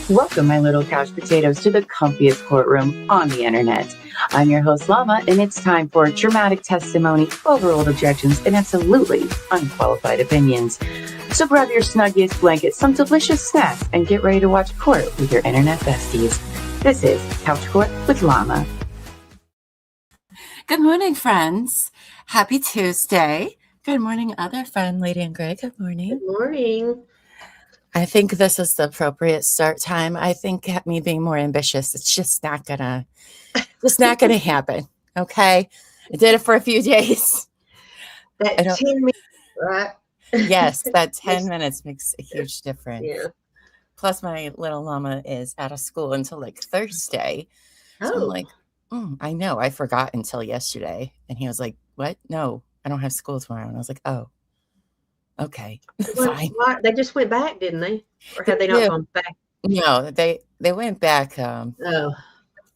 Welcome, my little couch potatoes, to the comfiest courtroom on the internet. I'm your host, Llama, and it's time for dramatic testimony, overruled objections, and absolutely unqualified opinions. So grab your snuggiest blanket, some delicious snacks, and get ready to watch court with your internet besties. This is Couch Court with Llama. Good morning, friends. Happy Tuesday. Good morning, other friend, Lady and Greg. Good morning. Good morning. I think this is the appropriate start time. I think me being more ambitious, it's just not gonna happen. Okay. I did it for a few days. That 10 minutes, right? Yes, that 10 minutes makes a huge difference. Yeah. Plus, my little Llama is out of school until like Thursday. So I'm like, I know. I forgot until yesterday. And he was like, what? No, I don't have school tomorrow. And I was like, oh, okay. Fine. They just went back, didn't they? Or have they not gone back? No, they went back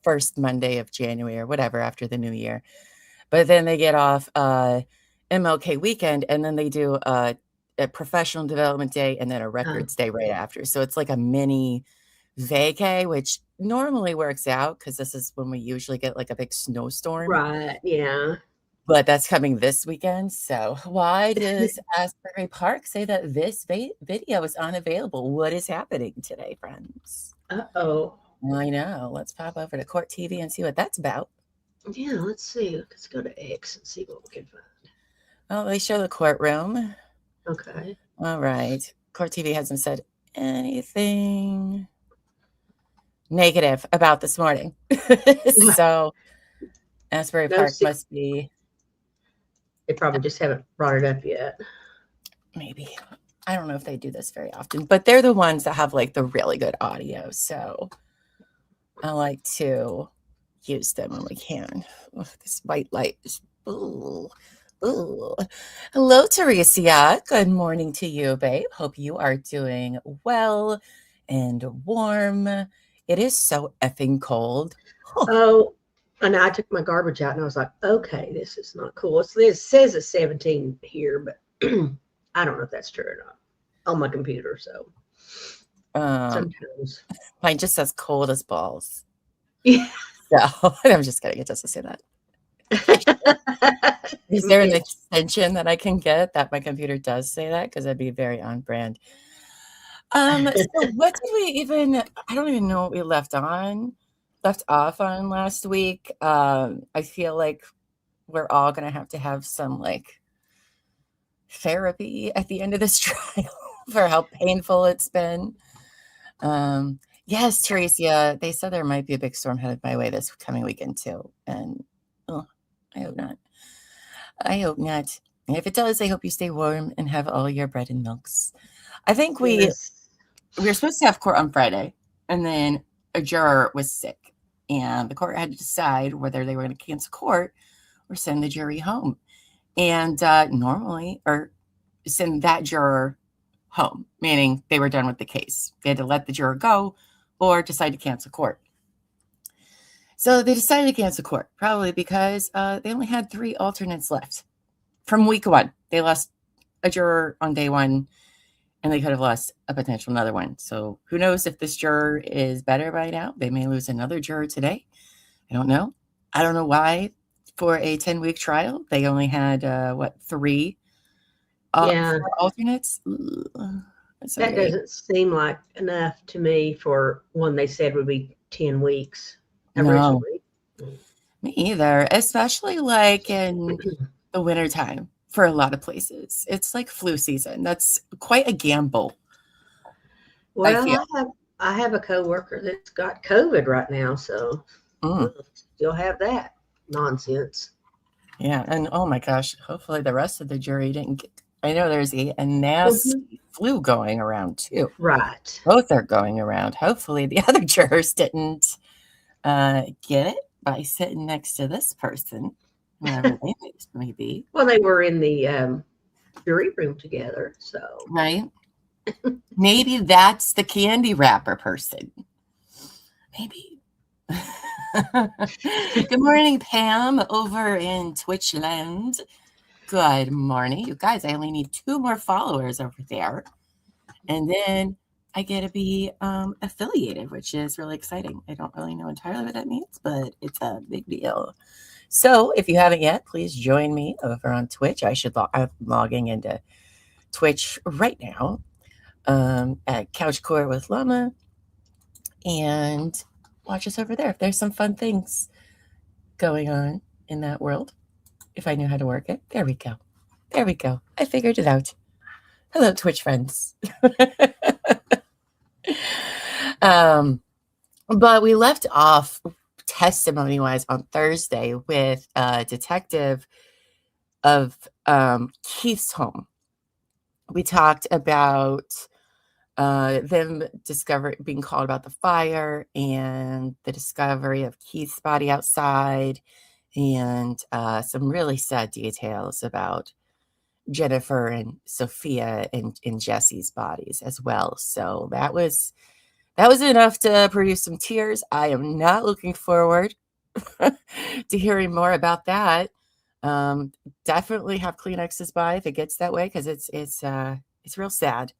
first Monday of January or whatever after the new year. But then they get off MLK weekend, and then they do a professional development day and then a records day right after. So it's like a mini vacay, which normally works out because this is when we usually get like a big snowstorm. Right, yeah. But that's coming this weekend. So why does Asbury Park say that this video is unavailable? What is happening today, friends? Uh-oh. I know. Let's pop over to Court TV and see what that's about. Yeah, let's see. Let's go to X and see what we can find. Oh, they show the courtroom. Okay. All right. Court TV hasn't said anything negative about this morning. So Asbury Park must be... They probably just haven't brought it up yet. Maybe. I don't know if they do this very often, but they're the ones that have like the really good audio. So I like to use them when we can. Oh, this white light is... Ooh. Ooh. Hello, Teresa. Good morning to you, babe. Hope you are doing well and warm. It is so effing cold. Oh, and I took my garbage out and I was like, okay, this is not cool. It says it's 17 here, but I don't know if that's true or not on my computer. So sometimes mine just says cold as balls. Yeah. So I'm just kidding. It doesn't say that. Is there an extension that I can get that my computer does say that? Because that'd be very on brand. So what did we even? I don't even know what we left off on last week. I feel like we're all gonna have to have some like therapy at the end of this trial for how painful it's been. Yes, Teresa, they said there might be a big storm headed my way this coming weekend too, and I hope not. I hope not. And if it does, I hope you stay warm and have all your bread and milks. I think we were supposed to have court on Friday, and then a juror was sick. And the court had to decide whether they were going to cancel court or send the jury home. And or send that juror home, meaning they were done with the case. They had to let the juror go or decide to cancel court. So they decided to cancel court, probably because they only had 3 alternates left from week 1. They lost a juror on day 1, and they could have lost a potential another one. So who knows if this juror is better by now? They may lose another juror today. I don't know. I don't know why for a 10-week trial they only had 3 alternates. That doesn't seem like enough to me for one they said would be 10 weeks originally. No, me either, especially like in the wintertime. For a lot of places, it's like flu season. That's quite a gamble. Well, I have a coworker that's got COVID right now, so you'll have that nonsense. Yeah, and oh my gosh, hopefully the rest of the jury didn't get. I know there's a nasty flu going around too. Right, both are going around. Hopefully the other jurors didn't get it by sitting next to this person. Whatever they may be. Well, they were in the jury room together, so right. Maybe that's the candy wrapper person. Maybe. Good morning, Pam, over in Twitchland. Good morning, you guys. I only need 2 more followers over there, and then I get to be affiliated, which is really exciting. I don't really know entirely what that means, but it's a big deal. So if you haven't yet, please join me over on Twitch. I'm logging into Twitch right now at Couch Core with Llama, and watch us over there. There's some fun things going on in that world. If I knew how to work it. There we go. There we go. I figured it out. Hello, Twitch friends. But we left off testimony-wise on Thursday with a detective of Keith's home. We talked about them being called about the fire and the discovery of Keith's body outside, and some really sad details about Jennifer and Sophia and Jesse's bodies as well. So that was enough to produce some tears. I am not looking forward to hearing more about that. Definitely have Kleenexes by if it gets that way, because it's real sad.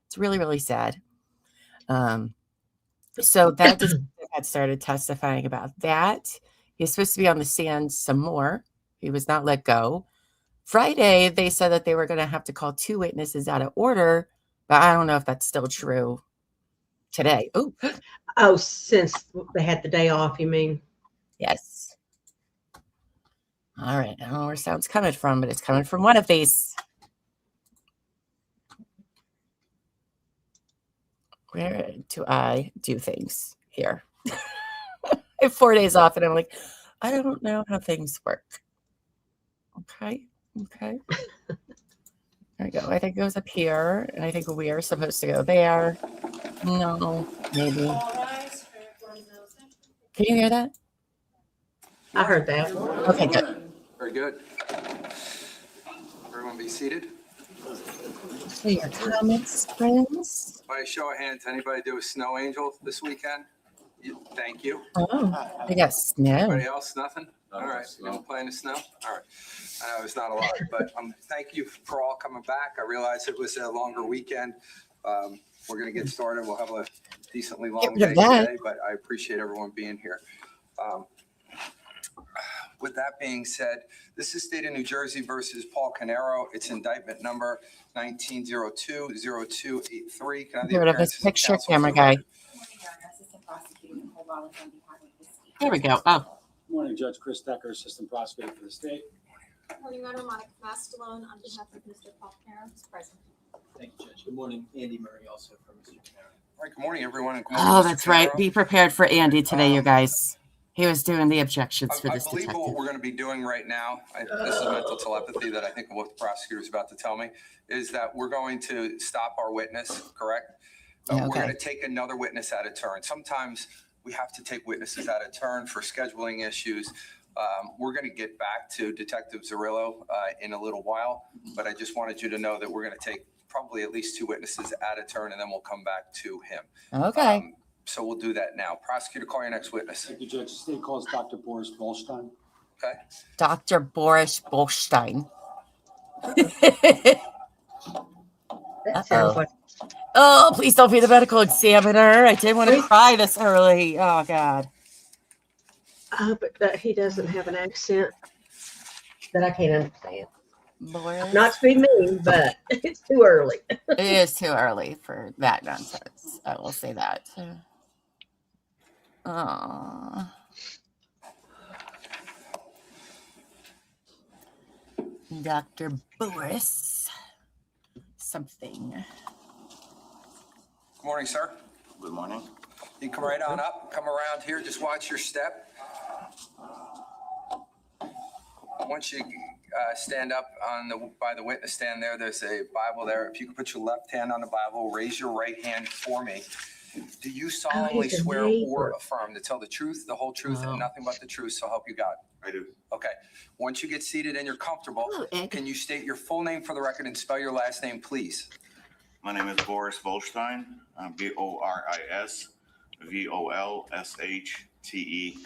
It's really, really sad. So that detective had started testifying about that. He was supposed to be on the stand some more. He was not let go. Friday, they said that they were going to have to call 2 witnesses out of order, but I don't know if that's still true today. Oh, since they had the day off, you mean? Yes. All right. I don't know where sound's coming from, but it's coming from one of these. Where do I do things here? I have 4 days off, and I'm like, I don't know how things work. Okay. There we go. I think it goes up here, and I think we are supposed to go there. No, maybe. Can you hear that? I heard that. Okay, good. Very good. Everyone be seated. So your comments, friends? By a show of hands, anybody do a snow angel this weekend? Thank you. Oh, I got snow. Anybody else? Nothing? All right. You don't play in the snow? All right. I know it's not a lot, but thank you for all coming back. I realize it was a longer weekend. We're going to get started. We'll have a decently long day today, but I appreciate everyone being here. With that being said, this is State of New Jersey versus Paul Caneiro. It's indictment number 1902-0283. Get rid of this picture camera guy. There we go. Oh. Good morning, Judge Chris Decker, Assistant Prosecutor for the State. Good morning, Your Honor. Monica Mastalone on behalf of Mr. Paul Caneiro is present. Thank you, Judge. Good morning, Andy Murray, also from Mr. Caneiro. All right, good morning, everyone. And good morning, Oh, Mr. that's right. Caneiro. Be prepared for Andy today, you guys. He was doing the objections for this I believe detective. what we're going to be doing right now, this is mental telepathy that I think what the prosecutor is about to tell me, is that we're going to stop our witness, correct? Yeah, We're okay. going to take another witness at a turn. Sometimes we have to take witnesses at a turn for scheduling issues. We're going to get back to Detective Zerillo in a little while, but I just wanted you to know that we're going to take probably at least 2 witnesses at a turn, and then we'll come back to him. Okay. So we'll do that now. Prosecutor, call your next witness. Thank you, Judge. The State calls Dr. Boris Volstein. Okay. Dr. Boris Bolstein. That sounds like Oh, please don't be the medical examiner. I didn't want to cry this early. Oh, God. but he doesn't have an accent that I can't understand. Boris. Not to be mean, but it's too early. It is too early for that nonsense. I will say that. Oh. Dr. Boris. Something. Good morning, sir. Good morning. You can come right on up, come around here, just watch your step. Once you stand up by the witness stand there's a Bible there. If you could put your left hand on the Bible, raise your right hand for me. Do you solemnly he's a swear neighbor. or affirm to tell the truth, the whole truth, and nothing but the truth, so help you God? I do. Okay. Once you get seated and you're comfortable, Hello, Ed. can you state your full name for the record and spell your last name, please? My name is Boris Volstein. Boris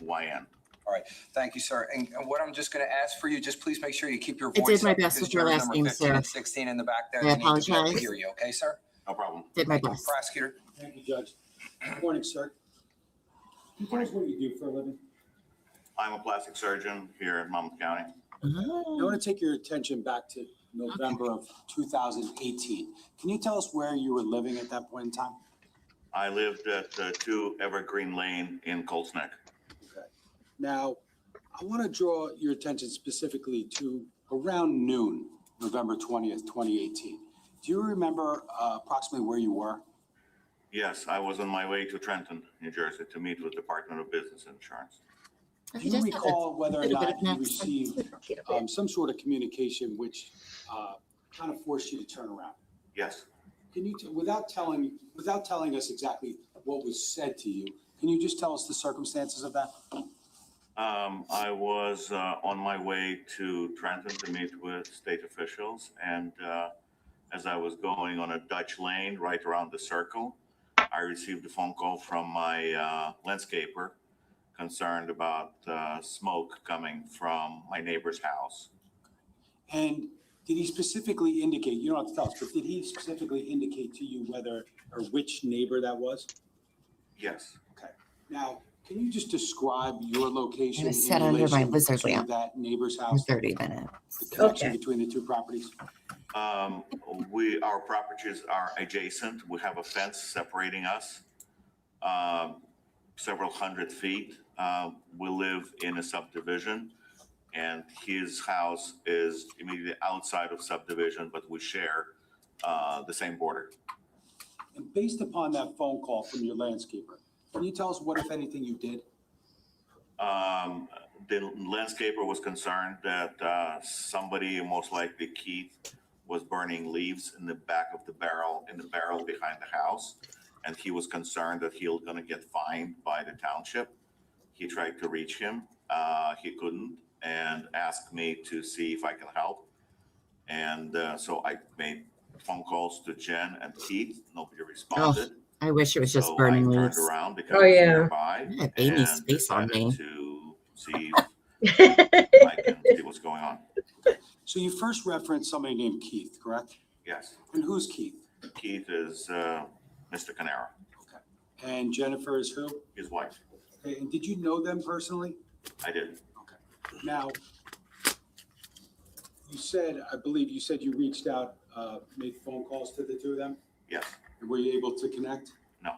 Volshteyn. All right. Thank you, sir. And what I'm just going to ask for you, just please make sure you keep your I voice did my up best because with your jury last number name, 15 sir. and 16 in the back there. I They need to be able to apologize. hear you. Okay, sir? No problem. Did my best. Prosecutor. Thank you, Judge. Good morning, sir. Can you tell us what you do for a living? I'm a plastic surgeon here in Monmouth County. I want to take your attention back to November of 2018. Can you tell us where you were living at that point in time? I lived at 2 Evergreen Lane in Colts Neck. Okay. Now, I want to draw your attention specifically to around noon, November 20th, 2018. Do you remember approximately where you were? Yes, I was on my way to Trenton, New Jersey, to meet with Department of Business and Insurance. Do you recall whether or little bit not of you next. received Get a bit. some sort of communication which kind of forced you to turn around? Yes, Can you, without telling us exactly what was said to you, can you just tell us the circumstances of that? I was on my way to Trenton to meet with state officials, and as I was going on a Dutch lane right around the circle, I received a phone call from my landscaper concerned about smoke coming from my neighbor's house. And did he specifically indicate, you don't have to tell us, but did he specifically indicate to you whether or which neighbor that was? Yes, Okay. Now, can you just describe your location I'm in gonna sit under my relation lizard to lamp that neighbor's for house? 30 minutes. The connection Okay. between the two properties? our properties are adjacent. We have a fence separating us, several hundred feet. We live in a subdivision, and his house is immediately outside of subdivision, but we share the same border. And based upon that phone call from your landscaper, can you tell us what, if anything, you did? The landscaper was concerned that somebody, most likely Keith, was burning leaves in the back of the barrel behind the house. And he was concerned that he was going to get fined by the township. He tried to reach him. He couldn't, and asked me to see if I can help. And so I made phone calls to Jen and Keith. Nobody responded. I wish it was just So burning I leaves. turned around because Oh, it's yeah. nearby, Yeah, Amy's and face on decided me. to see if I can see what's going on. So you first referenced somebody named Keith, correct? Yes, And who's Keith? Keith is Mr. Caneiro, And Jennifer is who? his wife. Okay, and did you know them personally? I did. Okay. Now, I believe you said you reached out, made phone calls to the two of them? Yes, And were you able to connect? no,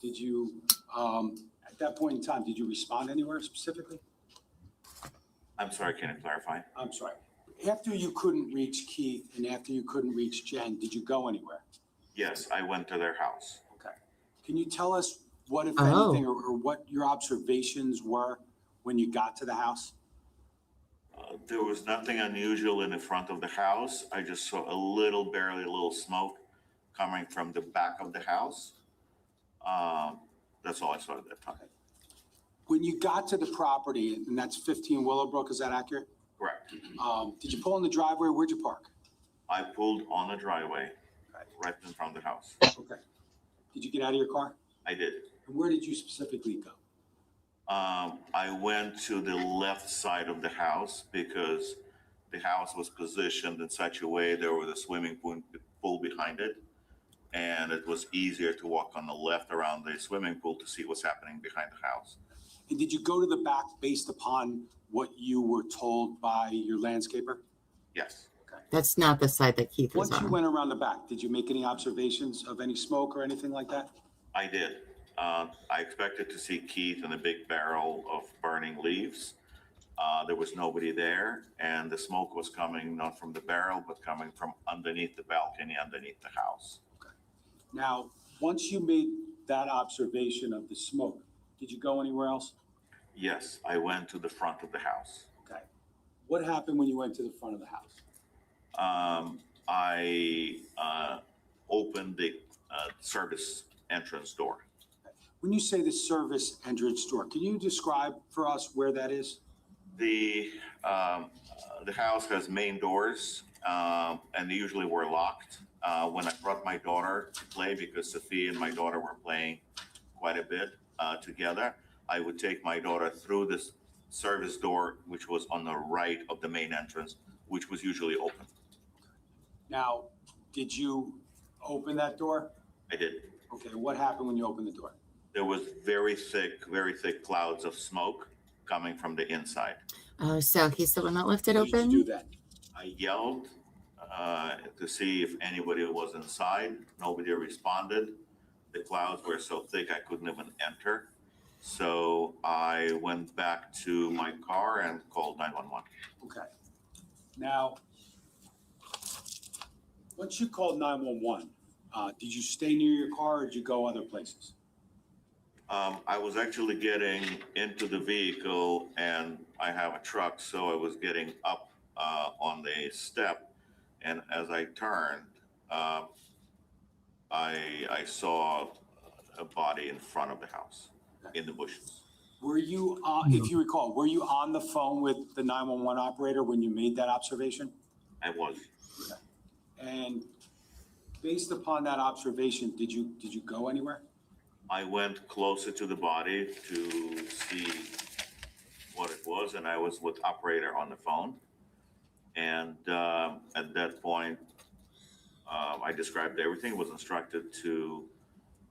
Did you, at that point in time, did you respond anywhere specifically? I'm sorry, can you clarify? I'm sorry. After you couldn't reach Keith and after you couldn't reach Jen, did you go anywhere? Yes, I went to their house. Okay. Can you tell us what, if Oh. anything, or what your observations were when you got to the house? There was nothing unusual in the front of the house. I just saw barely a little smoke coming from the back of the house. That's all I saw at that time. When you got to the property, and that's 15 Willowbrook, is that accurate? Correct. Did you pull in the driveway? Where'd you park? I pulled on the driveway right in front of the house. Okay. Did you get out of your car? I did. And where did you specifically go? I went to the left side of the house because the house was positioned in such a way there was a swimming pool behind it. And it was easier to walk on the left around the swimming pool to see what's happening behind the house. And did you go to the back based upon what you were told by your landscaper? Yes. That's not the side that Keith was Once you on. went around the back, did you make any observations of any smoke or anything like that? I did. I expected to see Keith in a big barrel of burning leaves. There was nobody there, and the smoke was coming not from the barrel, but coming from underneath the balcony, underneath the house. Now, once you made that observation of the smoke, did you go anywhere else? Yes, I went to the front of the house. Okay. What happened when you went to the front of the house? I opened the service entrance door. When you say the service entrance door, can you describe for us where that is? The house has main doors, and they usually were locked. When I brought my daughter to play, because Sophia and my daughter were playing quite a bit together, I would take my daughter through this service door, which was on the right of the main entrance, which was usually open. Now, did you open that door? I did. Okay, what happened when you opened the door? There was very thick clouds of smoke coming from the inside. Oh, so he's the one that left it What did you open? do then? I yelled to see if anybody was inside. Nobody responded. The clouds were so thick I couldn't even enter. So I went back to my car and called 911. Okay. Now, once you called 911, did you stay near your car or did you go other places? I was actually getting into the vehicle, and I have a truck, so I was getting up on the step, and as I turned, I saw a body in front of the house in the bushes. Were you, if you recall, were you on the phone with the 911 operator when you made that observation? I was. And based upon that observation, did you go anywhere? I went closer to the body to see what it was, and I was with operator on the phone. And at that point, I described everything, was instructed to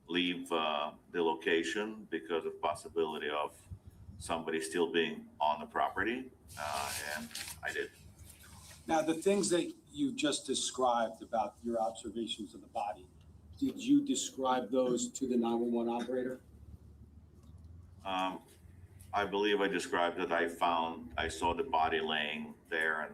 leave the location because of possibility of somebody still being on the property, and I did. Now, the things that you just described about your observations of the body, did you describe those to the 911 operator? I believe I described that I saw the body laying there,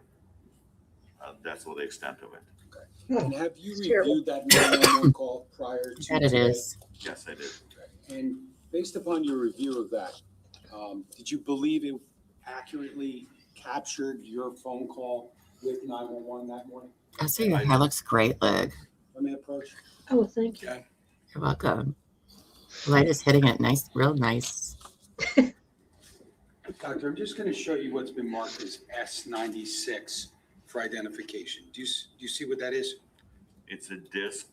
and that's what the extent of it. Okay. And have you It's reviewed that 911 call prior to That it today? is. Yes, I did. Okay. And based upon your review of that, did you believe it accurately captured your phone call with 911 that morning? I see your hair looks great, Lig. Let me approach. Oh, thank you. Okay. You're welcome. Light is hitting it nice, real nice. Doctor, I'm just going to show you what's been marked as S96 for identification. Do you see what that is? It's a disc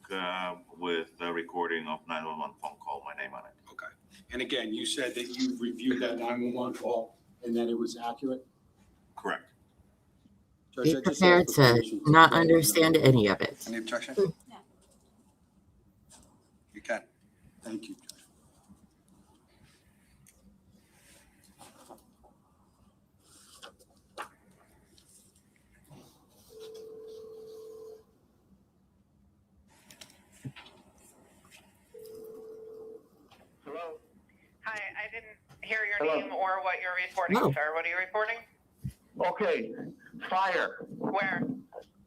with a recording of 911 phone call, my name on it. Okay. And again, you said that you reviewed that 911 call and that it was accurate? Correct. Judge, Be I just prepared asked for to permission not go on understand that. any of it. Any objection? No. You can. Thank you, Judge. Hello? Hi, I didn't hear your name or what you're reporting, No. sir. What are you reporting? Okay, fire, Where?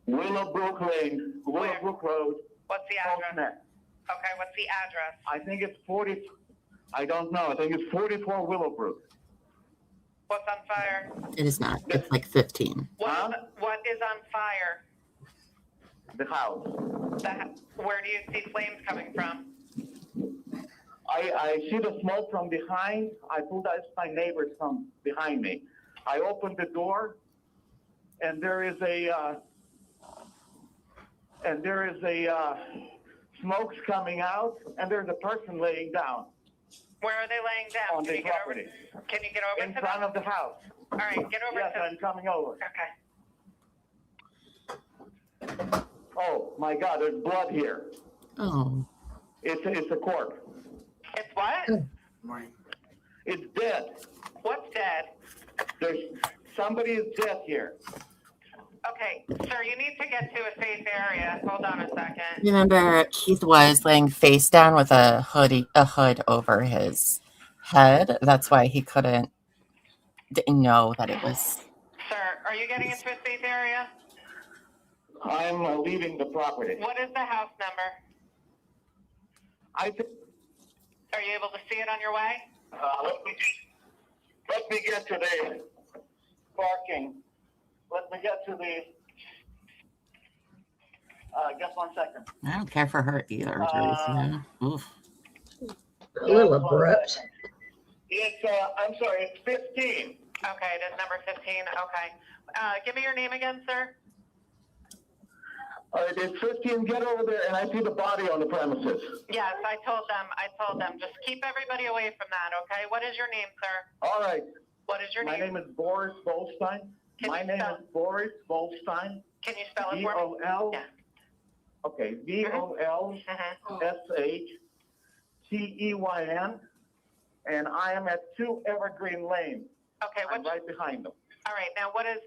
Willowbrook Lane, Willowbrook Road, What's the Colts address? Neck. Okay, what's the address? I think it's 40, I don't know, I think it's 44 Willowbrook. What's on fire? It is not. It's like 15. Huh? What is on fire? The house. Where do you see flames coming from? I see the smoke from behind. I thought that's my neighbors from behind me. I opened the door, and there is a smoke's coming out, and there's a person laying down Where are they laying down? on Can the you get over? property Can you get over in to front them? of the house. All right, get over Yes, to I'm coming over. Okay. Oh my God, there's blood here. Oh, It's a corpse. It's what? It's dead. What's dead? There's somebody is dead here. Okay, sir, you need to get to a safe area. Hold on a second. remember Keith was laying face down with a hood over his head. That's why he didn't know that it was. Sir, are you getting into a safe area? I'm leaving the property. What is the house number? I think, Are you able to see it on your way? let me get to the parking. Let me get to the, just 1 second. I don't care for her either. Teresa. Oof. A little abrupt. It's, I'm sorry, it's 15. Okay, it is number 15. Okay. Give me your name again, sir. It's 15, get over there, and I see the body on the premises. Yes, I told them. Just keep everybody away from that, okay? What is your name, sir? All right, What is your my name? name is Boris Bolstein. Can My you name spell- is Boris Bolstein, Can you spell it for me? B-O-L. Yeah. Okay, VOLSHTEYN, and I am at 2 Evergreen Lane. Okay, I'm right behind them. all right, now what is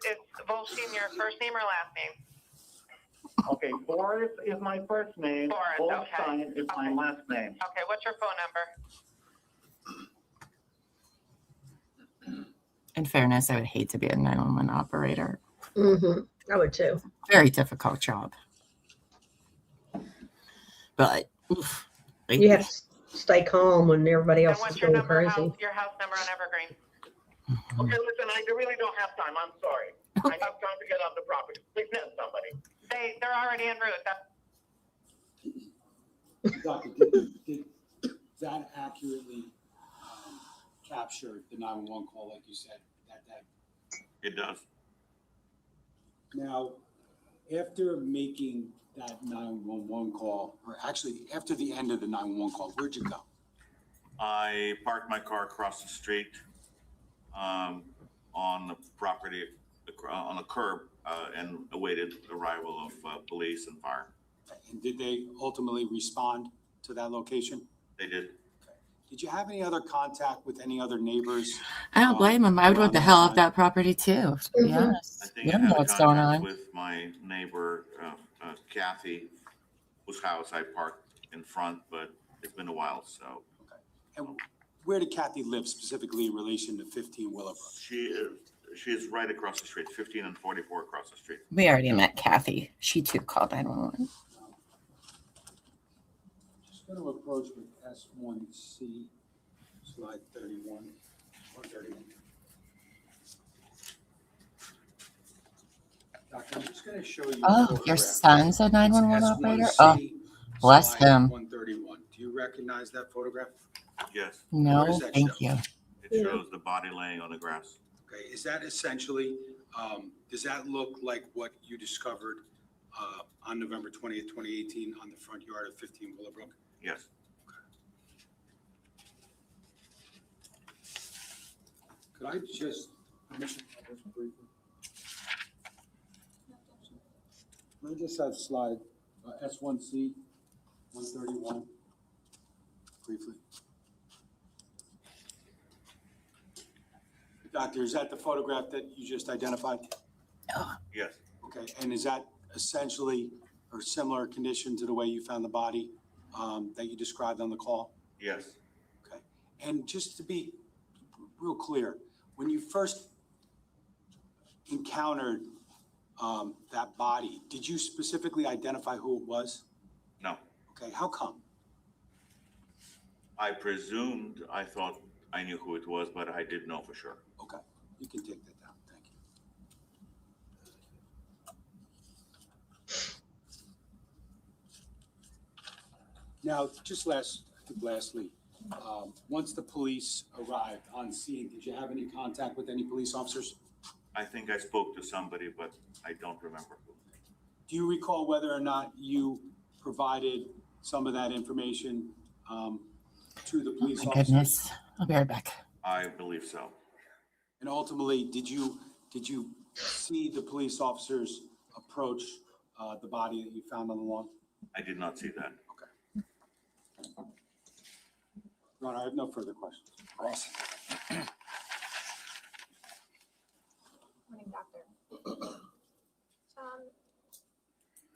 Volstein your first name or last name? Okay, Boris is my first name. Boris, Goldstein is my last name. Okay, what's your phone number? In fairness, I would hate to be a 911 operator. I would too. Very difficult job. But oof, You have to stay calm when everybody And else is what's your going number, crazy. your house number on Evergreen? Okay, listen, I really don't have time. I'm sorry. I have time to get on the property. Please send somebody. They're already en route. Doctor, did that accurately capture the 911 call, like you said, that day? It does. Now, after making that 911 call, or actually after the end of the 911 call, where'd you go? I parked my car across the street on the property, on the curb, and awaited the arrival of police and fire. And did they ultimately respond to that location? They did. Did you have any other contact with any other neighbors? I don't blame him. I would want the hell off that property too. To be honest, I think you I don't know had what's going contact on. with my neighbor, Kathy, whose house I parked in front, but it's been a while, so. And where did Kathy live specifically in relation to 15 Willowbrook? She is right across the street, 15 and 44 across the street. We already met Kathy. She too called 911. Just going to approach with S1C, slide 31, 131. Doctor, I'm just going to show you. Oh, your son's a 911 operator? S1C, Oh, bless slide him. 131. Do you recognize that photograph? Yes, What No, does that thank show? you. it shows the body laying on the grass. Okay, is that essentially, does that look like what you discovered on November 20th, 2018 on the front yard of 15 Willowbrook? Yes. Could I just, can I just have slide S1C 131 briefly? Doctor, is that the photograph that you just identified? Yes. Okay, and is that essentially or similar condition to the way you found the body that you described on the call? Yes. Okay, and just to be real clear, when you first encountered that body, did you specifically identify who it was? No. Okay, how come? I thought I knew who it was, but I didn't know for sure. Okay, you can take that down, thank you. Now, just lastly, once the police arrived on scene, did you have any contact with any police officers? I think I spoke to somebody, but I don't remember who. Do you recall whether or not you provided some of that information to the police My officers? goodness. I'll be right back. I believe so. And ultimately, did you see the police officers approach the body that you found on the lawn? I did not see that. Okay. Your Honor, I have no further questions. Morning, Doctor. I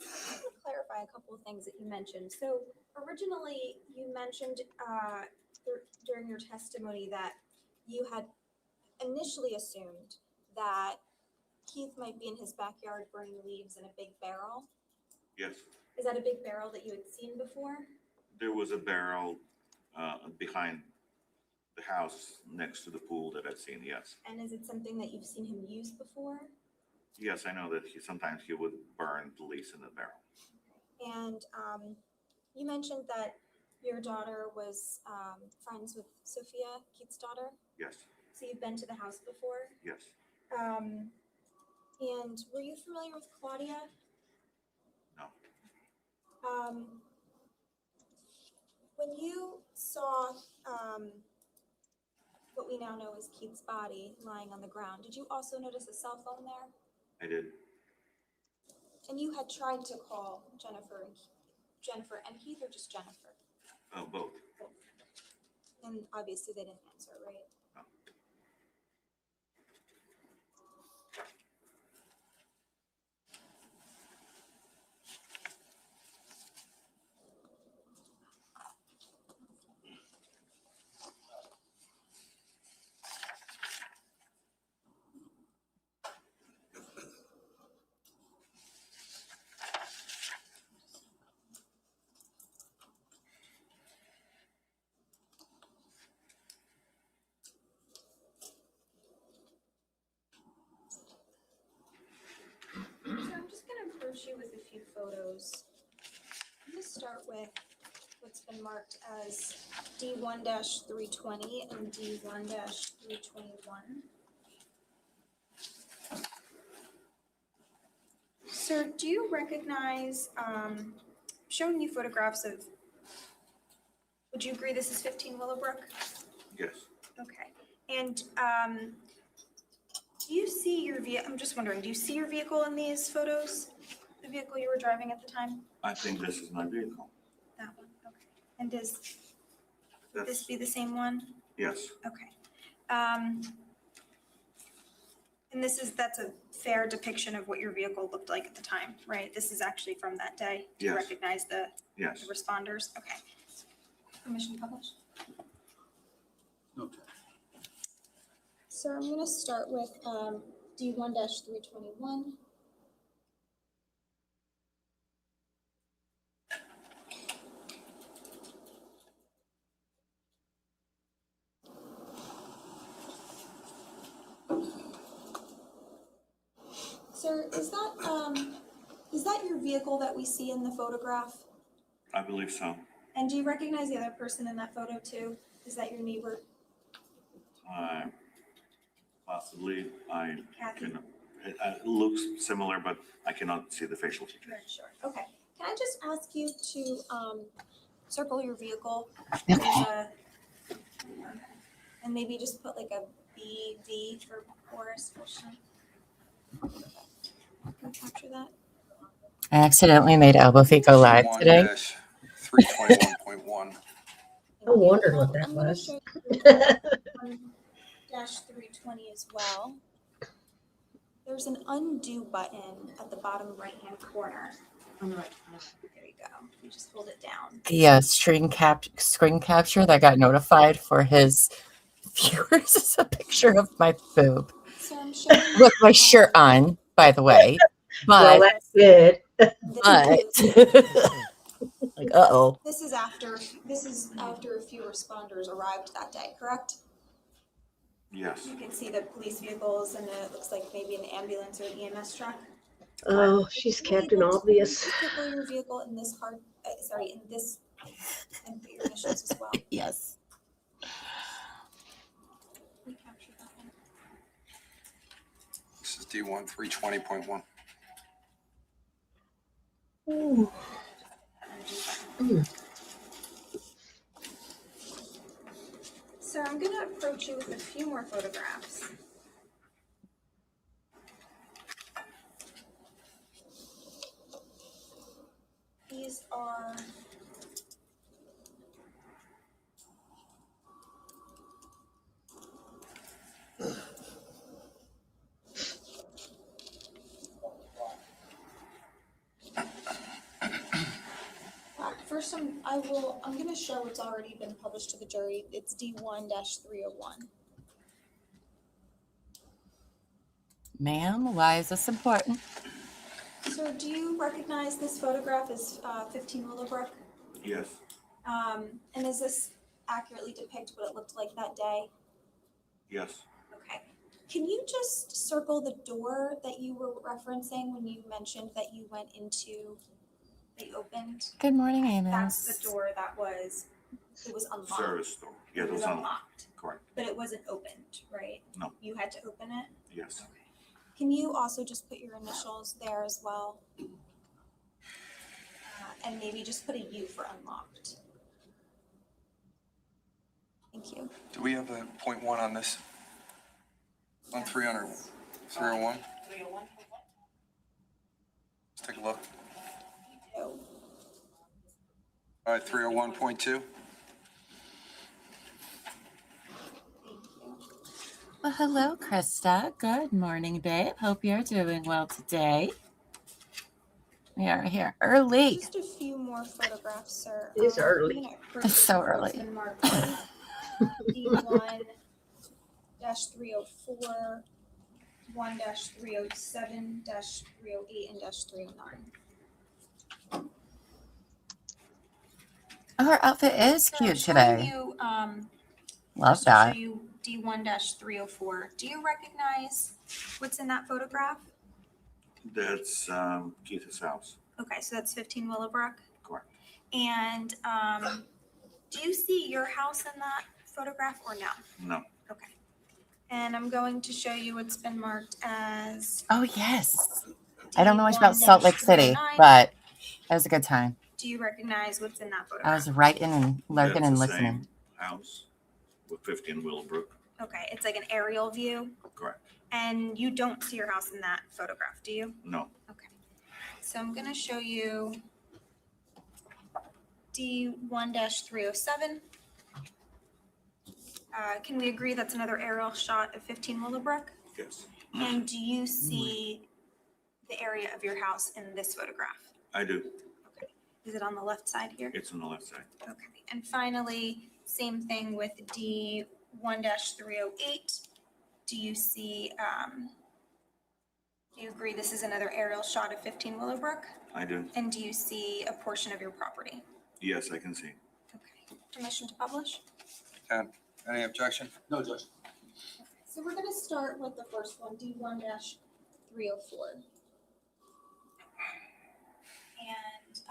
want to clarify a couple of things that you mentioned. So originally, you mentioned during your testimony that you had initially assumed that Keith might be in his backyard burning leaves in a big barrel. Yes. Is that a big barrel that you had seen before? There was a barrel behind the house next to the pool that I've seen, yes. And is it something that you've seen him use before? Yes, I know that sometimes he would burn the leaves in the barrel. And you mentioned that your daughter was friends with Sophia, Keith's daughter. Yes, So you've been to the house before. yes. And were you familiar with Claudia? No. When you saw what we now know as Keith's body lying on the ground, did you also notice a cell phone there? I did. And you had tried to call Jennifer and Keith, or just Jennifer? Both. And obviously they didn't answer, right? So I'm just gonna approach you with a few photos. I'm gonna start with what's been marked as D1-320 and D1-321. Sir, do you recognize, showing you photographs of, would you agree this is 15 Willowbrook? Yes. Okay. And do you see your vehicle? I'm just wondering, do you see your vehicle in these photos? The vehicle you were driving at the time? I think this is my vehicle. That one, okay. And would this That's, be the same one? yes. Okay. And that's a fair depiction of what your vehicle looked like at the time, right? This is actually from that day? Do you Yes. recognize the Yes. responders? Okay. Permission to publish? Okay. So I'm going to start with D1-321. Sir, is that your vehicle that we see in the photograph? I believe so. And do you recognize the other person in that photo too? Is that your neighbor? Possibly, I Kathy? can, it looks similar, but I cannot see the facial features. Sure. Okay. Can I just ask you to circle your vehicle? And maybe just put like a BV for Boris. Can you capture that? I accidentally made Elbow Feet go live today. 321.1. I wondered what that I'm gonna was. show you -320 as well. There's an undo button at the bottom right-hand corner. On the right. There you go. You just hold it down. The screen capture that got notified for his viewers is a picture of my boob So I'm showing you, with my shirt on, by the way. Well, But that's good. like, uh-oh. This is after a few responders arrived that day, correct? Yes. You can see the police vehicles and it looks like maybe an ambulance or an EMS truck. Oh, she's Captain Obvious. Circle your vehicle in this and put your initials as well. Yes. We captured that one. This is D1 320.1. Ooh. So I'm going to approach you with a few more photographs. These are first I'm going to show what's already been published to the jury. It's D1-301. Ma'am, why is this important? So do you recognize this photograph as 15 Willowbrook? Yes. And does this accurately depict what it looked like that day? Yes. Okay. Can you just circle the door that you were referencing when you mentioned that you went into, they opened? Good morning, Amos. That's the door that was unlocked. Service door. Yeah, It was unlocked, Correct. but it wasn't opened, right? No. You had to open it? Yes. Okay. Can you also just put your initials there as well? And maybe just put a U for unlocked. Thank you. Do we have a .1 on this? On 300, 301? 301. It's Take a look. All right, 301.2. Well, hello, Krista. Good morning, babe. Hope you're doing well today. We are here early. Just a few more photographs, sir. It is early. I'm gonna It's so approve what's early. been marked as D1-304, 1-307, -308, and -309. Oh, her outfit is So I'm cute showing today. you, Love first I'll show that. you D1-304. Do you recognize what's in that photograph? That's Keith's house. Okay, so that's 15 Willowbrook. Correct. And do you see your house in that photograph or no? No. Okay. And I'm going to show you what's been marked as Oh, yes. I don't know much about Salt Lake City, D1-309. but it was a good time. Do you recognize what's in that I photograph? was writing and lurking That's and the listening. same house with 15 Willowbrook. Okay, it's like an aerial view. Correct. And you don't see your house in that photograph, do you? No. Okay. So I'm going to show you D1-307. Can we agree that's another aerial shot of 15 Willowbrook? Yes. And do you see the area of your house in this photograph? I do. Okay. Is it on the left side here? It's on the left side. Okay. And finally, same thing with D1-308. Do you see, do you agree this is another aerial shot of 15 Willowbrook? I do. And do you see a portion of your property? Yes, I can see. Okay. Permission to publish? Ken, any objection? No, Judge. So we're going to start with the first one, D1-304. And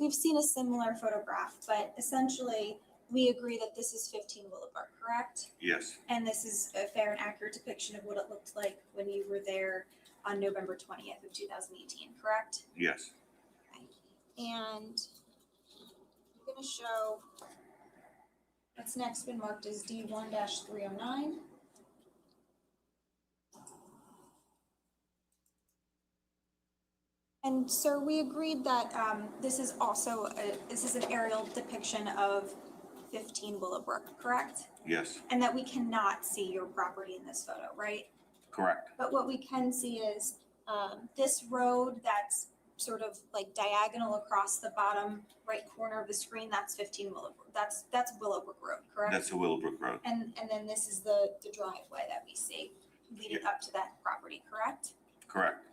we've seen a similar photograph, but essentially we agree that this is 15 Willowbrook, correct? Yes. And this is a fair and accurate depiction of what it looked like when you were there on November 20th of 2018, correct? Yes. And I'm going to show what's next been marked as D1-309. And sir, we agreed that this is also this is an aerial depiction of 15 Willowbrook, correct? Yes. And that we cannot see your property in this photo, right? Correct. But what we can see is this road that's sort of like diagonal across the bottom right corner of the screen, that's 15 Willowbrook. That's Willowbrook Road, correct? That's the Willowbrook Road. And then this is the driveway that we see leading up to that property, correct? Correct.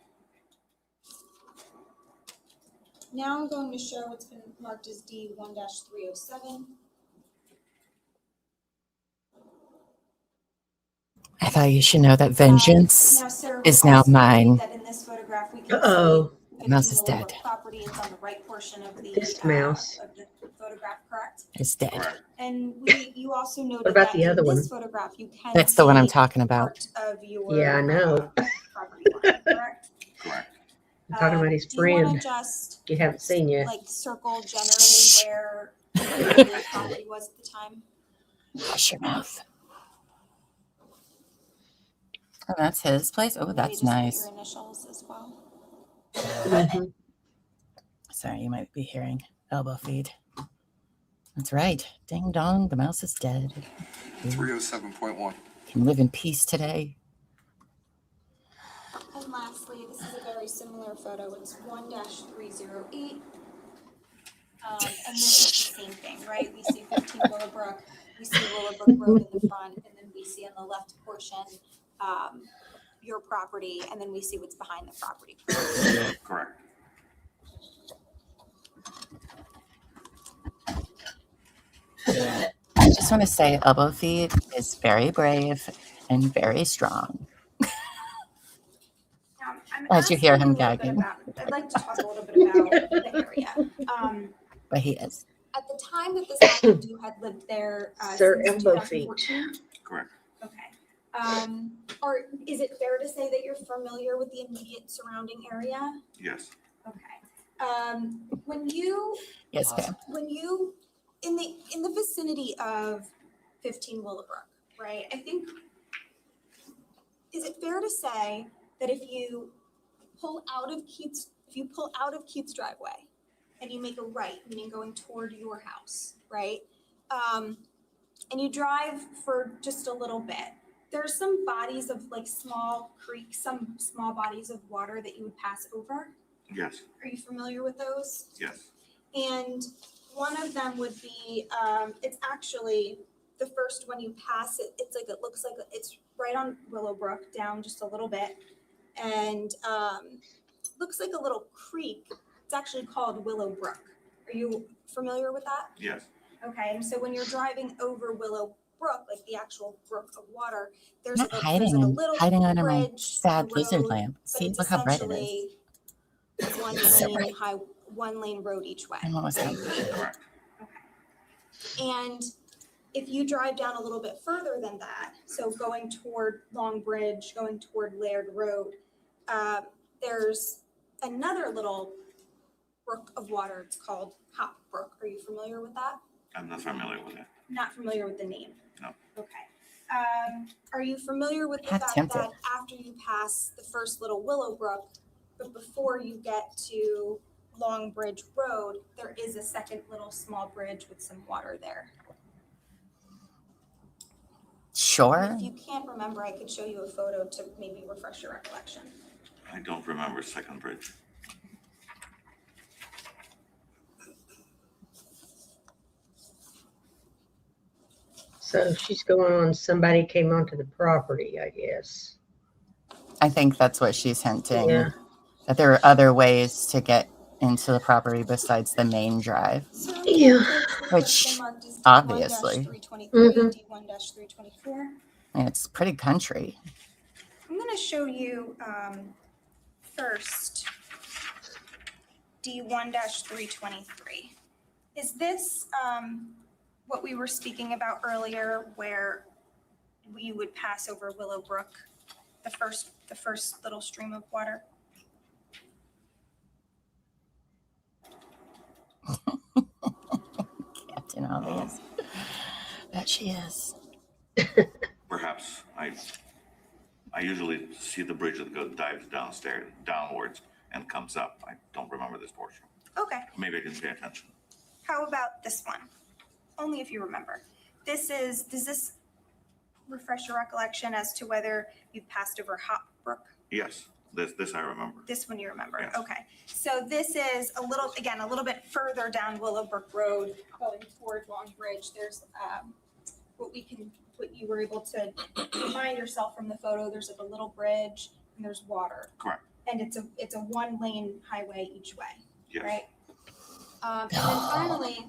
Now I'm going to show what's been marked as D1-307. I thought you should know that vengeance Now, sir, is we now also mine. agreed that in this photograph we can Uh-oh. see The mouse is 15 dead. Willowbrook property is on the right portion of the This mouse. of the photograph, correct? It's dead. Correct. And you also noted What about that the other in one? this photograph you can That's the one I'm see talking about. part of your Yeah, I know. property line, correct? Correct. I'm talking about his Do you want friend to just you haven't seen yet. like circle generally where the property was at the time? Hush your mouth. Oh, that's his place. Oh, Maybe that's just put nice. your initials as well. Mhm. Sorry, you might be hearing elbow feed. That's right. Ding dong, the mouse is dead. 307.1. Can live in peace today. And lastly, this is a very similar photo. It's 1-308. And this is the same thing, right? We see 15 Willowbrook, we see Willowbrook Road in the front, and then we see on the left portion your property, and then we see what's behind the property. Correct. I just want to say elbow feed is very brave and very strong. I'm As you hear asking him a little bit gagging. I'd like to talk a little bit about the area. But he is. At the time that this happened, you had lived there Sir, since elbow feet. 2014? Correct. Okay. Or is it fair to say that you're familiar with the immediate surrounding area? Yes. Okay. When you Yes, ma'am. in the vicinity of 15 Willowbrook, right? I think, is it fair to say that if you pull out of Keith's if you pull out of Keith's driveway and you make a right, meaning going toward your house, right? And you drive for just a little bit, there's some bodies of like small creeks, some small bodies of water that you would pass over. Yes, Are you familiar with those? yes. And one of them would be, it's actually the first one you pass it. It's like, it looks like it's right on Willowbrook down just a little bit. And looks like a little creek. It's actually called Willowbrook. Are you familiar with that? Yes. Okay, and so when you're driving over Willowbrook, like the actual brook of water, there's Not like hiding under my bridge, sad a lizard road, lamp. but See, it's look how bright it is. essentially one lane road each way. I'm almost done. Correct. And if you drive down a little bit further than that, so going toward Long Bridge, going toward Laird Road, there's another little brook of water. It's called Hop Brook. Are you familiar with that? I'm not familiar with it. Not familiar with the name? No. Okay. Are you familiar with the Not fact tempted. that after you pass the first little Willowbrook, but before you get to Long Bridge Road, there is a second little small bridge with some water there? Sure. If you can't remember, I could show you a photo to maybe refresh your recollection. I don't remember Second Bridge. So she's going on, somebody came onto the property, I guess. I think that's what she's hinting. Yeah. That there are other ways to get into the property besides the main drive. So Yeah. Which, marked as obviously. D1-323, Mhm. D1-324. I mean, it's pretty country. I'm going to show you first D1-323. Is this what we were speaking about earlier, where you would pass over Willowbrook, the first little stream of water? Captain Obvious. That she is. Perhaps. I usually see the bridge that dives downwards and comes up. I don't remember this portion. Okay. Maybe I didn't pay attention. How about this one? Only if you remember. Does this refresh your recollection as to whether you've passed over Hop Brook? Yes, this I remember. This one you remember? Yes. Okay. So this is a little bit further down Willowbrook Road, going toward Long Bridge. There's what you were able to remind yourself from the photo. There's like a little bridge and there's water. Correct. And it's a one lane highway each way. Yes. Right? And then finally,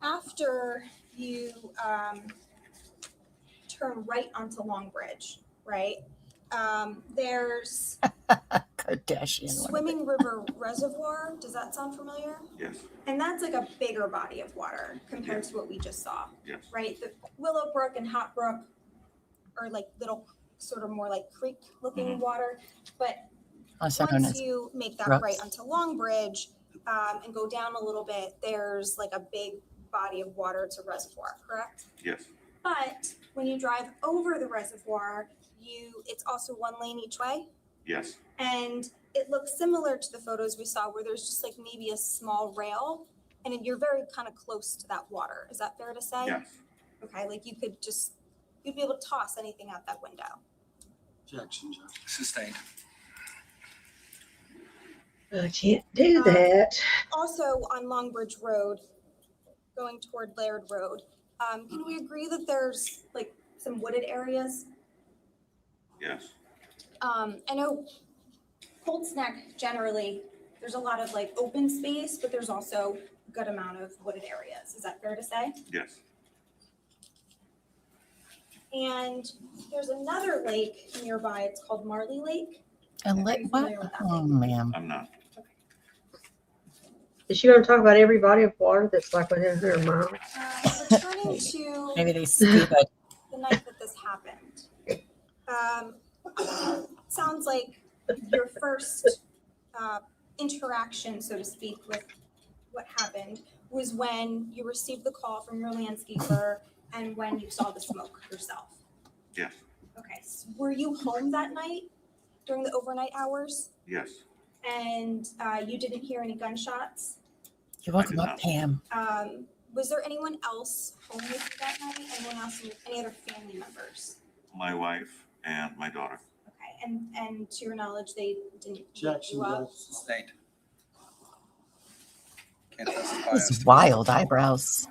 after you turn right onto Long Bridge, right? There's Kardashian. Swimming River Reservoir. Does that sound familiar? Yes. And that's like a bigger body of water compared to what we just saw, Yes. right? The Willowbrook and Hop Brook are like little, sort of more like creek-looking water, but Also known once as you make that brooks. right onto Long Bridge and go down a little bit, there's like a big body of water. It's a reservoir, correct? Yes. But when you drive over the reservoir, it's also one lane each way. Yes. And it looks similar to the photos we saw where there's just like maybe a small rail and you're very kind of close to that water. Is that fair to say? Yes. Okay, like you'd be able to toss anything out that window. Objection, Judge. Sustained. I can't do that. Also on Long Bridge Road, going toward Laird Road, can we agree that there's like some wooded areas? Yes. I know Colts Neck generally, there's a lot of like open space, but there's also a good amount of wooded areas. Is that fair to say? Yes. And there's another lake nearby. It's called Marley Lake. a Are lit. you What? familiar with that Oh, lake? ma'am. I'm not. Is she going to talk about every body of water that's like within 100 miles? Returning to Maybe they scuba. the night that this happened. Sounds like your first interaction, so to speak, with what happened was when you received the call from your landscaper and when you saw the smoke yourself. Yes. Okay. So were you home that night during the overnight hours? Yes. And you didn't hear any gunshots. You woke I him did up, not. Pam. Was there anyone else home with you that night? Anyone else, any other family members? My wife and my daughter. Okay, and to your knowledge, they didn't wake Objection, you up? Judge. Sustained. Can't testify. That was as to- wild eyebrows.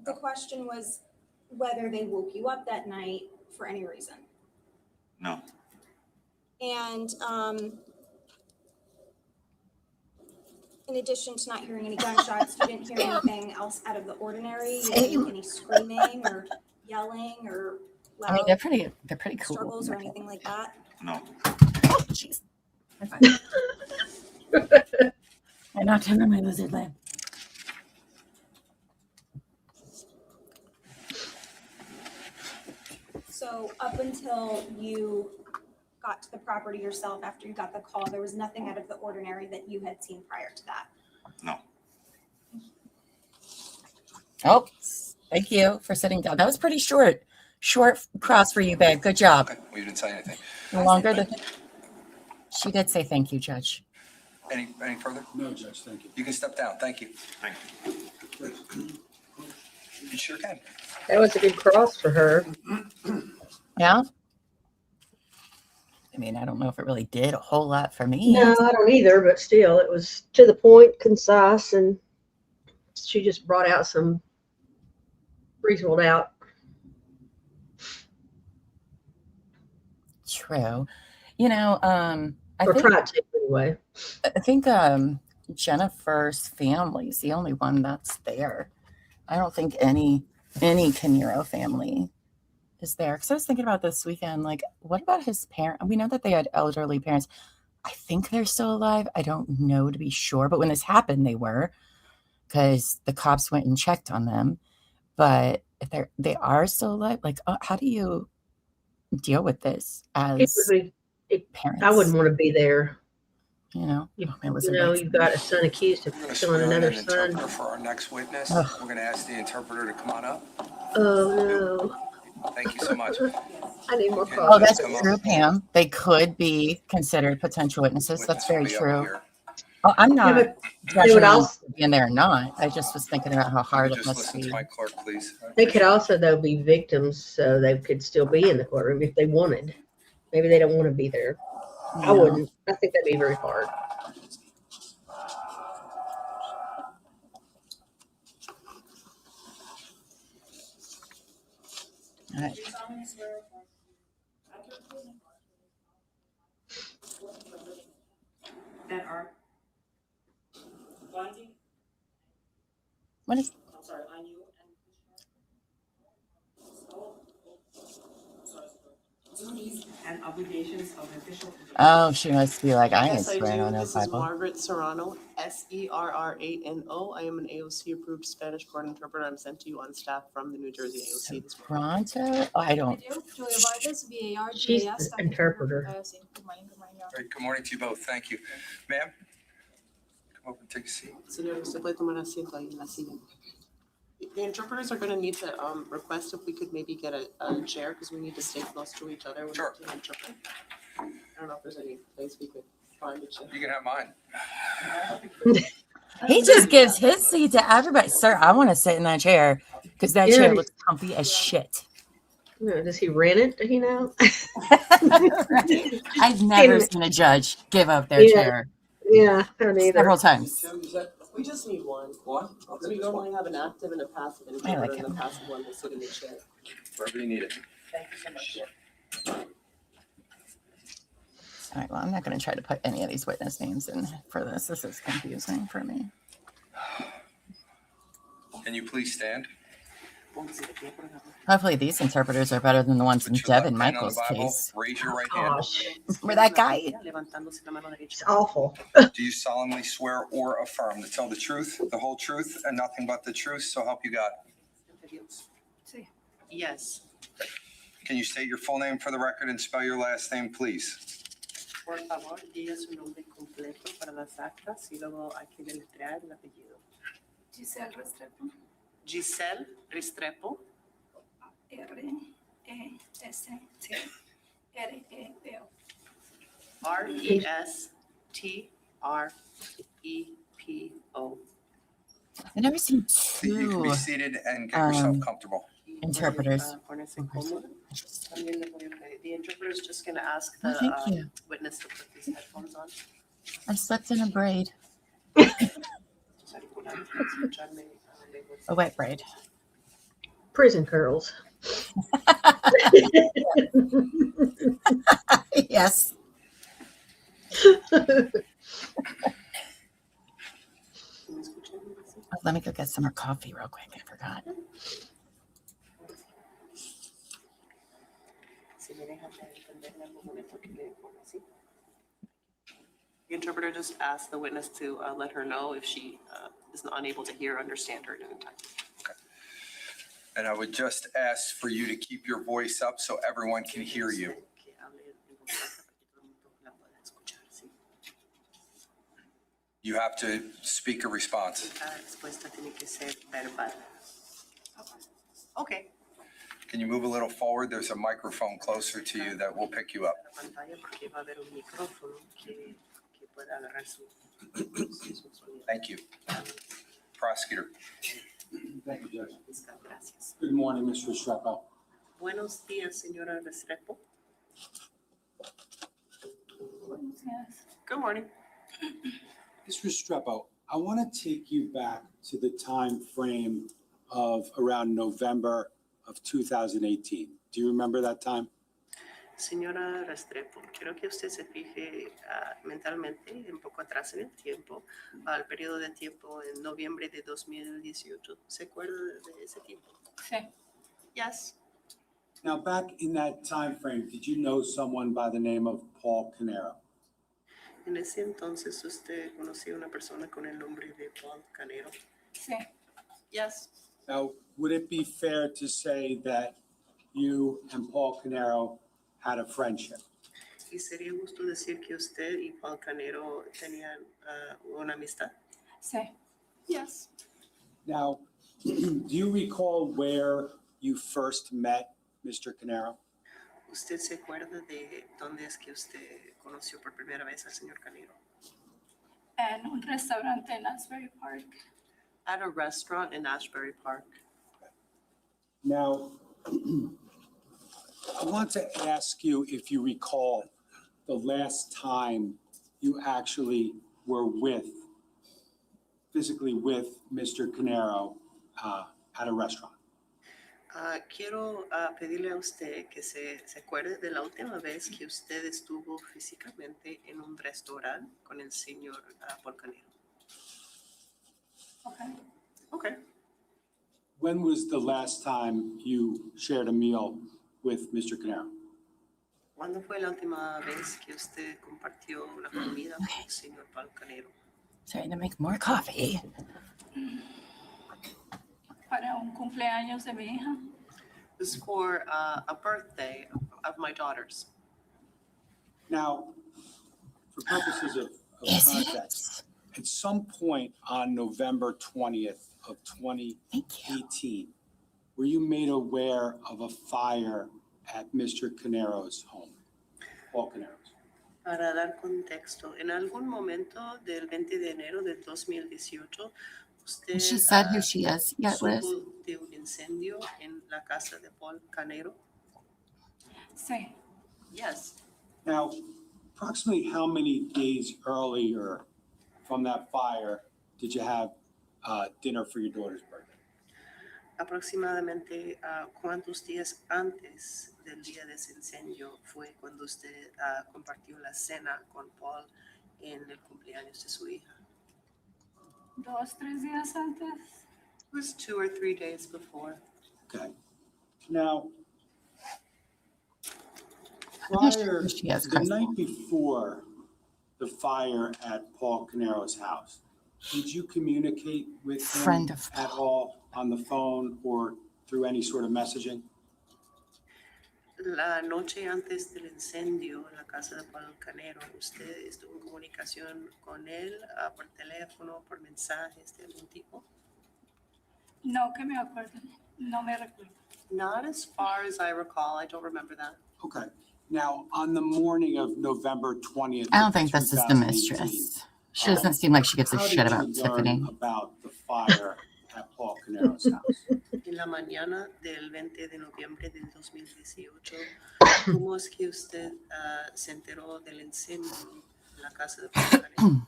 The question was whether they woke you up that night for any reason. No. And in addition to not hearing any gunshots, you didn't hear anything else out of the ordinary? You didn't hear any screaming or yelling or I mean, loud they're pretty cool. struggles or anything like that? No. Oh, jeez. I knocked him in my lizard lamp. So up until you got to the property yourself after you got the call, there was nothing out of the ordinary that you had seen prior to that? No. Oh, thank you for sitting down. That was pretty short cross for you, babe. Good job. Okay, well, you didn't say anything. No longer than she did say thank you, Judge. Any further? No, Judge, thank you. You can step down. Thank you. Thank you. You sure can. That was a good cross for her. Yeah. I mean, I don't know if it really did a whole lot for me. No, I don't either, but still, it was to the point, concise, and she just brought out some reasonable doubt. True. You know, I Or think tried to anyway. Jennifer's family is the only one that's there. I don't think any Caneiro family is there. Because I was thinking about this weekend, like, what about his parents? We know that they had elderly parents. I think they're still alive. I don't know to be sure. But when this happened, they were, because the cops went and checked on them. But if they are still alive, like, how do you deal with this as parents? I wouldn't want to be there. You know, You've got a son accused of We're going to killing swear in another an son. interpreter for our next witness. Ugh. We're going to ask the interpreter to come on up. Oh Thank you so much. no! I need more Okay. coffee. Oh, that's Come on. true, Pam. They could be considered potential witnesses. That's very Witness will be up true. here. Oh, I'm not but judging would them also- being there or not. I just was thinking about how hard Can it you just must listen be. to my clerk, please? They could also, though, be victims, so they could still be in the courtroom if they wanted. Maybe they don't want to be there. I No. wouldn't. I think that'd be very hard. All right. That are binding, What is? I'm sorry, on you and duties and obligations of an official. Oh, she must be like, I ain't Yes, I swearing do. on no This is Bible. Margaret Serrano, Serrano. I am an AOC approved Spanish court interpreter. I'm sent to you on staff from the New Jersey AOC this morning. Pronto? Oh, I don't. Julia Vargas, VAR, She's GIS, the staff interpreter. IOC. Good morning, y'all. Great. Good morning to you both. Thank you. Ma'am, come over and take a seat. Señor, usted puede tomar asiento ahí en la silla. The interpreters are going to need to request if we could maybe get a chair because we need to stay close to each other when Sure. we interpret. I don't know if there's any place we could find a chair. You can have mine. He just gives his seat to everybody. Sir, I want to sit in that chair because that chair Yeah. looks comfy as shit. Does he rent it? Do you know? I've never seen a judge give up their Yeah. chair Yeah, I don't either. several times. We just need one. One? We normally have an active and a passive I like interpreter, and him. the passive one will sit in the chair. Wherever you need it. Thank you so much. All right, well, I'm not going to try to put any of these witness names in for this. This is confusing for me. Can you please stand? Hopefully these interpreters are better than the ones in Put your left Devin hand on the Michael's Bible. case. Raise your right hand. Gosh, Where that guy, Levantándose la mano it's derecha. awful. Do you solemnly swear or affirm to tell the truth, the whole truth, and nothing but the truth, so help you God? Yes. Can you state your full name for the record and spell your last name, please? Por favor, diga su nombre completo para las actas y luego hay que deletrear el apellido. Giselle Restrepo, Giselle Restrepo, R-E-S-T-R-E-P-O. R-E-S-T-R-E-P-O. T-R-E-P-O. I've never seen You can two be seated and get yourself comfortable. interpreters. Ponerse cómodo. También le voy a pedir. The interpreter is just going to ask Oh, the thank you. witness to put these headphones on. I slept in a braid, a wet braid. Prison curls. Yes. Oh, let me go get some more coffee real quick. I forgot. The interpreter just asked the witness to let her know if she is unable to hear or understand her at any time. And I would just ask for you to keep your voice up so everyone can hear you. You have to speak a response. Okay. Can you move a little forward? There's a microphone closer to you that will pick you up. Thank you. Prosecutor. Thank you, Judge. Good morning, Mr. Restrepo. Buenos días, señora Restrepo. Good morning. Mr. Restrepo, I want to take you back to the time frame of around November of 2018. Do you remember that time? Señora Restrepo, quiero que usted se fije mentalmente un poco atrás en el tiempo, al periodo de tiempo en noviembre de 2018. ¿Se acuerda de ese tiempo? Sí. Yes. Now, back in that time frame, did you know someone by the name of Paul Caneiro? En ese entonces usted conocía a una persona con el nombre de Paul Caneiro. Sí. Yes. Now, would it be fair to say that you and Paul Caneiro had a friendship? ¿Y sería justo decir que usted y Paul Caneiro tenían una amistad? Sí. Yes. Now, do you recall where you first met Mr. Caneiro? ¿Usted se acuerda de dónde es que usted conoció por primera vez al señor Caneiro? En un restaurante en Asbury Park. At a restaurant in Ashbury Park. Now, I want to ask you if you recall the last time you actually were physically with Mr. Caneiro at a restaurant. Quiero pedirle a usted que se acuerde de la última vez que usted estuvo físicamente en un restaurante con el señor Paul Caneiro. Okay. Okay. When was the last time you shared a meal with Mr. Caneiro? ¿Cuándo fue la última vez que usted compartió una comida con el señor Paul Caneiro? Trying to make more coffee. Para un cumpleaños de mi hija. This is for a birthday of my daughter's. Now, for purposes of context, at some point on November 20th of 2018, were you made aware of a fire at Mr. Caneiro's home, Paul Caneiro's? Para dar contexto, en algún momento del 20 de enero del 2018, usted She said who she is yet, Liz? supo de un incendio en la casa de Paul Caneiro? Sí. Yes. Now, approximately how many days earlier from that fire did you have dinner for your daughter's birthday? Aproximadamente cuántos días antes del día de ese incendio fue cuando usted compartió la cena con Paul en el cumpleaños de su hija? 2-3 días antes. It was 2 or 3 days before. Okay. Now, I'm not sure prior, who she is, the Crystal. night before the fire at Paul Caneiro's house, did you communicate with him Friend of at all on the phone or through any sort of messaging? La noche antes del incendio en la casa de Paul Caneiro, ¿usted estuvo en comunicación con él por teléfono, por mensajes de algún tipo? No que me acuerdo. No me recuerdo. Not as far as I recall. I don't remember that. Okay. Now, on the morning of November 20th. I don't think this is the mistress. She doesn't seem like she gives a shit about Tiffany. About the fire at Paul Caneiro's house. En la mañana del 20 de noviembre del 2018, ¿cómo es que usted se enteró del incendio en la casa de Paul Caneiro?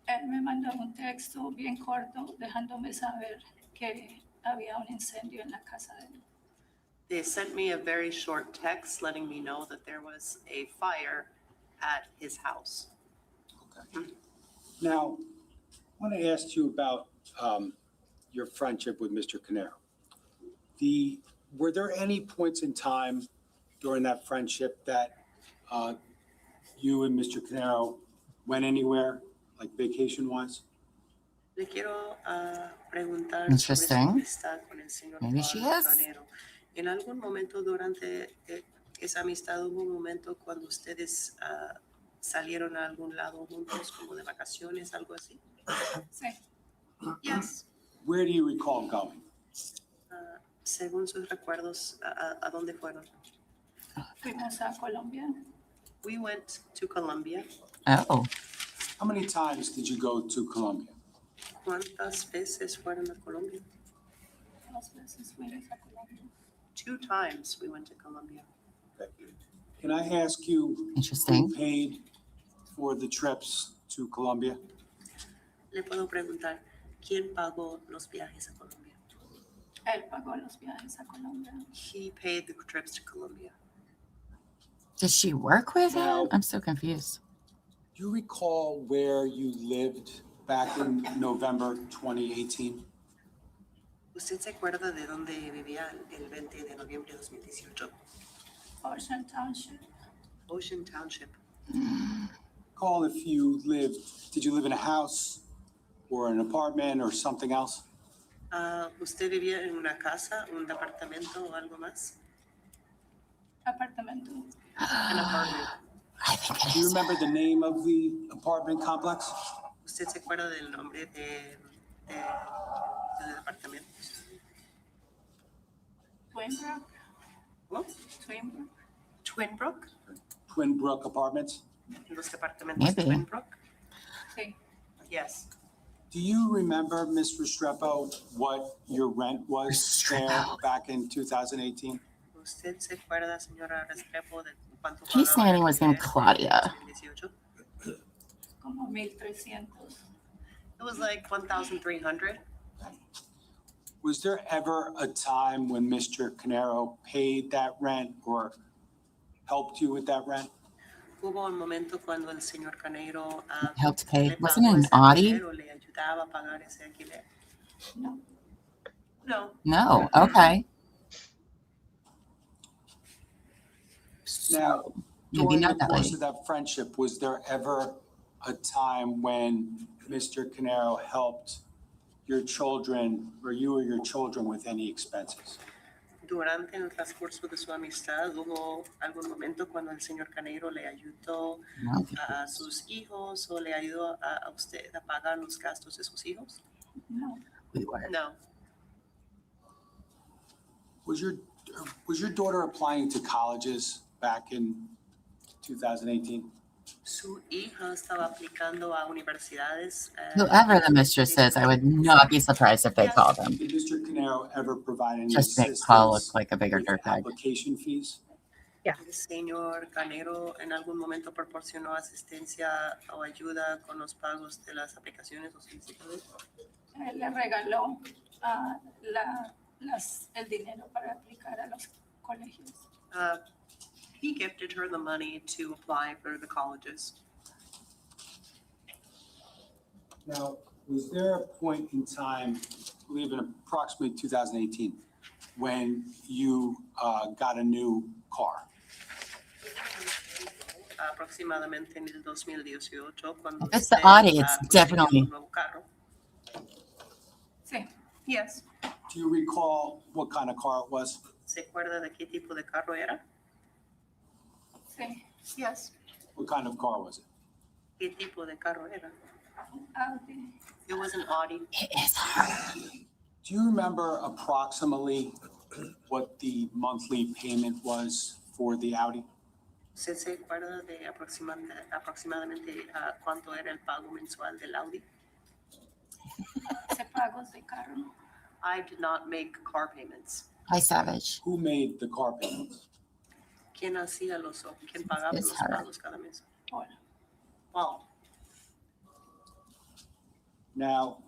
Él me mandó un texto bien corto dejándome saber que había un incendio en la casa de él. They sent me a very short text letting me know that there was a fire at his house. Okay. Now, I want to ask you about your friendship with Mr. Caneiro. Were there any points in time during that friendship that you and Mr. Caneiro went anywhere, like vacation-wise? Le quiero preguntar Interesting. sobre su amistad con el señor Maybe she Paul has. Caneiro. En algún momento durante esa amistad hubo un momento cuando ustedes salieron a algún lado juntos, como de vacaciones, algo así. Sí, Yes. Where do you recall going? Según sus recuerdos, ¿a dónde fueron? fuimos a Colombia. We went to Colombia. Oh, How many times did you go to Colombia? ¿Cuántas veces fueron a Colombia? 2 veces fuimos a Colombia. 2 times we went to Colombia. Okay. Can I ask you interesting. who paid for the trips to Colombia? Le puedo preguntar, ¿quién pagó los viajes a Colombia? Él pagó los viajes a Colombia. He paid the trips to Colombia. Does she work with Now- him? I'm so confused. Do you recall where you lived back in November 2018? ¿Usted se acuerda de dónde vivía el 20 de noviembre de 2018? Ocean Township. Ocean Township. Recall if you did you live in a house or an apartment or something else? ¿Usted vivía en una casa, un departamento o algo más? Apartamento. An apartment. I think it Do you is. remember the name of the apartment complex? ¿Usted se acuerda del nombre de departamento? Twinbrook. What? Twinbrook. Twinbrook. Twinbrook Apartments? Los departamentos de Maybe. Twinbrook. Sí. Yes. Do you remember, Ms. Restrepo, what your rent was there Restrepo. back in 2018? ¿Usted se acuerda, señora Restrepo, de cuánto Keith pagaba Caneiro was named alquiler en Claudia. 2018? Como 1,300. It was like 1,300. Was there ever a time when Mr. Caneiro paid that rent or helped you with that rent? Hubo un momento cuando el señor Caneiro Helped pay. le Wasn't pagó it an ese Audi? alquiler o le ayudaba a pagar ese alquiler. No. No. No. Okay. Now, Maybe during the not that course way. of that friendship, was there ever a time when Mr. Caneiro helped your children or you or your children with any expenses? Durante el transcurso de su amistad, ¿hubo algún momento cuando el señor Caneiro le ayudó No. a sus hijos o le ayudó a usted a pagar los gastos de sus hijos? No. We were. No. Was your daughter applying to colleges back in 2018? Su hija estaba aplicando a universidades. Whoever the mistress is, I would not be surprised if they called him. Did Mr. Caneiro ever provide any Just make Paul look assistance like a bigger with dirtbag. application fees? El señor Caneiro en algún momento proporcionó asistencia o ayuda con los pagos de las aplicaciones o solicitudes. Él le regaló el dinero para aplicar a los colegios. He gifted her the money to apply for the colleges. Now, was there a point in time, I believe in approximately 2018, when you got a new car? Aproximadamente en el 2018, cuando If it's the usted, Audi, it's consiguió definitely- un nuevo carro. Sí. Yes. Do you recall what kind of car it was? ¿Se acuerda de qué tipo de carro era? Sí. Yes. What kind of car was it? ¿Qué tipo de carro era? Audi. It was an Audi. It is her. Do you remember approximately what the monthly payment was for the Audi? ¿Usted se acuerda de aproximadamente cuánto era el pago mensual del Audi? Hice pagos de carro. I did not make car payments. Hi, Savage. Who made the car payments? ¿Quién pagaba It's los her. pagos cada mes? Hola. Paul. Now,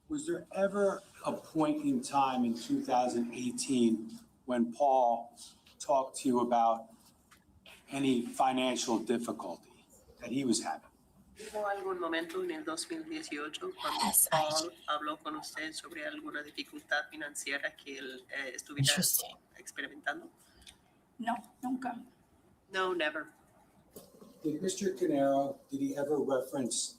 was there ever a point in time in 2018 when Paul talked to you about any financial difficulty that he was having? ¿Hubo algún momento en el 2018 cuando Yes, Paul habló con usted sobre alguna dificultad financiera que él estuviera Interesting. experimentando? No, nunca. No, never. Did Mr. Caneiro, did he ever reference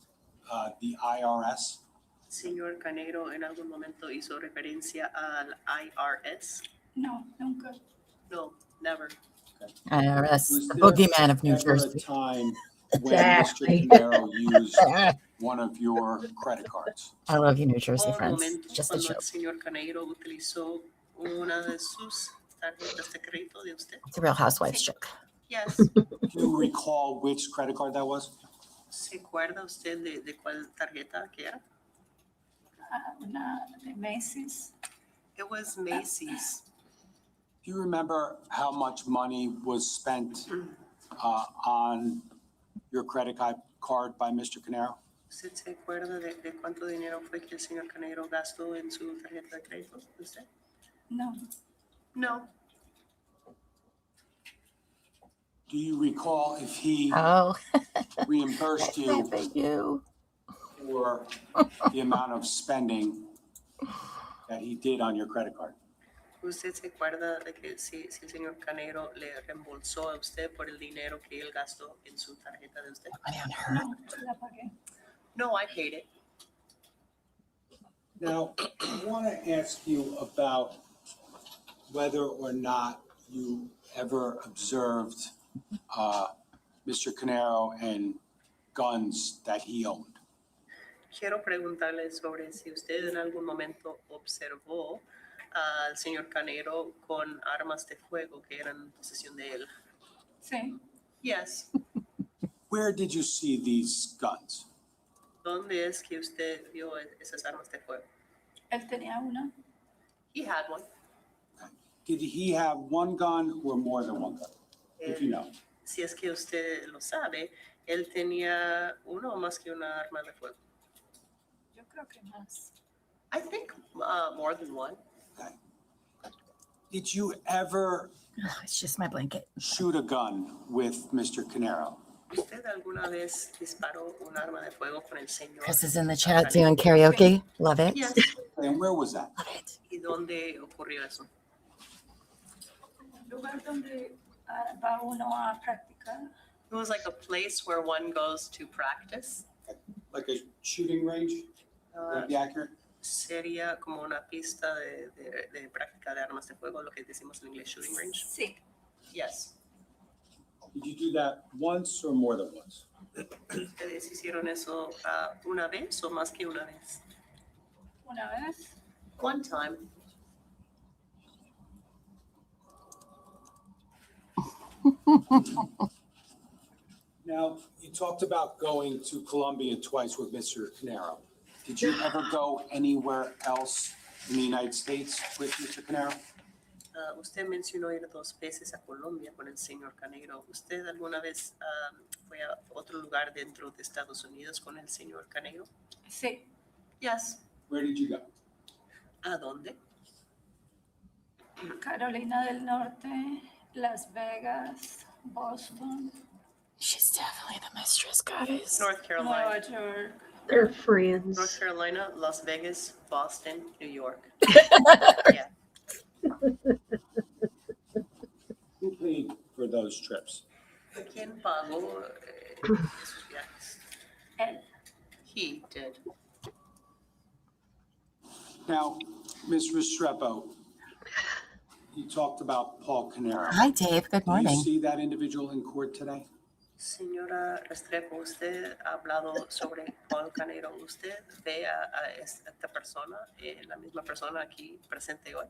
the IRS? Señor Caneiro, ¿en algún momento hizo referencia al IRS? No, nunca. No, never. IRS, Was the there boogeyman of New ever a Jersey. time when Exactly. Mr. Caneiro used one of your credit cards? I love you, New Jersey Hubo un friends. momento Just a cuando el joke. señor Caneiro utilizó una de sus tarjetas de crédito de usted. It's a Real Housewives joke. Yes. Do you recall which credit card that was? ¿Se acuerda usted de cuál tarjeta que era? Una de Macy's. It was Macy's. Do you remember how much money was spent on your credit card by Mr. Caneiro? ¿Usted se acuerda de cuánto dinero fue que el señor Caneiro gastó en su tarjeta de crédito de usted? No. No. Do you recall if he Oh, reimbursed you thank you. for the amount of spending that he did on your credit card? ¿Usted se acuerda de que si el señor Caneiro le reembolsó a usted por el dinero que él gastó en su tarjeta de usted? Money on her. No, la pagué. No, I paid it. Now, I want to ask you about whether or not you ever observed Mr. Caneiro and guns that he owned. Quiero preguntarle sobre si usted en algún momento observó al señor Caneiro con armas de fuego que eran en posesión de él. Sí. Yes. Where did you see these guns? ¿Dónde es que usted vio esas armas de fuego? Él tenía una. He had one. Did he have one gun or more than one gun? If you know. Si es que usted lo sabe, él tenía uno o más que una arma de fuego. Yo creo que más. I think more than one. Okay. Did you ever Oh, it's just my blanket. shoot a gun with Mr. Caneiro? ¿Usted alguna vez disparó un arma de fuego con el señor? Chris is in the chat doing karaoke. Love it. Yes. And where was that? Love it. ¿Y dónde ocurrió eso? Un lugar donde va uno a practicar. It was like a place where one goes to practice. Like a shooting range? Would that be accurate? Sería como una pista de práctica de armas de fuego, lo que decimos en inglés shooting range. Sí. Yes. Did you do that once or more than once? ¿Ustedes hicieron eso una vez o más que una vez? Una vez. One time. Now, you talked about going to Colombia twice with Mr. Caneiro. Did you ever go anywhere else in the United States with Mr. Caneiro? Usted mencionó ir 2 veces a Colombia con el señor Caneiro. ¿Usted alguna vez fue a otro lugar dentro de Estados Unidos con el señor Caneiro? Sí. Yes. Where did you go? ¿A dónde? Carolina del Norte, Las Vegas, Boston, She's definitely the mistress, guys. North Carolina. Nueva York. They're friends. North Carolina, Las Vegas, Boston, New York. Yeah. Who paid for those trips? ¿Quién pagó esos viajes? Él. He did. Now, Ms. Restrepo, you talked about Paul Caneiro. Hi, Dave. Good Did you morning. see that individual in court today? Señora Restrepo, usted ha hablado sobre Paul Caneiro. ¿Usted ve a esta persona, la misma persona aquí presente hoy?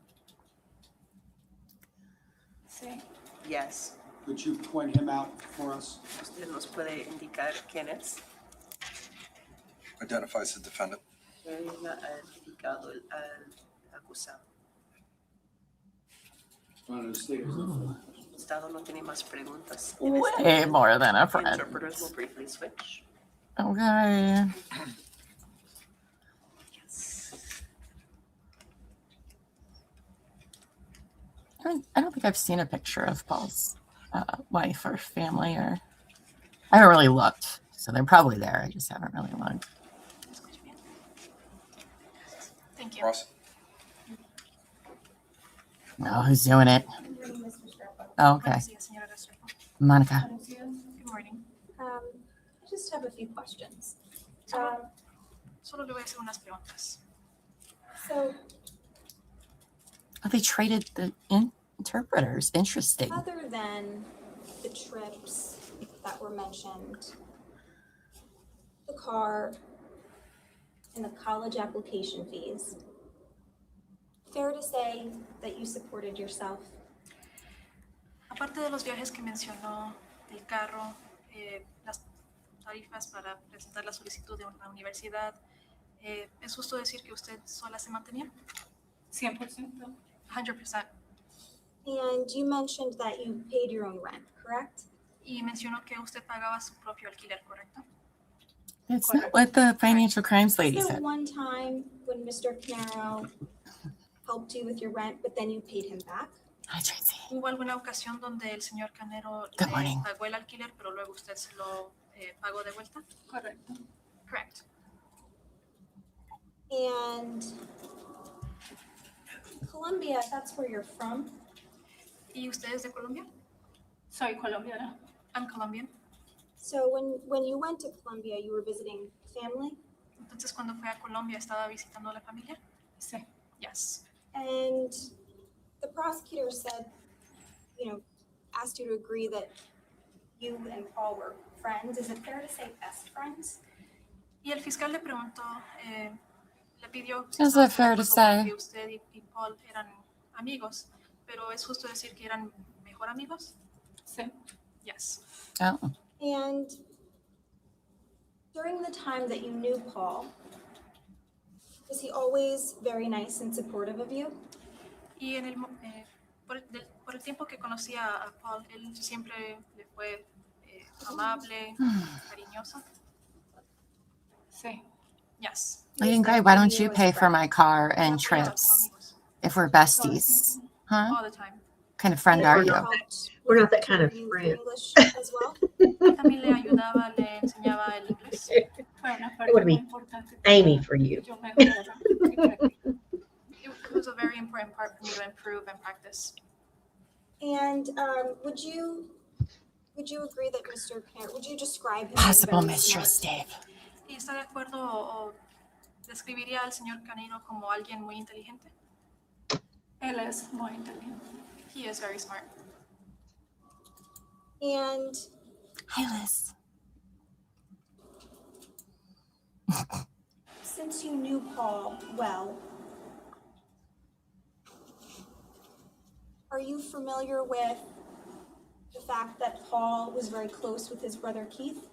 Sí. Yes. Could you point him out for us? ¿Usted nos puede indicar quién es? Identifies the defendant. ¿Quién ha indicado al acusado? El Estado no tiene más preguntas. En este Way momento. more than a friend. Interpreters will briefly switch. Okay. Yes. I don't think I've seen a picture of Paul's wife or family, or I haven't really looked. So they're probably there. I just haven't really looked. Thank you. Ross? Oh, who's doing it? Oh, okay. Monica. Good morning. I just have a few questions. Solo le voy a hacer unas preguntas. So, Oh, they traded the interpreters. Interesting. other than the trips that were mentioned, the car, and the college application fees, fair to say that you supported yourself? Aparte de los viajes que mencionó, el carro, las tarifas para presentar la solicitud de una universidad, ¿es justo decir que usted sola se mantenía? 100%. 100%. And you mentioned that you paid your own rent, correct? Y mencionó que usted pagaba su propio alquiler, ¿correcto? It's not what the financial crimes lady Is there said. one time when Mr. Caneiro helped you with your rent, but then you paid him back? Hi, Tracy. ¿Hubo alguna ocasión donde el señor Caneiro Good le morning. pagó el alquiler, pero luego usted se lo pagó de vuelta? Correcto. Correct. And Colombia, that's where you're from. ¿Y usted es de Colombia? Soy colombiana. I'm Colombian. So when you went to Colombia, you were visiting family? Entonces, cuando fue a Colombia, ¿estaba visitando a la familia? Sí. Yes. And the prosecutor said, asked you to agree that you and Paul were friends. Is it fair to say best friends? Y el fiscal le preguntó, le pidió Is estaba it fair to de acuerdo say? que usted y Paul eran amigos, pero ¿es justo decir que eran mejor amigos? Sí. Yes. Oh. And during the time that you knew Paul, was he always very nice and supportive of you? Y en por el tiempo que conocía a Paul, él siempre le fue amable, cariñoso. Sí. Yes. Lady Gray, why don't you pay for my car and trips if we're besties? Huh? All the time. What kind of friend are you? We're not that kind of friend. English as well? También le ayudaba, le enseñaba el inglés. It would be Amy for you. It was a very important part for me to improve and practice. And would you agree that Mr. Caneiro, would you describe him as Possible very mistress, smart? Dave. ¿Y está de acuerdo o describiría al señor Caneiro como alguien muy inteligente? Él es muy inteligente. He is very smart. And Hi, Liz. since you knew Paul well, are you familiar with the fact that Paul was very close with his brother Keith?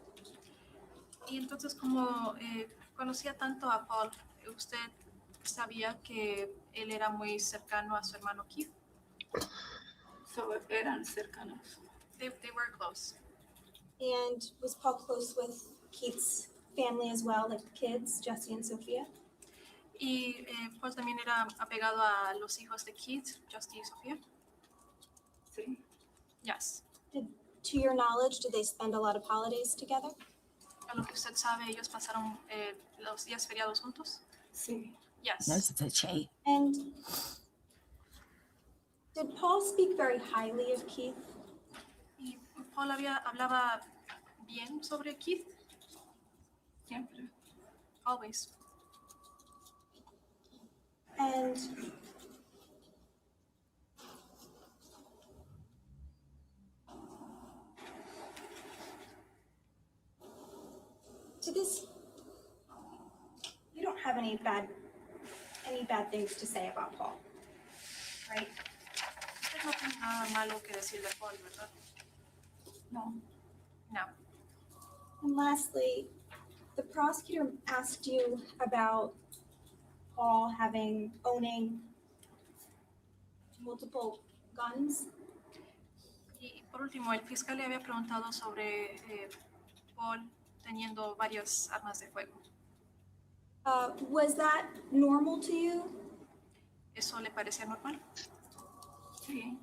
Y entonces, como conocía tanto a Paul, ¿usted sabía que él era muy cercano a su hermano Keith? So, eran cercanos. They were close. And was Paul close with Keith's family as well, like the kids, Jesse and Sophia? Y Paul también era apegado a los hijos de Keith, Justy y Sophia. Sí. Yes. To your knowledge, did they spend a lot of holidays together? A lo que usted sabe, ellos pasaron los días feriados juntos. Sí. Yes. No, it's a Che. And did Paul speak very highly of Keith? Y Paul hablaba bien sobre Keith. Siempre. Always. And to this, you don't have any bad things to say about Paul, right? Usted no tiene nada malo que decir de Paul, ¿verdad? No. No. And lastly, the prosecutor asked you about Paul owning multiple guns. Y por último, el fiscal le había preguntado sobre Paul teniendo varias armas de fuego. Was that normal to you? ¿Eso le parecía normal? Sí.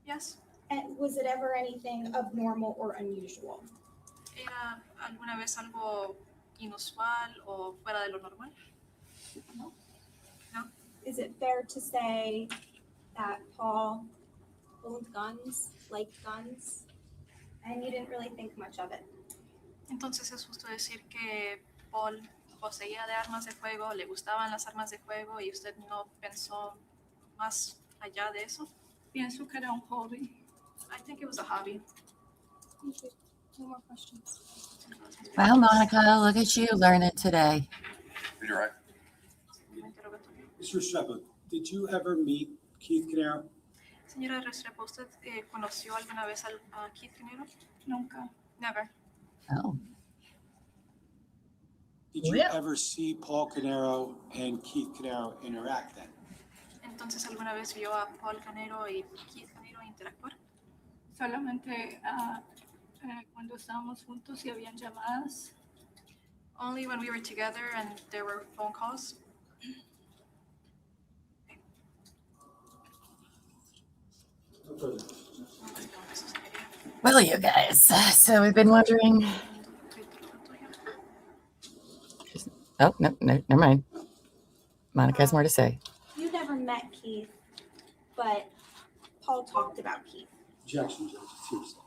Yes. And was it ever anything abnormal or unusual? ¿Era alguna vez algo inusual o fuera de lo normal? No. No. Is it fair to say that Paul owned guns, liked guns, and you didn't really think much of it? Entonces es justo decir que Paul poseía de armas de fuego, le gustaban las armas de fuego y usted no pensó más allá de eso. Pienso que era un hobby. I think it was a hobby. Thank you. No more questions. Wow, Monica, look at you learning today. You're right. Mr. Restrepo, did you ever meet Keith Caneiro? Señora Restrepo, ¿usted conoció alguna vez a Keith Caneiro? Nunca. Never. Oh. Did you ever see Paul Caneiro and Keith Caneiro interact then? Entonces, ¿alguna vez vio a Paul Caneiro y Keith Caneiro interactuar? Solamente cuando estábamos juntos y habían llamadas. Only when we were together and there were phone calls. Well, you guys, so we've been wondering. Oh, no, never mind. Monica has more to say. You never met Keith, but Paul talked about Keith. Objection, Judge. Seriously.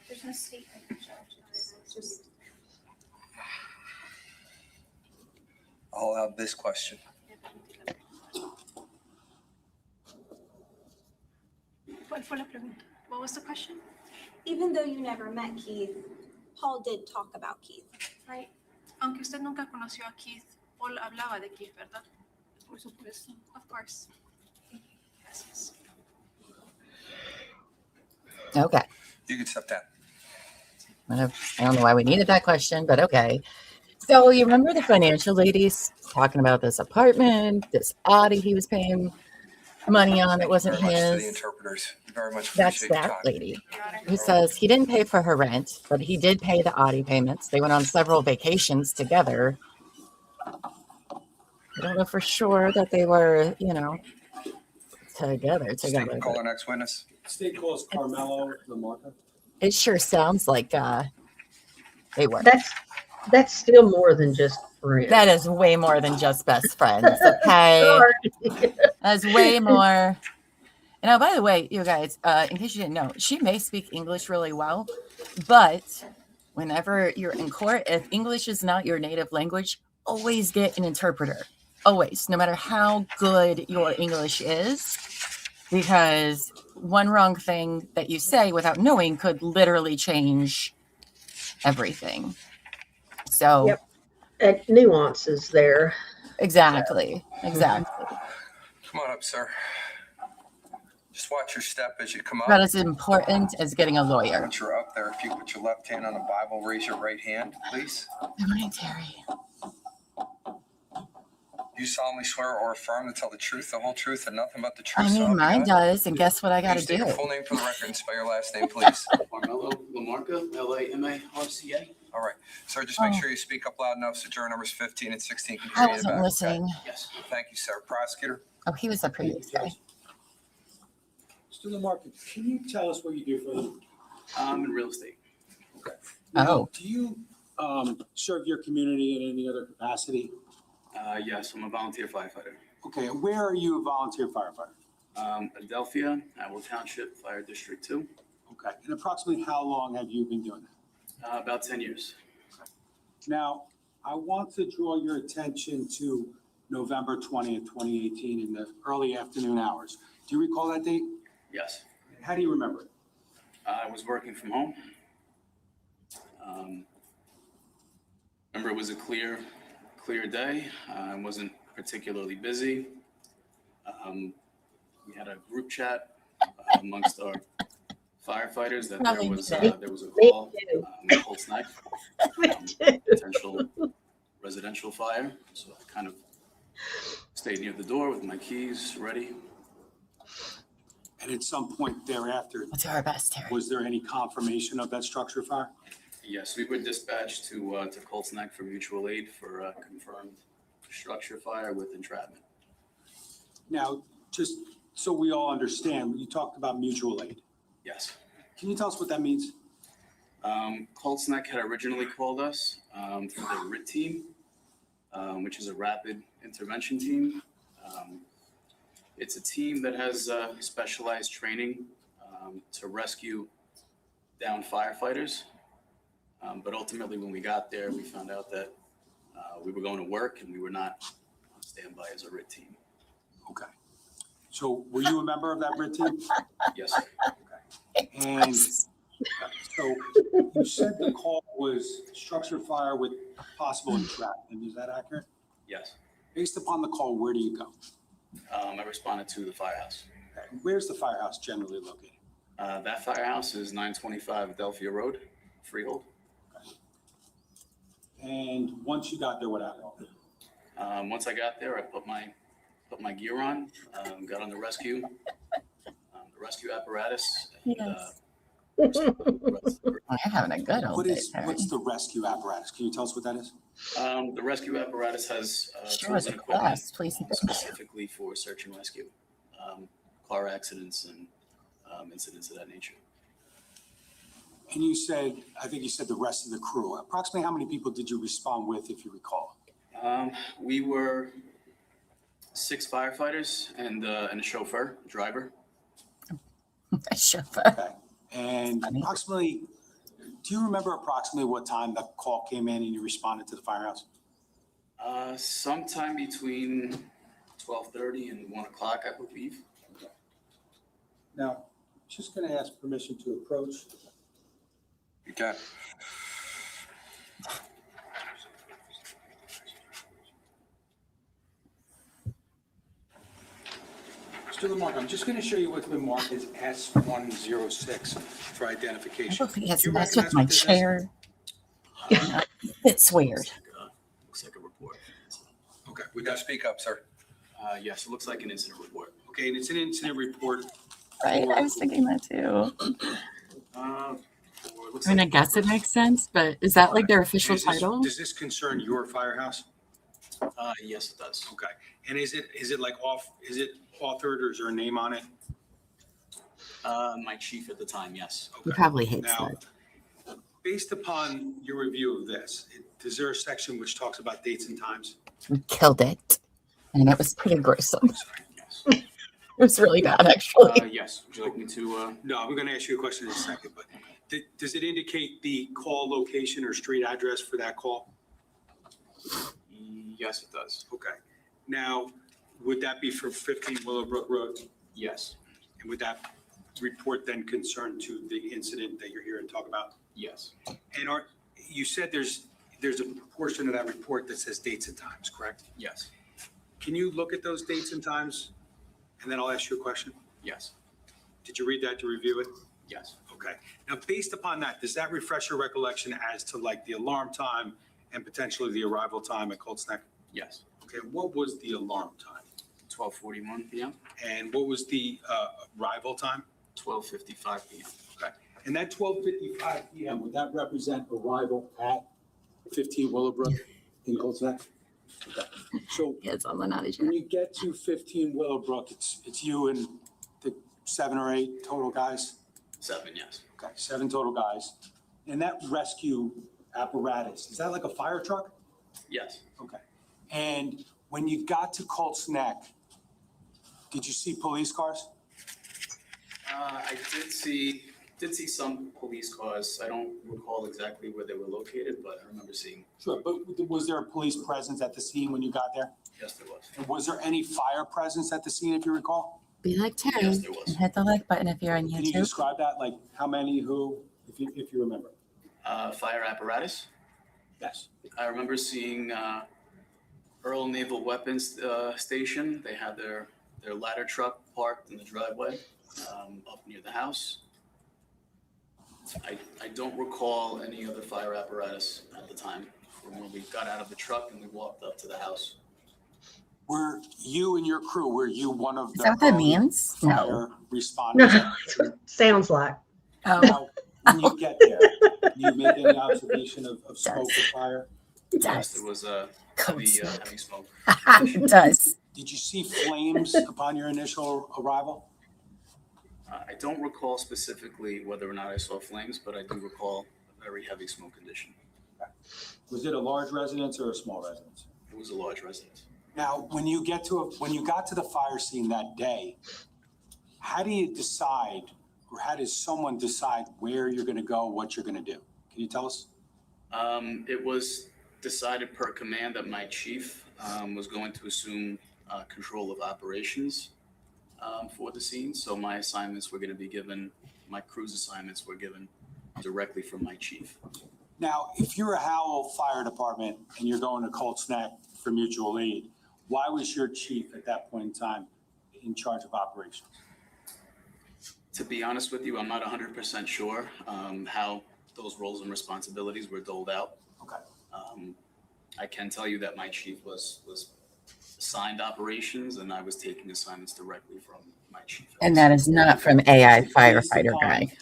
There's no statement, Judge. It's just I'll have this question. ¿Cuál fue la pregunta? What was the question? even though you never met Keith, Paul did talk about Keith, right? Aunque usted nunca conoció a Keith, Paul hablaba de Keith, ¿verdad? Por supuesto. Of course. Gracias. Okay. You can step down. I don't know why we needed that question, but okay. So you remember the financial ladies talking about this apartment, this Audi he was paying money on that wasn't Very much to the his? interpreters. Very much That's appreciate your that time. lady who says he didn't pay for her rent, but he did pay the Audi payments. They went on several vacations together. I don't know for sure that they were, together. State, call the next witness. State calls Carmelo LaMarca. It sure sounds like they were. That's still more than just friends. That is way more than just best friends. Okay. That's way more. And now, by the way, you guys, in case you didn't know, she may speak English really well, but whenever you're in court, if English is not your native language, always get an interpreter. Always, no matter how good your English is, because one wrong thing that you say without knowing could literally change everything. So, Yep. And nuances there. Exactly. Exactly. Come on up, sir. Just watch your step as you come up. That is important as getting a lawyer. Once you're up there, if you put your left hand on the Bible, raise your right hand, please. Good morning, Terry. Do you solemnly swear or affirm to tell the truth, the whole truth, and nothing but the truth? I so help mean, you mine God? does, and guess what I got to State do? your full name for the record and spell your last name, please. Carmelo LaMarca, LaMarca. All right. Sir, just make sure you speak up loud enough so juror numbers 15 and 16 can I hear you in the wasn't back. listening. Okay? Yes. Thank you, sir. Prosecutor? Oh, he was the previous guy. Mr. LaMarca, can you tell us what you do for a living? I'm in real estate. Now, Oh. do you serve your community in any other capacity? Yes, I'm a volunteer firefighter. Okay, and where are you a volunteer firefighter? Adelphia, Ocean Township, Fire District 2. Okay, and approximately how long have you been doing that? About 10 years. Now, I want to draw your attention to November 20th, 2018 in the early afternoon hours. Do you recall that date? Yes. How do you remember it? I was working from home. Remember, it was a clear day. I wasn't particularly busy. We had a group chat amongst our firefighters that Probably there was a Me call too. in Colts Neck, Me too. potential residential fire. So I kind of stayed near the door with my keys ready. And at some point thereafter, Let's do our best, Terry. was there any confirmation of that structure fire? Yes, we were dispatched to Colts Neck for mutual aid for confirmed structure fire with entrapment. Now, just so we all understand, you talked about mutual aid. Yes. Can you tell us what that means? Colts Neck had originally called us for the RIT team, which is a rapid intervention team. It's a team that has specialized training to rescue downed firefighters. But ultimately, when we got there, we found out that we were going to work and we were not on standby as a RIT team. Okay. So were you a member of that RIT team? Yes, sir. And so you said the call was structure fire with possible entrapment. Is that accurate? Yes. Based upon the call, where do you go? I responded to the firehouse. Okay. Where's the firehouse generally located? That firehouse is 925 Adelphia Road, Freehold. And once you got there, what happened? Once I got there, I put my gear on, got on the rescue apparatus. And, Yes. the You're having a good old day, Terry. What's the rescue apparatus? Can you tell us what that is? rescue apparatus has Sure, tools the and equipment class, please. specifically for search and rescue, car accidents and incidents of that nature. And you said, I think you said the rest of the crew. Approximately how many people did you respond with, if you recall? We were 6 firefighters and a chauffeur, driver. A chauffeur. Okay. And approximately, do you remember approximately what time the call came in and you responded to the firehouse? Sometime between 12:30 and 1 o'clock, I believe. Now, just going to ask permission to approach. You can. Mr. Lamarck, I'm just going to show you what's been marked as S106 for I identification. hope he has Do you messed with recognize my what this is? chair. It's weird. Looks like a report. Okay, We got to speak up, sir. Yes, it looks like an incident report. okay, and it's an incident report. Right? I was thinking that too. Looks I mean, I like- guess it makes sense, but is that like their official title? Does this concern your firehouse? Yes, it does. Okay, and is it like is it authored or is there a name on it? My chief at the time, yes. He Okay. probably hates Now, that. based upon your review of this, is there a section which talks about dates and times? We killed it. And it was pretty gruesome. Yes. It was really bad, actually. Yes. Would you like me to? No, I'm going to ask you a question in a second, but does it indicate the call location or street address for that call? Yes, it does. Okay. Now, would that be for 15 Willowbrook Road? Yes. And would that report then concern to the incident that you're here to talk about? Yes. And you said there's a portion of that report that says dates and times, correct? Yes. Can you look at those dates and times? And then I'll ask you a question. Yes. Did you read that to review it? Yes. Okay. Now, based upon that, does that refresh your recollection as to like the alarm time and potentially the arrival time at Colts Neck? Yes. Okay. What was the alarm time? 12:41 p.m. And what was the arrival time? 12:55 p.m. Okay. And that 12:55 p.m., would that represent arrival at 15 Willowbrook in Colts Neck? Okay. So Yeah, it's on the naughty chair. when you get to 15 Willowbrook, it's you and the 7 or 8 total guys? 7, yes. Okay, 7 total guys. And that rescue apparatus, is that like a fire truck? Yes. Okay. And when you got to Colts Neck, did you see police cars? I did see some police cars. I don't recall exactly where they were located, but I remember seeing. Sure, but was there a police presence at the scene when you got there? Yes, there was. And was there any fire presence at the scene, if you recall? Be like Terry Yes, there was. and hit the like button if you're on Can you YouTube. describe that? Like how many, who, if you remember? Fire apparatus. Yes. I remember seeing Earl Naval Weapons Station. They had their ladder truck parked in the driveway up near the house. I don't recall any other fire apparatus at the time from when we got out of the truck and we walked up to the house. Were you and your crew, were you one of Is the that what that early means? No. fire responders? No, that's what it sounds like. Oh, Now, when you get there, do you make any observation of smoke or fire? it Yes, does. there was a heavy smoke. It does. Did you see flames upon your initial arrival? I don't recall specifically whether or not I saw flames, but I do recall a very heavy smoke condition. Was it a large residence or a small residence? It was a large residence. Now, when you got to the fire scene that day, how do you decide, or how does someone decide where you're going to go, what you're going to do? Can you tell us? It was decided per command that my chief was going to assume control of operations for the scene. So my assignments were going to be given, my crew's assignments were given directly from my chief. Now, if you're a Howell Fire Department and you're going to Colts Neck for mutual aid, why was your chief at that point in time in charge of operations? To be honest with you, I'm not 100% sure how those roles and responsibilities were doled out. Okay. I can tell you that my chief was assigned operations and I was taking assignments directly from my chief. And that is not from AI Based firefighter upon guy.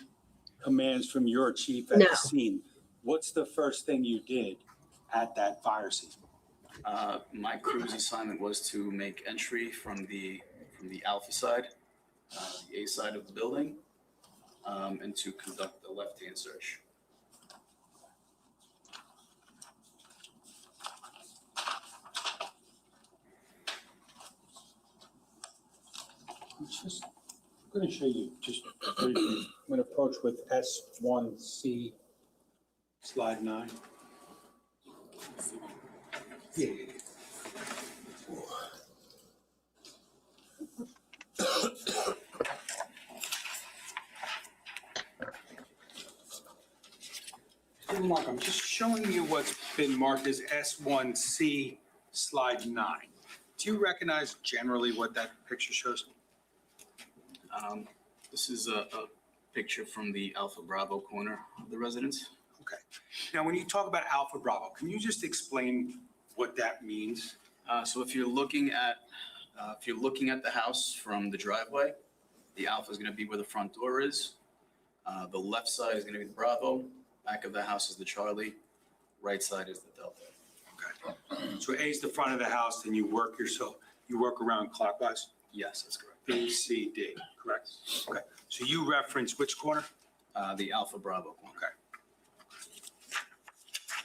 Commands from your chief at No. the scene. What's the first thing you did at that fire scene? My crew's assignment was to make entry from the Alpha side, the A side of the building, and to conduct the left-hand search. I'm going to show you just briefly. I'm going to approach with S1C, slide 9. Yeah. Mark, I'm just showing you what's been marked as S1C, slide 9. Do you recognize generally what that picture shows? This is a picture from the Alpha Bravo corner of the residence. Okay. Now, when you talk about Alpha Bravo, can you just explain what that means? So if you're looking at the house from the driveway, the Alpha is going to be where the front door is. The left side is going to be the Bravo. Back of the house is the Charlie. Right side is the Delta. Okay. So A is the front of the house, and you work around clockwise? Yes, that's correct. B, C, D, correct? Okay. So you reference which corner? The Alpha Bravo corner. Okay.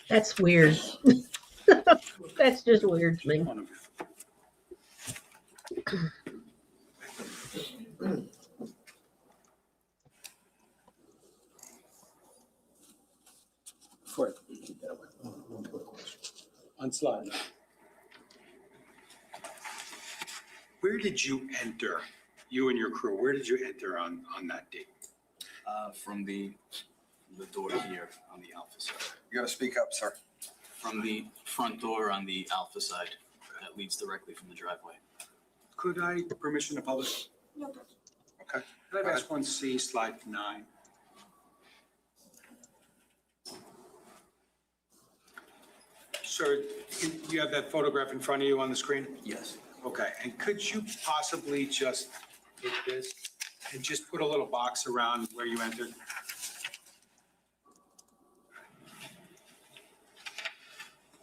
That's weird. That's just weird to me. Before I keep that away, one quick question. On slide 9. Where did you enter, you and your crew, where did you enter on that date? From the door here on the Alpha side. You gotta speak up, sir. From the front door on the Alpha side that leads directly from the driveway. Could I permission to publish? No. Okay. Could I ask S1C, slide 9? Sir, you have that photograph in front of you on the screen? Yes. Okay, and could you possibly just hit this and just put a little box around where you entered?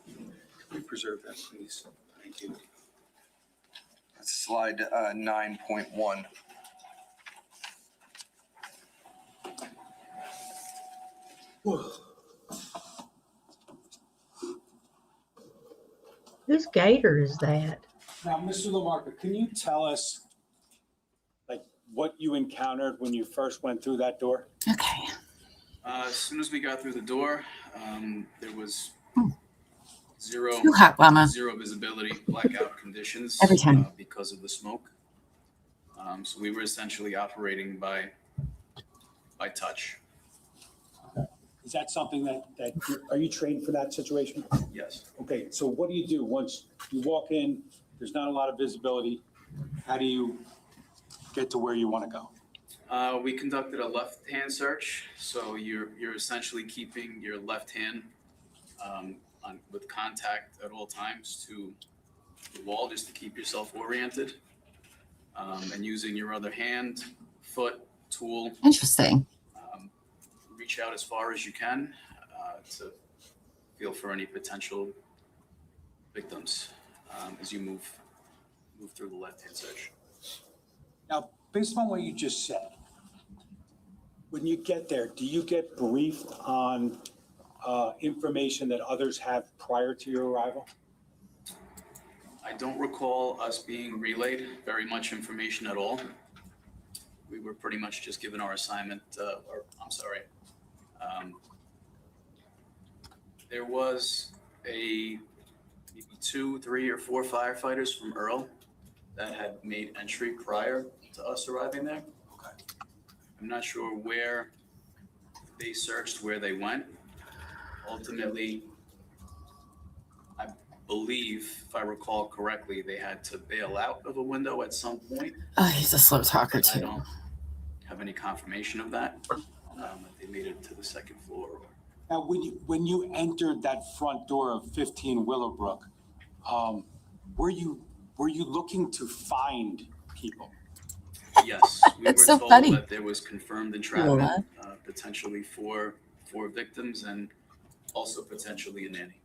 Can we preserve that, please? Thank you. That's slide 9.1. Whose gator is that? Now, Mr. LaMarca, can you tell us, like, what you encountered when you first went through that door? Okay. As soon as we got through the door, there was zero Too hot, Llama. zero visibility, blackout conditions Every time. because of the smoke. So we were essentially operating by touch. Is that something that are you trained for that situation? Yes. Okay, so what do you do once you walk in, there's not a lot of visibility? How do you get to where you want to go? We conducted a left-hand search, so you're essentially keeping your left hand with contact at all times to the wall, just to keep yourself oriented, and using your other hand, foot, tool. Interesting. Reach out as far as you can to feel for any potential victims as you move through the left-hand search. Now, based on what you just said, when you get there, do you get briefed on information that others have prior to your arrival? I don't recall us being relayed very much information at all. We were pretty much just given our assignment, there was maybe 2, 3, or 4 firefighters from Earl that had made entry prior to us arriving there. Okay. I'm not sure where they searched, where they went. Ultimately, I believe, if I recall correctly, they had to bail out of a window at some point. Oh, he's a slow talker I too. don't have any confirmation of that. They made it to the second floor. Now, when you entered that front door of 15 Willowbrook, were you looking to find people? Yes, we That's were so told funny. that there was confirmed entrapment, potentially four victims, and also potentially a nanny.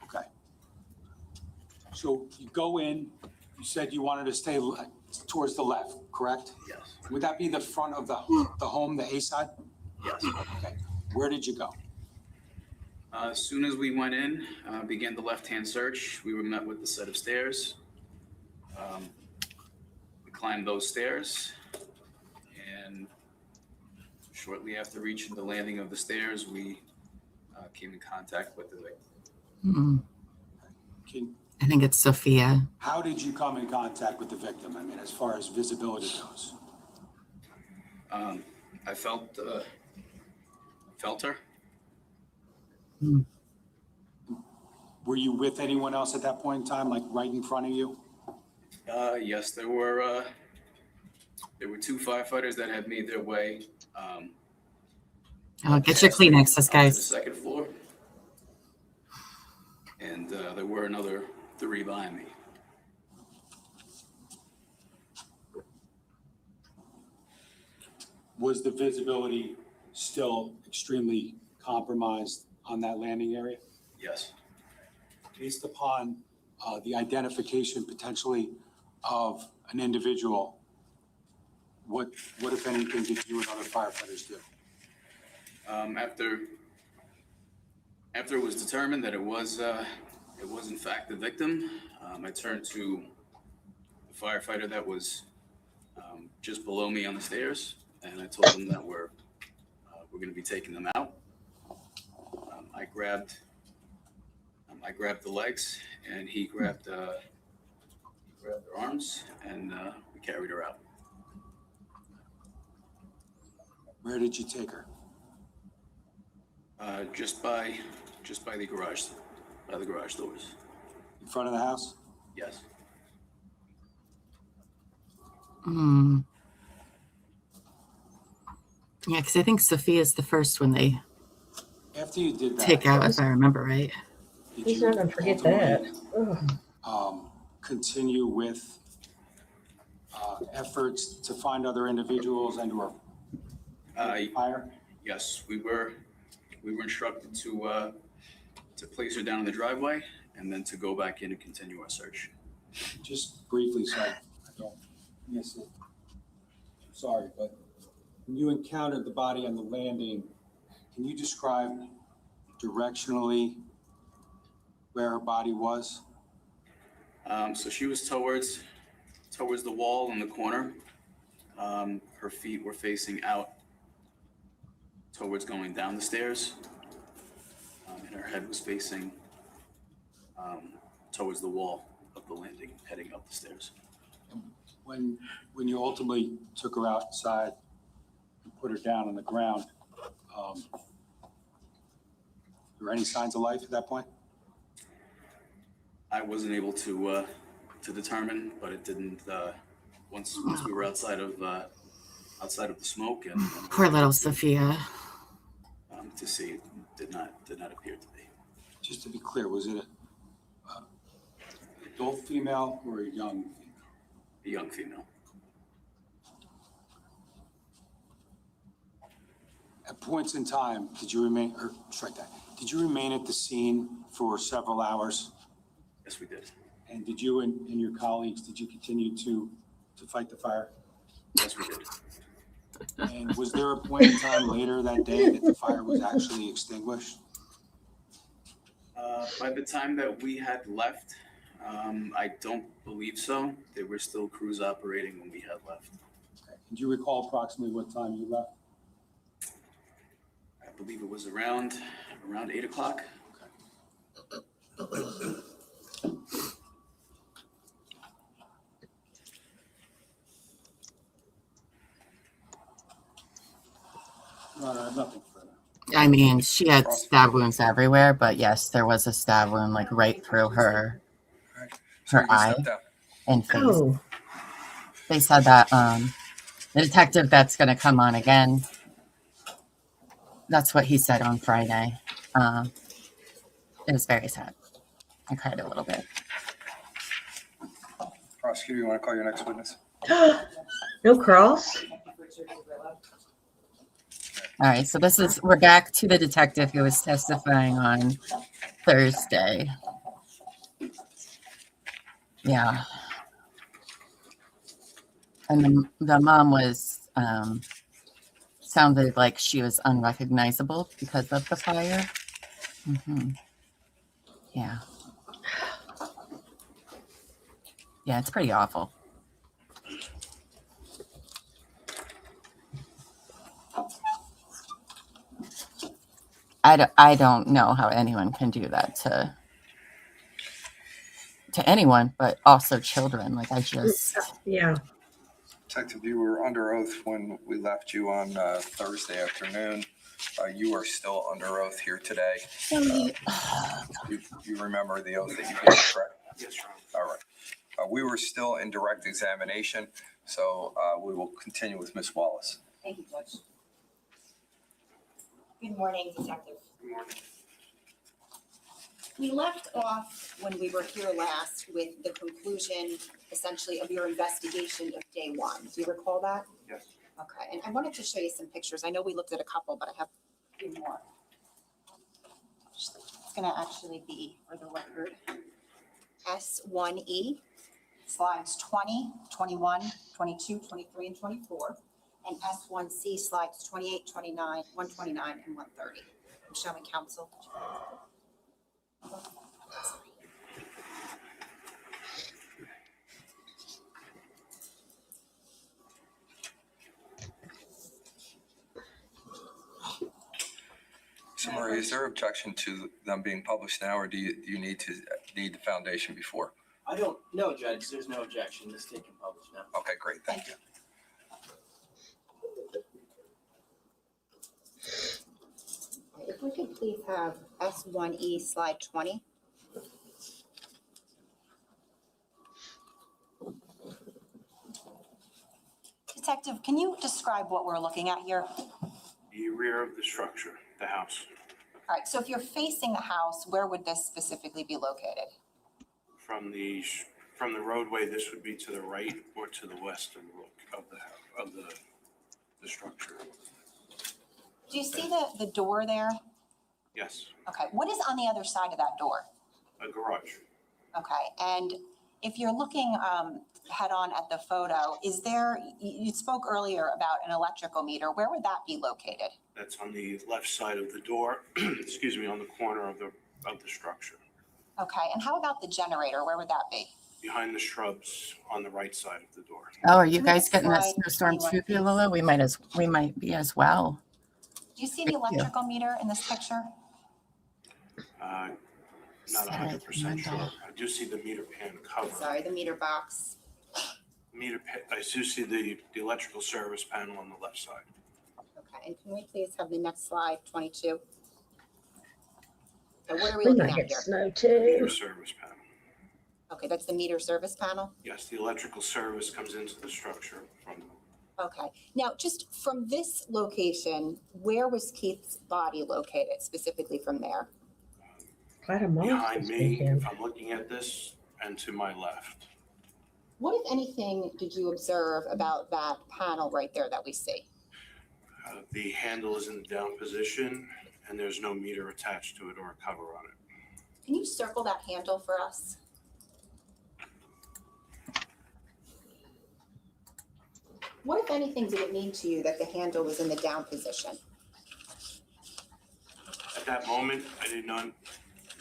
Okay. So you go in, you said you wanted to stay towards the left, correct? Yes. Would that be the front of the home, the A side? Yes. Okay. Where did you go? As soon as we went in, began the left-hand search, we were met with a set of stairs. We climbed those stairs, and shortly after reaching the landing of the stairs, we came in contact with the victim. I think it's Sophia. How did you come in contact with the victim? I mean, as far as visibility goes. I felt her. Were you with anyone else at that point in time, like right in front of you? Yes, there were 2 firefighters that had made their way. Get your Kleenexes, To the guys. second floor, and there were another 3 behind me. Was the visibility still extremely compromised on that landing area? Yes. Based upon the identification potentially of an individual, what if anything did you and other firefighters do? After it was determined that it was in fact the victim, I turned to the firefighter that was just below me on the stairs, and I told him that we're going to be taking them out. I grabbed the legs, and he grabbed her arms, and we carried her out. Where did you take her? Just by the garage doors. In front of the house? Yes. Yeah, because I think Sophia's the first one they After you did that, take out, if I remember right. He's not gonna forget that. Continue with efforts to find other individuals and or fire? Yes, we were instructed to place her down in the driveway and then to go back in and continue our search. Just briefly, so I don't miss it. Sorry, but when you encountered the body on the landing, can you describe directionally where her body was? So she was towards the wall in the corner. Her feet were facing out towards going down the stairs, and her head was facing towards the wall of the landing, heading up the stairs. When you ultimately took her outside and put her down on the ground, were there any signs of life at that point? I wasn't able to determine, but it didn't. Once we were outside of outside of the smoke, and Poor little Sophia. to see it did not appear to be. Just to be clear, was it a adult female or a young female? A young female. At points in time, did you remain, or strike that, did you remain at the scene for several hours? Yes, we did. And did you and your colleagues, did you continue to fight the fire? Yes, we did. And was there a point in time later that day that the fire was actually extinguished? By the time that we had left, I don't believe so. There were still crews operating when we had left. Okay. Do you recall approximately what time you left? I believe it was around 8 o'clock. Okay. No, I have nothing further. I mean, she had stab wounds everywhere, but yes, there was a stab wound like right through her eye and face. Oh, They said that the detective that's going to come on again, that's what he said on Friday. It was very sad. I cried a little bit. Prosecutor, you want to call your next witness? no cross. All right, so we're back to the detective who was testifying on Thursday. Yeah. And the mom was, sounded like she was unrecognizable because of the fire. Mm-hmm. Yeah. Yeah, it's pretty awful. I don't know how anyone can do that to anyone, but also children. Like Yeah. Detective, you were under oath when we left you on Thursday afternoon. You are still under oath here today. You remember the oath that you gave, correct? Yes, Your All Honor. right. We were still in direct examination, so we will continue with Ms. Wallace. Thank you, Judge. Good morning, Detective. Good morning. We left off when we were here last with the conclusion, essentially, of your investigation of day one. Do you recall that? Yes. Okay, and I wanted to show you some pictures. I know we looked at a couple, but I have a few more. It's gonna actually be, for the record, S1E, slides 20, 21, 22, 23, and 24, and S1C, slides 28, 29, 129, and 130. I'm showing counsel. So Marie, is there objection to them being published now, or do you need the foundation before? I don't know, Judge. There's no objection. This taken published now. Okay, great. Thank you. If we could please have S1E, slide 20. Detective, can you describe what we're looking at here? The rear of the structure, the house. All right, so if you're facing the house, where would this specifically be located? From the roadway, this would be to the right or to the west of the structure. Do you see the door there? Yes, Okay, what is on the other side of that door? a garage. Okay, and if you're looking head on at the photo, is there, you spoke earlier about an electrical meter. Where would that be located? That's on the left side of the door, excuse me, on the corner of the structure. Okay, and how about the generator? Where would that be? Behind the shrubs on the right side of the door. Oh, are you guys getting that snowstorm too, Lula? We might be as well. Do you see the electrical meter in this picture? Not 100% sure. I do see the meter pan cover. Sorry, the meter box. I do see the electrical service panel on the left side. Okay, and can we please have the next slide, 22? So what are we We looking might at get here? snow Meter too. service panel. Okay, that's the meter service panel. Yes, the electrical service comes into the structure from Okay. Now, just from this location, where was Keith's body located, specifically from there? Quite a Behind me, if I'm looking at this, and to my left. What, if anything, did you observe about that panel right there that we see? The handle is in the down position, and there's no meter attached to it or a cover on it. Can you circle that handle for us? What, if anything, did it mean to you that the handle was in the down position? At that moment, I did not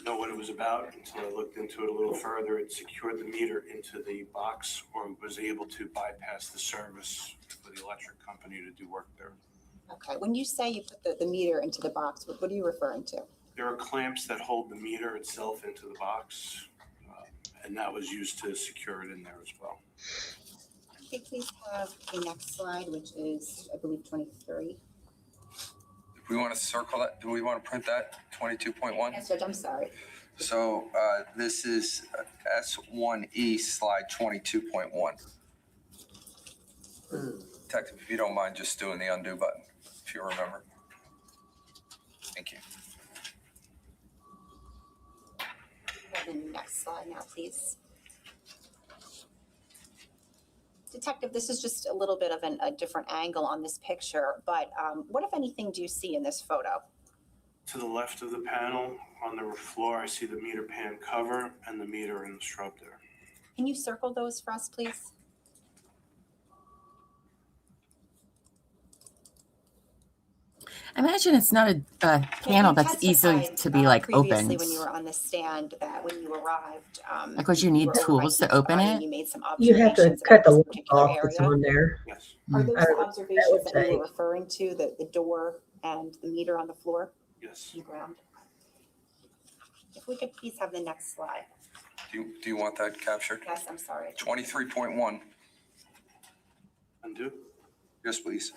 know what it was about until I looked into it a little further. It secured the meter into the box, or was able to bypass the service for the electric company to do work there. Okay. When you say you put the meter into the box, what are you referring to? There are clamps that hold the meter itself into the box, and that was used to secure it in there as well. Okay, please have the next slide, which is, I believe, 23. We want to circle that. Do we want to print that 22.1? Yes, Judge, I'm sorry. So this is S1E slide 22.1. Detective, if you don't mind just doing the undo button, if you remember. Thank you. The next slide now, please. Detective, this is just a little bit of a different angle on this picture, but what, if anything, do you see in this photo? To the left of the panel on the floor, I see the meter pan cover and the meter in the shrub there. Can you circle those for us, please? I imagine it's not a panel that's easy to be like previously opened. when you were on the stand, that when you arrived, Because you need were over by tools to Keith's open body, it. you made some You have to observations cut about the this lip particular off that's area. on there. Yes. Are I those don't know what observations that that you would were referring to, the door and the meter on the floor? Yes. On the ground? If we could please have the next slide. Do you want that captured? Yes, I'm sorry. 23.1. Undo? Yes, please.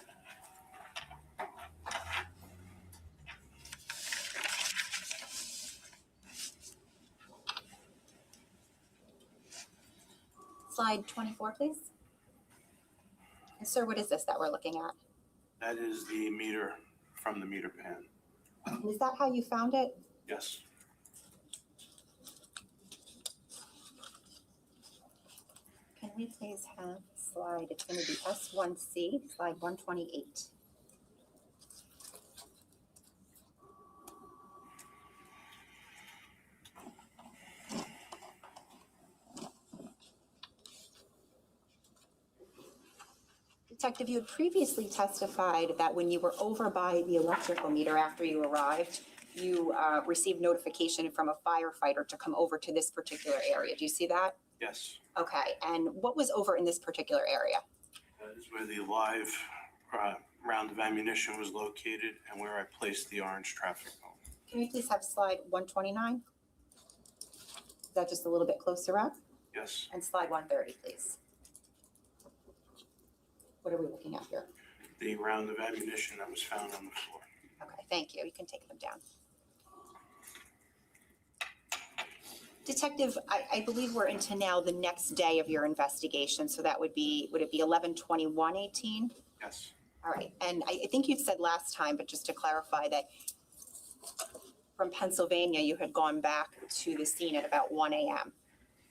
Slide 24, please. And sir, what is this that we're looking at? That is the meter from the meter pan. And is that how you found it? Yes. Can we please have slide, it's going to be S1C, slide 128. Detective, you had previously testified that when you were over by the electrical meter after you arrived, you received notification from a firefighter to come over to this particular area. Do you see that? Yes. Okay, and what was over in this particular area? That is where the live round of ammunition was located and where I placed the orange traffic cone. Can we please have slide 129? Is that just a little bit closer up? Yes. And slide 130, please. What are we looking at here? The round of ammunition that was found on the floor. Okay, thank you. You can take them down. Detective, I believe we're into now the next day of your investigation. So that would it be 11/21/18? Yes. All right. And I think you said last time, but just to clarify that from Pennsylvania, you had gone back to the scene at about 1 a.m.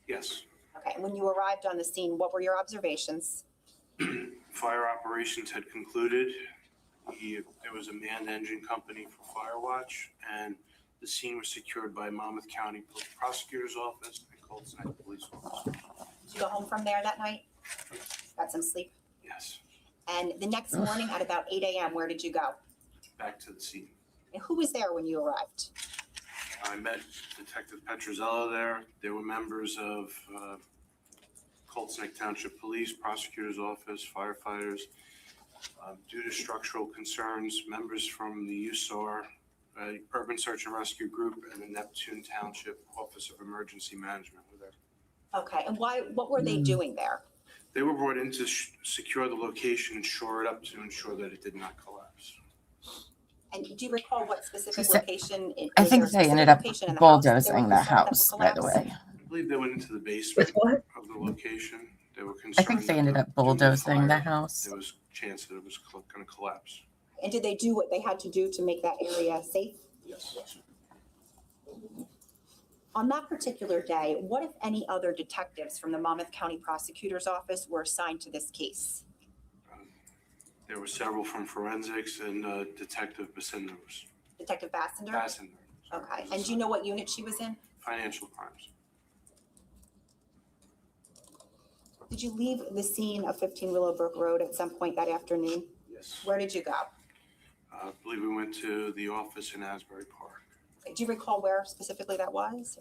Yes. Okay. And when you arrived on the scene, what were your observations? Fire operations had concluded. There was a manned engine company for fire watch, and the scene was secured by Monmouth County Prosecutor's Office and Colts Neck Police Office. Did you go home from there that night? Got some sleep? Yes. And the next morning at about 8 a.m., where did you go? Back to the scene. And who was there when you arrived? I met Detective Petrozello there. There were members of Colts Neck Township Police, Prosecutor's Office, firefighters. Due to structural concerns, members from the USAR, Urban Search and Rescue Group, and the Neptune Township Office of Emergency Management were there. Okay, and what were they doing there? They were brought in to secure the location and shore it up to ensure that it did not collapse. And do you recall what specific So- location? I think they ended up bulldozing the house, by the way. I believe they went into the basement of the location. They were I concerned. think they that ended the- up due to the bulldozing the fire, house. There was chance that it was going to collapse. And did they do what they had to do to make that area safe? Yes. On that particular day, what, if any, other detectives from the Monmouth County Prosecutor's Office were assigned to this case? There were several from forensics and Detective Bassenders. Detective Bassender? Bassender. Okay. And do you know what unit she was in? Financial crimes. Did you leave the scene of 15 Willowbrook Road at some point that afternoon? Yes. Where did you go? I believe we went to the office in Asbury Park. Do you recall where specifically that was?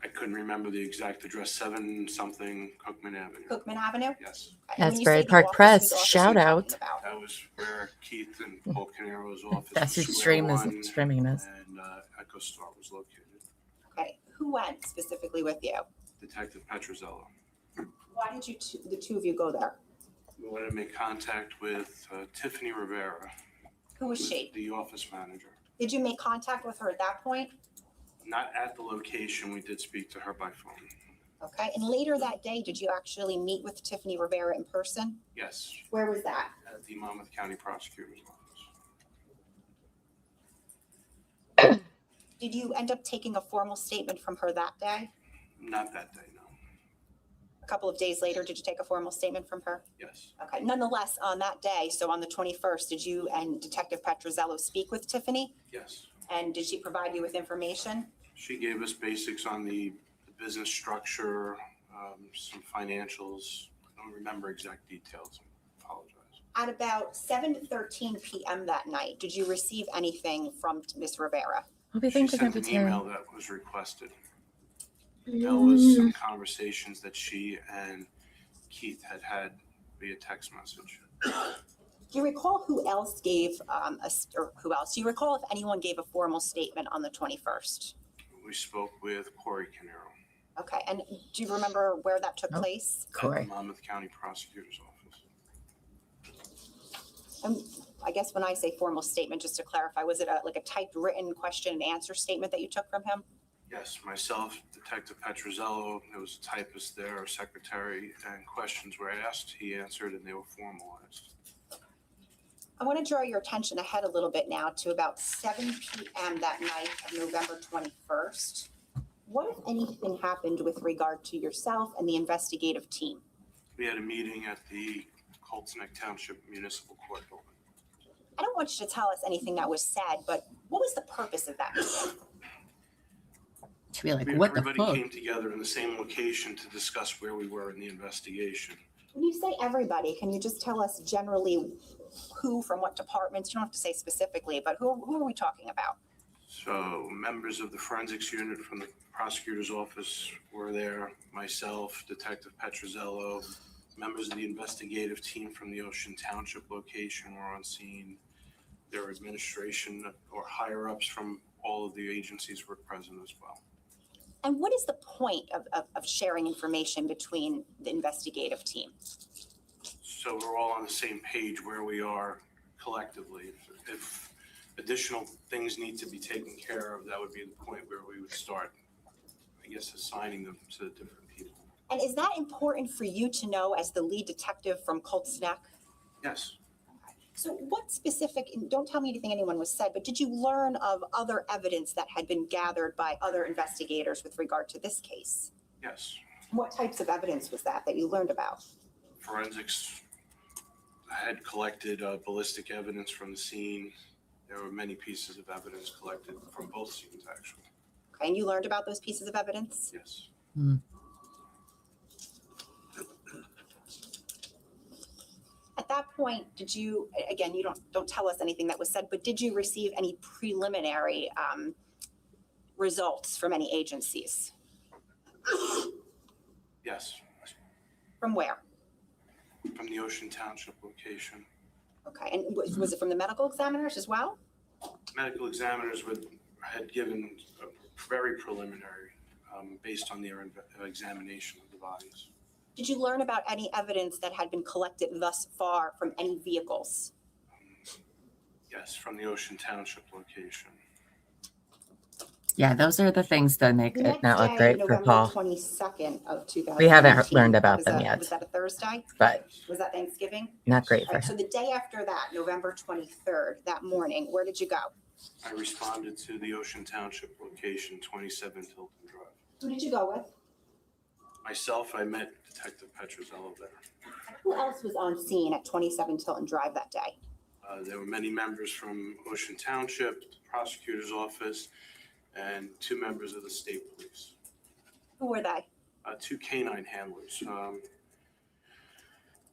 I couldn't remember the exact address, 7-something Cookman Avenue. Cookman Avenue? Yes. And when you Asbury say the Park office, Press, whose office are shout you out. talking about? That was where Keith and Paul Caneiro's office. That's was who's Square streaming this. And Echo Star was located. Okay. Who went specifically with you? Detective Petrozello. Why did you the two of you go there? We wanted to make contact with Tiffany Rivera. Who was she? The office manager. Did you make contact with her at that point? Not at the location. We did speak to her by phone. Okay. And later that day, did you actually meet with Tiffany Rivera in person? Yes. Where was that? At the Monmouth County Prosecutor's Office. Did you end up taking a formal statement from her that day? Not that day, no. A couple of days later, did you take a formal statement from her? Yes. Okay. Nonetheless, on that day, so on the 21st, did you and Detective Petrozello speak with Tiffany? Yes. And did she provide you with information? She gave us basics on the business structure, some financials. I don't remember exact details. I apologize. At about 7:13 p.m. that night, did you receive anything from Ms. Rivera? She sent an email that was requested. There was some conversations that she and Keith had via text message. Do you recall who else gave do you recall if anyone gave a formal statement on the 21st? We spoke with Corey Caneiro. Okay. And do you remember where that took place? At the Monmouth County Prosecutor's Office. And I guess when I say formal statement, just to clarify, was it like a typed written question and answer statement that you took from him? Yes, myself, Detective Petrozello, there was a typist there, a secretary, and questions were asked. He answered and they were formalized. I want to draw your attention ahead a little bit now to about 7 p.m. that night of November 21st. What, if anything, happened with regard to yourself and the investigative team? We had a meeting at the Colts Neck Township Municipal Court building. I don't want you to tell us anything that was said, but what was the purpose of that meeting? To be like, what the Everybody fuck? came together in the same location to discuss where we were in the investigation. When you say everybody, can you just tell us generally who from what departments? You don't have to say specifically, but who are we talking about? So members of the forensics unit from the prosecutor's office were there, myself, Detective Petrozello, members of the investigative team from the Ocean Township location were on scene. Their administration or higher ups from all of the agencies were present as well. And what is the point of sharing information between the investigative team? So we're all on the same page where we are collectively. If additional things need to be taken care of, that would be the point where we would start, I guess, assigning them to different people. And is that important for you to know as the lead detective from Colts Neck? Yes. So what specific, and don't tell me anything anyone was said, but did you learn of other evidence that had been gathered by other investigators with regard to this case? Yes. What types of evidence was that you learned about? Forensics had collected ballistic evidence from the scene. There were many pieces of evidence collected from both scenes, actually. Okay, and you learned about those pieces of evidence? Yes. At that point, did you, again, you don't tell us anything that was said, but did you receive any preliminary results from any agencies? Yes. From where? From the Ocean Township location. Okay, and was it from the medical examiners as well? Medical examiners had given a very preliminary based on their examination of the bodies. Did you learn about any evidence that had been collected thus far from any vehicles? Yes, from the Ocean Township location. Yeah, those are the things that make The it next not look day, great for November Paul. 22nd of 2019. We haven't learned about was them that, yet. Was that a Thursday? But was that Thanksgiving? not great for Right, so him. the day after that, November 23rd, that morning, where did you go? I responded to the Ocean Township location, 27 Tilton Drive. Who did you go with? Myself, I met Detective Petrozello there. Who else was on scene at 27 Tilton Drive that day? There were many members from Ocean Township, the prosecutor's office, and 2 members of the state police. Who were they? 2 canine handlers.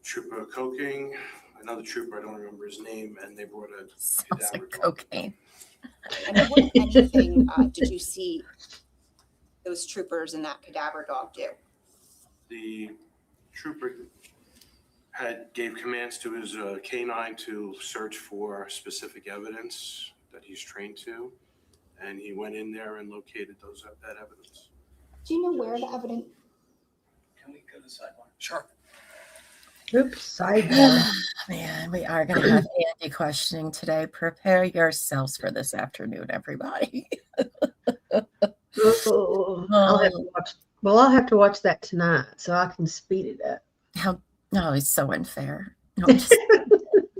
Trooper Coking, another trooper, I don't remember his name, and they brought a cadaver dog. Cocaine. And what, if anything, did you see those troopers and that cadaver dog do? The trooper gave commands to his canine to search for specific evidence that he's trained to, and he went in there and located that evidence. Do you know where the evidence? Can we go to the sidebar? Sure. Oops, sidebar. Man, we are going to have Andy questioning today. Prepare yourselves for this afternoon, everybody. I'll have to watch that tonight so I can speed it up. No, it's so unfair. No,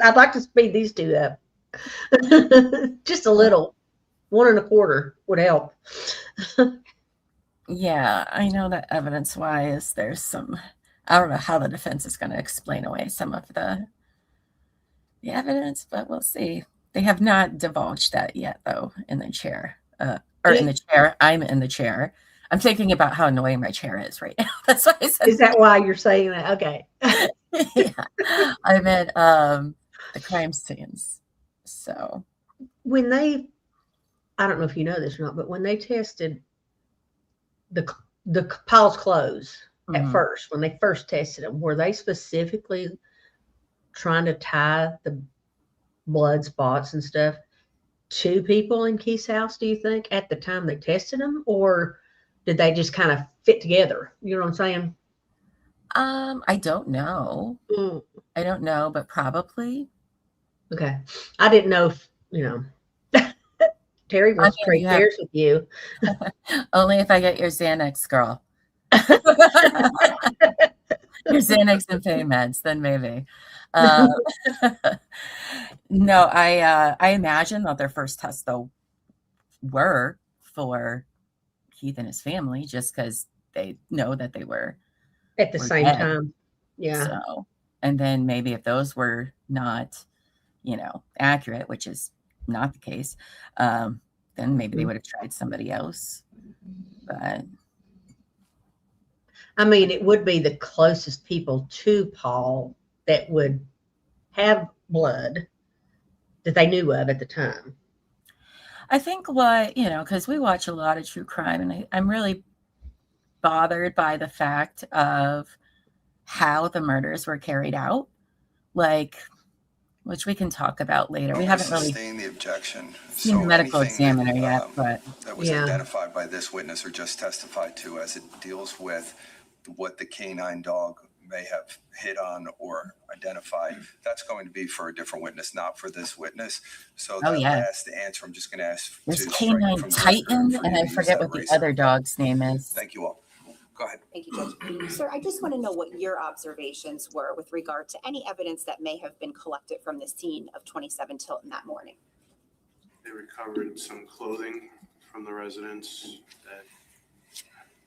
I'd like to speed these 2 up. Just a little. 1 1/4 would help. Yeah, I know that evidence-wise, there's some. I don't know how the defense is going to explain away some of the evidence, but we'll see. They have not divulged that yet, though, in the chair. In the chair. I'm in the chair. I'm thinking about how annoying my chair is right now. That's why I said. Is that why you're saying that? Okay. Yeah. I'm at the crime scenes. So when I don't know if you know this or not, but when they tested the Paul's clothes at first, when they first tested them, were they specifically trying to tie the blood spots and stuff to people in Keith's house, do you think, at the time they tested them? Or did they just kind of fit together? You know what I'm saying? I don't know. I don't know, but probably. Okay. I didn't know if, Terry wants to trade pairs with you. Only if I get your Xanax, girl. Your Xanax and pain meds, then maybe. No, I imagine that their first tests, though, were for Keith and his family, just because they know that they were at the same dead. time. Yeah. So, and then maybe if those were not, accurate, which is not the case, then maybe they would have tried somebody else. But I mean, it would be the closest people to Paul that would have blood that they knew of at the time. I think because we watch a lot of true crime, and I'm really bothered by the fact of how the murders were carried out, which we can talk about later. We haven't really sustained the objection. seen the medical examiner yet, but that was identified by this witness or just testified to as it deals with what the canine dog may have hit on or identified. That's going to be for a different witness, not for this witness. So that last answer, I'm just going to ask. There's Canine Titan, and I forget what the other dog's name is. Thank you all. Go ahead. Thank you, Judge. Sir, I just want to know what your observations were with regard to any evidence that may have been collected from the scene of 27 Tilton that morning. They recovered some clothing from the residence that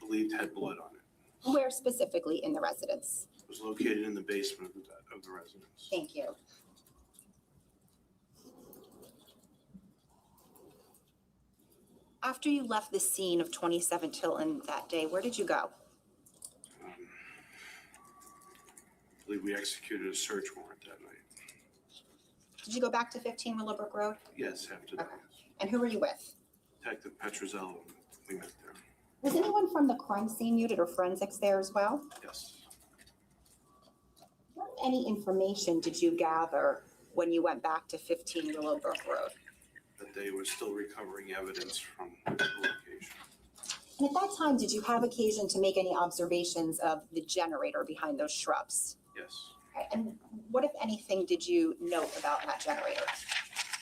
believed had blood on it. Where specifically in the residence? It was located in the basement of the residence. Thank you. After you left the scene of 27 Tilton that day, where did you go? I believe we executed a search warrant that night. Did you go back to 15 Willowbrook Road? Yes, after that. Okay. And who were you with? Detective Petrozello, we met there. Was anyone from the crime scene unit or forensics there as well? Yes. What, any information did you gather when you went back to 15 Willowbrook Road? That they were still recovering evidence from the location. And at that time, did you have occasion to make any observations of the generator behind those shrubs? Yes. Okay. And what, if anything, did you note about that generator?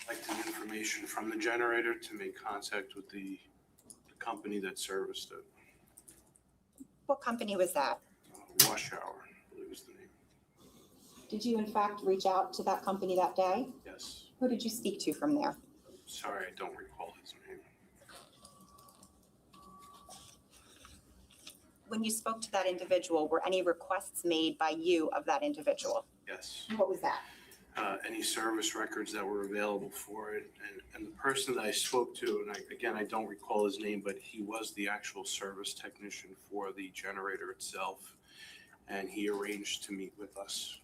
I'd like the information from the generator to make contact with the company that serviced it. What company was that? Wash Hour, I believe was the name. Did you in fact reach out to that company that day? Yes. Who did you speak to from there? Sorry, I don't recall his name. When you spoke to that individual, were any requests made by you of that individual? Yes. What was that? Any service records that were available for it. And the person that I spoke to, and I don't recall his name, but he was the actual service technician for the generator itself. And he arranged to meet with us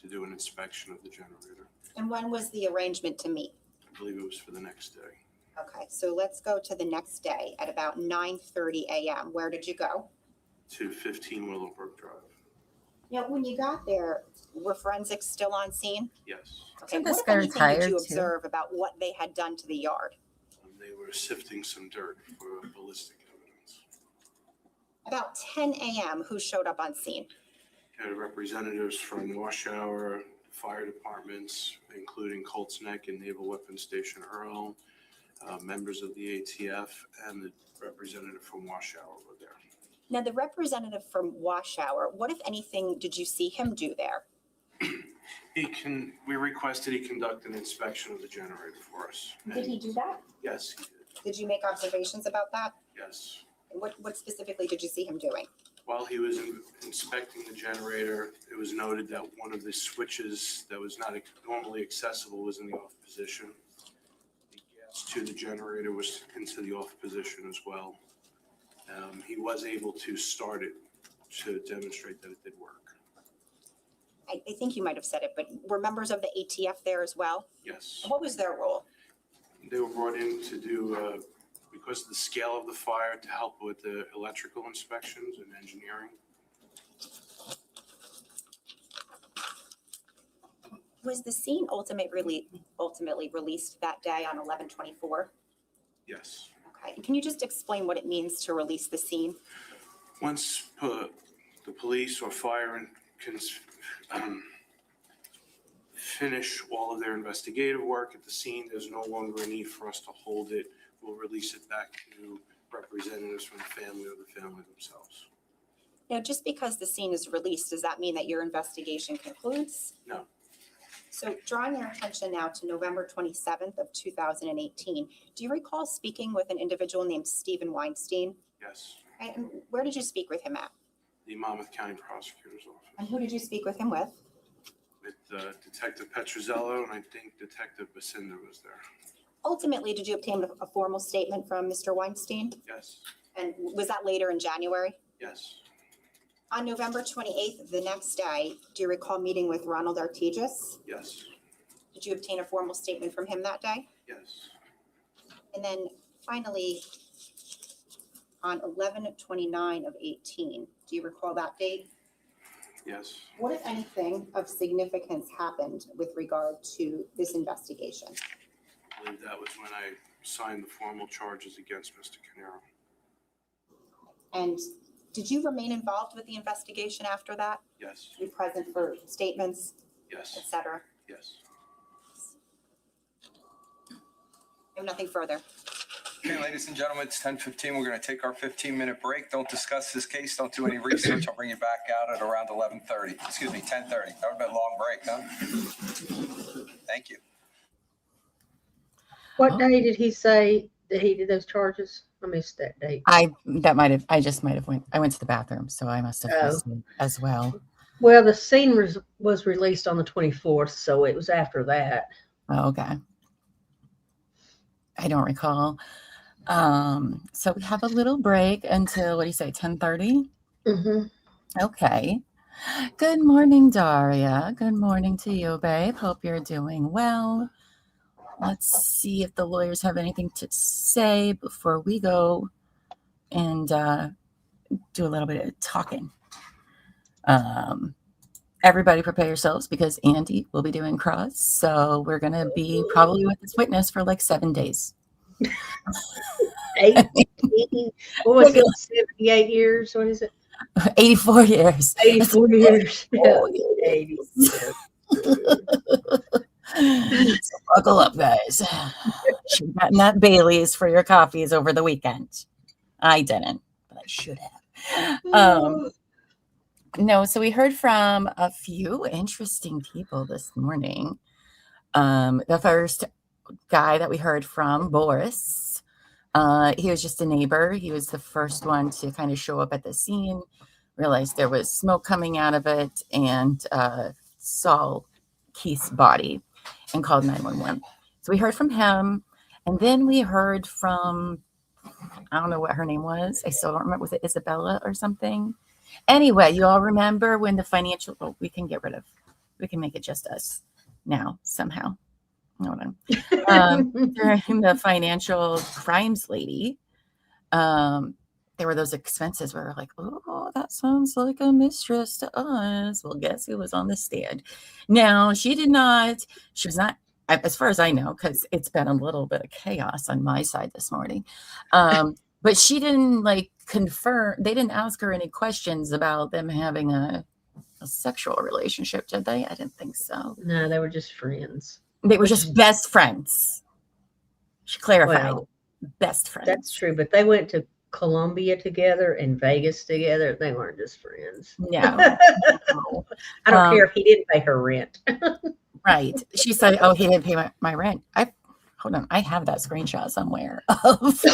to do an inspection of the generator. And when was the arrangement to meet? I believe it was for the next day. Okay, so let's go to the next day at about 9:30 a.m. Where did you go? To 15 Willowbrook Drive. Now, when you got there, were forensics still on scene? Yes. Okay, Isn't this what, if guy anything, did retired, you too? observe about what they had done to the yard? They were sifting some dirt for ballistic evidence. About 10 a.m., who showed up on scene? Had representatives from Wash Hour, fire departments, including Colts Neck and Naval Weapons Station Earl, members of the ATF, and the representative from Wash Hour were there. Now, the representative from Wash Hour, what, if anything, did you see him do there? We requested he conduct an inspection of the generator for us. Did he do that? Yes, he did. Did you make observations about that? Yes. What specifically did you see him doing? While he was inspecting the generator, it was noted that one of the switches that was not normally accessible was in the off position. The gas to the generator was into the off position as well. He was able to start it to demonstrate that it did work. I think you might have said it, but were members of the ATF there as well? Yes. What was their role? They were brought in to do, because of the scale of the fire, to help with the electrical inspections and engineering. Was the scene ultimately released that day on 11/24? Yes. Okay. Can you just explain what it means to release the scene? Once the police or fire can finish all of their investigative work at the scene, there's no longer a need for us to hold it. We'll release it back to representatives from the family or the family themselves. Now, just because the scene is released, does that mean that your investigation concludes? No. So drawing your attention now to November 27th of 2018, do you recall speaking with an individual named Stephen Weinstein? Yes. And where did you speak with him at? The Monmouth County Prosecutor's Office. And who did you speak with him with? With Detective Petruzzello, and I think Detective Basinda was there. Ultimately, did you obtain a formal statement from Mr. Weinstein? Yes. And was that later in January? Yes. On November 28th, the next day, do you recall meeting with Ronald Artigas? Yes. Did you obtain a formal statement from him that day? Yes. And then finally, on 11/29 of 18, do you recall that date? Yes. What, if anything, of significance happened with regard to this investigation? I believe that was when I signed the formal charges against Mr. Caneiro. And did you remain involved with the investigation after that? Yes. Be present for statements, Yes. et cetera? Yes. I have nothing further. Okay, ladies and gentlemen, it's 10:15. We're going to take our 15-minute break. Don't discuss this case. Don't do any research. I'll bring you back out at around 11:30. Excuse me, 10:30. That would have been a long break, huh? Thank you. What day did he say that he did those charges? I missed that date. I just might have I went to the bathroom, so I must have missed it as well. Well, the scene was released on the 24th, so it was after that. Oh, okay. I don't recall. So we have a little break until, what do you say, 10:30? Mm-hmm. Okay. Good morning, Daria. Good morning to you, babe. Hope you're doing well. Let's see if the lawyers have anything to say before we go and do a little bit of talking. Everybody prepare yourselves because Andy will be doing cross. So we're going to be probably with this witness for like 7 days. 18, what was it, 78 years? What is it? 84 years. 84 years. Oh, Yeah. 80. So buckle up, guys. Should have gotten that Bailey's for your coffees over the weekend. I didn't, but I should have. No, so we heard from a few interesting people this morning. The first guy that we heard from, Boris, he was just a neighbor. He was the first one to kind of show up at the scene, realized there was smoke coming out of it, and saw Keith's body and called 911. So we heard from him, and then we heard from, I don't know what her name was. I still don't remember. Was it Isabella or something? Anyway, you all remember when the financial, we can make it just us now somehow. Hold on. During the financial crimes lady, there were those expenses where we're like, oh, that sounds like a mistress to us. Well, guess who was on the stand? Now, she was not, as far as I know, because it's been a little bit of chaos on my side this morning. But she didn't confirm, they didn't ask her any questions about them having a sexual relationship, did they? I didn't think so. No, they were just friends. They were just best friends. She clarified. Well, best friends. That's true, but they went to Colombia together and Vegas together. They weren't just friends. No. I don't care if he didn't pay her rent. Right. She said, oh, he didn't pay my rent. Hold on. I have that screenshot somewhere of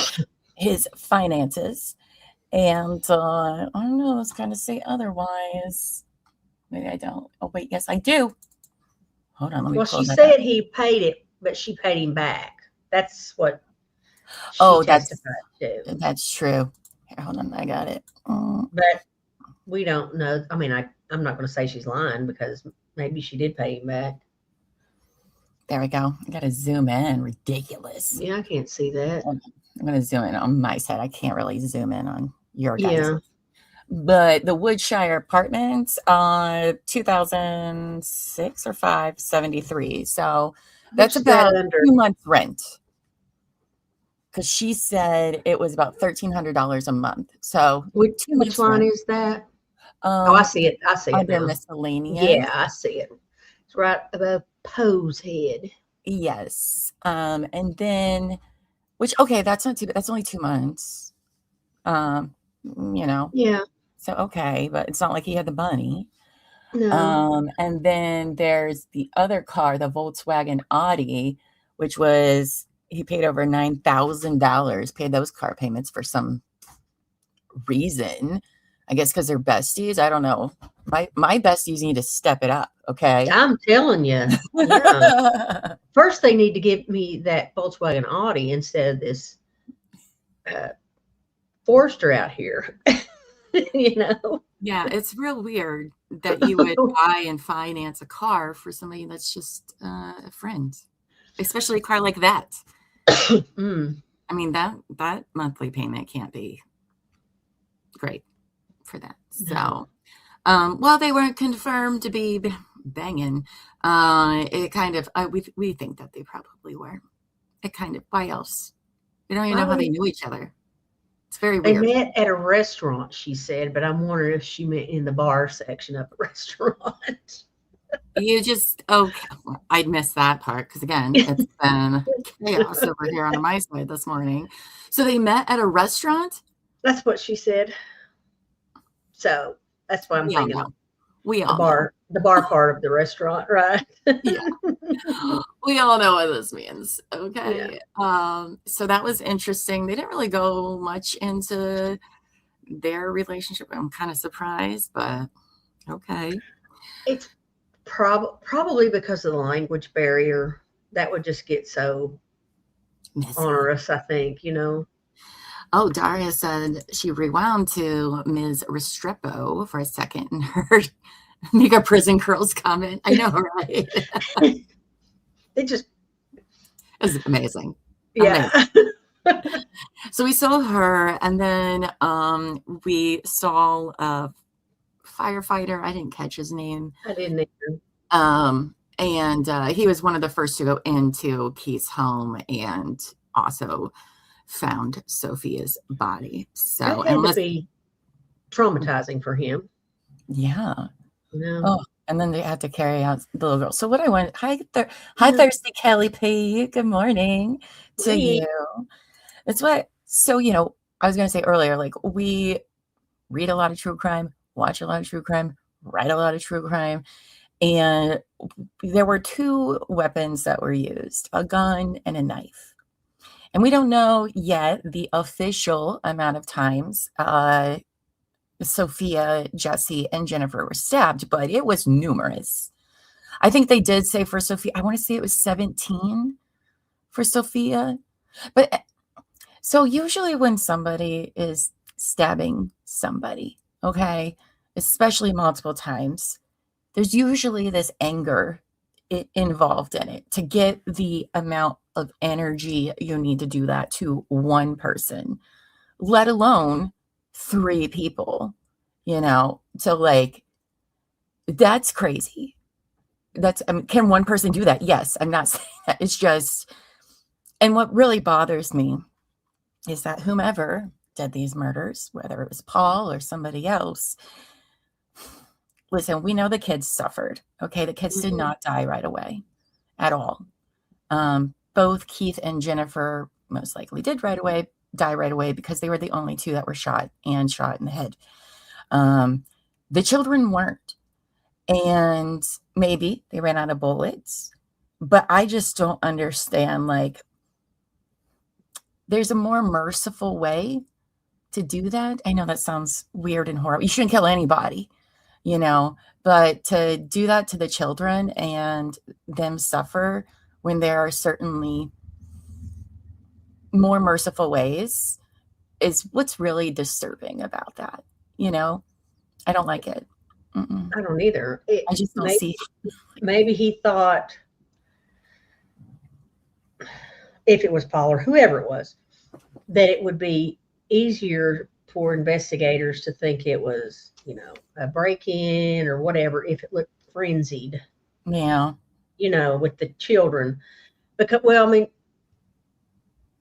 his finances. And I don't know. I was going to say otherwise. Maybe I don't. Oh, wait. Yes, I do. Hold on. Let me Well, pull she that said up. he paid it, but she paid him back. That's what she testified to. That's true. Here, hold on. I got it. But we don't know. I mean, I'm not going to say she's lying because maybe she did pay him back. There we go. I got to zoom in. Ridiculous. Yeah, I can't see that. I'm going to zoom in on my side. I can't really zoom in on your guys. Yeah. But the Woodshire Apartments, 2006 or 573. So that's about 2 months rent. Because she said it was about $1,300 a month. So which line is that? I see it. I see it under now. miscellaneous. Yeah, I see it. It's right above Poe's head. Yes. And then, that's not too bad. That's only 2 months. Yeah. So, okay, but it's not like he had the money. No. And then there's the other car, the Volkswagen Audi, which was, he paid over $9,000, paid those car payments for some reason. I guess because they're besties. I don't know. My besties need to step it up. Okay. I'm telling you. Yeah. First, they need to give me that Volkswagen Audi instead of this Forester out here. Yeah, it's real weird that you would buy and finance a car for somebody that's just a friend, especially a car like that. I mean, that monthly payment can't be great for that. So, while they weren't confirmed to be banging, it kind of we think that they probably were. It kind of, why else? We don't even know how they knew each other. It's very weird. They met at a restaurant, she said, but I'm wondering if she met in the bar section of a restaurant. I'd miss that part because again, it's been chaos over here on my side this morning. So they met at a restaurant? That's what she said. So that's what I'm thinking. We all know. The bar part of the restaurant, right? Yeah. We all know what this means. Okay. Yeah. So that was interesting. They didn't really go much into their relationship. I'm kind of surprised, but okay. It's probably because of the language barrier. That would just get so onerous, I think, Oh, Daria said she rewound to Ms. Restrepo for a second and heard Mega Prison Girls comment. I know, right? It was amazing. Yeah. Amazing. So we saw her, and then we saw a firefighter. I didn't catch his name. I didn't either. And he was one of the first to go into Keith's home and also found Sophia's body. So that had to be traumatizing for him. Yeah. Yeah. Oh, and then they had to carry out the little girl. So what I want, hi Thirsty Kelly P. Good morning to you. That's what. So I was going to say earlier, like, we read a lot of true crime, watch a lot of true crime, write a lot of true crime. And there were 2 weapons that were used, a gun and a knife. And we don't know yet the official amount of times Sophia, Jesse, and Jennifer were stabbed, but it was numerous. I think they did say for Sophia, I want to say it was 17 for Sophia. But so usually when somebody is stabbing somebody, okay, especially multiple times, there's usually this anger involved in it to get the amount of energy you need to do that to one person, let alone 3 people, so like, that's crazy. Can one person do that? Yes. I'm not saying that. It's just, and what really bothers me is that whomever did these murders, whether it was Paul or somebody else, listen, we know the kids suffered. Okay. The kids did not die right away at all. Both Keith and Jennifer most likely did die right away because they were the only 2 that were shot in the head. The children weren't. And maybe they ran out of bullets, but I just don't understand. Like, there's a more merciful way to do that. I know that sounds weird and horrible. You shouldn't kill anybody, but to do that to the children and them suffer when there are certainly more merciful ways is what's really disturbing about that. I don't like it. I don't either. I just don't see it. Maybe he thought if it was Paul or whoever it was, that it would be easier for investigators to think it was, a break-in or whatever if it looked frenzied. Yeah. With the children. Because,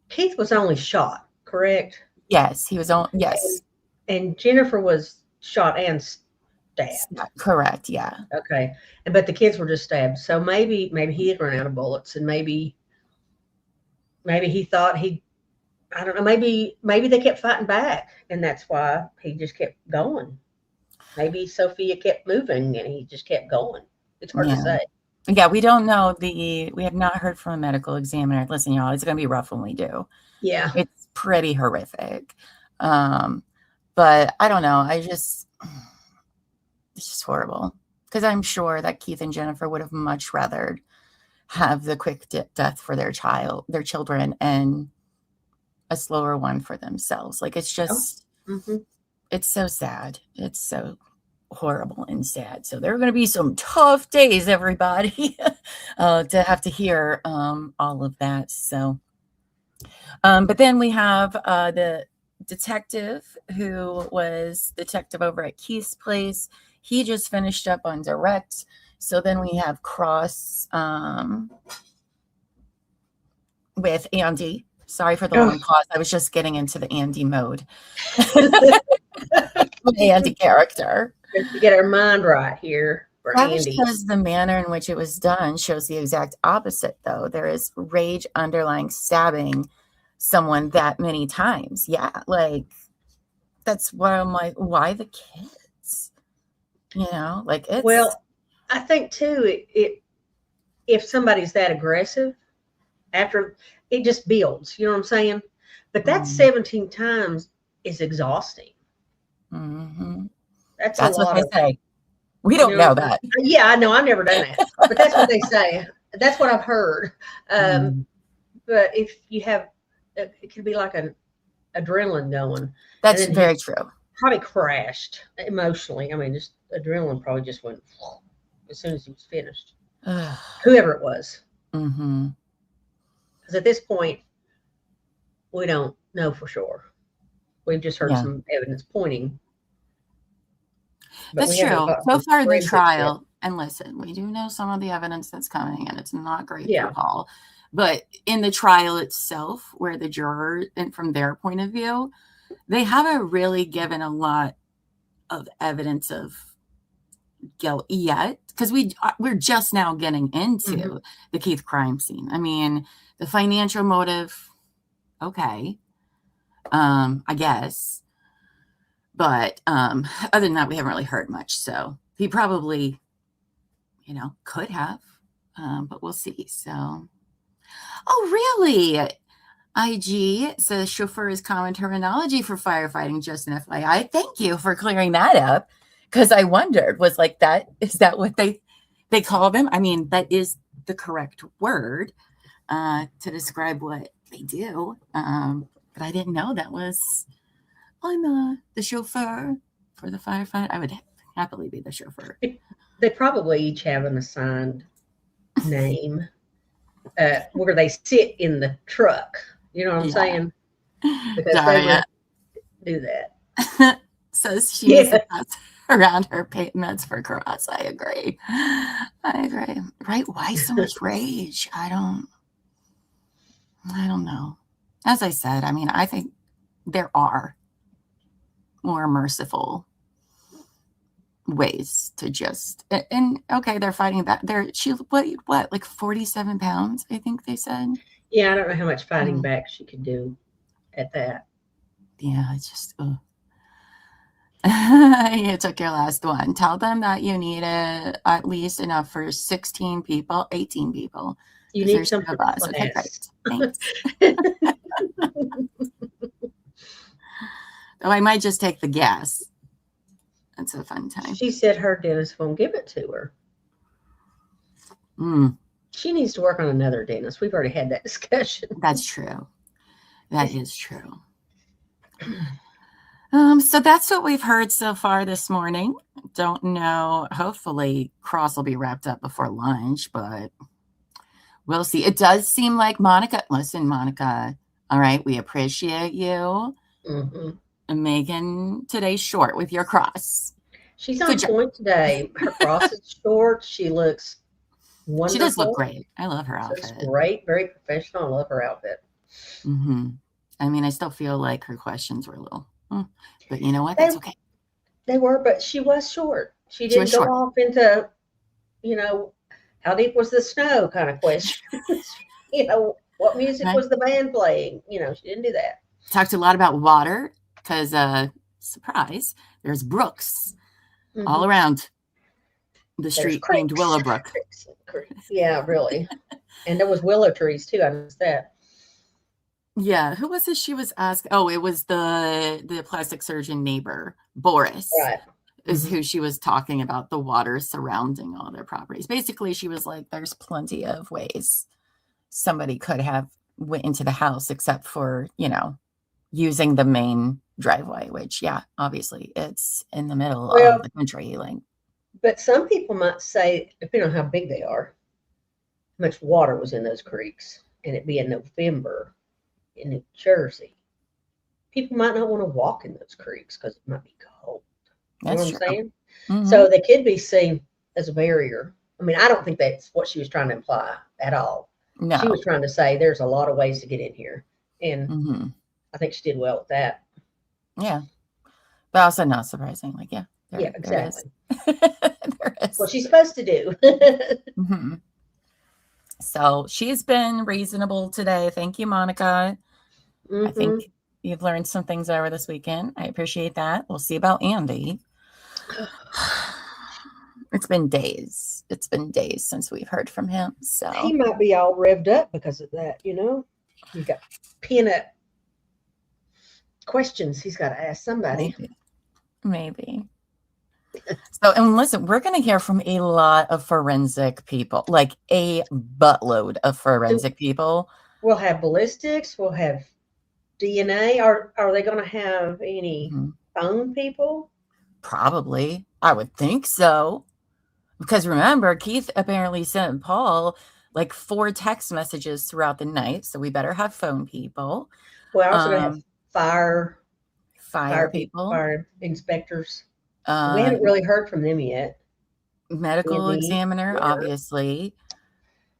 Keith was only shot, correct? Yes, he was on. Yes. And Jennifer was shot and stabbed. Correct. Yeah. Okay. But the kids were just stabbed. So maybe he had run out of bullets, and maybe he thought I don't know, maybe they kept fighting back, and that's why he just kept going. Maybe Sophia kept moving and he just kept going. It's hard to say. Yeah, we don't know. We have not heard from a medical examiner. Listen, y'all, it's going to be rough when we do. Yeah. It's pretty horrific. But I don't know. it's just horrible, because I'm sure that Keith and Jennifer would have much rather have the quick death for their children and a slower one for themselves. Like, it's just, it's so sad. It's so horrible and sad. So there are going to be some tough days, everybody, to have to hear all of that. So, but then we have the detective who was detective over at Keith's place. He just finished up on direct. So then we have cross with Andy. Sorry for the long pause. I was just getting into the Andy mode. The Andy character. To get our mind right here for Travis Andy. says the manner in which it was done shows the exact opposite, though. There is rage underlying stabbing someone that many times. Yeah, like, that's why I'm like, why the kids? Like, it's... Well, I think, too, if somebody's that aggressive, after it just builds, you know what I'm saying? But that 17 times is exhausting. Mm-hmm. That's what they say. We don't know that. Yeah, I know. I've never done that. But that's what they say. That's what I've heard. But if you have, it could be like an adrenaline going. That's very true. Probably crashed emotionally. I mean, just adrenaline probably just went as soon as he was finished. Whoever it was. Mm-hmm. Because at this point, we don't know for sure. We've just heard some evidence pointing. That's true. So far, the trial, and listen, we do know some of the evidence that's coming, and it's not great for Paul. But in the trial itself, where the juror, and from their point of view, they haven't really given a lot of evidence of guilt yet, because we're just now getting into the Keith crime scene. I mean, the financial motive, okay. I guess. But other than that, we haven't really heard much. So he probably, could have, but we'll see. So, oh, really? IG says chauffeur is common terminology for firefighting, just an FYI. Thank you for clearing that up, because I wondered, is that what they call them? I mean, that is the correct word to describe what they do. But I didn't know that was on the chauffeur for the firefight. I would happily be the chauffeur. They probably each have an assigned name where they sit in the truck. You know what I'm saying? Because Daria they would do that. says she needs to pass around her meds for cross. I agree. Right? Why so much rage? I don't know. As I said, I mean, I think there are more merciful ways to just and okay, they're fighting back. She what like 47 pounds, I think they said. Yeah, I don't know how much fighting back she could do at that. Yeah, it's just you took your last one. Tell them that you need at least enough for 16 people, 18 people. You need some for class. Okay, great. Thanks. Oh, I might just take the gas. That's a fun time. She said her dentist won't give it to her. She needs to work on another dentist. We've already had that discussion. That's true. That is true. So that's what we've heard so far this morning. Don't know. Hopefully, Cross will be wrapped up before lunch, but we'll see. It does seem like Monica. Listen, Monica. All right, we appreciate you. And making today short with your cross. She's on point today. Her cross is short. She looks wonderful. She does look great. I love her outfit. It's great, very professional. I love her outfit. I mean, I still feel like her questions were a little, but you know what? That's okay. They were, but she was short. She didn't go off into, how deep was the snow kind of questions. What music was the band playing? She didn't do that. Talked a lot about water. Because, surprise, there's brooks all around the street named Willowbrook. Yeah, really. And there was willow trees, too. I noticed that. Yeah. Who was it she was asking? Oh, it was the plastic surgeon neighbor, Boris. Right. Is who she was talking about the water surrounding all their properties. Basically, she was like, there's plenty of ways somebody could have went into the house except for, using the main driveway, which obviously it's in the middle of the country. But some people might say, depending on how big they are, how much water was in those creeks, and it be in November in New Jersey. People might not want to walk in those creeks because it might be cold. That's you know what I'm saying? Mm-hmm. So they could be seen as a barrier. I mean, I don't think that's what she was trying to imply at all. No. She was trying to say there's a lot of ways to get in here. And I think she did well with that. Yeah. But also not surprising. Exactly. There is. What she's supposed to do. So she's been reasonable today. Thank you, Monica. I think you've learned some things over this weekend. I appreciate that. We'll see about Andy. It's been days. It's been days since we've heard from him. So he might be all revved up because of that, You got peanut questions he's got to ask somebody. Maybe. So, and listen, we're going to hear from a lot of forensic people, like a buttload of forensic people. We'll have ballistics. We'll have DNA. Are they going to have any phone people? Probably. I would think so. Because remember, Keith apparently sent Paul like 4 text messages throughout the night. So we better have phone people. Well, also going to have fire people, fire inspectors. We haven't really heard from them yet. Medical examiner, obviously.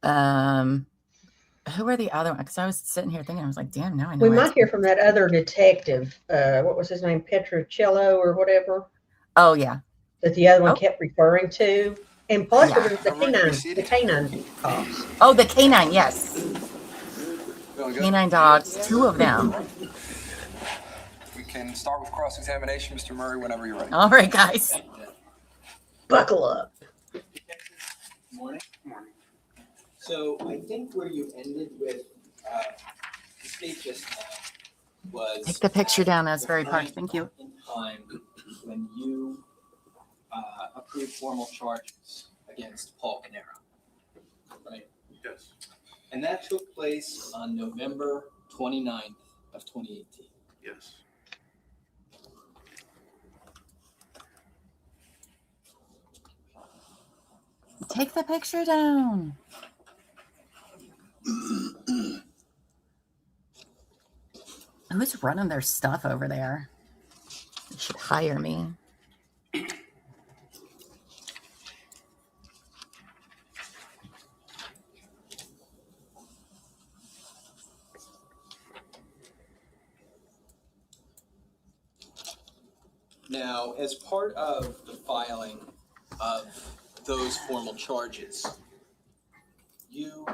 Who are the other ones? Because I was sitting here thinking, I was like, damn, now I know. We might hear from that other detective. What was his name? Petrocello or whatever. Oh, yeah. That the other one kept referring to. And plus, there was the canine cops. Oh, the canine, yes. Canine dogs, 2 of them. can start with cross-examination. Mr. Murray, whenever you're ready. All right, guys. Buckle up. Morning. So I think where you ended with the state just was Take the picture at down, the Asbury Park. point Thank you. in time when you approved formal charges against Paul Caneiro, right? Yes. And that took place on November 29th of 2018. Yes. Take the picture down. Who's running their stuff over there? They should hire me. Now, as part of the filing of those formal charges, you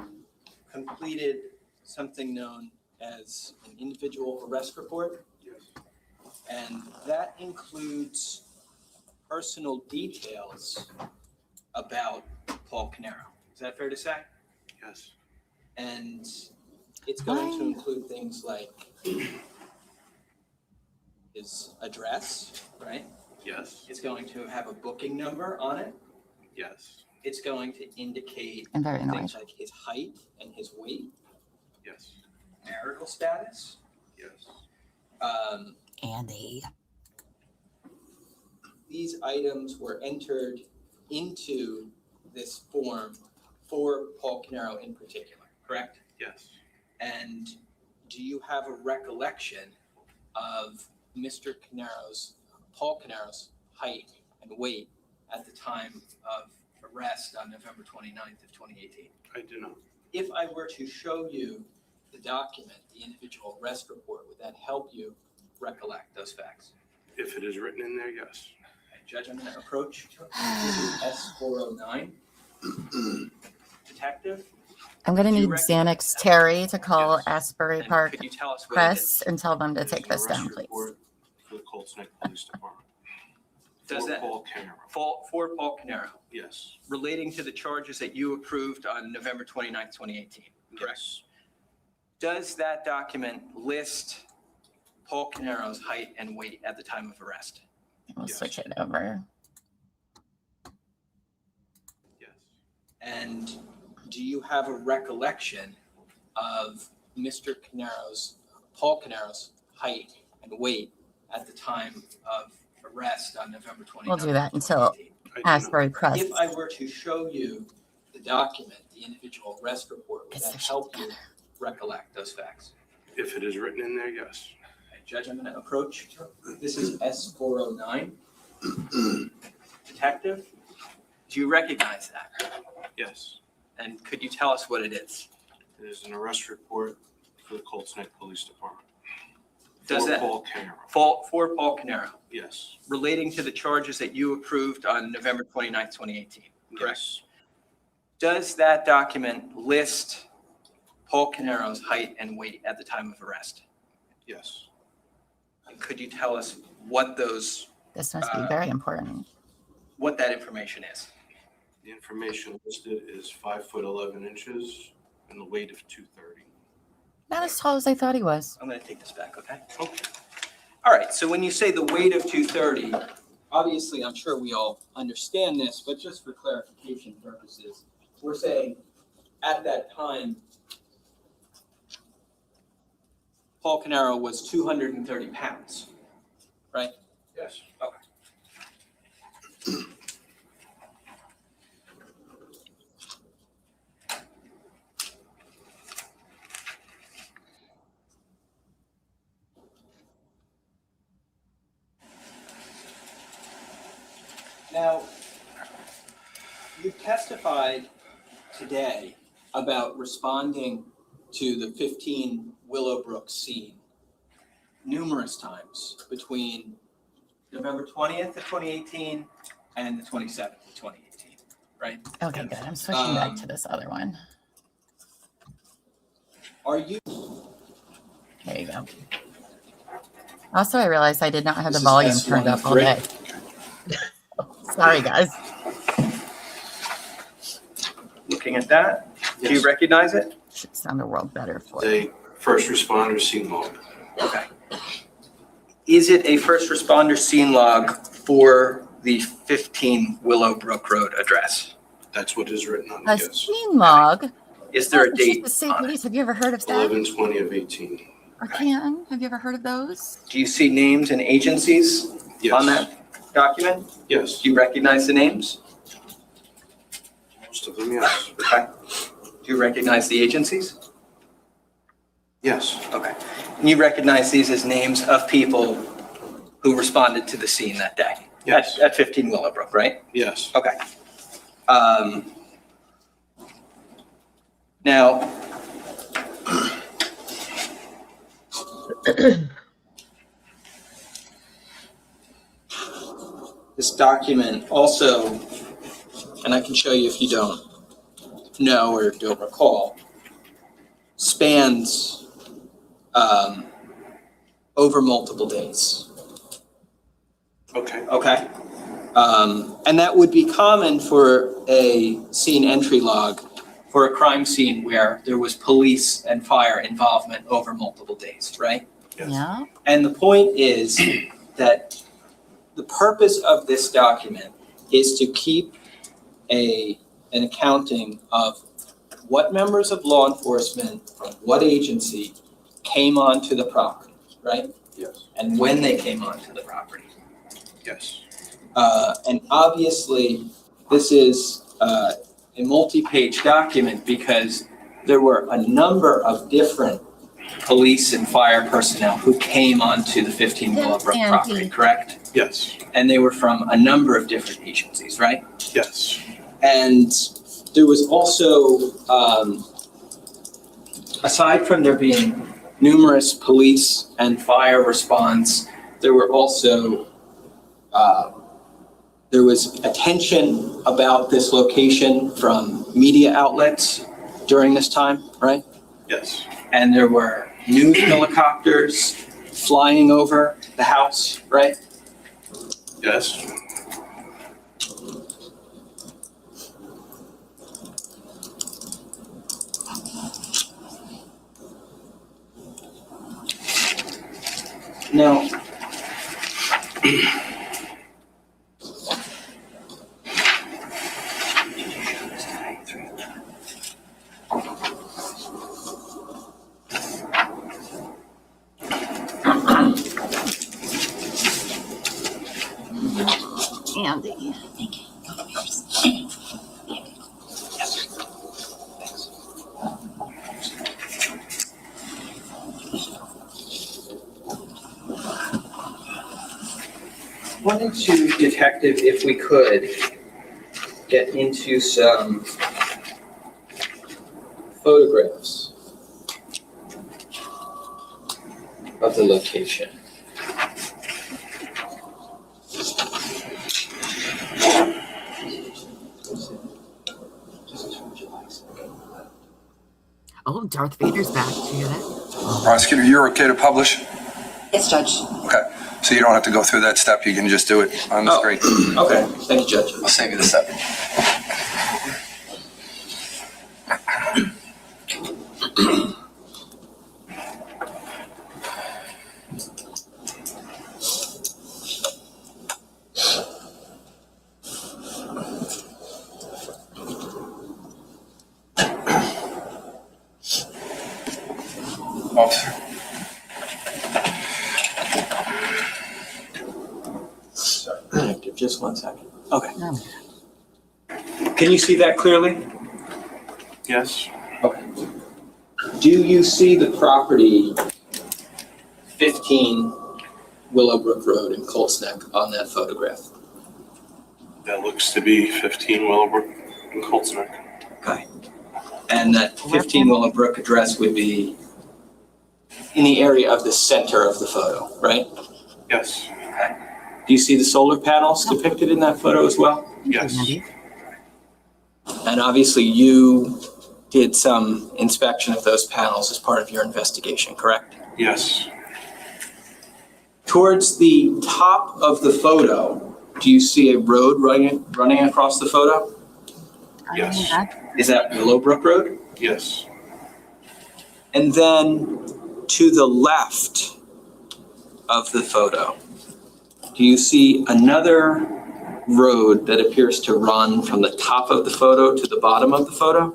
completed something known as an individual arrest report. Yes. And that includes personal details about Paul Caneiro. Is that fair to say? Yes. And it's going to include things like his address, right? Yes. It's going to have a booking number on it. Yes. It's going to indicate I'm very annoyed. things like his height and his weight, Yes. marital status. Yes. Andy. These items were entered into this form for Paul Caneiro in particular, correct? Yes. And do you have a recollection of Mr. Caneiro's, Paul Caneiro's height and weight at the time of arrest on November 29th of 2018? I do not. If I were to show you the document, the individual arrest report, would that help you recollect those facts? If it is written in there, yes. Judge, I'm going to approach. This is S409. Detective? I'm going to Do you need recognize Xanax that? Terry to call Yes. Asbury And Park could you tell us what it Press is? and tell them to It is take an this arrest down, please. report for the Colts Neck Police Department. Does For that- Paul Caneiro. For Paul Caneiro, Yes. relating to the charges that you approved on November 29th, 2018, correct? Yes. Does that document list Paul Caneiro's height and weight at the time of arrest? We'll Yes. switch it over. Yes. And do you have a recollection of Mr. Caneiro's, Paul Caneiro's height and weight at the time of arrest on November 29th? We'll do that until 2018? I do not. Asbury Press. If I were to show you the document, the individual arrest report, would Gets that their shit help you together. recollect those facts? If it is written in there, yes. Okay, Judge, I'm going to approach. This is S409. Detective, do you recognize that? Yes. And could you tell us what it is? It is an arrest report for the Colts Neck Police Department. Does For that- Paul Caneiro. For Paul Caneiro, Yes. relating to the charges that you approved on November 29th, 2018, correct? Yes. Does that document list Paul Caneiro's height and weight at the time of arrest? Yes. And could you tell us what those, This must be very important. what that information is? The information listed is 5'11" and the weight of 230. Not as tall as I thought he was. I'm going to take this back, okay? Okay. All right, so when you say the weight of 230, obviously, I'm sure we all understand this, but just for clarification purposes, we're saying at that time, Paul Caneiro was 230 pounds, right? Yes. Okay. Now, you testified today about responding to the 15 Willowbrook scene numerous times between November 20th of 2018 and the 27th of 2018, right? Okay, good. I'm switching back to this other one. Are you, There you go. Also, I realized I did not have This the volume is turned up all S13. day. Sorry, guys. Looking at that, do you recognize it? Should sound a world better for They you. first responder scene log. Okay. Is it a first responder scene log for the 15 Willowbrook Road address? That's what is written on A the yes. scene log. Is there a Massachusetts date State on it? Police. Have you ever heard of that? 11/20 of 18. Or Canton? Have you ever heard of those? Do you see names and agencies Yes. on that document? Yes. Do you recognize the names? Most of them, yes. Okay. Do you recognize the agencies? Yes. Okay. And you recognize these as names of people who responded to the scene that day? Yes. At 15 Willowbrook, right? Yes. Okay. Now, this document also, and I can show you if you don't know or don't recall, spans over multiple days. Okay. Okay. And that would be common for a scene entry log for a crime scene where there was police and fire involvement over multiple days, right? Yes. Yeah. And the point is that the purpose of this document is to keep an accounting of what members of law enforcement from what agency came onto the property, right? Yes. And when they came onto the property. Yes. And obviously, this is a multi-page document because there were a number of different police and fire personnel who came onto the 15 Willowbrook property, correct? Yes. And they were from a number of different agencies, right? Yes. And there was also, aside from there being numerous police and fire response, there were also there was attention about this location from media outlets during this time, right? Yes. And there were news helicopters flying over the house, right? Yes. Now, Andy. Thank you. wanted to, Detective, if we could, get into some photographs of the location. Oh, Darth Vader's back. Did you hear that? Prosecutor, you're okay to publish? Yes, Judge. Okay, so you don't have to go through that step, you can just do it on the screen. Okay, thank you, Judge. I'll save you the step. Officer. Sorry, Detective, just 1 second. Okay. Can you see that clearly? Yes. Okay. Do you see the property 15 Willowbrook Road in Colts Neck on that photograph? That looks to be 15 Willowbrook and Colts Neck. Okay. And that 15 Willowbrook address would be in the area of the center of the photo, right? Yes. Okay. Do you see the solar panels depicted in that photo as well? Yes. And obviously you did some inspection of those panels as part of your investigation, correct? Yes. Towards the top of the photo, do you see a road running across the photo? Yes. Is that Willowbrook Road? Yes. And then to the left of the photo, do you see another road that appears to run from the top of the photo to the bottom of the photo?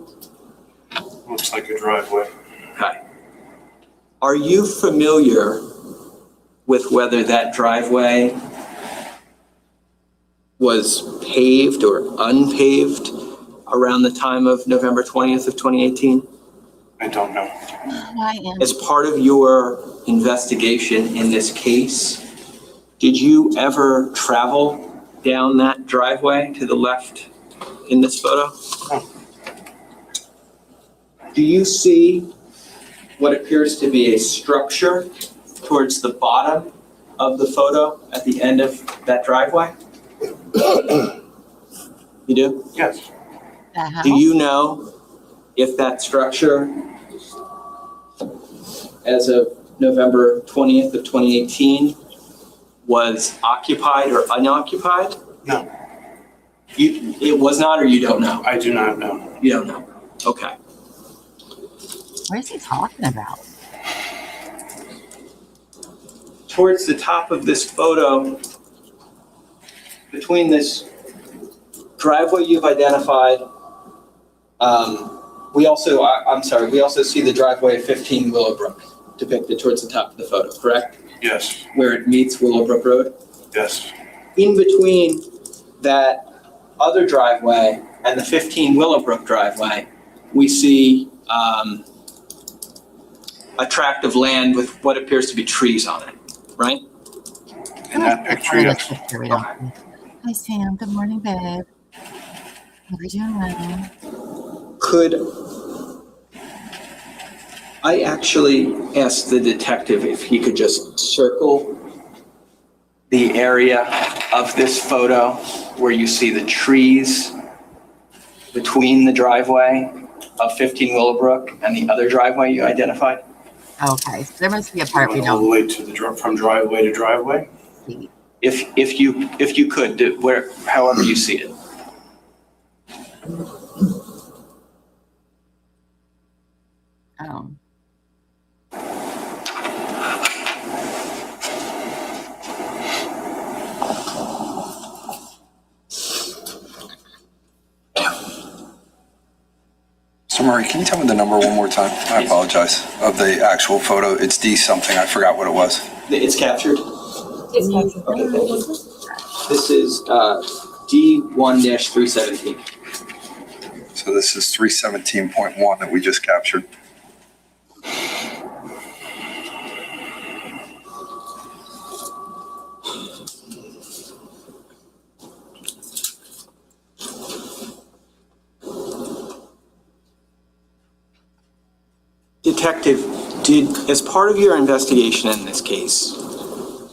Looks like a driveway. Okay. Are you familiar with whether that driveway was paved or unpaved around the time of November 20th of 2018? I don't know. As part of your investigation in this case, did you ever travel down that driveway to the left in this photo? No. Do you see what appears to be a structure towards the bottom of the photo at the end of that driveway? You do? Yes. Do you know if that structure, as of November 20th of 2018, was occupied or unoccupied? No. It was not, or you don't know? I do not know. You don't know. Okay. What is he talking about? Towards the top of this photo, between this driveway you've identified, we also see the driveway of 15 Willowbrook depicted towards the top of the photo, correct? Yes. Where it meets Willowbrook Road? Yes. In between that other driveway and the 15 Willowbrook driveway, we see a tract of land with what appears to be trees on it, right? In that picture, yes. Hi, Sam. Good morning, babe. How are you doing? Could I actually ask the detective if he could just circle the area of this photo where you see the trees between the driveway of 15 Willowbrook and the other driveway you identified? Okay, so there must be a part we All the don't. way to from driveway to driveway? If you could do however you see it. Oh. So Marie, can you tell me the number one more time? I apologize. Of the actual photo, it's D something. I forgot what it was. It's captured? It's captured. Okay, thank you. This is D1-317. So this is 317.1 that we just captured. Detective, as part of your investigation in this case,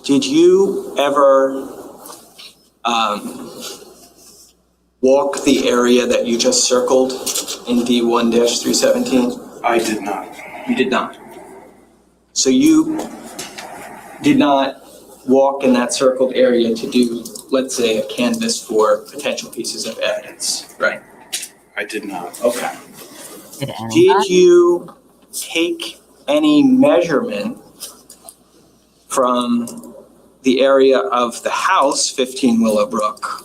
did you ever walk the area that you just circled in D1-317? I did not. You did not. So you did not walk in that circled area to do, let's say, a canvass for potential pieces of evidence, right? I did not. Okay. Did you take any measurement from the area of the house, 15 Willowbrook,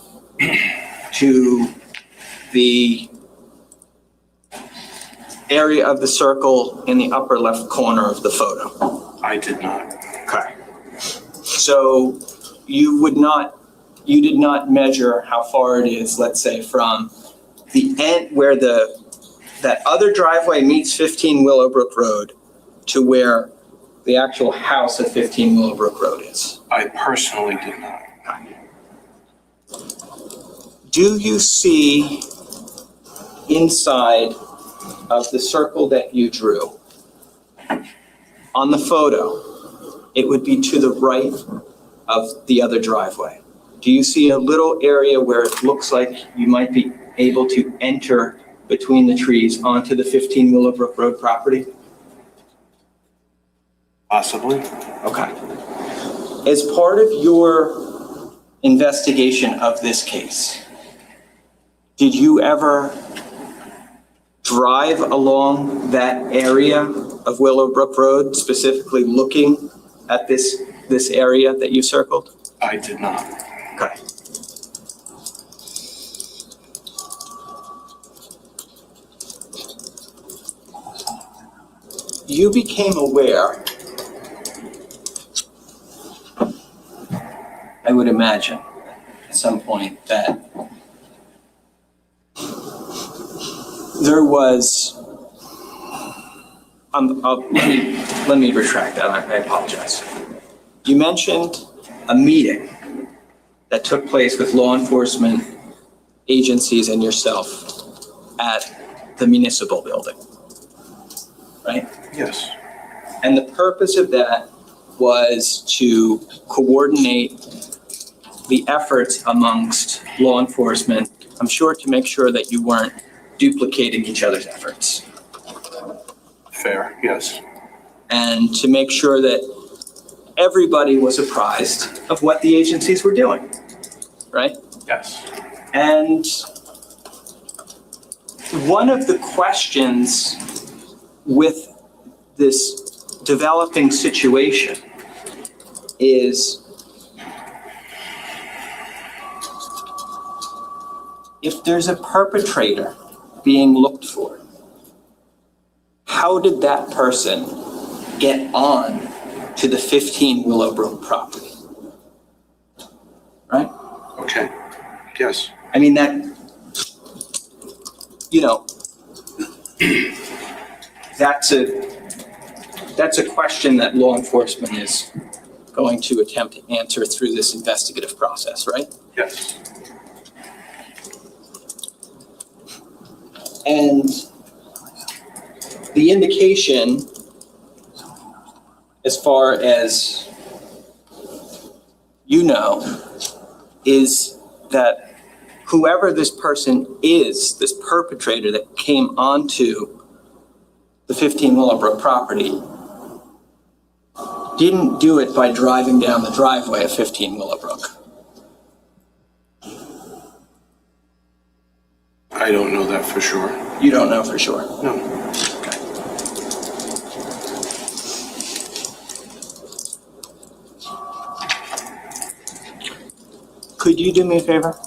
to the area of the circle in the upper left corner of the photo? I did not. Okay. So you did not measure how far it is, let's say, from the end where that other driveway meets 15 Willowbrook Road to where the actual house of 15 Willowbrook Road is? I personally did not. Do you see inside of the circle that you drew on the photo? It would be to the right of the other driveway. Do you see a little area where it looks like you might be able to enter between the trees onto the 15 Willowbrook Road property? Possibly. Okay. as part of your investigation of this case, did you ever drive along that area of Willowbrook Road, specifically looking at this area that you circled? I did not. Okay. You became aware, I would imagine, at some point that there was, let me retract that, I apologize. You mentioned a meeting that took place with law enforcement agencies and yourself at the municipal building, right? Yes. And the purpose of that was to coordinate the efforts amongst law enforcement, I'm sure to make sure that you weren't duplicating each other's efforts. Fair, yes. And to make sure that everybody was apprised of what the agencies were doing, right? Yes. And one of the questions with this developing situation is, if there's a perpetrator being looked for, how did that person get on to the 15 Willowbrook property? Right? Okay. Yes. I mean, that, you know, that's a question that law enforcement is going to attempt to answer through this investigative process, right? Yes. And the indication, as far as you know, is that whoever this person is, this perpetrator that came onto the 15 Willowbrook property, didn't do it by driving down the driveway of 15 Willowbrook. I don't know that for sure. You don't know for sure? No. Okay. Could you do me a favor?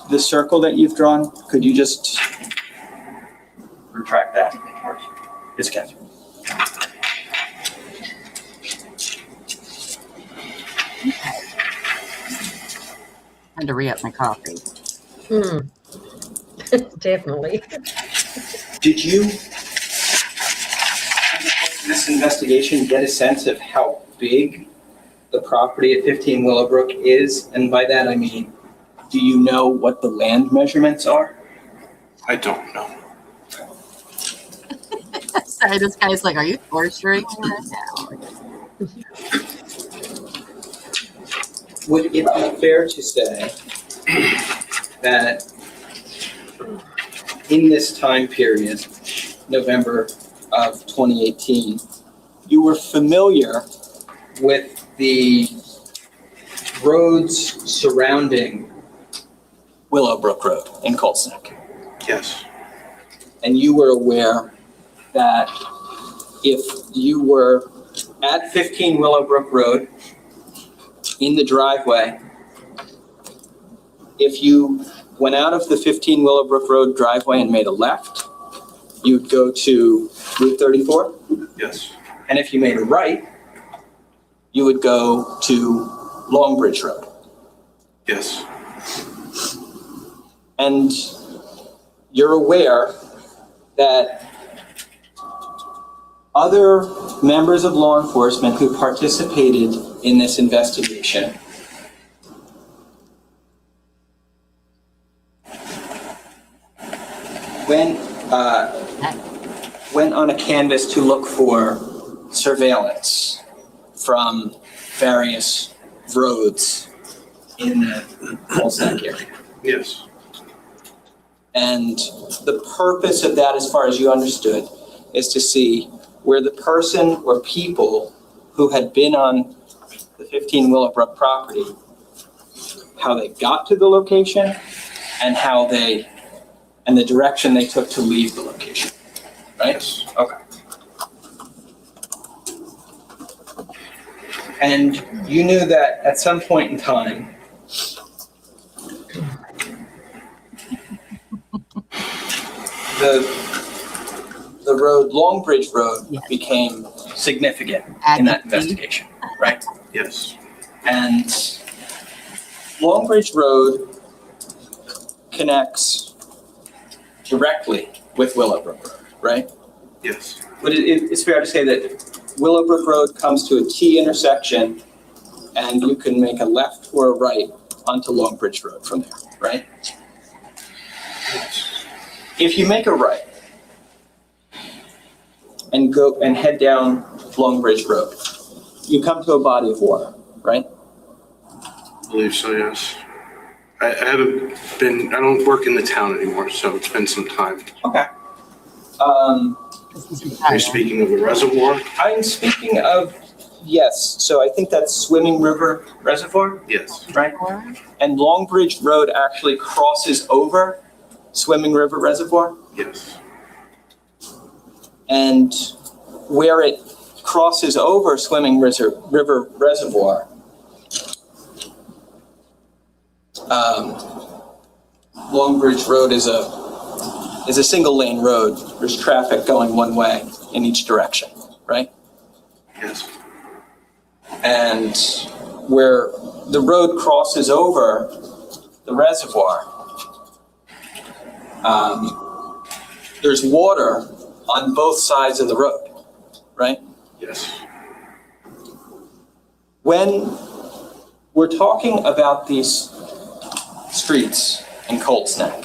The circle that you've drawn, could you just retract that? It's Catherine. Had to re-up my coffee. Definitely. Did you, this investigation, get a sense of how big the property at 15 Willowbrook is? And by that I mean, do you know what the land measurements are? I don't know. Sorry, this guy's like, are you torturing me right now? Would it be fair to say that in this time period, November of 2018, you were familiar with the roads surrounding Willowbrook Road in Colts Neck? Yes. And you were aware that if you were at 15 Willowbrook Road in the driveway, if you went out of the 15 Willowbrook Road driveway and made a left, you'd go to Route 34. Yes. And if you made a right, you would go to Longbridge Road. Yes. And you're aware that other members of law enforcement who participated in this investigation went on a canvas to look for surveillance from various roads in the Colts Neck area. Yes. And the purpose of that, as far as you understood, is to see where the person or people who had been on the 15 Willowbrook property, how they got to the location and and the direction they took to leave the location, right? Okay. And you knew that at some point in time, the road, Longbridge Road, became significant in that investigation, right? Yes. And Longbridge Road connects directly with Willowbrook Road, right? Yes. But it's fair to say that Willowbrook Road comes to a T intersection and you can make a left or a right onto Longbridge Road from there, right? If you make a right and go and head down Longbridge Road, you come to a body of water, right? I believe so, yes. I don't work in the town anymore, so it's been some time. Okay. Are you speaking of a reservoir? I'm speaking of, yes, so I think that's Swimming River Reservoir? Yes. Right? And Longbridge Road actually crosses over Swimming River Reservoir? Yes. And where it crosses over Swimming River Reservoir, Longbridge Road is a single lane road. There's traffic going one way in each direction, right? Yes. And where the road crosses over the reservoir, there's water on both sides of the road, right? Yes. When we're talking about these streets in Colts Neck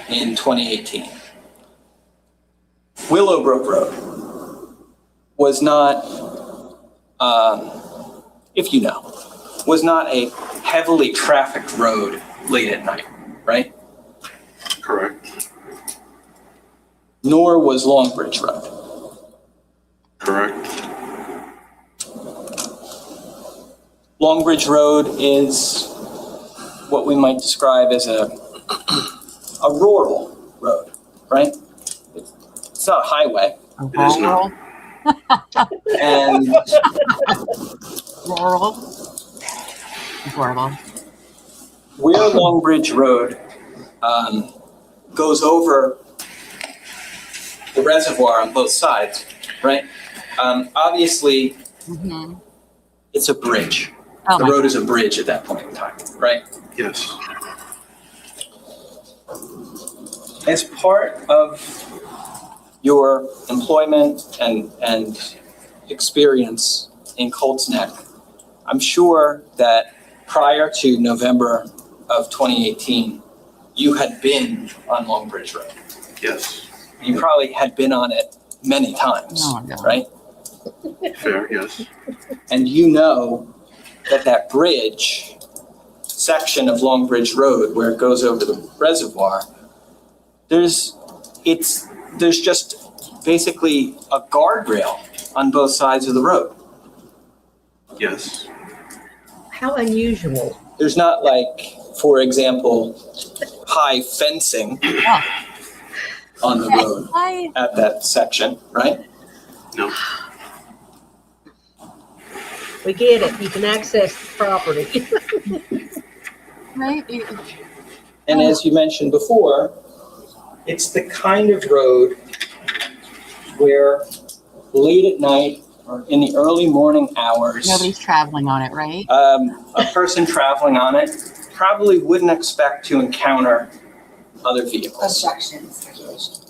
in 2018, Willowbrook Road was not, if you know, was not a heavily trafficked road late at night, right? Correct. Nor was Longbridge Road. Correct. Longbridge Road is what we might describe as a rural road, right? It's not a highway. It is not. And Rural. Horrible. where Longbridge Road goes over the reservoir on both sides, right? Obviously, it's a bridge. Oh The my road is a bridge at that point in time, right? Yes. As part of your employment and experience in Colts Neck, I'm sure that prior to November of 2018, you had been on Longbridge Road. Yes. You probably had been on it many times, right? Fair, yes. And you know that bridge section of Longbridge Road where it goes over the reservoir, there's just basically a guardrail on both sides of the road. Yes. How unusual. There's not like, for example, high fencing on the road at that section, right? No. We get it. You can access the property. Right. And as you mentioned before, it's the kind of road where late at night or in the early morning hours, Nobody's traveling on it, right? a person traveling on it probably wouldn't expect to encounter other vehicles. Objection, speculation.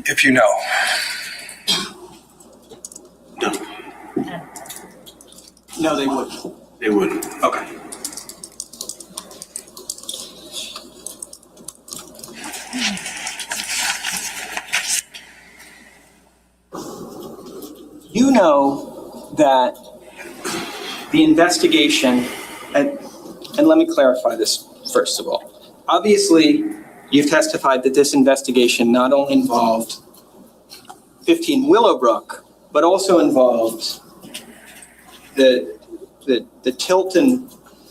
If you know. No. No, they wouldn't. They wouldn't. Okay. You know that the investigation, and let me clarify this first of all. Obviously, you've testified that this investigation not only involved 15 Willowbrook, but also involved the Tilton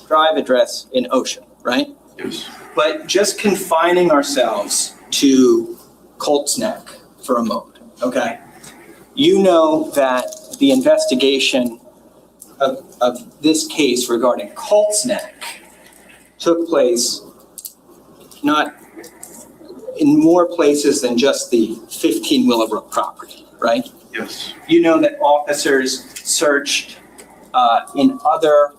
Drive address in Ocean, right? Yes. But just confining ourselves to Colts Neck for a moment, okay? You know that the investigation of this case regarding Colts Neck took place not in more places than just the 15 Willowbrook property, right? Yes. You know that officers searched in other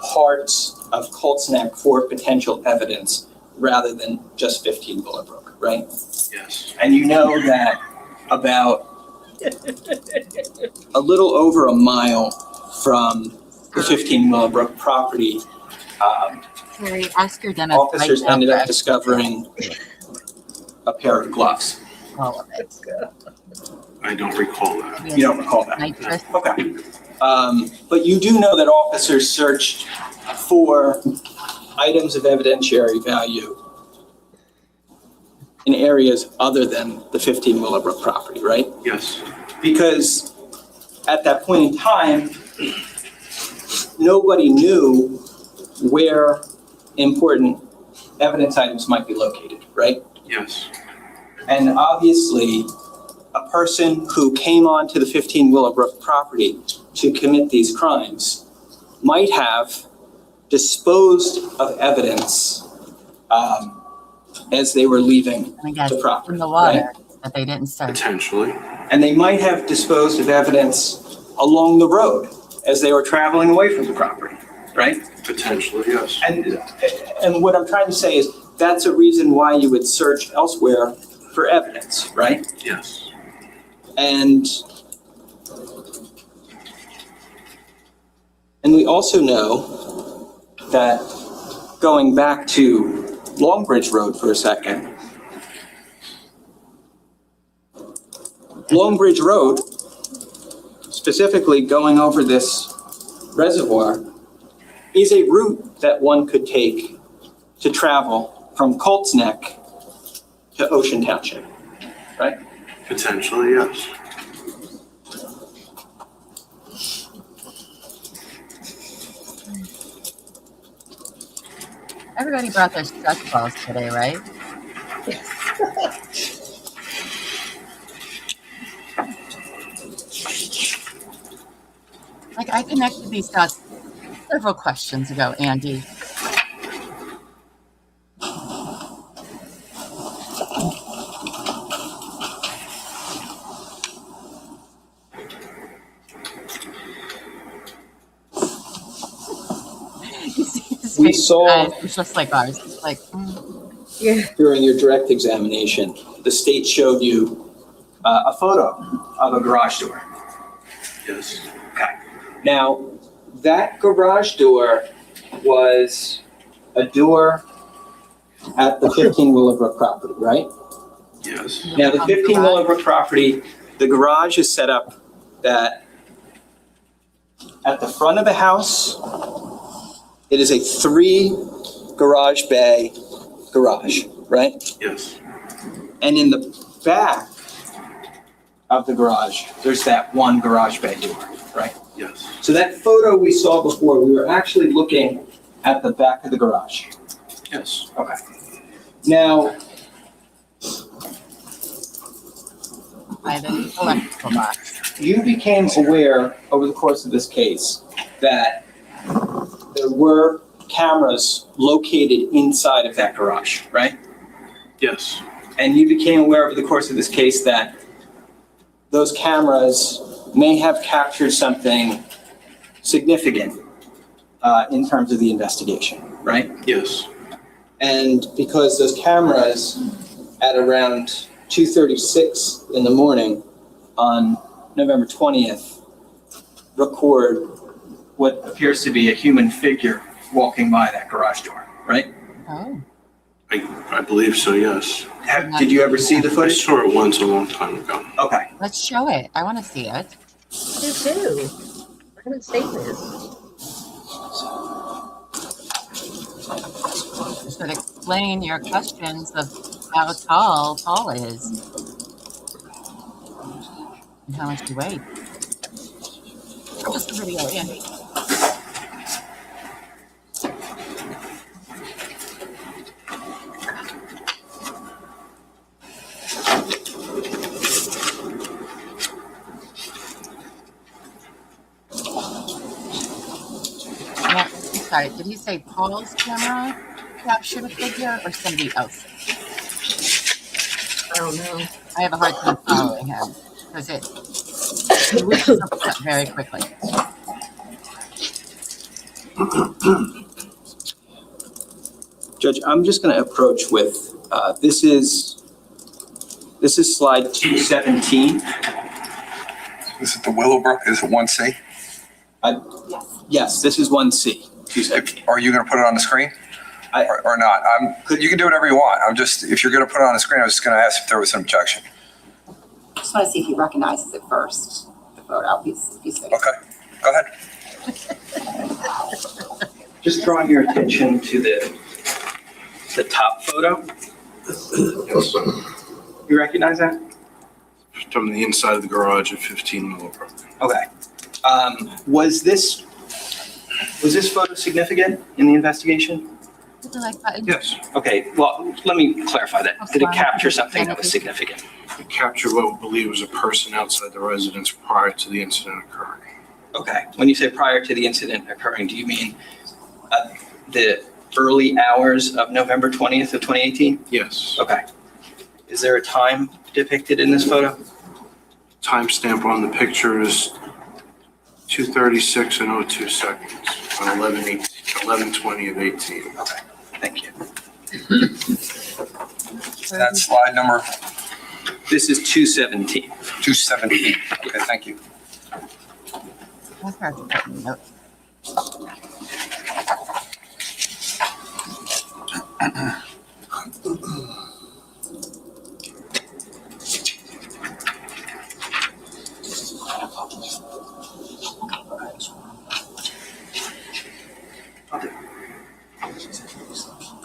parts of Colts Neck for potential evidence rather than just 15 Willowbrook, right? Yes. And you know that about a little over a mile from the 15 Willowbrook property, Sorry, ask your dentist. officers ended up discovering a pair of gloves. All of it. I don't recall that. You don't recall that? Nitrous. Okay. But you do know that officers searched for items of evidentiary value in areas other than the 15 Willowbrook property, right? Yes. Because at that point in time, nobody knew where important evidence items might be located, right? Yes. And obviously, a person who came onto the 15 Willowbrook property to commit these crimes might have disposed of evidence as they were leaving the property. In the water right? that they didn't search. Potentially. And they might have disposed of evidence along the road as they were traveling away from the property, right? Potentially, yes. And what I'm trying to say is that's a reason why you would search elsewhere for evidence, right? Yes. And we also know that going back to Longbridge Road for a second, Longbridge Road, specifically going over this reservoir, is a route that one could take to travel from Colts Neck to Ocean Township, right? Potentially, yes. Everybody brought their stress balls today, right? Like, I connected these dots several questions ago, Andy. We saw It's just like ours. It's like, during your direct examination, the state showed you a photo of a garage door. Yes. Okay. Now, that garage door was a door at the 15 Willowbrook property, right? Yes. Now, the 15 Willowbrook property, the garage is set up that at the front of the house, it is a 3 garage bay garage, right? Yes. And in the back of the garage, there's that 1 garage bay door, right? Yes. So that photo we saw before, we were actually looking at the back of the garage. Yes. Okay. Now, by the electrical box. you became aware over the course of this case that there were cameras located inside of that garage, right? Yes. And you became aware over the course of this case that those cameras may have captured something significant in terms of the investigation, right? Yes. And because those cameras at around 2:36 in the morning on November 20th record what appears to be a human figure walking by that garage door, right? Oh. I believe so, yes. Did you ever see the I footage? saw it once a long time ago. Okay. Let's show it. I want to see it. I do too. I haven't seen this. You should explain your questions of how tall Paul is and how much you weigh. Just a video, Andy. sorry, did he say Paul's camera captured a figure or somebody else's? I don't know. I have a hard time following him because it loses very quickly. Judge, I'm just going to approach with, this is slide 217. This is the Willowbrook, is it 1C? Yes, this is 1C, 217. Are you going to put it on the screen or not? You can do whatever you want. If you're going to put it on the screen, I was just going to ask if there was an objection. I just want to see if he recognizes it first, the photo. He's Okay, go ahead. Just drawing your attention to the top photo. Yes. You recognize that? From the inside of the garage at 15 Willowbrook. Okay. Was this photo significant in the investigation? Would you like button? Yes. Okay, well, let me clarify that. Did it capture something that was significant? It captured what we believe was a person outside the residence prior to the incident occurring. Okay. When you say prior to the incident occurring, do you mean the early hours of November 20th of 2018? Yes. Okay. Is there a time depicted in this photo? Timestamp on the picture is 2:36 and 02 seconds on 11/20 of 18. Okay, thank you. That's slide number? This is 217. 217. Okay, thank you. That's hard to put in the notes.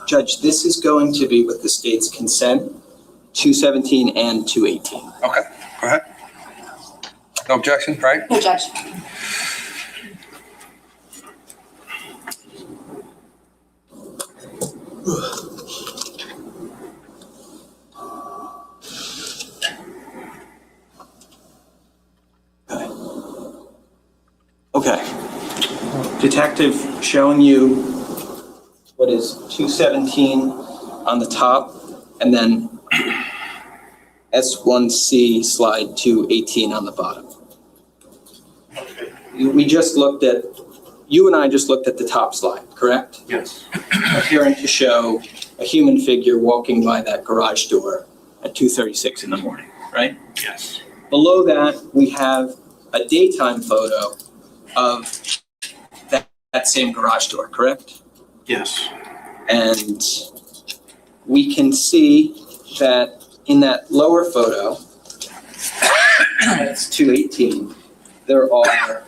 Judge, this is going to be with the state's consent, 217 and 218. Okay, go ahead. No objection, right? No, Judge. Okay. Detective showing you what is 217 on the top and then S1C slide 218 on the bottom. We just looked at, you and I just looked at the top slide, correct? Yes. Appearing to show a human figure walking by that garage door at 2:36 in the morning, right? Yes. Below that, we have a daytime photo of that same garage door, correct? Yes. And we can see that in that lower photo, that's 218, there are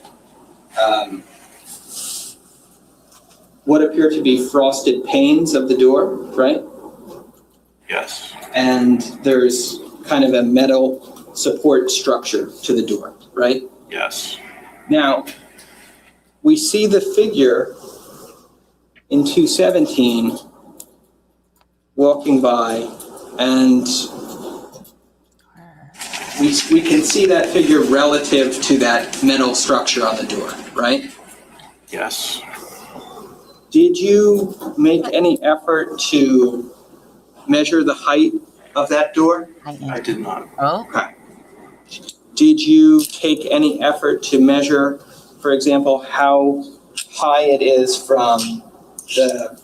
what appear to be frosted panes of the door, right? Yes. And there's kind of a metal support structure to the door, right? Yes. Now, we see the figure in 217 walking by, and we can see that figure relative to that metal structure on the door, right? Yes. Did you make any effort to measure the height of that door? I did not. Oh. Okay. Did you take any effort to measure, for example, how high it is from the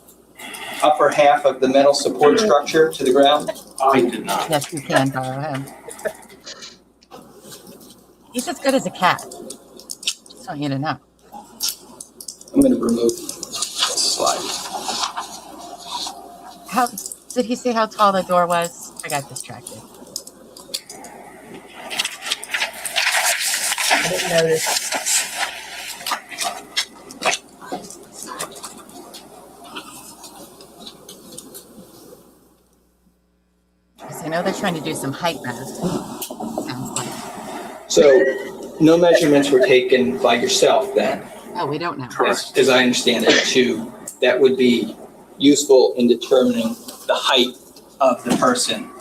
upper half of the metal support structure to the ground? I did not. Yes, you can borrow him. He's as good as a cat. Just want you to know. I'm going to remove this slide. How did he say how tall the door was? I got distracted. I didn't notice. Because I know they're trying to do some height math. Sounds like. So no measurements were taken by yourself then? Oh, we don't know. As I understand it, that would be useful in determining the height of the person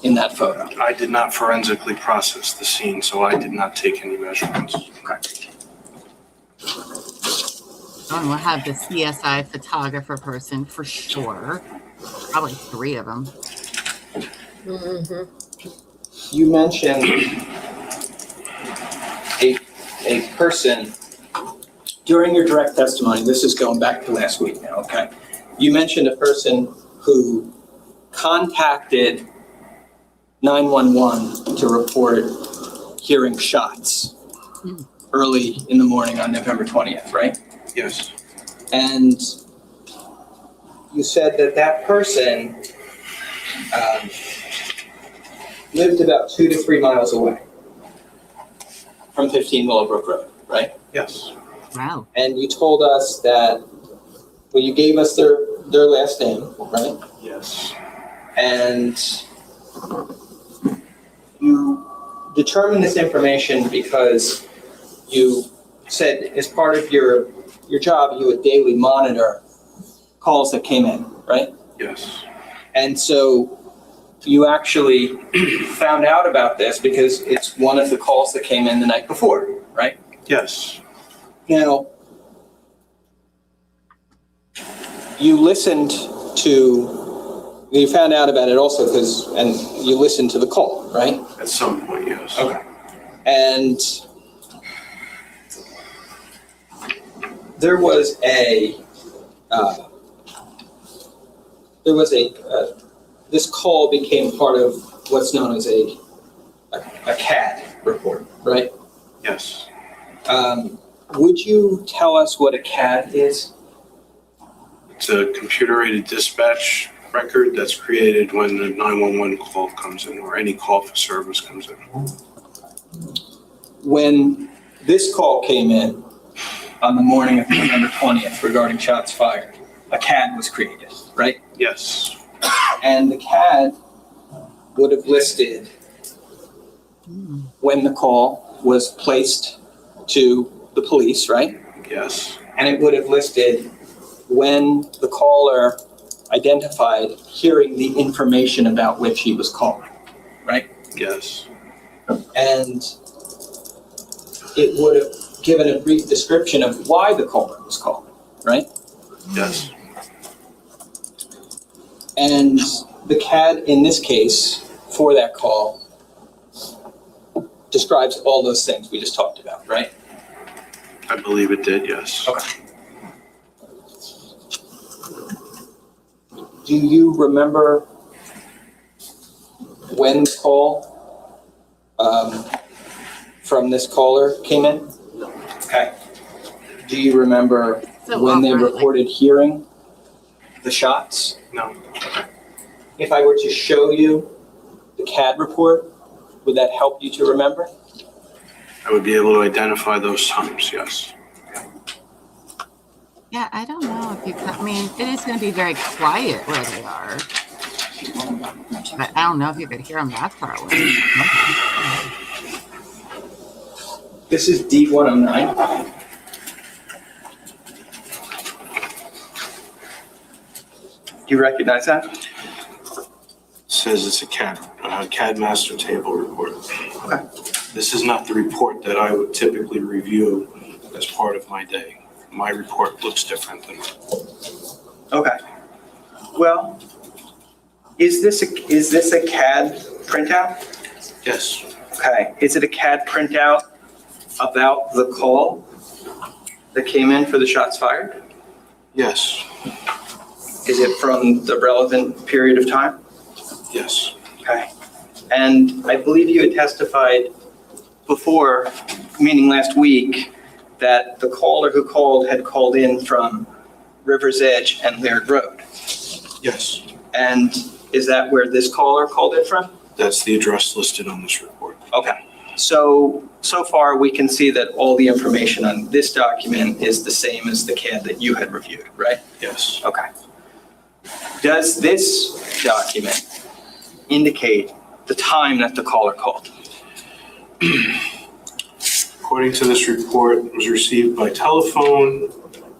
in that photo. I did not forensically process the scene, so I did not take any measurements. Okay. And we'll have the CSI photographer person for sure. Probably 3 of them. You mentioned a person during your direct testimony. This is going back to last week now, okay? You mentioned a person who contacted 911 to report hearing shots early in the morning on November 20th, right? Yes. And you said that that person lived about 2 to 3 miles away from 15 Willowbrook Road, right? Yes. Wow. And you told us that, well, you gave us their last name, right? Yes. And you determined this information because you said as part of your job, you would daily monitor calls that came in, right? Yes. And so you actually found out about this because it's one of the calls that came in the night before, right? Yes. Now, you listened to, you found out about it also because, and you listened to the call, right? At some point, yes. Okay. And there was this call became part of what's known as a CAD report, right? Yes. Would you tell us what a CAD is? It's a computer-aided dispatch record that's created when the 911 call comes in or any call for service comes in. When this call came in on the morning of November 20th regarding shots fired, a CAD was created, right? Yes. And the CAD would have listed when the call was placed to the police, right? Yes. And it would have listed when the caller identified hearing the information about which he was calling, right? Yes. And it would have given a brief description of why the caller was calling, right? Yes. And the CAD in this case for that call describes all those things we just talked about, right? I believe it did, yes. Okay. Do you remember when the call from this caller came in? Okay. Do you remember when they reported hearing the shots? No. If I were to show you the CAD report, would that help you to remember? I would be able to identify those times, yes. Yeah, I don't know if you can. I mean, it is going to be very quiet where they are. But I don't know if you could hear them that far away. This is D109. Do you recognize that? It says it's a CAD master table report. Okay. This is not the report that I would typically review as part of my day. My report looks different than that. Okay. Well, is this a CAD printout? Yes. Okay. Is it a CAD printout about the call that came in for the shots fired? Yes. Is it from the relevant period of time? Yes. Okay. And I believe you had testified before, meaning last week, that the caller who called had called in from River's Edge and Laird Road. Yes. And is that where this caller called in from? That's the address listed on this report. Okay. So far we can see that all the information on this document is the same as the CAD that you had reviewed, right? Yes. Okay. Does this document indicate the time that the caller called? According to this report, it was received by telephone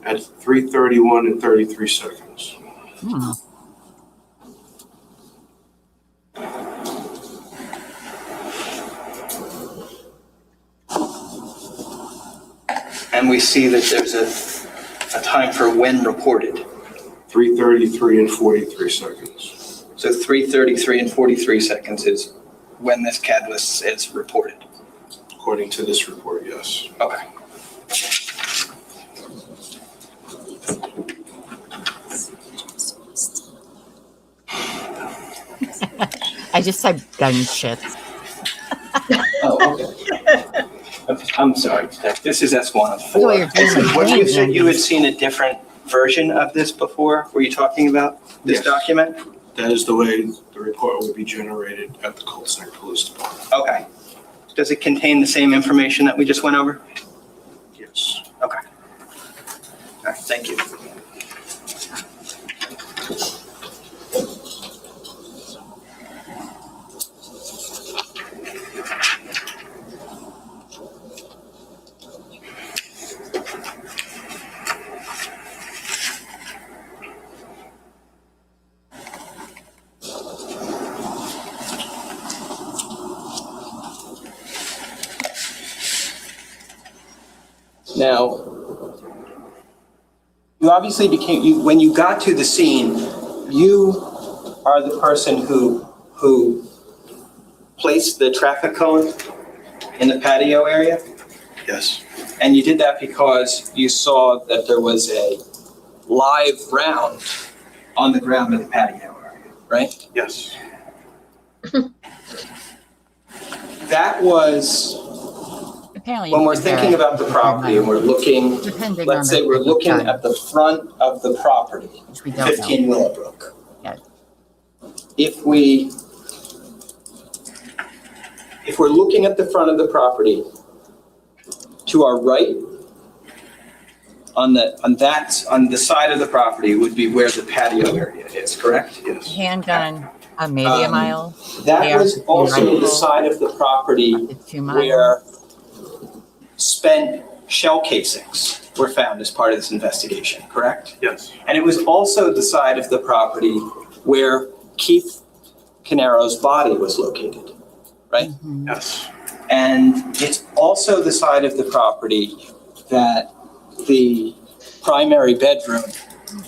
at 3:31 and 33 seconds. And we see that there's a time for when reported. 3:33 and 43 seconds. So 3:33 and 43 seconds is when this CAD is reported. According to this report, yes. Okay. I just said gunship. Oh, okay. I'm sorry. This is S1 of 4. Oh, you're doing What you said it. you had seen a different version of this before? Were you talking about this Yes. document? That is the way the report will be generated at the Colts Neck Police Department. Okay. Does it contain the same information that we just went over? Yes. Okay. All right, thank you. Now, you obviously when you got to the scene, you are the person who placed the traffic cone in the patio area? Yes. And you did that because you saw that there was a live round on the ground in the patio area, right? Yes. That was, Apparently, when we're thinking about the property and we're looking, Depending let's on say the we're looking time. at the front of the property, Which we don't 15 know. Willowbrook. Yeah. If we're looking at the front of the property, to our right, on the side of the property would be where the patio area is, correct? Yes. Handgun, maybe a mile. That There, was also rifle, the side of the property 2 miles. where spent shell casings were found as part of this investigation, correct? Yes. And it was also the side of the property where Keith Caneiro's body was located, right? Mm-hmm. Yes. And it's also the side of the property that the primary bedroom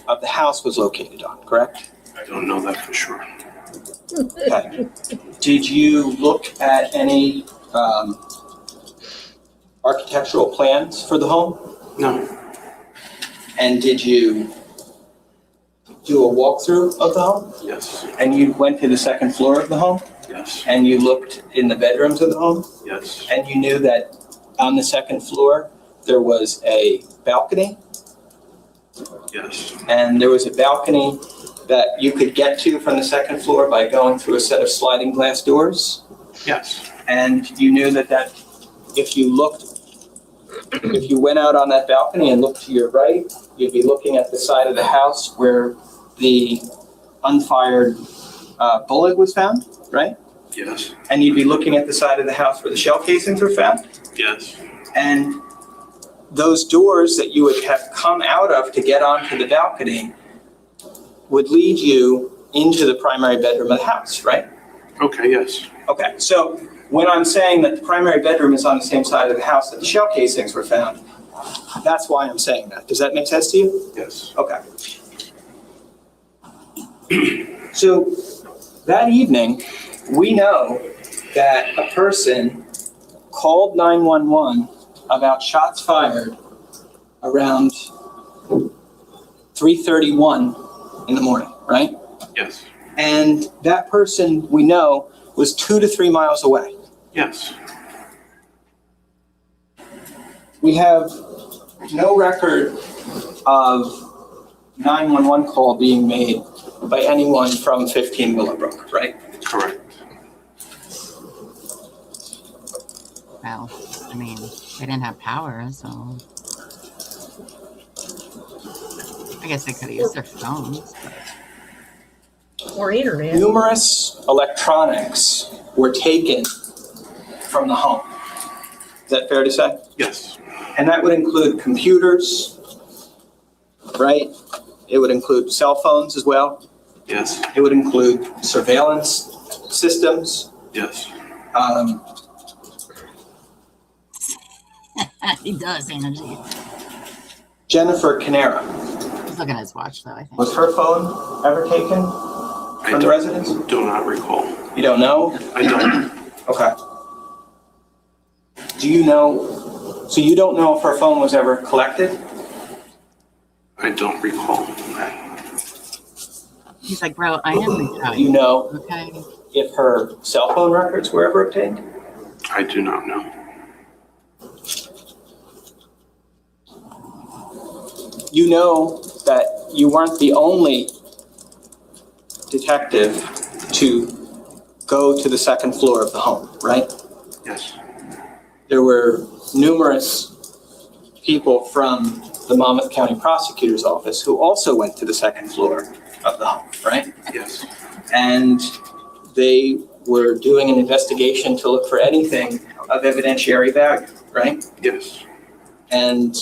of the house was located on, correct? I don't know that for sure. Okay. Did you look at any architectural plans for the home? No. And did you do a walkthrough of the home? Yes. And you went to the second floor of the home? Yes. And you looked in the bedrooms of the home? Yes. And you knew that on the second floor, there was a balcony? Yes. And there was a balcony that you could get to from the second floor by going through a set of sliding glass doors? Yes. And you knew that if you went out on that balcony and looked to your right, you'd be looking at the side of the house where the unfired bullet was found, right? Yes. And you'd be looking at the side of the house where the shell casings were found? Yes. And those doors that you would have come out of to get onto the balcony would lead you into the primary bedroom of the house, right? Okay, yes. Okay, so when I'm saying that the primary bedroom is on the same side of the house that the shell casings were found, that's why I'm saying that. Does that make sense to you? Yes. Okay. So that evening, we know that a person called 911 about shots fired around 3:31 in the morning, right? Yes. And that person, we know, was 2 to 3 miles away. Yes. We have no record of 911 call being made by anyone from 15 Willowbrook, right? Correct. Well, I mean, they didn't have power, so I guess they could have used their phones. Or internet. Numerous electronics were taken from the home. Is that fair to say? Yes. And that would include computers, right? It would include cell phones as well. Yes. It would include surveillance systems. Yes. He does, energy. Jennifer Caneiro, He's looking at his watch, though, I think. was her phone ever taken from the residence? Do not recall. You don't know? I don't. Okay. Do you know, so you don't know if her phone was ever collected? I don't recall. He's like, bro, I am retired. You know Okay. if her cell phone records were ever obtained? I do not know. You know that you weren't the only detective to go to the second floor of the home, right? Yes. There were numerous people from the Monmouth County Prosecutor's Office who also went to the second floor of the home, right? Yes. And they were doing an investigation to look for anything of evidentiary value, right? Yes. And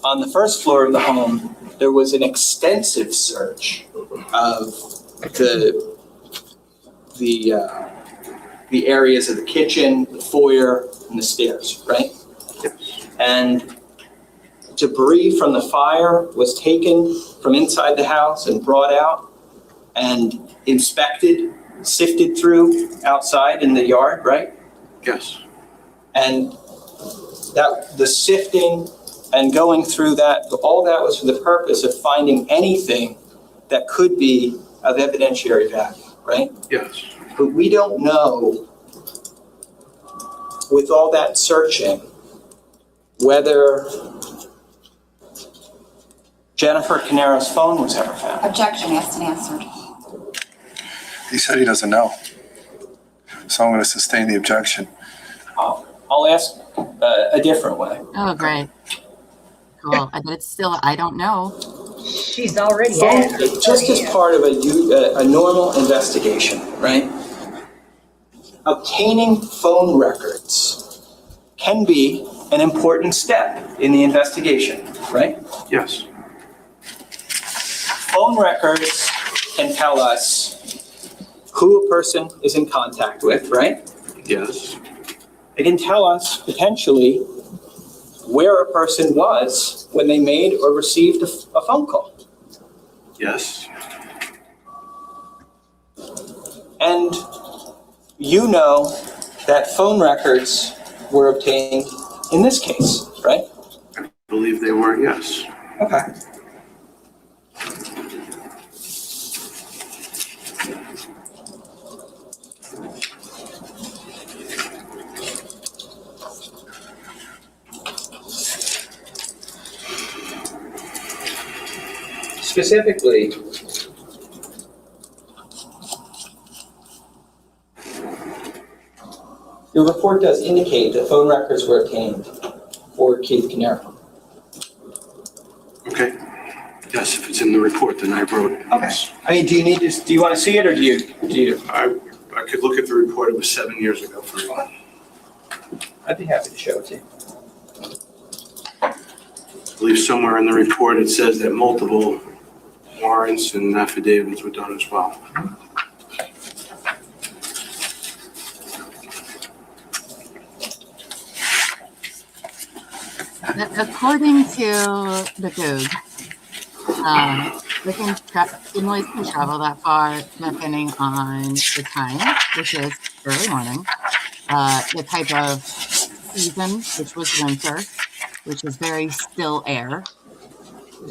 on the first floor of the home, there was an extensive search of the areas of the kitchen, the foyer, and the stairs, right? Yes. And debris from the fire was taken from inside the house and brought out and inspected, sifted through outside in the yard, right? Yes. And that the sifting and going through that, all that was for the purpose of finding anything that could be of evidentiary value, right? Yes. But we don't know, with all that searching, whether Jennifer Caneiro's phone was ever found. Objection, asked and answered. He said he doesn't know. So I'm going to sustain the objection. I'll ask a different way. Oh, great. Cool. But it's still, I don't know. She's already Phone, asked. just as part of a normal investigation, right? Obtaining phone records can be an important step in the investigation, right? Yes. Phone records can tell us who a person is in contact with, right? Yes. They can tell us potentially where a person was when they made or received a phone call. Yes. And you know that phone records were obtained in this case, right? I believe they were, yes. Okay. Specifically, the report does indicate that phone records were obtained for Keith Caneiro. Okay. Yes, if it's in the report, then I wrote it. Okay. I mean, do you want to see it, or do you? I could look at the report. It was 7 years ago for me. I'd be happy to show it to you. I believe somewhere in the report it says that multiple warrants and affidavits were done as well. According to the Goog, inmates can travel that far depending on the time, which is early morning, the type of season, which was winter, which is very still air,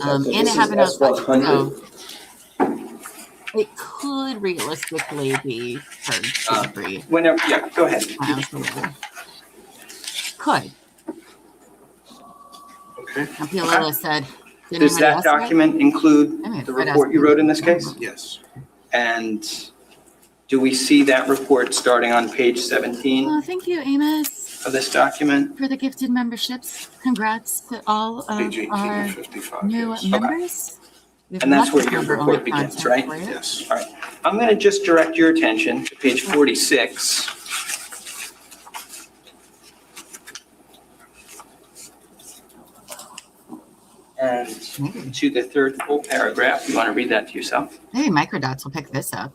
and it happened outside. So it could realistically be heard to breathe. Whenever, yeah, go ahead. Could. Okay. And Piolilla said, Does that document include the report you wrote in this case? Yes. And do we see that report starting on page 17 Oh, thank you, Amos, of this document? for the gifted memberships. Congrats to all of Page 18 our and 55. new Yes. members. We have And that's lots where of your member-only report begins, content right? for you. Yes. All right. I'm going to just direct your attention to page 46. And to the third full paragraph. You want to read that to yourself? Maybe Microdots will pick this up.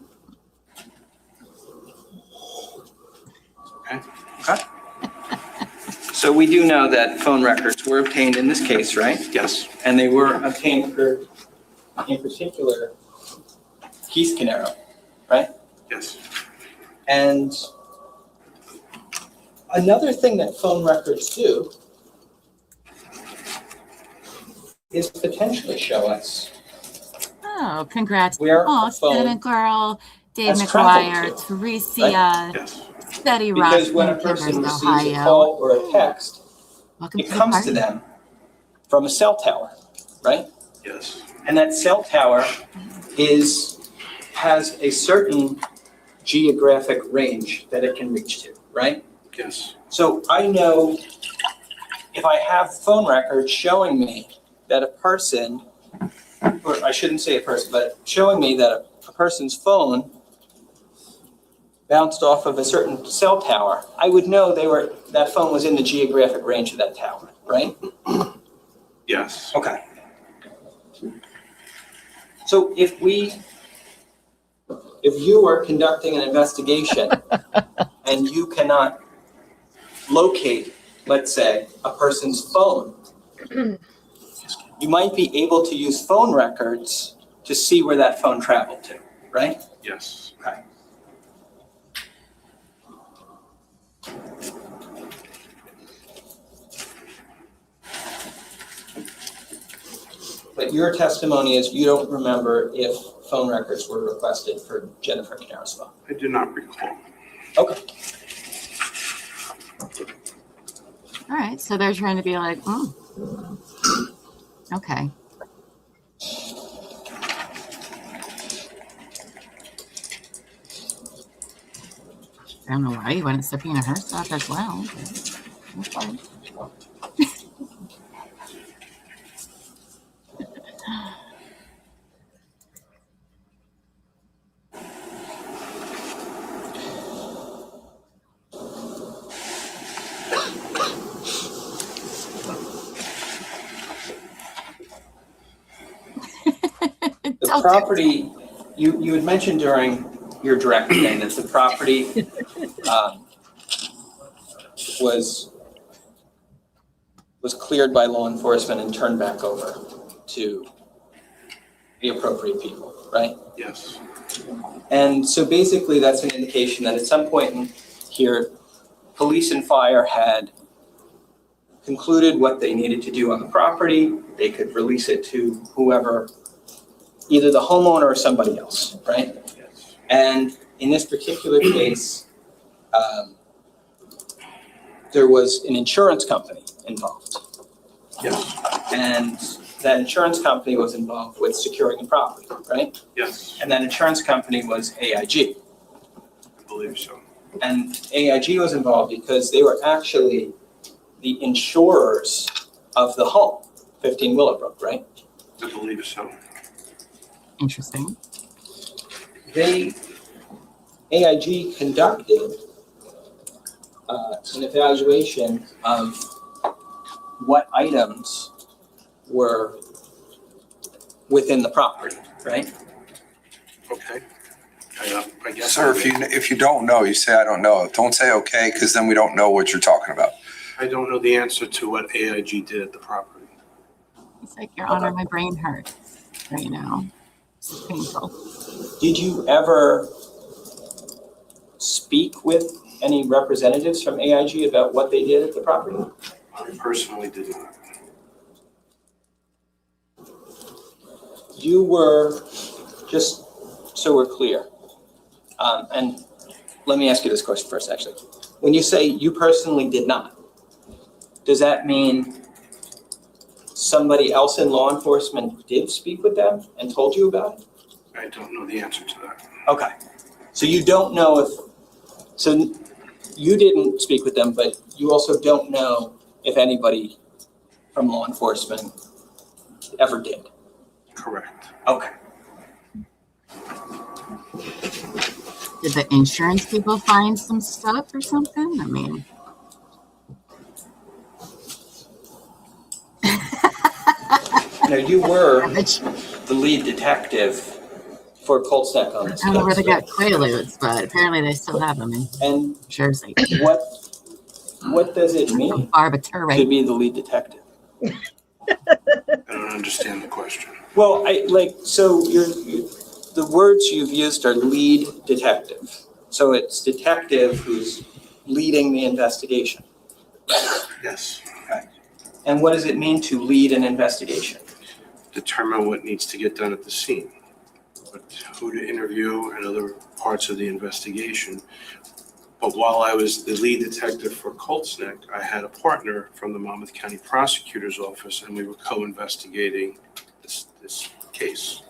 Okay. So we do know that phone records were obtained in this case, right? Yes. And they were obtained for, in particular, Keith Caneiro, right? Yes. And another thing that phone records do is potentially show us Oh, congrats. where Oh, a phone Cinnamon Girl, Dave has traveled McGuire, to, Teresa, right? Yes. Betty Ross Because when a in person Timbers, receives a Ohio. call or a text, Welcome it to the comes party. to them from a cell tower, right? Yes. And that cell tower has a certain geographic range that it can reach to, right? Yes. So I know if I have phone records showing me that a person, or I shouldn't say a person, but showing me that a person's phone bounced off of a certain cell tower, I would know that phone was in the geographic range of that tower, right? Yes. Okay. So if you are conducting an investigation and you cannot locate, let's say, a person's phone, you might be able to use phone records to see where that phone traveled to, right? Yes. Okay. But your testimony is you don't remember if phone records were requested for Jennifer Caneiro's phone. I do not recall. Okay. All right, so they're trying to be like, okay. I don't know why you wouldn't subpoena her stuff as well. Okay. The property, you had mentioned during your direct thing that the property was cleared by law enforcement and turned back over to the appropriate people, right? Yes. And so basically that's an indication that at some point in here, police and fire had concluded what they needed to do on the property. They could release it to whoever, either the homeowner or somebody else, right? Yes. And in this particular case, there was an insurance company involved. Yes. And that insurance company was involved with securing the property, right? Yes. And that insurance company was AIG. I believe so. And AIG was involved because they were actually the insurers of the home, 15 Willowbrook, right? I believe so. Interesting. AIG conducted an evaluation of what items were within the property, right? Okay. I guess. Sir, if you don't know, you say, I don't know. Don't say okay, because then we don't know what you're talking about. I don't know the answer to what AIG did at the property. It's like, Your Honor, my brain hurts right now. It's painful. Did you ever speak with any representatives from AIG about what they did at the property? I personally did not. You were, just so we're clear, and let me ask you this question first, actually. When you say you personally did not, does that mean somebody else in law enforcement did speak with them and told you about it? I don't know the answer to that. Okay. So you don't know so you didn't speak with them, but you also don't know if anybody from law enforcement ever did? Correct. Okay. Did the insurance people find some stuff or something? I mean, No, you were the lead detective for Colts Neck on this I don't know where case, they right? got Quaaludes, but apparently they still have them in And Jersey. what What does it mean to be the lead detective? I don't understand the question. Well, the words you've used are lead detective. So it's detective who's leading the investigation. Yes. Okay. And what does it mean to lead an investigation? Determine what needs to get done at the scene, who to interview and other parts of the investigation. But while I was the lead detective for Colts Neck, I had a partner from the Monmouth County Prosecutor's Office, and we were co-investigating this case.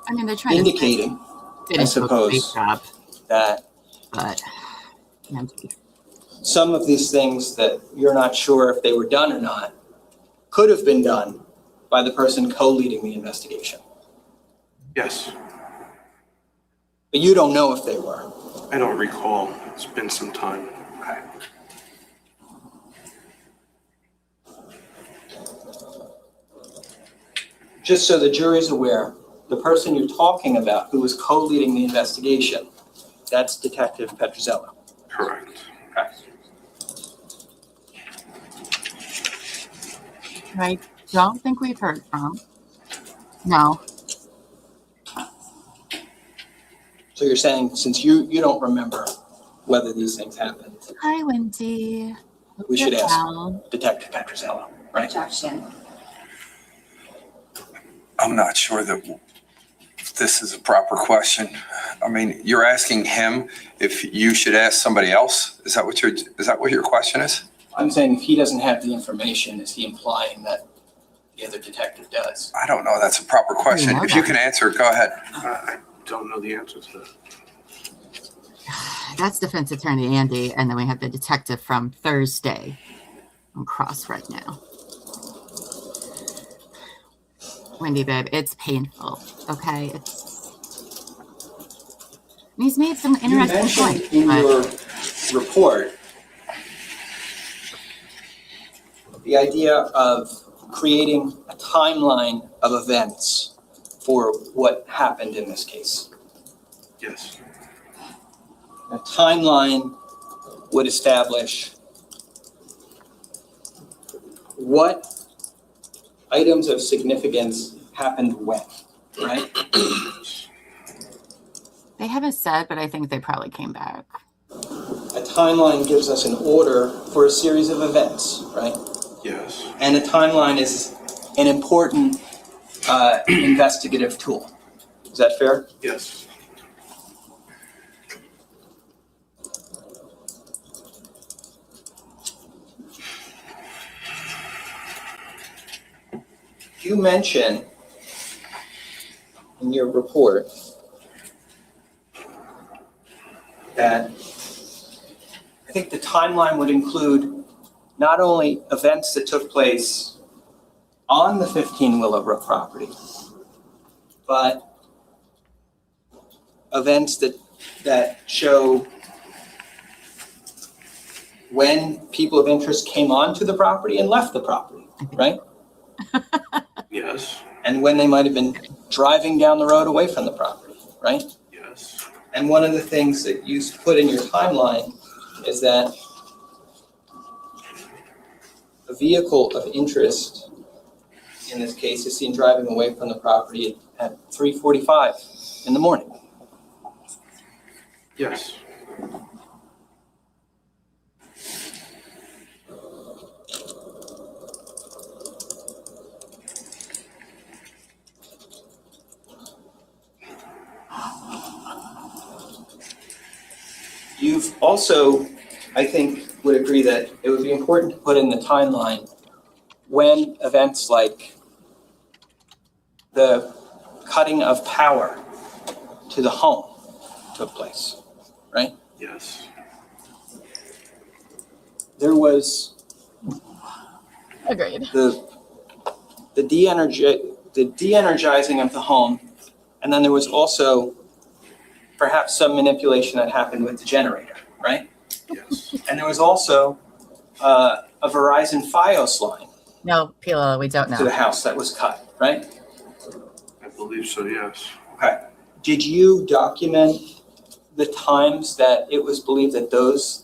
I mean, they're trying indicating, to I suppose, that some of these things that you're not sure if they were done or not could have been done by the person co-leading the investigation. Yes. But you don't know if they were. I don't recall. It's been some time. Okay. Just so the jury's aware, the person you're talking about who was co-leading the investigation, that's Detective Petrozello. Correct. Okay. I don't think we've heard from. No. So you're saying since you don't remember whether these things happened, Hi, Wendy. we should ask Well. Detective Petrozello, right? Objection. I'm not sure that this is a proper question. I mean, you're asking him if you should ask somebody else? Is that what your question is? I'm saying if he doesn't have the information, is he implying that the other detective does? I don't know. That's a proper question. If you can answer it, go ahead. I don't know the answer to that. That's defense attorney Andy, and then we have the detective from Thursday. I'm cross right now. Wendy, babe, it's painful. Okay, and he's made some interesting points. In your report, the idea of creating a timeline of events for what happened in this case. Yes. A timeline would establish what items of significance happened when, right? They haven't said, but I think they probably came back. A timeline gives us an order for a series of events, right? Yes. And a timeline is an important investigative tool. Is that fair? Yes. You mention in your report that I think the timeline would include not only events that took place on the 15 Willowbrook property, but events that show when people of interest came onto the property and left the property, right? Yes. And when they might have been driving down the road away from the property, right? Yes. And one of the things that you put in your timeline is that a vehicle of interest in this case is seen driving away from the property at 3:45 in the morning. Yes. You've also, I think, would agree that it would be important to put in the timeline when events like the cutting of power to the home took place, right? Yes. There was Agreed. the de-energizing of the home, and then there was also perhaps some manipulation that happened with the generator, right? Yes. And there was also a Verizon Fios line No, Pila, we don't know. to the house that was cut, right? I believe so, yes. Okay. Did you document the times that it was believed that those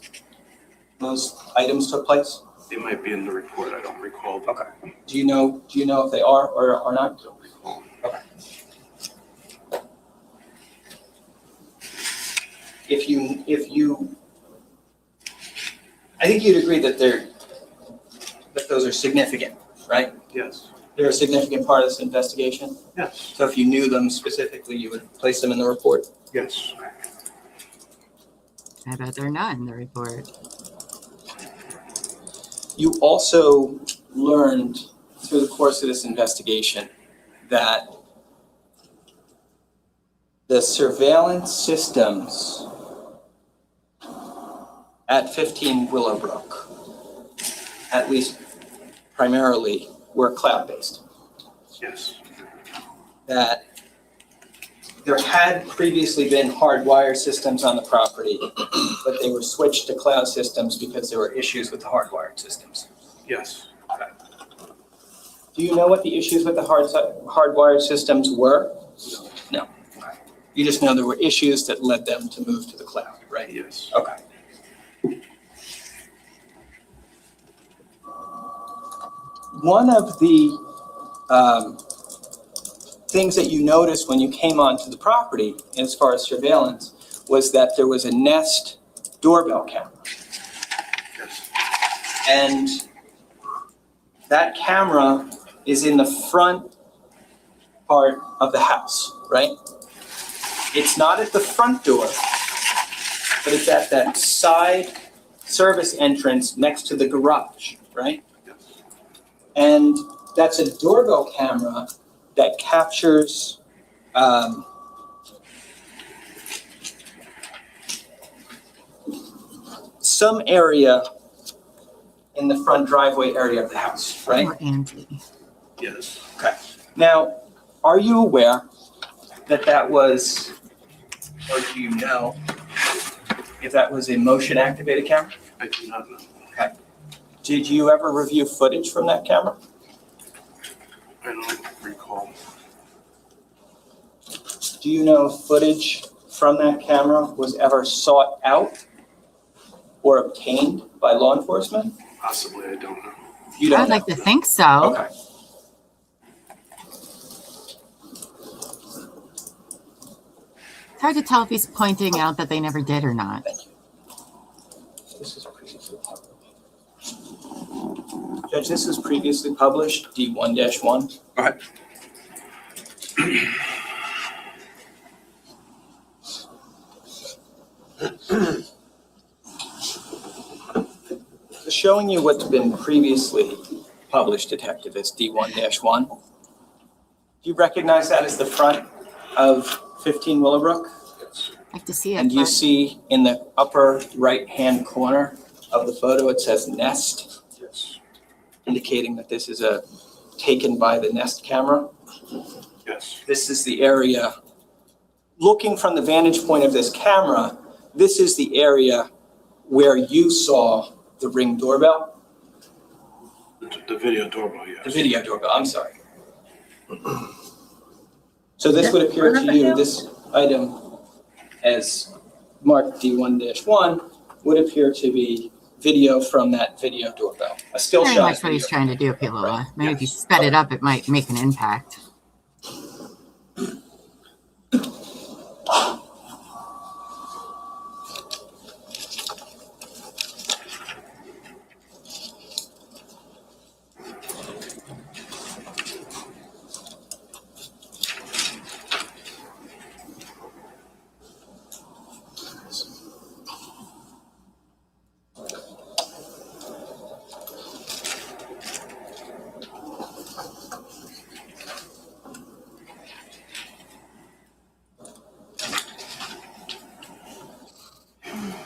items took place? They might be in the report, I don't recall. Okay. Do you know if they are or are not? I don't recall. Okay. If you, I think you'd agree that those are significant, right? Yes. They're a significant part of this investigation? Yes. So if you knew them specifically, you would place them in the report? Yes. I bet they're not in the report. You also learned through the course of this investigation that the surveillance systems at 15 Willowbrook, at least primarily, were cloud-based. Yes. That there had previously been hardwired systems on the property, but they were switched to cloud systems because there were issues with the hardwired systems. Yes. Do you know what the issues with the hardwired systems were? No. You just know there were issues that led them to move to the cloud, right? Yes. Okay. One of the things that you noticed when you came onto the property, as far as surveillance, was that there was a Nest doorbell camera. Yes. And that camera is in the front part of the house, right? It's not at the front door, but it's at that side service entrance next to the garage, right? Yes. And that's a doorbell camera that captures some area in the front driveway area of the house, right? Or Angie. Yes. Okay. Now, are you aware that that was, or do you know if that was a motion activated camera? I do not know. Okay. Did you ever review footage from that camera? I don't recall. Do you know if footage from that camera was ever sought out or obtained by law enforcement? Possibly, I don't know. You don't I'd like know. to think so. Okay. It's hard to tell if he's pointing out that they never did or not. This is previously published. Judge, this is previously published, D1-1. Go ahead. Showing you what's been previously published, Detective, is D1-1. Do you recognize that as the front of 15 Willowbrook? I'd like to see it. And you but- see in the upper right-hand corner of the photo, it says Nest, Yes. indicating that this is taken by the Nest camera. Yes. This is the area, looking from the vantage point of this camera, this is the area where you saw the Ring doorbell. The video doorbell, yes. The video doorbell, I'm sorry. So this would appear to you, this item as marked D1-1 would appear to be video from that video doorbell. A still Very shot. much what he's trying to do, Pilula. Maybe if you sped it up, it might make an impact.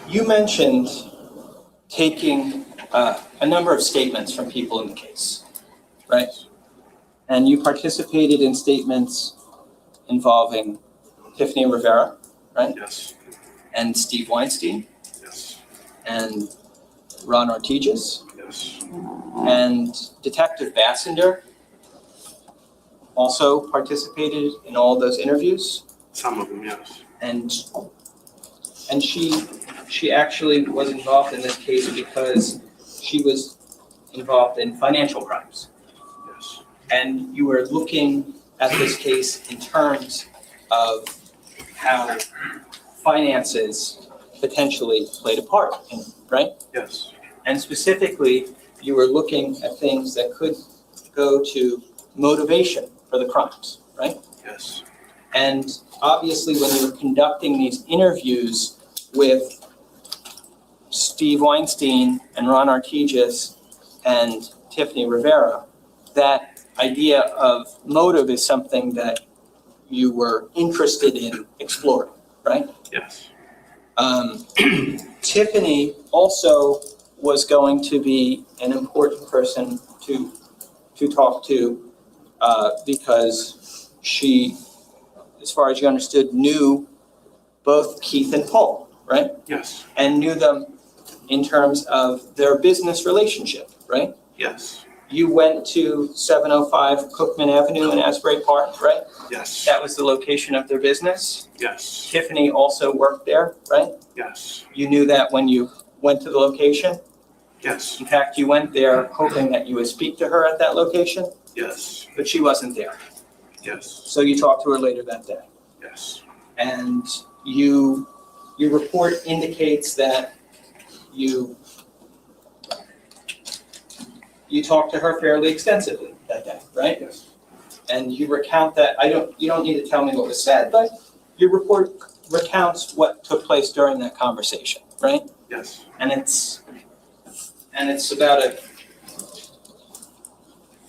You mentioned taking a number of statements from people in the case, right? And you participated in statements involving Tiffany Rivera, right? Yes. And Steve Weinstein, Yes. and Ron Ortigas, Yes. and Detective Bassender also participated in all those interviews. Some of them, yes. And she actually was involved in this case because she was involved in financial crimes. Yes. And you were looking at this case in terms of how finances potentially played a part in it, right? Yes. And specifically, you were looking at things that could go to motivation for the crimes, right? Yes. And obviously, when you were conducting these interviews with Steve Weinstein and Ron Artigas and Tiffany Rivera, that idea of motive is something that you were interested in exploring, right? Yes. Tiffany also was going to be an important person to talk to because she, as far as you understood, knew both Keith and Paul, right? Yes. And knew them in terms of their business relationship, right? Yes. You went to 705 Cookman Avenue in Asbury Park, right? Yes. That was the location of their business. Yes. Tiffany also worked there, right? Yes. You knew that when you went to the location? Yes. In fact, you went there hoping that you would speak to her at that location, Yes. but she wasn't there. Yes. So you talked to her later that day. Yes. And your report indicates that you talked to her fairly extensively that day, right? Yes. And you recount that. You don't need to tell me what was said, but your report recounts what took place during that conversation, right? Yes. And it's about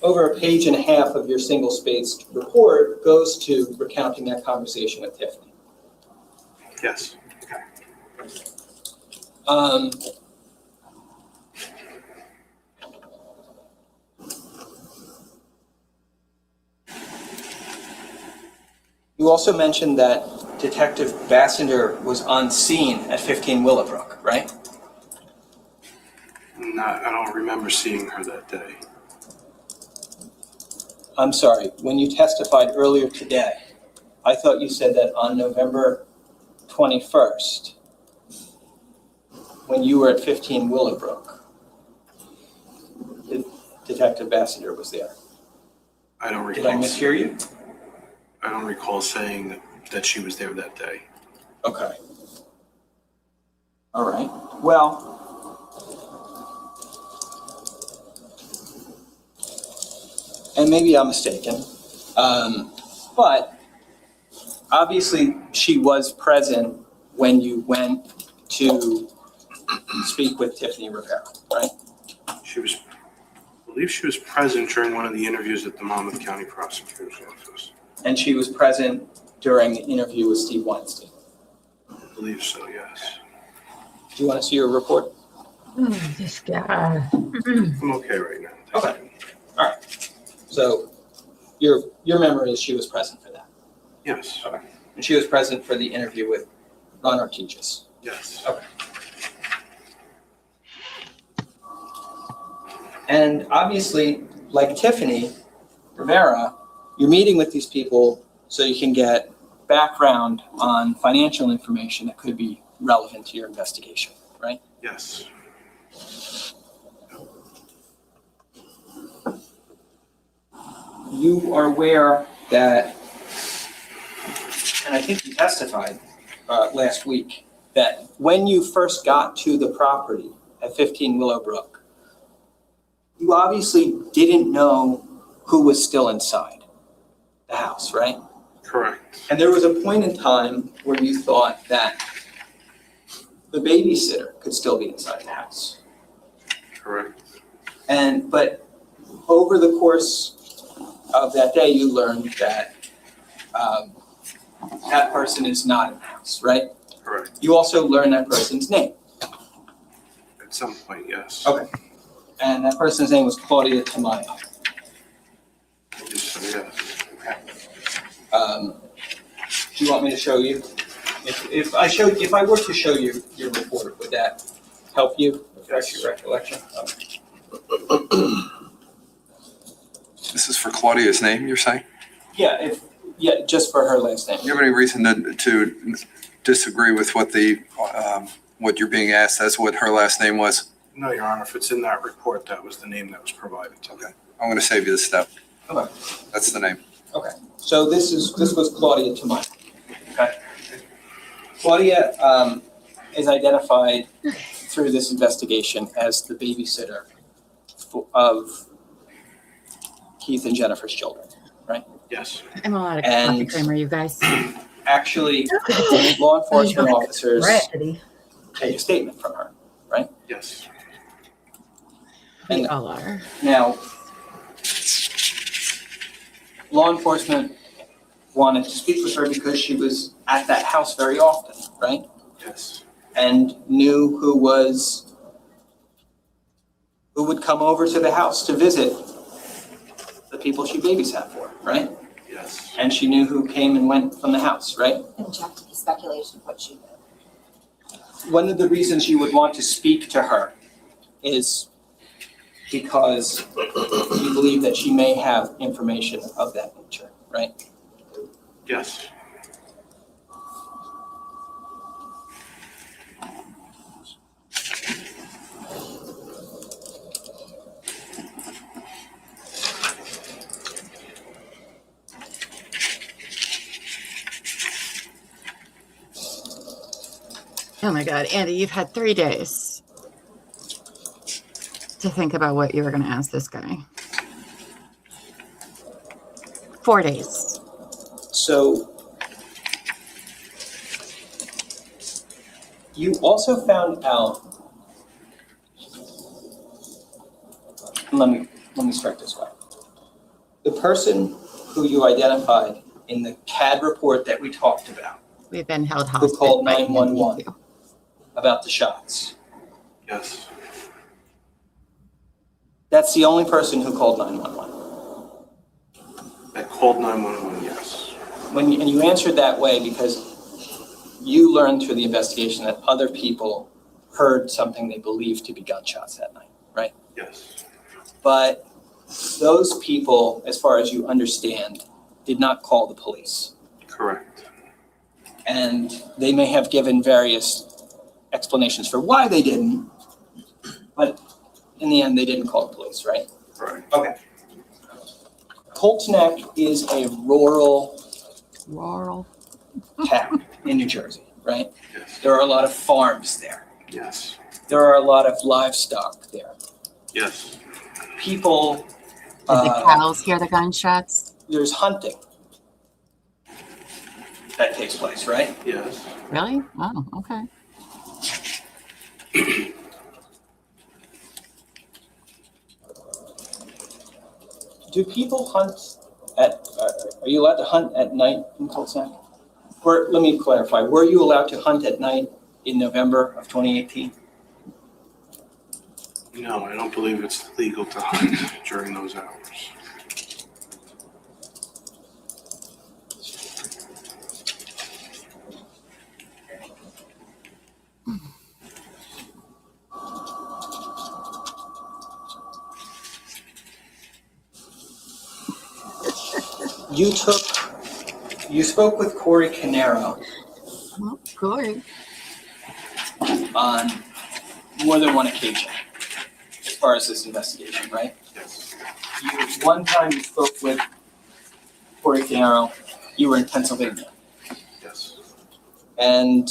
over a page and a half of your single-spaced report goes to recounting that conversation with Tiffany. Yes. You also mentioned that Detective Bassender was on scene at 15 Willowbrook, right? I don't remember seeing her that day. I'm sorry, when you testified earlier today, I thought you said that on November 21st, when you were at 15 Willowbrook, Detective Bassender was there. I don't recall. Did I mishear you? I don't recall saying that she was there that day. Okay. All right. Well, and maybe I'm mistaken, but obviously she was present when you went to speak with Tiffany Rivera, right? I believe she was present during one of the interviews at the Monmouth County Prosecutor's Office. And she was present during the interview with Steve Weinstein. I believe so, yes. Do you want to see your report? Oh, this guy. I'm okay right now. Okay. All right. So your memory is she was present for that. Yes. Okay. And she was present for the interview with Ron Artigas. Yes. Okay. And obviously, like Tiffany Rivera, you're meeting with these people so you can get background on financial information that could be relevant to your investigation, right? Yes. You are aware that, and I think you testified last week, that when you first got to the property at 15 Willowbrook, you obviously didn't know who was still inside the house, right? Correct. And there was a point in time where you thought that the babysitter could still be inside the house. Correct. But over the course of that day, you learned that that person is not in the house, right? Correct. You also learned that person's name. At some point, yes. Okay. And that person's name was Claudia Tamayo. Yes, yes. Do you want me to show you? If I were to show you your report, would that help you refresh your recollection? Okay. This is for Claudia's name, you're saying? Yeah, Yeah, just for her last name. Do you have any reason to disagree with what you're being asked as what her last name was? No, Your Honor, if it's in that report, that was the name that was provided to me. Okay. I'm going to save you the step. Okay. That's the name. Okay. So this was Claudia Tamai. Okay. Claudia is identified through this investigation as the babysitter of Keith and Jennifer's children, right? Yes. I'm a lot of coffee creamer, you guys. Actually, law enforcement officers Rhapsody. take a statement from her, right? Yes. We all are. Now, law enforcement wanted to speak with her because she was at that house very often, right? Yes. And knew who would come over to the house to visit the people she babysat for, right? Yes. And she knew who came and went from the house, right? And checked the speculation of what she did. One of the reasons you would want to speak to her is because you believe that she may have information of that nature, right? Yes. Oh my God, Andy, you've had 3 days to think about what you were going to ask this guy. 4 days. So you also found out, let me start this way. The person who you identified in the CAD report that we talked about, We've been held hostage. who called by Andy, 911 too. about the shots. Yes. That's the only person who called 911. I called 911, yes. And you answered that way because you learned through the investigation that other people heard something they believed to be gunshots that night, right? Yes. But those people, as far as you understand, did not call the police. Correct. And they may have given various explanations for why they didn't, but in the end, they didn't call the police, right? Right. Okay. Colts Neck is a rural town in New Jersey, right? Yes. There are a lot of farms there. Yes. There are a lot of livestock there. Yes. People, Did the cows hear the gunshots? there's hunting that takes place, right? Yes. Really? Oh, okay. Do people hunt are you allowed to hunt at night in Colts Neck? Let me clarify, were you allowed to hunt at night in November of 2018? No, I don't believe it's legal to hunt during those hours. You spoke with Corey Caneiro Well, Corey. on more than one occasion as far as this investigation, right? Yes. One time you spoke with Corey Caneiro, you were in Pennsylvania. Yes. And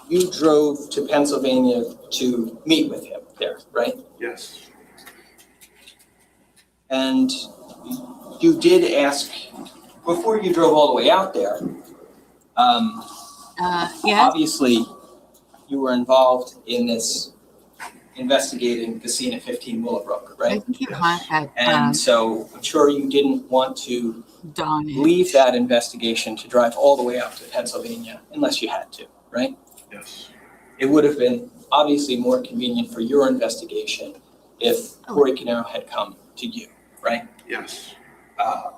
you drove to Pennsylvania to meet with him there, right? Yes. And you did ask, before you drove all the way out there, Yes. obviously you were involved in this investigating the scene at 15 Willowbrook, I right? think you hunt at And so I'm sure you didn't want to dawn. leave that investigation to drive all the way out to Pennsylvania unless you had to, right? Yes. It would have been obviously more convenient for your investigation if Corey Caneiro had come to you, right? Yes.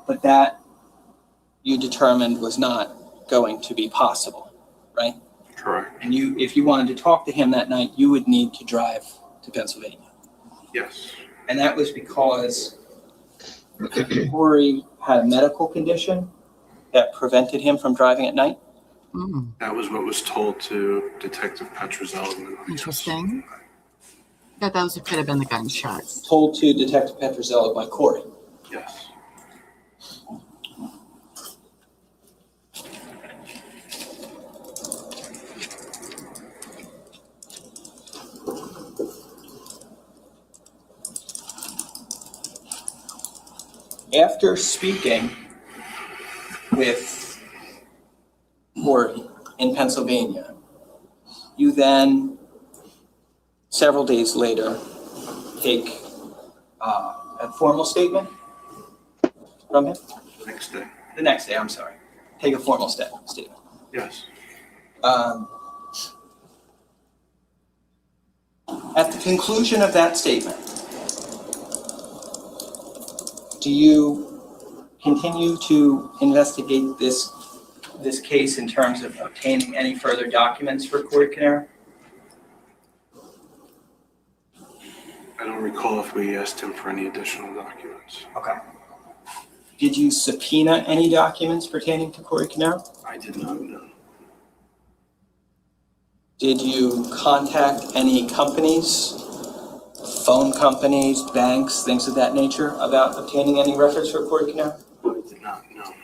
But that you determined was not going to be possible, right? Correct. And if you wanted to talk to him that night, you would need to drive to Pennsylvania. Yes. And that was because Corey had a medical condition that prevented him from driving at night? That was what was told to Detective Petrozello. Interesting. Thought those could have been the gunshots. Told to Detective Petrozello by Corey. Yes. After speaking with Corey in Pennsylvania, you then, several days later, take a formal statement from him? Next day. The next day, I'm sorry. Take a formal statement. Yes. At the conclusion of that statement, do you continue to investigate this case in terms of obtaining any further documents for Corey Caneiro? I don't recall if we asked him for any additional documents. Okay. Did you subpoena any documents pertaining to Corey Caneiro? I did not know. Did you contact any companies, phone companies, banks, things of that nature about obtaining any records for Corey Caneiro? I did not know.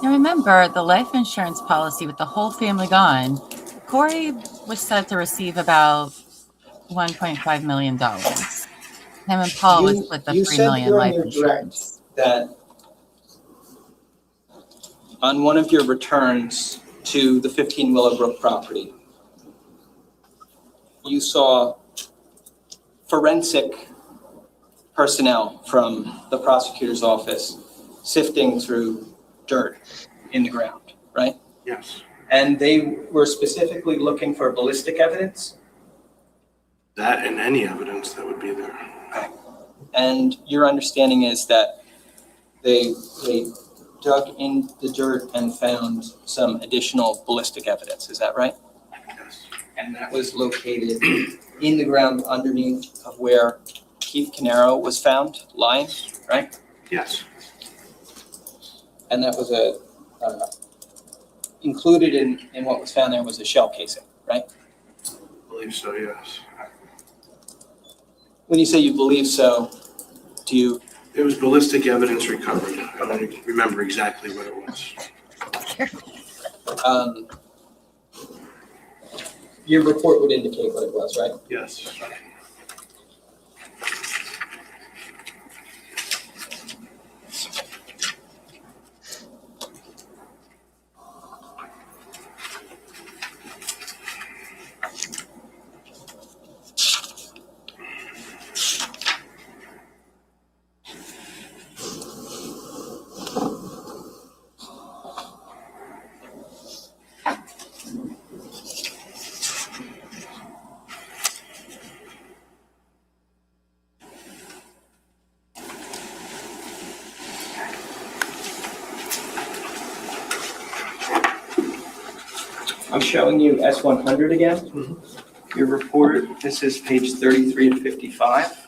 Now remember, the life insurance policy with the whole family gone, Corey was set to receive about $1.5 million. Him and Paul was split the $3 million life insurance. That on one of your returns to the 15 Willowbrook property, you saw forensic personnel from the prosecutor's office sifting through dirt in the ground, right? Yes. And they were specifically looking for ballistic evidence? That and any evidence that would be there. Okay. And your understanding is that they dug in the dirt and found some additional ballistic evidence, is that right? Yes. And that was located in the ground underneath of where Keith Caneiro was found lying, right? Yes. And that was included in what was found there was a shell casing, right? I believe so, yes. When you say you believe so, do you? It was ballistic evidence recovered. I don't remember exactly what it was. Your report would indicate what it was, right? Yes. I'm showing you S100 again. Your report, this is page 33 and 55.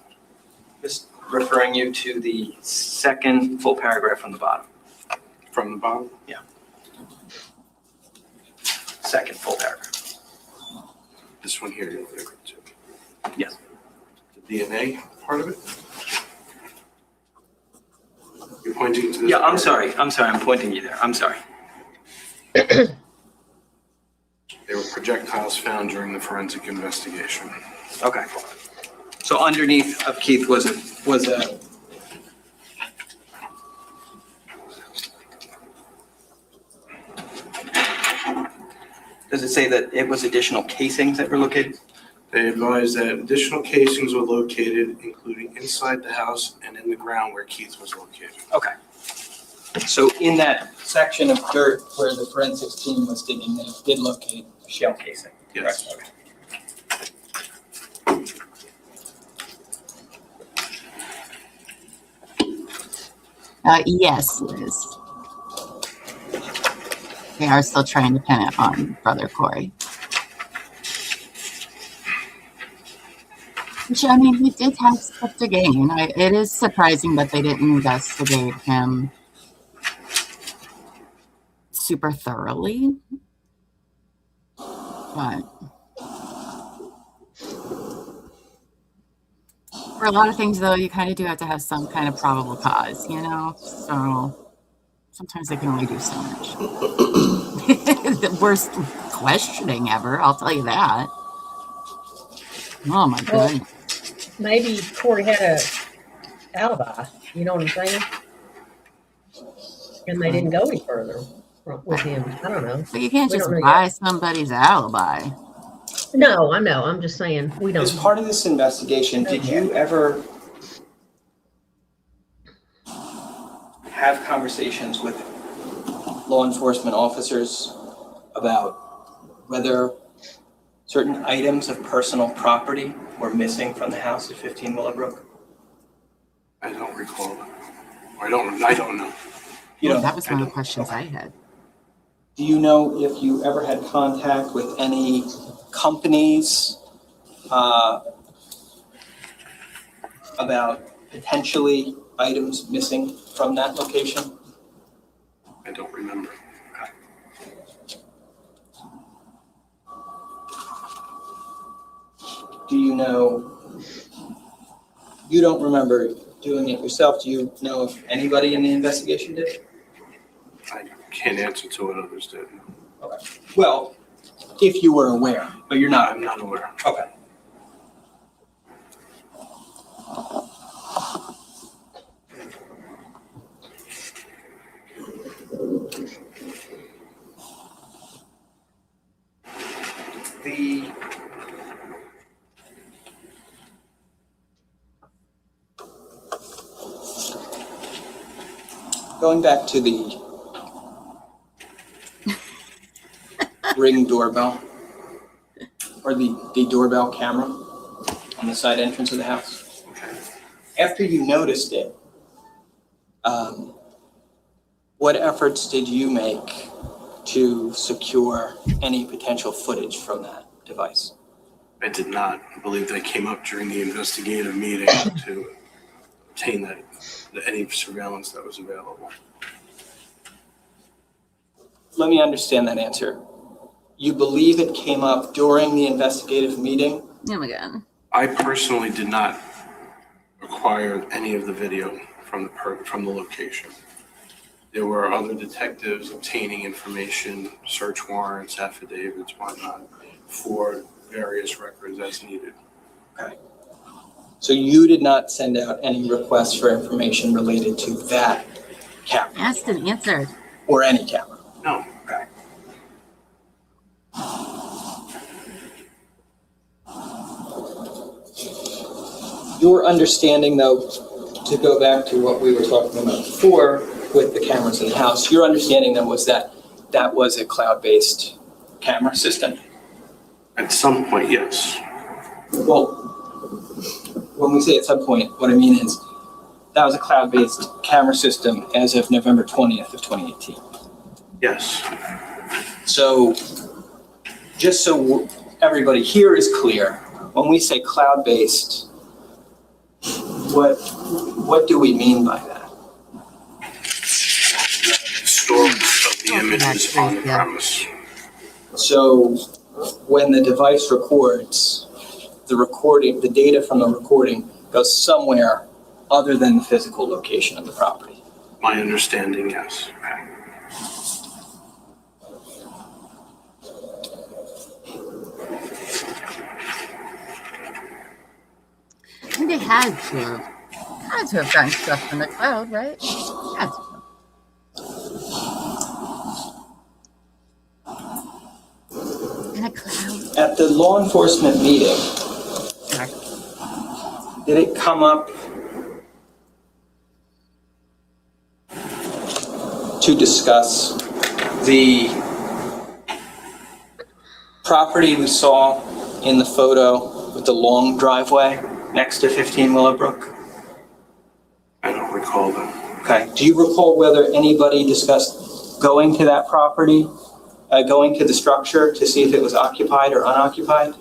Just referring you to the second full paragraph from the bottom. From the bottom? Yeah. Second full paragraph. This one here, you're referring to? Yes. The DNA part of it? You're pointing to this? Yeah, I'm sorry, I'm pointing you there, I'm sorry. They were projectiles found during the forensic investigation. Okay. So underneath of Keith was a. Does it say that it was additional casings that were located? They advised that additional casings were located, including inside the house and in the ground where Keith was located. Okay. So in that section of dirt where the forensics team was digging, they did locate a shell casing. Yes. Correct? Okay. Yes, Liz. They are still trying to pin it on Brother Corey. Which, I mean, he did have stuff to gain. It is surprising that they didn't investigate him super thoroughly. But for a lot of things, though, you kind of do have to have some kind of probable cause, you know? So sometimes they can only do so much. The worst questioning ever, I'll tell you that. Oh, my goodness. Maybe Corey had a alibi, you know what I'm saying? And they didn't go any further with him. I don't know. But you can't We just don't know buy yet. somebody's alibi. No, I know. I'm just saying we don't. As part of this investigation, did you ever have conversations with law enforcement officers about whether certain items of personal property were missing from the house at 15 Willowbrook? I don't recall. I don't know. You know, that was one of the questions I had. Do you know if you ever had contact with any companies about potentially items missing from that location? I don't remember. Do you know, you don't remember doing it yourself, do you know if anybody in the investigation did? I can't answer to what others did. Okay. Well, if you were aware, but you're not. I'm not aware. Okay. Going back to the Ring doorbell, or the doorbell camera on the side entrance of the house. After you noticed it, what efforts did you make to secure any potential footage from that device? I did not. I believe that came up during the investigative meeting to obtain any surveillance that was available. Let me understand that answer. You believe it came up during the investigative meeting? Oh my God. I personally did not acquire any of the video from the location. There were other detectives obtaining information, search warrants, affidavits, whatnot, for various records as needed. Okay. So you did not send out any requests for information related to that camera? Asked and answered. Or any camera? No. Okay. Your understanding, though, to go back to what we were talking about before with the cameras in the house, your understanding then was that that was a cloud-based camera system? At some point, yes. Well, when we say at some point, what I mean is that was a cloud-based camera system as of November 20th of 2018. Yes. So just so everybody here is clear, when we say cloud-based, what do we mean by that? Storage of the images on the premise. So when the device records, the data from the recording goes somewhere other than the physical location of the property. My understanding, yes. And they had to have gotten stuff from the cloud, right? Had to. In a cloud. At the law enforcement meeting, did it come up to discuss the property we saw in the photo with the long driveway next to 15 Willowbrook? I don't recall that. Okay. Do you recall whether anybody discussed going to that property, going to the structure to see if it was occupied or unoccupied?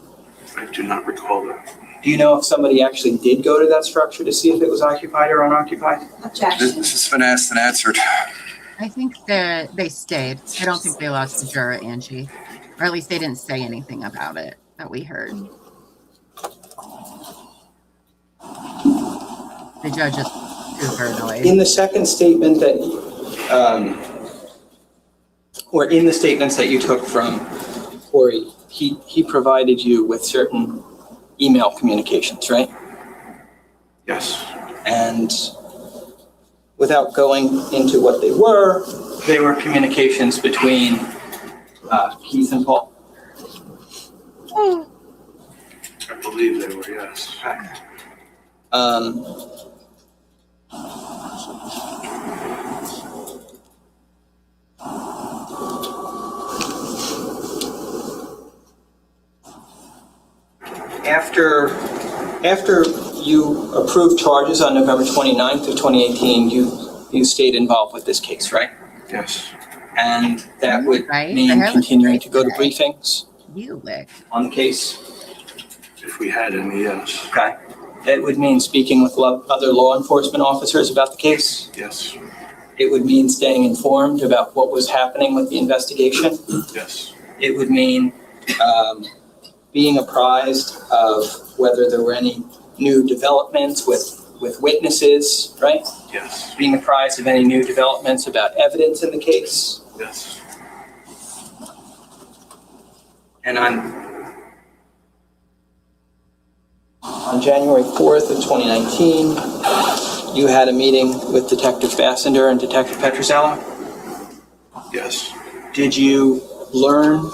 I do not recall that. Do you know if somebody actually did go to that structure to see if it was occupied or unoccupied? This has been asked and answered. I think that they stayed. I don't think they lost the juror, Angie. Or at least they didn't say anything about it that we heard. The judge is super annoyed. In the second statement that, or in the statements that you took from Corey, he provided you with certain email communications, right? Yes. And without going into what they were communications between Keith and Paul. I believe they were, yes. After you approved charges on November 29th of 2018, you stayed involved with this case, right? Yes. And that would Right. mean The continuing to go to briefings You lick. on the case? If we had any, yes. Okay. That would mean speaking with other law enforcement officers about the case? Yes. It would mean staying informed about what was happening with the investigation? Yes. It would mean being apprised of whether there were any new developments with witnesses, right? Yes. Being apprised of any new developments about evidence in the case? Yes. And on January 4th of 2019, you had a meeting with Detective Fassender and Detective Petrozello? Yes. Did you learn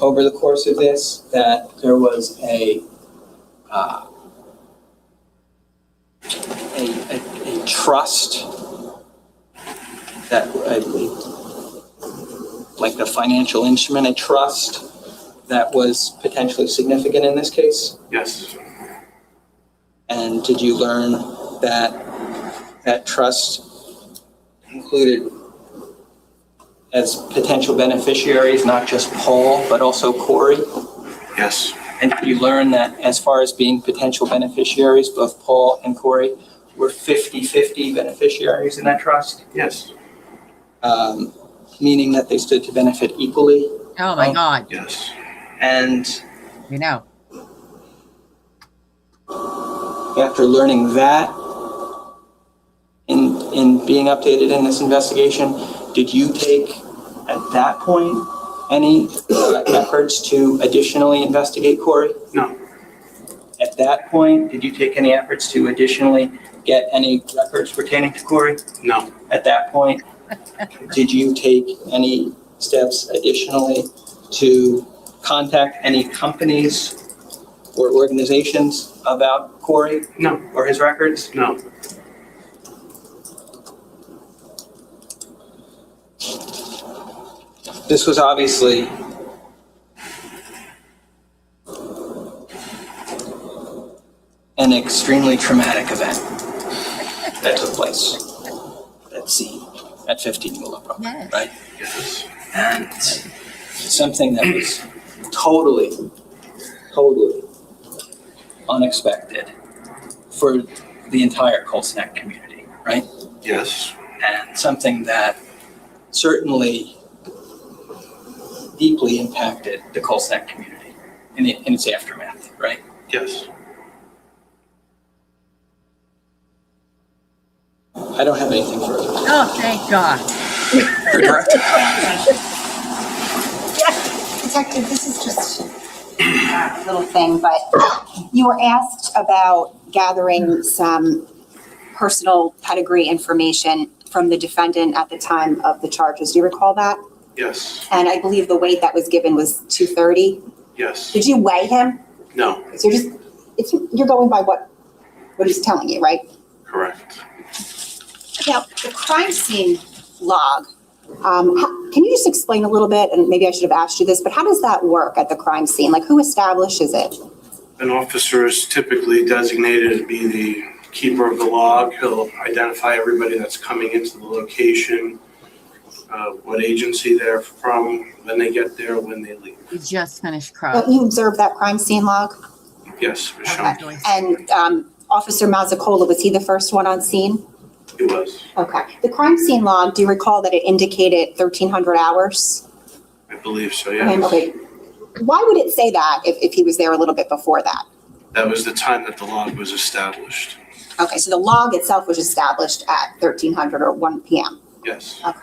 over the course of this that there was a trust that like a financial instrument, a trust that was potentially significant in this case? Yes. And did you learn that that trust included as potential beneficiaries, not just Paul, but also Corey? Yes. And did you learn that as far as being potential beneficiaries, both Paul and Corey were 50-50 beneficiaries in that trust? Yes. Meaning that they stood to benefit equally? Oh my God. Yes. And You know. after learning that, in being updated in this investigation, did you take at that point any efforts to additionally investigate Corey? No. At that point, did you take any efforts to additionally get any records pertaining to Corey? No. At that point, did you take any steps additionally to contact any companies or organizations about Corey? No. Or his records? No. This was obviously an extremely traumatic event that took place at scene at 15 Llama, Yes. right? Yes. And something that was totally unexpected for the entire Colts Neck community, right? Yes. And something that certainly deeply impacted the Colts Neck community in its aftermath, right? Yes. I don't have anything further. Oh, thank God. Detective, this is just a little thing, but you were asked about gathering some personal pedigree information from the defendant at the time of the charges. Do you recall that? Yes. And I believe the weight that was given was 230. Yes. Did you weigh him? No. So you're going by what he's telling you, right? Correct. Now, the crime scene log, can you just explain a little bit, and maybe I should have asked you this, but how does that work at the crime scene? Like, who establishes it? An officer is typically designated to be the keeper of the log. He'll identify everybody that's coming into the location, what agency they're from, when they get there, when they leave. You just finished cross. You observed that crime scene log? Yes, it was shown. Okay. And Officer Mazzicola, was he the first one on scene? He was. Okay. The crime scene log, do you recall that it indicated 1,300 hours? I believe so, yes. Okay. Why would it say that if he was there a little bit before that? That was the time that the log was established. Okay, so the log itself was established at 1,300 or 1 p.m.? Yes. Okay.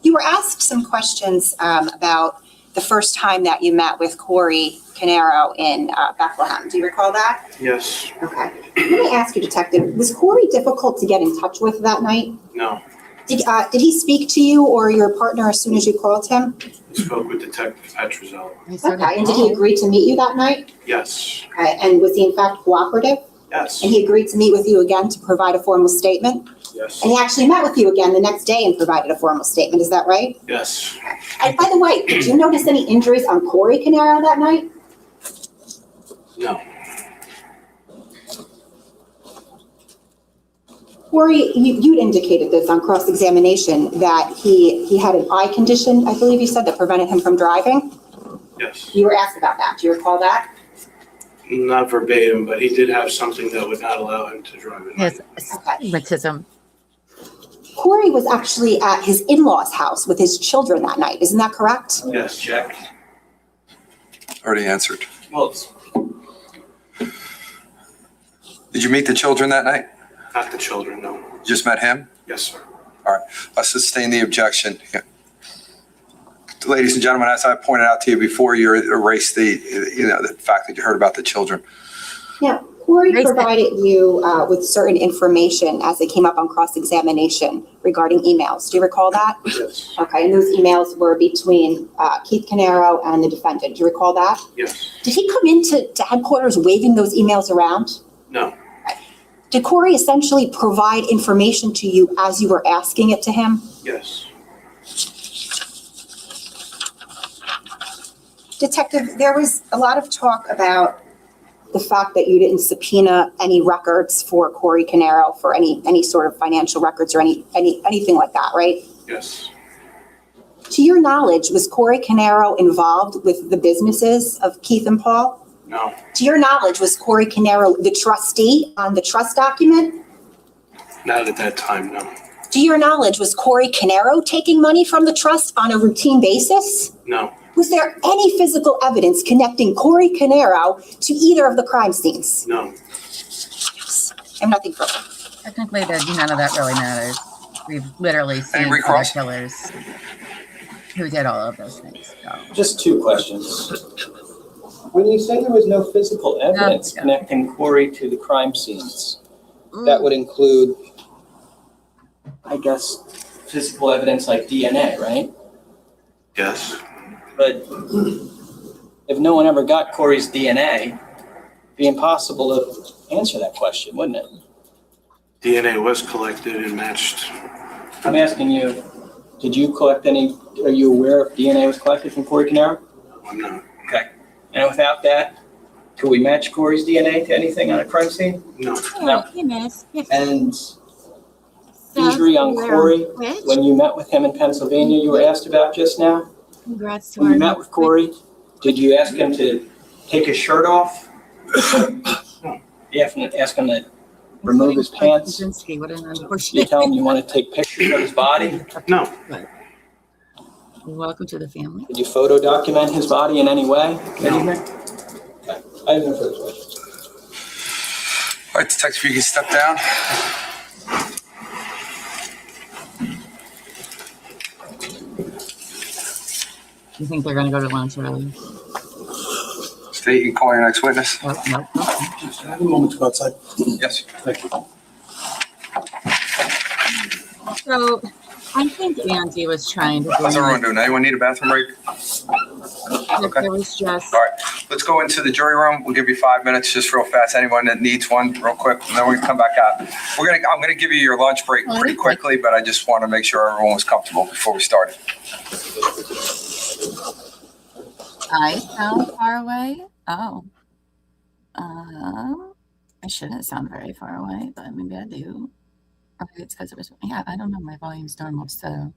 You were asked some questions about the first time that you met with Corey Caneiro in Bethlehem. Do you recall that? Yes. Okay. Let me ask you, Detective, was Corey difficult to get in touch with that night? No. Did he speak to you or your partner as soon as you called him? I spoke with Detective Petruzzello. Okay, and did he agree to meet you that night? Yes. Okay, and was he in fact cooperative? Yes. And he agreed to meet with you again to provide a formal statement? Yes. And he actually met with you again the next day and provided a formal statement, is that right? Yes. And by the way, did you notice any injuries on Corey Caneiro that night? No. Corey, you indicated this on cross-examination that he had an eye condition, I believe you said, that prevented him from driving? Yes. You were asked about that. Do you recall that? Not verbatim, but he did have something that would not allow him to drive at night. Yes, astigmatism. Corey was actually at his in-laws' house with his children that night. Isn't that correct? Yes. Check. Already answered. Well, Did you meet the children that night? Not the children, no. You just met him? Yes, sir. All right, let's sustain the objection. Ladies and gentlemen, as I pointed out to you before, you erased the fact that you heard about the children. Now, Corey provided you with certain information as it came up on cross-examination regarding emails. Do you recall that? Yes. Okay, and those emails were between Keith Caneiro and the defendant. Do you recall that? Yes. Did he come into headquarters waving those emails around? No. Did Corey essentially provide information to you as you were asking it to him? Yes. Detective, there was a lot of talk about the fact that you didn't subpoena any records for Corey Caneiro for any sort of financial records or anything like that, right? Yes. To your knowledge, was Corey Caneiro involved with the businesses of Keith and Paul? No. To your knowledge, was Corey Caneiro the trustee on the trust document? Not at that time, no. To your knowledge, was Corey Caneiro taking money from the trust on a routine basis? No. Was there any physical evidence connecting Corey Caneiro to either of the crime scenes? No. I have nothing further. Technically, none of that really matters. We've literally seen other recross? killers who did all of those things. So. Just two questions. When you say there was no physical evidence connecting Corey to the crime scenes, that would include, I guess, physical evidence like DNA, right? Yes. But if no one ever got Corey's DNA, it'd be impossible to answer that question, wouldn't it? DNA was collected and matched. I'm asking you, did you collect any, are you aware if DNA was collected from Corey Caneiro? I'm not. Okay. And without that, could we match Corey's DNA to anything on a crime scene? No. No. And injury on Corey, when you met with him in Pennsylvania, you were asked about just now? Congrats to When our you met with Corey, did you ask him to take his shirt off? You have to ask him to remove his pants? What an You unfortunate. tell him you want to take pictures of his body? No. Welcome to the family. Did you photo document his body in any way? No. Okay. I have no further questions. All right, Detective, you can step down. You think they're going to go to lunch early? State and call your next witness. Oh, no. Just have a moment to go outside. Yes. Thank you. So I think Andy was trying to How's everyone doing? Anyone need a bathroom break? Okay. There was just. All right, let's go into the jury room. We'll give you 5 minutes just real fast. Anyone that needs one, real quick, and then we're gonna come back out. I'm gonna give you your lunch break pretty quickly, but I just want to make sure everyone was comfortable before we started. I sound far away. Oh. I shouldn't sound very far away, but maybe I do. It's because it was, yeah, I don't know. My volume's normal, so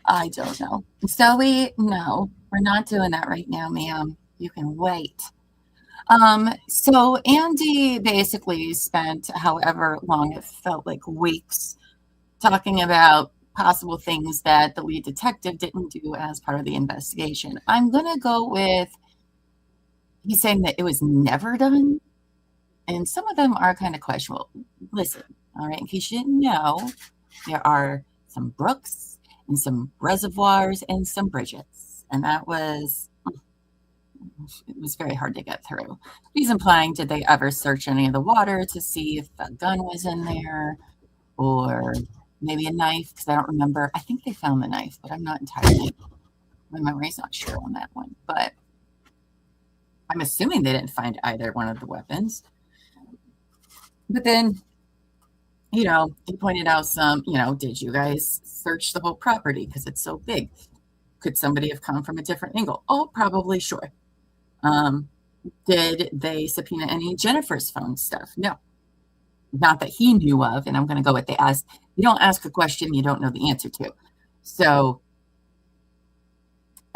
I don't know. Zoe, no, we're not doing that right now, ma'am. You can wait. So Andy basically spent however long it felt like weeks talking about possible things that the lead detective didn't do as part of the investigation. I'm going to go with, he's saying that it was never done. And some of them are kind of questionable. Listen, all right, in case you didn't know, there are some brooks and some reservoirs and some bridges. And that was, it was very hard to get through. He's implying, did they ever search any of the water to see if a gun was in there or maybe a knife? Because I don't remember. I think they found the knife, but I'm not entirely, my memory's not sure on that one. But I'm assuming they didn't find either one of the weapons. But then, you know, he pointed out some, you know, did you guys search the whole property because it's so big? Could somebody have come from a different angle? Oh, probably, sure. Did they subpoena any Jennifer's phone stuff? No. Not that he knew of. And I'm going to go with they asked. You don't ask a question you don't know the answer to. So,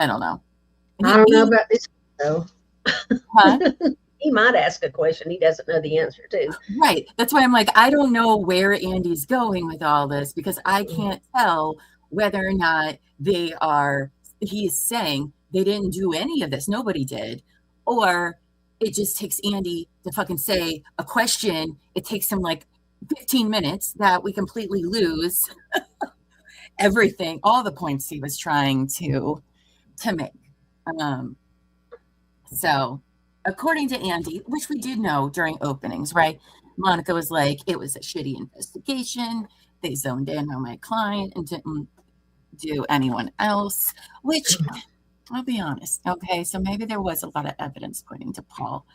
I don't know. I don't know about this, though. Huh? He might ask a question he doesn't know the answer to. Right. That's why I'm like, I don't know where Andy's going with all this because I can't tell whether or not he's saying they didn't do any of this. Nobody did. Or it just takes Andy to fucking say a question. It takes him like 15 minutes that we completely lose everything, all the points he was trying to make. So according to Andy, which we did know during openings, right? Monica was like, it was a shitty investigation. They zoned in on my client and didn't do anyone else, which I'll be honest. Okay, so maybe there was a lot of evidence pointing to Paul,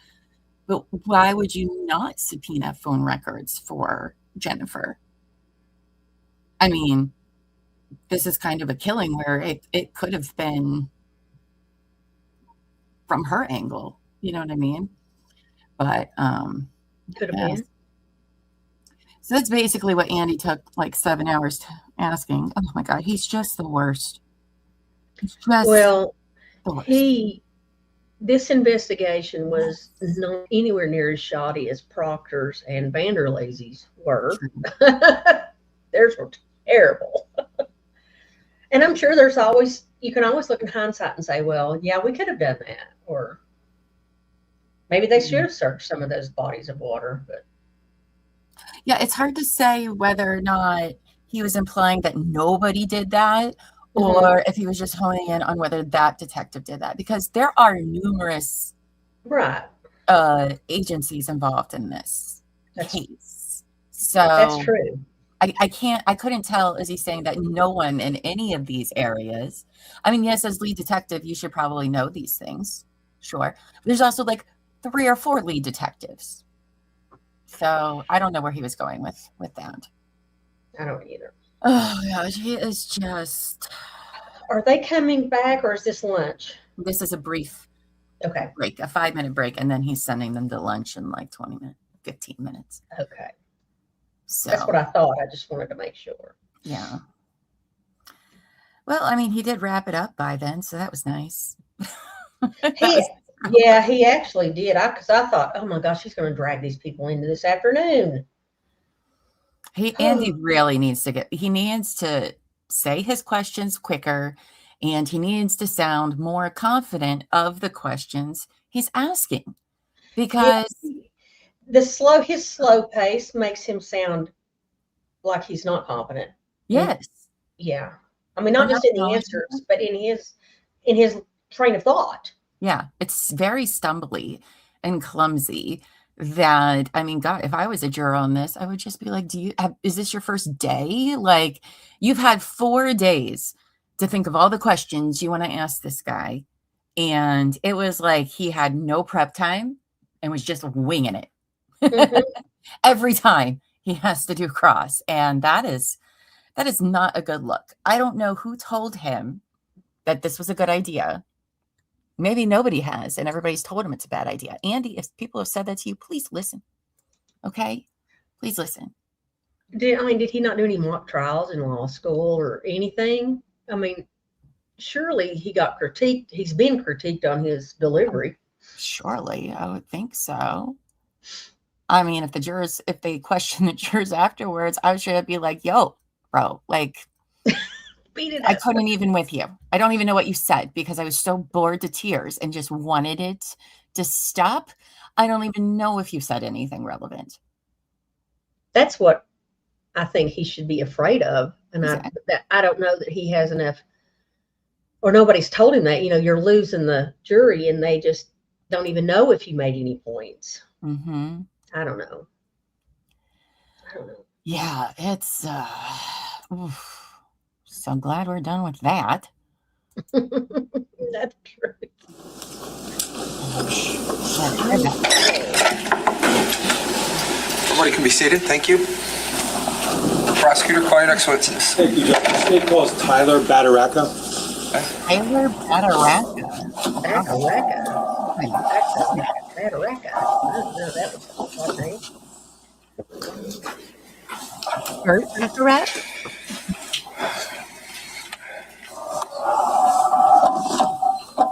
but why would you not subpoena phone records for Jennifer? I mean, this is kind of a killing where it could have been from her angle. You know what I mean? But could have been. So that's basically what Andy took like 7 hours asking. Oh my God, he's just the worst. He's just Well, the worst. This investigation was not anywhere near as shoddy as Proctor's and Vanderlazy's were. Theirs were terrible. And I'm sure you can always look in hindsight and say, well, yeah, we could have done that. Or maybe they should have searched some of those bodies of water. But yeah, it's hard to say whether or not he was implying that nobody did that or if he was just honing in on whether that detective did that, because there are numerous agencies involved in this case. So that's true. I couldn't tell, is he saying that no one in any of these areas? I mean, yes, as lead detective, you should probably know these things. Sure. There's also like 3 or 4 lead detectives. So I don't know where he was going with that. I don't either. Oh gosh, he is just. Are they coming back or is this lunch? This is a brief break, a 5-minute break, and then he's sending them to lunch in like 15 minutes. Okay. So that's what I thought. I just wanted to make sure. Yeah. Well, I mean, he did wrap it up by then, so that was nice. Yeah, he actually did. Because I thought, oh my gosh, he's going to drag these people into this afternoon. Andy really needs to say his questions quicker, and he needs to sound more confident of the questions he's asking, because his slow pace makes him sound like he's not confident. Yes. Yeah. I mean, not just in the answers, but in his train of thought. Yeah, it's very stumbly and clumsy. That, I mean, God, if I was a juror on this, I would just be like, is this your first day? Like, you've had 4 days to think of all the questions you want to ask this guy. And it was like he had no prep time and was just winging it. Every time he has to do cross. And that is not a good look. I don't know who told him that this was a good idea. Maybe nobody has, and everybody's told him it's a bad idea. Andy, if people have said that to you, please listen. Okay? Please listen. Did he not do any mock trials in law school or anything? I mean, surely he got critiqued. He's been critiqued on his delivery. Surely, I would think so. I mean, if they question the jurors afterwards, I should be like, yo, bro, like, beat it I up. couldn't even with you. I don't even know what you said because I was so bored to tears and just wanted it to stop. I don't even know if you said anything relevant. That's what I think he should be afraid of. And I don't know that he has enough, or nobody's told him that, you're losing the jury and they just don't even know if you made any points. Mm-hmm. I don't know. Yeah, it's, so glad we're done with that. That's true. Everybody can be seated. Thank you. Prosecutor, call your next witness. Thank you, Judge. This name calls Tyler Badaracca. Tyler Badaracca. Badaracca. That was a hard name. Bert Badaracca?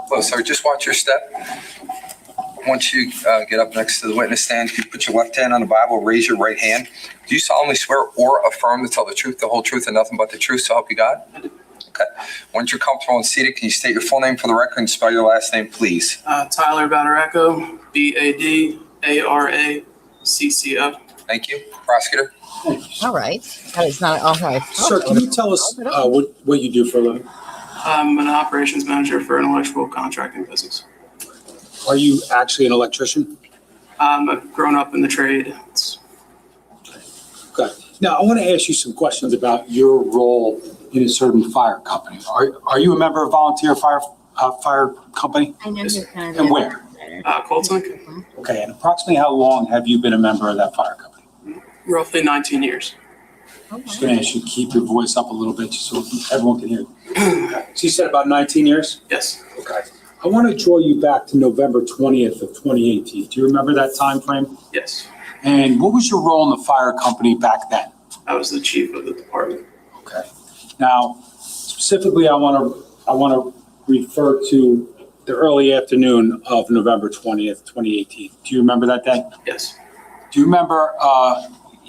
Well, sir, just watch your step. Once you get up next to the witness stand, you put your left hand on the Bible, raise your right hand. Do you solemnly swear or affirm to tell the truth, the whole truth, and nothing but the truth, so help you God? Okay. Once you're comfortable and seated, can you state your full name for the record and spell your last name, please? Tyler Badaracco, Badaracco. Thank you. Prosecutor? All right. That is not all right. Sir, can you tell us what you do for a living? I'm an operations manager for an electrical contracting business. Are you actually an electrician? I've grown up in the trade. Okay. Now, I want to ask you some questions about your role in a certain fire company. Are you a member of volunteer fire company? I know you're kind of And where? Colts Neck. Okay, and approximately how long have you been a member of that fire company? Roughly 19 years. I'm just going to ask you to keep your voice up a little bit just so everyone can hear you. Okay. So you said about 19 years? Yes. Okay. I want to draw you back to November 20th of 2018. Do you remember that time frame? Yes. And what was your role in the fire company back then? I was the chief of the department. Okay. Now, specifically, I want to refer to the early afternoon of November 20th, 2018. Do you remember that day? Yes. Do you remember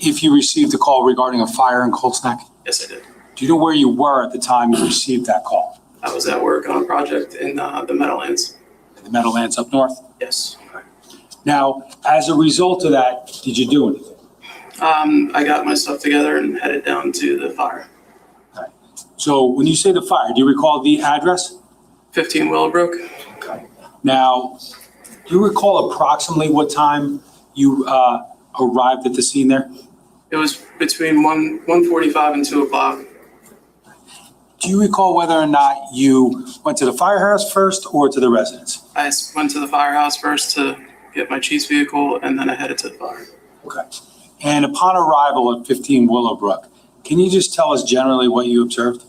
if you received a call regarding a fire in Colts Neck? Yes, I did. Do you know where you were at the time you received that call? I was at work on a project in the Meadowlands. The Meadowlands up north? Yes. Now, as a result of that, did you do anything? I got my stuff together and headed down to the fire. Okay. So when you say the fire, do you recall the address? 15 Willowbrook. Okay. Now, do you recall approximately what time you arrived at the scene there? It was between 1:45 and 2 o'clock. Do you recall whether or not you went to the firehouse first or to the residence? I went to the firehouse first to get my chief's vehicle, and then I headed to the fire. Okay. And upon arrival at 15 Willowbrook, can you just tell us generally what you observed?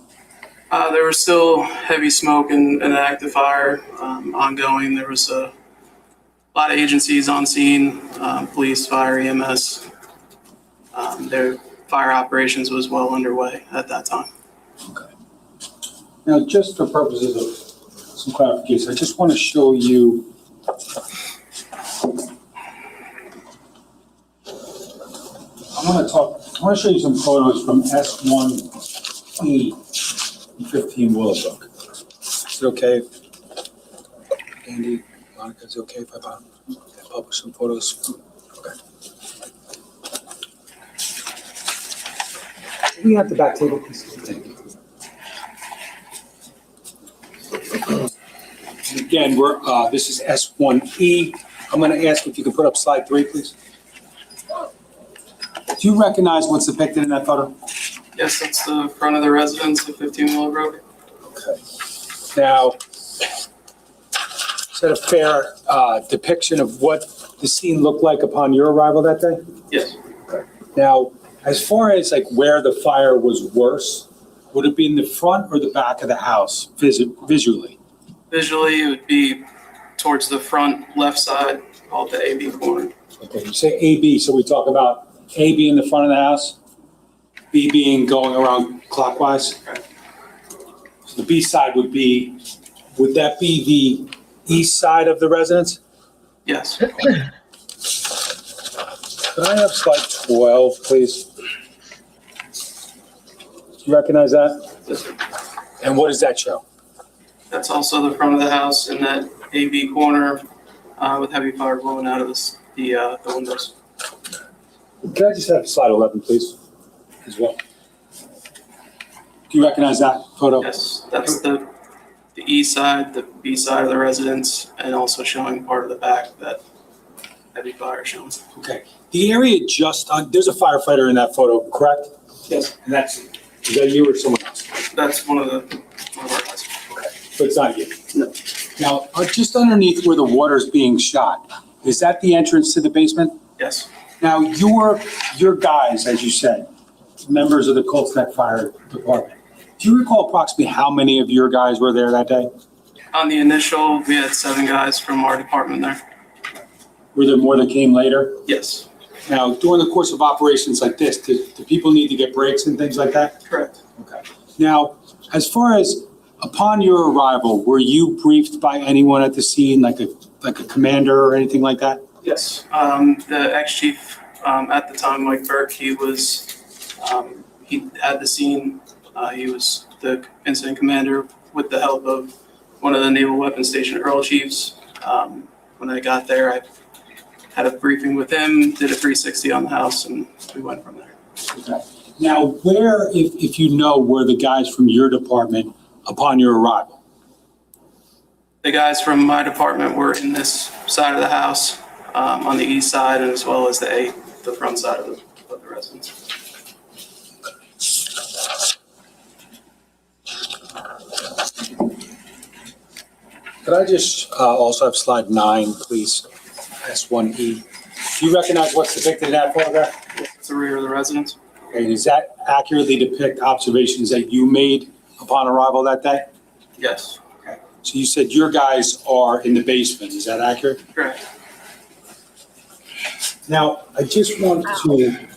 There was still heavy smoke and an active fire ongoing. There was a lot of agencies on scene, police, fire, EMS. Their fire operations was well underway at that time. Okay. Now, just for purposes of some clarification, I just want to show you I want to show you some photos from S1E 15 Willowbrook. Is it okay? Andy, Monica, is it okay if I publish some photos? Okay. We have the back table, please. Thank you. And again, this is S1E. I'm going to ask if you can put up slide 3, please. Do you recognize what's depicted in that photo? Yes, that's the front of the residence of 15 Willowbrook. Okay. Now, is that a fair depiction of what the scene looked like upon your arrival that day? Yes. Okay. Now, as far as like where the fire was worse, would it be in the front or the back of the house visually? Visually, it would be towards the front left side, called the AB corner. Okay, you say AB, so we talk about AB in the front of the house? B being going around clockwise? So the B side would that be the east side of the residence? Yes. Could I have slide 12, please? Do you recognize that? Yes, sir. And what does that show? That's also the front of the house in that AV corner with heavy fire blowing out of the windows. Can I just have slide 11, please, as well? Do you recognize that photo? Yes, that's the east side, the B side of the residence, and also showing part of the back that heavy fire showing. Okay. The area just, there's a firefighter in that photo, correct? Yes. And is that you or someone else? That's one of our guys. Okay. But it's not you? No. Now, just underneath where the water's being shot, is that the entrance to the basement? Yes. Now, your guys, as you said, members of the Colts Neck Fire Department, do you recall approximately how many of your guys were there that day? On the initial, we had 7 guys from our department there. Were there more that came later? Yes. Now, during the course of operations like this, do people need to get breaks and things like that? Correct. Okay. Now, as far as upon your arrival, were you briefed by anyone at the scene, like a commander or anything like that? Yes. The ex-chief at the time, Mike Burke, he had the scene. He was the incident commander with the help of one of the Naval Weapons Station Earl Chiefs. When I got there, I had a briefing with him, did a 360 on the house, and we went from there. Okay. Now, where, if you know, were the guys from your department upon your arrival? The guys from my department were in this side of the house, on the east side, and as well as the front side of the residence. Could I just also have slide 9, please? S1E. Do you recognize what's depicted in that photograph? It's the rear of the residence. Okay, does that accurately depict observations that you made upon arrival that day? Yes. Okay. So you said your guys are in the basement, is that accurate? Correct. Now, I just want to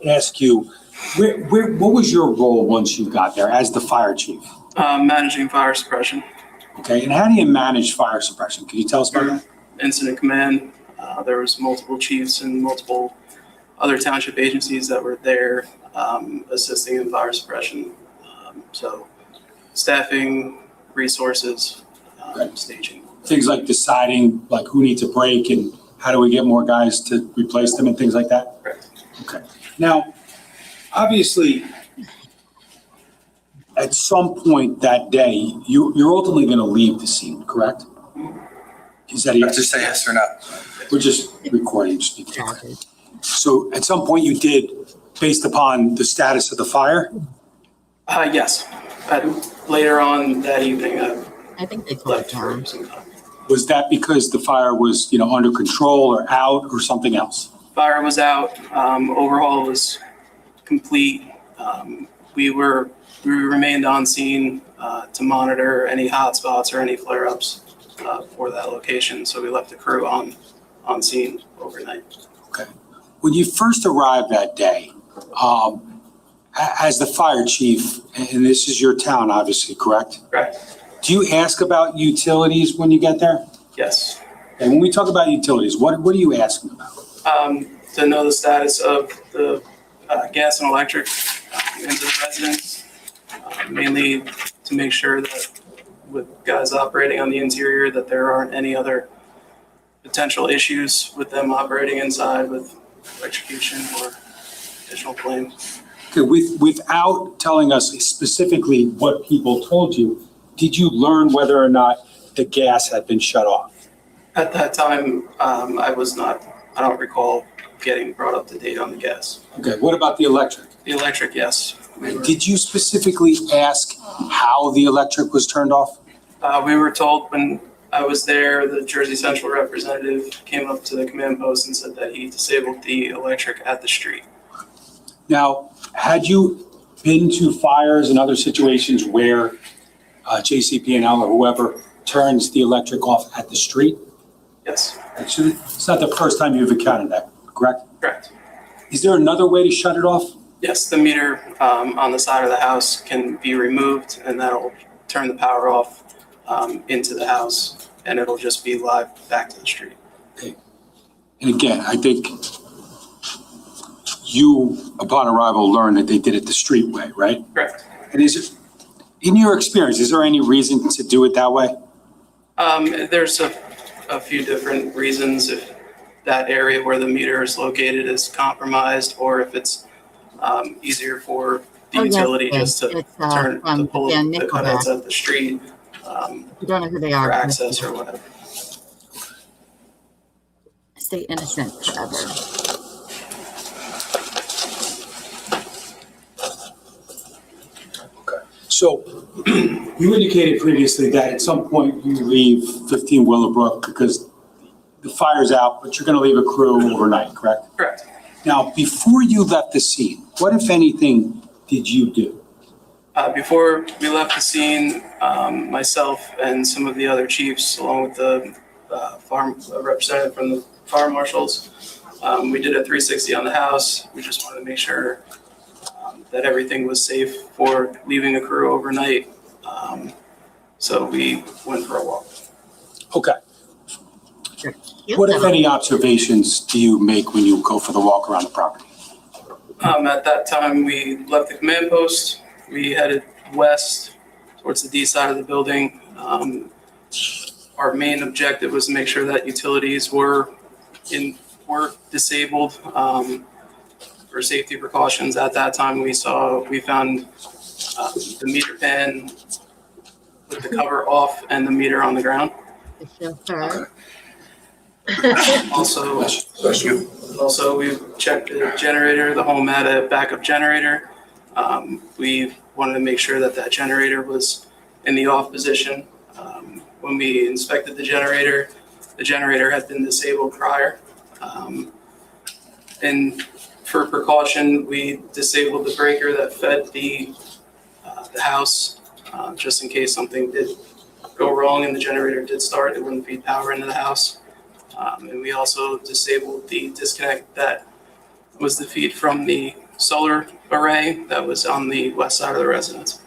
ask you, what was your role once you got there as the fire chief? Managing fire suppression. Okay, and how do you manage fire suppression? Can you tell us about that? Incident command. There was multiple chiefs and multiple other township agencies that were there assisting in fire suppression. So staffing, resources, staging. Things like deciding like who needs a break and how do we get more guys to replace them and things like that? Correct. Okay. Now, obviously, at some point that day, you're ultimately going to leave the scene, correct? Is that Just say yes or no. We're just recording. So at some point you did, based upon the status of the fire? Yes. Later on that evening, I think they left for some time. Was that because the fire was, under control or out or something else? Fire was out. Overhaul was complete. We remained on scene to monitor any hot spots or any flare-ups for that location. So we left the crew on scene overnight. Okay. When you first arrived that day, as the fire chief, and this is your town, obviously, correct? Correct. Do you ask about utilities when you get there? Yes. And when we talk about utilities, what are you asking about? To know the status of the gas and electric into the residence, mainly to make sure that with guys operating on the interior that there aren't any other potential issues with them operating inside with electrocution or additional flames. Okay, without telling us specifically what people told you, did you learn whether or not the gas had been shut off? At that time, I don't recall getting brought up to date on the gas. Okay, what about the electric? The electric, yes. Did you specifically ask how the electric was turned off? We were told when I was there, the Jersey Central representative came up to the command post and said that he disabled the electric at the street. Now, had you been to fires and other situations where JCP&L or whoever turns the electric off at the street? Yes. Actually, it's not the first time you've encountered that, correct? Correct. Is there another way to shut it off? Yes, the meter on the side of the house can be removed, and that'll turn the power off into the house, and it'll just be live back to the street. Okay. And again, I think you, upon arrival, learned that they did it the street way, right? Correct. And is it, in your experience, is there any reason to do it that way? There's a few different reasons. If that area where the meter is located is compromised, or if it's easier for the utility just to turn to pull the cutouts at the street You don't know who they are. for access or whatever. Stay innocent forever. So you indicated previously that at some point you leave 15 Willowbrook because the fire's out, but you're going to leave a crew overnight, correct? Correct. Now, before you left the scene, what, if anything, did you do? Before we left the scene, myself and some of the other chiefs, along with the farm representative from the fire marshals, we did a 360 on the house. We just wanted to make sure that everything was safe for leaving a crew overnight. So we went for a walk. Okay. What, if any, observations do you make when you go for the walk around the property? At that time, we left the command post. We headed west towards the D side of the building. Our main objective was to make sure that utilities were disabled for safety precautions. At that time, we found the meter pan with the cover off and the meter on the ground. Also, we checked the generator. The home had a backup generator. We wanted to make sure that that generator was in the off position. When we inspected the generator had been disabled prior. And for precaution, we disabled the breaker that fed the house, just in case something did go wrong and the generator did start, it wouldn't feed power into the house. And we also disabled the disconnect that was the feed from the solar array that was on the west side of the residence.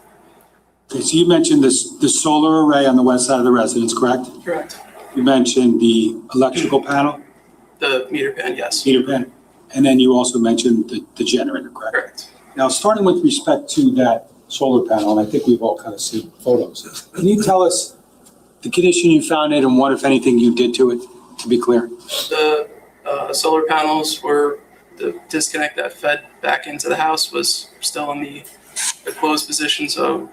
Okay, so you mentioned the solar array on the west side of the residence, correct? Correct. You mentioned the electrical panel? The meter pan, yes. Meter pan. And then you also mentioned the generator, correct? Correct. Now, starting with respect to that solar panel, and I think we've all kind of seen photos, can you tell us the condition you found it and what, if anything, you did to it, to be clear? The solar panels were, the disconnect that fed back into the house was still in the closed position, so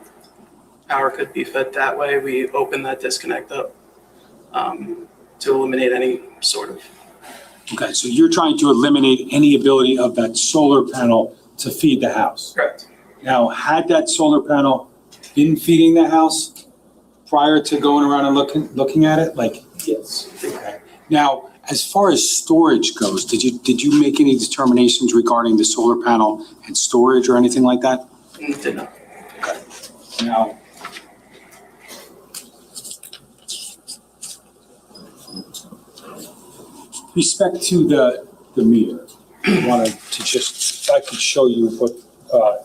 power could be fed that way. We opened that disconnect up to eliminate any sort of. Okay, so you're trying to eliminate any ability of that solar panel to feed the house? Correct. Now, had that solar panel been feeding the house prior to going around and looking at it? Like, yes. Okay. Now, as far as storage goes, did you make any determinations regarding the solar panel and storage or anything like that? Did not. Okay. Now, respect to the meter, I wanted to just, if I could show you what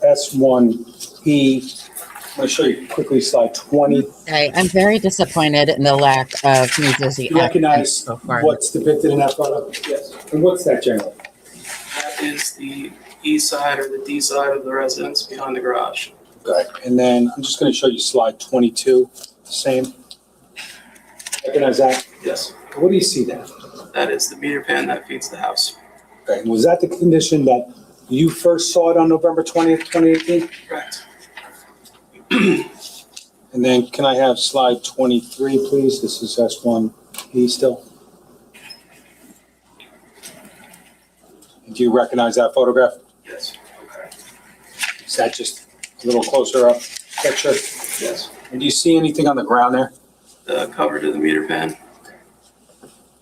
S1E, I'm going to show you quickly slide 20. Okay, I'm very disappointed in the lack of New Jersey. Do you recognize so far. what's depicted in that photo? Yes. And what's that generally? That is the east side or the D side of the residence behind the garage. Okay. And then I'm just going to show you slide 22, same. Recognize that? Yes. What do you see there? That is the meter pan that feeds the house. Okay. And was that the condition that you first saw it on November 20th, 2018? Correct. And then can I have slide 23, please? This is S1E still. And do you recognize that photograph? Yes. Okay. Is that just a little closer up picture? Yes. And do you see anything on the ground there? The cover to the meter pan.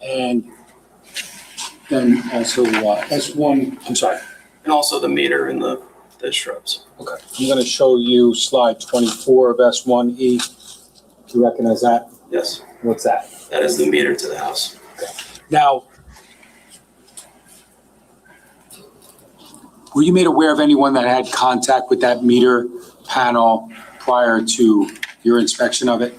And then also S1, I'm sorry. And also the meter in the shrubs. Okay. I'm going to show you slide 24 of S1E. Do you recognize that? Yes. What's that? That is the meter to the house. Okay. Now, Were you made aware of anyone that had contact with that meter panel prior to your inspection of it?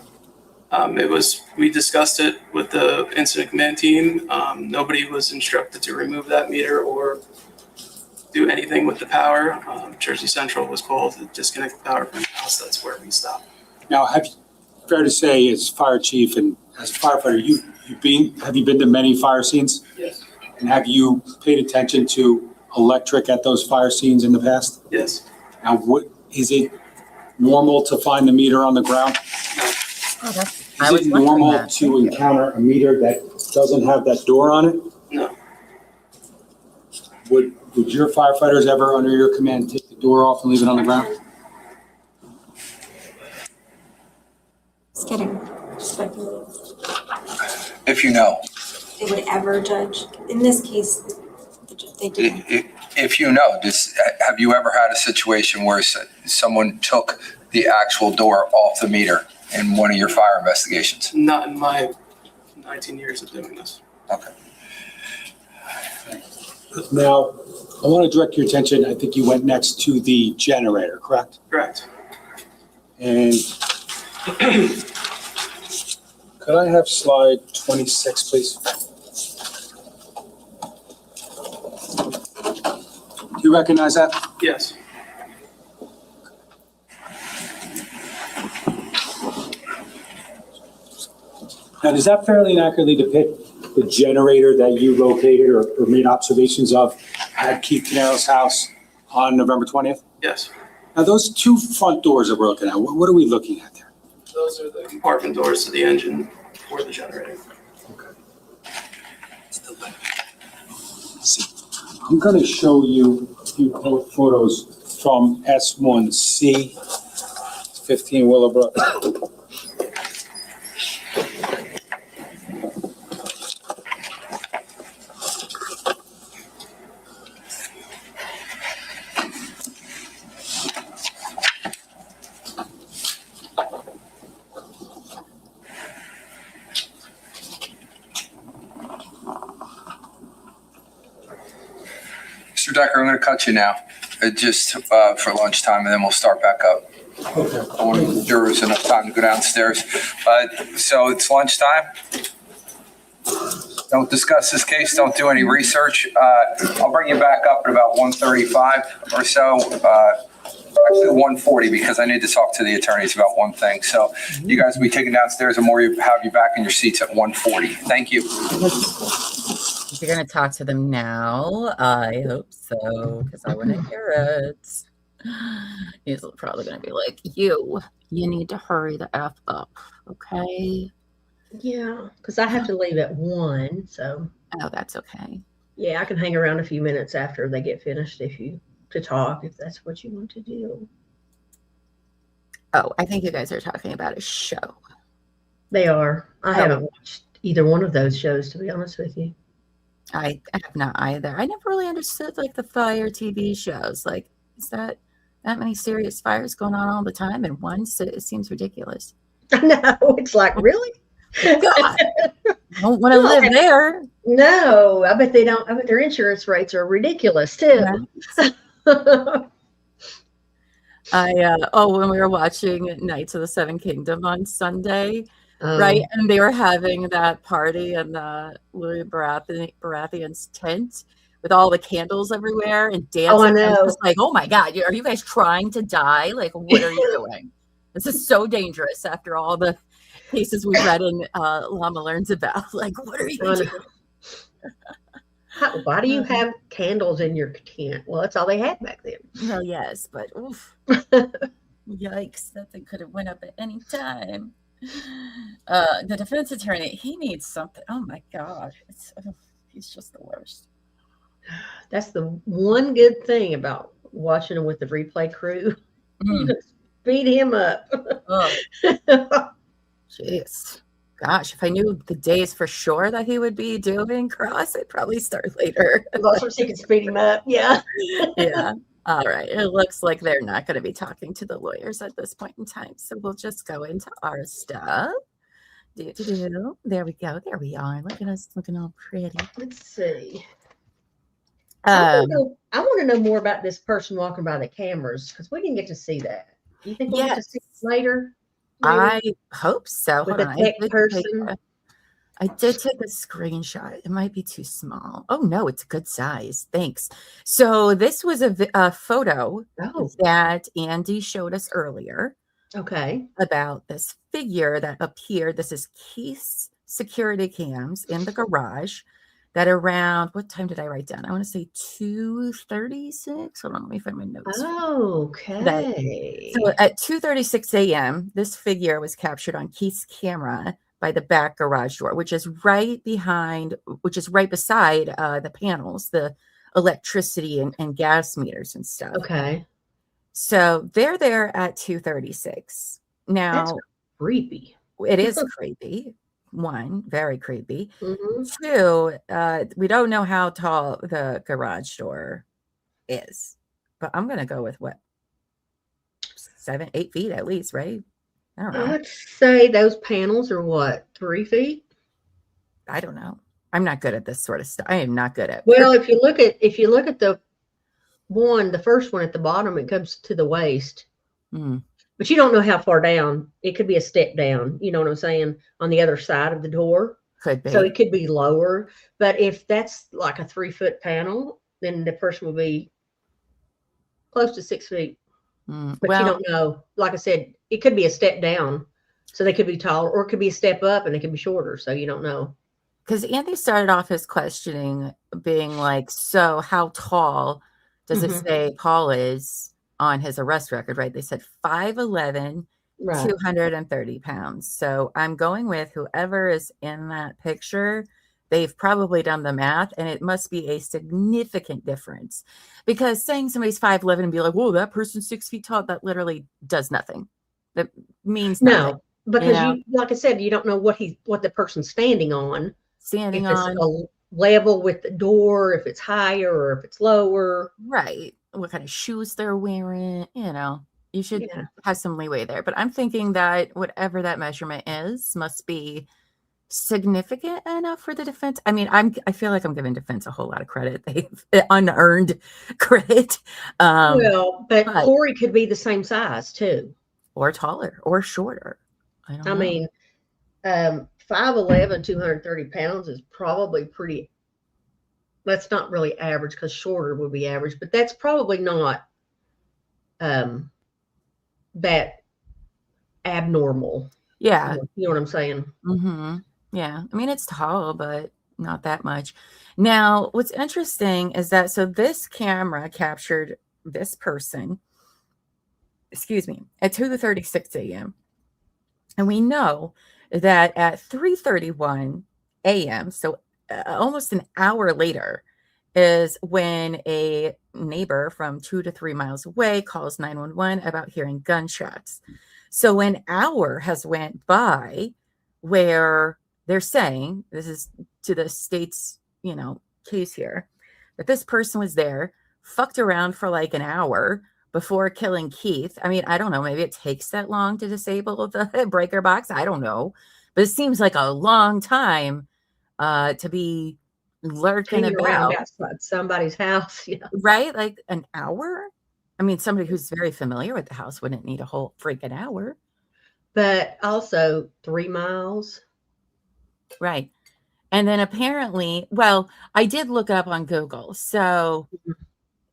We discussed it with the incident command team. Nobody was instructed to remove that meter or do anything with the power. Jersey Central was called to disconnect the power from the house. That's where we stopped. Now, fair to say, as fire chief and as a firefighter, have you been to many fire scenes? Yes. And have you paid attention to electric at those fire scenes in the past? Yes. Now, is it normal to find the meter on the ground? I Is it normal to encounter a meter that doesn't have that door on it? No. Would your firefighters ever, under your command, take the door off and leave it on the ground? Just kidding. Speculative. If you know. They would ever judge. In this case, they do. If you know, have you ever had a situation where someone took the actual door off the meter in one of your fire investigations? Not in my 19 years of doing this. Okay. Now, I want to direct your attention, I think you went next to the generator, correct? Correct. And could I have slide 26, please? Do you recognize that? Yes. Now, does that fairly accurately depict the generator that you located or made observations of at Keith Caneiro's house on November 20th? Yes. Now, those two front doors that we're looking at, what are we looking at there? Those are the compartment doors to the engine for the generator. I'm going to show you a few photos from S1C, 15 Willowbrook. Mr. Decker, I'm going to cut you now, just for lunchtime, and then we'll start back up. Okay. I want to give the jurors enough time to go downstairs. So it's lunchtime. Don't discuss this case. Don't do any research. I'll bring you back up at about 1:35 or so. Actually 1:40, because I need to talk to the attorneys about one thing. So you guys will be taken downstairs, and more have you back in your seats at 1:40. Thank you. If you're going to talk to them now, I hope so, because I want to hear it. He's probably going to be like, you need to hurry the F up, okay? Yeah, because I have to leave at 1, so. Oh, that's okay. Yeah, I can hang around a few minutes after they get finished to talk, if that's what you want to do. Oh, I think you guys are talking about a show. They are. I haven't watched either one of those shows, to be honest with you. I have not either. I never really understood like the fire TV shows. Like, is that many serious fires going on all the time? And once it seems ridiculous. I know. It's like, really? God, I don't want to live there. No, I bet they don't. I bet their insurance rates are ridiculous too. When we were watching Knights of the Seven Kingdom on Sunday, right? And they were having that party in the Louis Baratheon's tent with all the candles everywhere and dancing. Oh, I know. I was like, oh my God, are you guys trying to die? Like, what are you doing? This is so dangerous after all the cases we read in Llama Learns About. Like, what are you doing? Why do you have candles in your tent? Well, that's all they had back then. Well, yes, but oof. Yikes, that thing could have went up at any time. The defense attorney, he needs something. Oh my God, he's just the worst. That's the one good thing about watching him with the replay crew. You just beat him up. Jeez. Gosh, if I knew the days for sure that he would be doing cross, I'd probably start later. Also, so you can speed him up. Yeah. Yeah. All right. It looks like they're not going to be talking to the lawyers at this point in time. So we'll just go into our stuff. There we go. There we are. Look at us looking all pretty. Let's see. I want to know more about this person walking by the cameras because we didn't get to see that. Do you think we'll get to see it later? I hope so. With Hold a on. tech person? I did take a screenshot. It might be too small. Oh, no, it's a good size. Thanks. So this was a photo that Andy showed us earlier. Okay. About this figure that appeared. This is Keith's security cams in the garage that around, what time did I write down? I want to say 2:36. Hold on, let me find my notes. Okay. So at 2:36 a.m., this figure was captured on Keith's camera by the back garage door, which is right beside the panels, the electricity and gas meters and stuff. Okay. So they're there at 2:36. Now, that's creepy. It is creepy. One, very creepy. Mm-hmm. Two, we don't know how tall the garage door is, but I'm going to go with what? 7, 8 feet at least, right? I don't know. I'd say those panels are what, 3 feet? I don't know. I'm not good at this sort of stuff. I am not good at. Well, if you look at the first one at the bottom, it comes to the waist. Mm. But you don't know how far down. It could be a step down. You know what I'm saying? On the other side of the door. Could be. So it could be lower. But if that's like a 3-foot panel, then the person will be close to 6 feet. But you don't know. Like I said, it could be a step down. So they could be taller, or it could be a step up and they could be shorter. So you don't know. Because Andy started off his questioning being like, so how tall does it say Paul is on his arrest record, right? They said 5'11", right. 230 pounds. So I'm going with whoever is in that picture. They've probably done the math, and it must be a significant difference. Because saying somebody's 5'11" and be like, whoa, that person's 6 feet tall, that literally does nothing. That means nothing. No, because you like I said, you don't know what the person's standing on. Standing if on. It's a level with the door, if it's higher or if it's lower. Right. What kind of shoes they're wearing, you should have some leeway there. But I'm thinking that whatever that measurement is must be significant enough for the defense. I mean, I feel like I'm giving defense a whole lot of credit. They've unearned credit. But Corey could be the same size too. Or taller or shorter. I mean, 5'11", 230 pounds is probably pretty. That's not really average because shorter would be average, but that's probably not that abnormal. Yeah. You know what I'm saying? Mm-hmm. Yeah. I mean, it's tall, but not that much. Now, what's interesting is that, so this camera captured this person, at 2:36 a.m. And we know that at 3:31 a.m., so almost an hour later, is when a neighbor from 2 to 3 miles away calls 911 about hearing gunshots. So an hour has went by where they're saying, this is to the state's, case here, that this person was there, fucked around for like an hour before killing Keith. I mean, I don't know. Maybe it takes that long to disable the breaker box. I don't know. But it seems like a long time to be lurking around about outside somebody's house. Right? Like an hour? I mean, somebody who's very familiar with the house wouldn't need a whole freaking hour. But also 3 miles. Right. And then apparently, well, I did look up on Google. So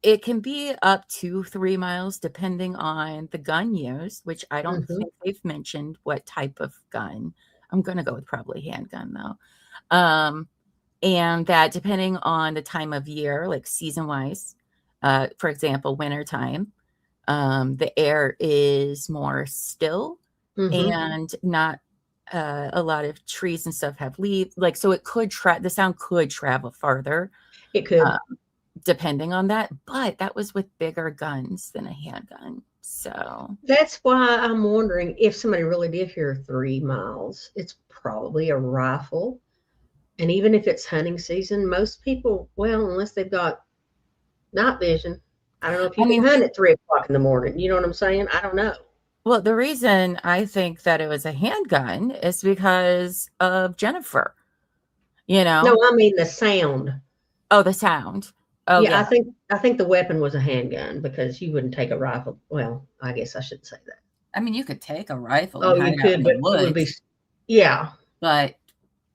it can be up to 3 miles depending on the gun used, which I don't think they've mentioned what type of gun. I'm going to go with probably handgun though. And that depending on the time of year, like season wise, for example, wintertime, the air is more still and not a lot of trees and stuff have leaves. Like, so it could the sound could travel farther. It could. Depending on that. But that was with bigger guns than a handgun. So that's why I'm wondering if somebody really did hear 3 miles, it's probably a rifle. And even if it's hunting season, most people, well, unless they've got night vision, I don't know if you can hunt at 3 o'clock in the morning. You know what I'm saying? I don't know. Well, the reason I think that it was a handgun is because of Jennifer. No, I mean the sound. Oh, the sound. Oh yeah, yeah. I think the weapon was a handgun because you wouldn't take a rifle. Well, I guess I shouldn't say that. I mean, you could take a rifle Oh, and you hide out in could, the but it would be, woods, yeah. but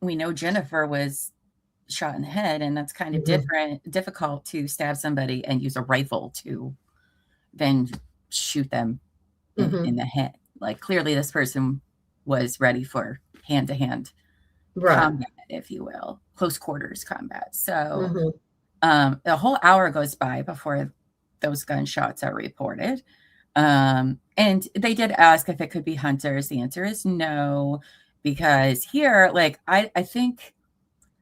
we know Jennifer was shot in the head, and that's kind of difficult to stab somebody and use a rifle to then shoot them in the head. Like clearly this person was ready for hand-to-hand combat, if you will, close quarters combat. So a whole hour goes by before those gunshots are reported. And they did ask if it could be hunters. The answer is no, because here, like, I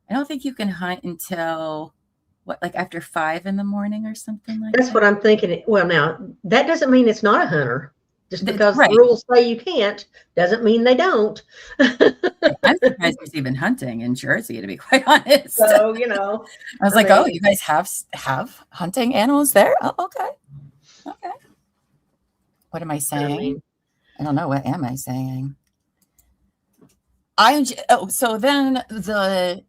don't think you can hunt until like after 5 in the morning or something like That's that. what I'm thinking. Well, now that doesn't mean it's not a hunter. Just because Right. the rules say you can't doesn't mean they don't. I'm surprised there's even hunting in Jersey, to be quite honest. So, you know, I was like, oh, you guys have hunting animals there? Oh, okay. Okay. What am I saying? I don't know. What am I saying? So then the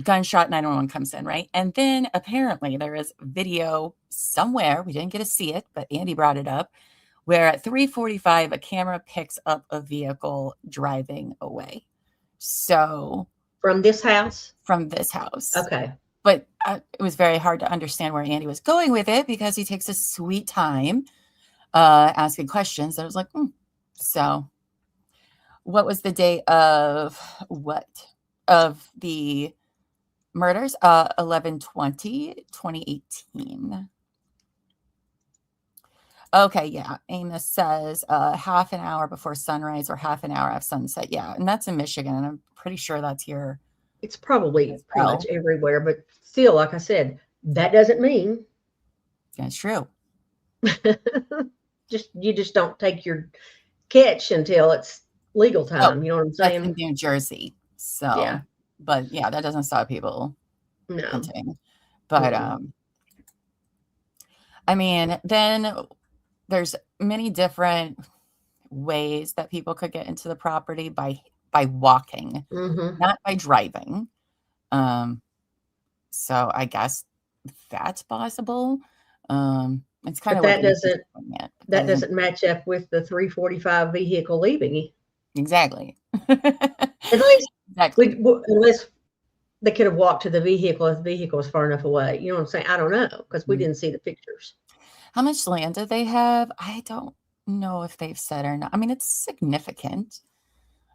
gunshot 911 comes in, right? And then apparently there is video somewhere. We didn't get to see it, but Andy brought it up, where at 3:45, a camera picks up a vehicle driving away. So from this house? From this house. Okay. But it was very hard to understand where Andy was going with it because he takes a sweet time asking questions. I was like, So what was the day of what? Of the murders? 11/20/2018. Okay, yeah. Amos says half an hour before sunrise or half an hour after sunset. Yeah, and that's in Michigan, and I'm pretty sure that's here. It's probably pretty much everywhere, but still, like I said, that doesn't mean. That's true. You just don't take your catch until it's legal time. You know what I'm saying? That's in New Jersey. So, yeah. But yeah, that doesn't stop people hunting. But I mean, then there's many different ways that people could get into the property by walking, not by driving. So I guess that's possible. It's kind of that doesn't match up with the 3:45 vehicle leaving. Exactly. Unless they could have walked to the vehicle if the vehicle was far enough away. You know what I'm saying? I don't know because we didn't see the pictures. How much land do they have? I don't know if they've said or not. I mean, it's significant.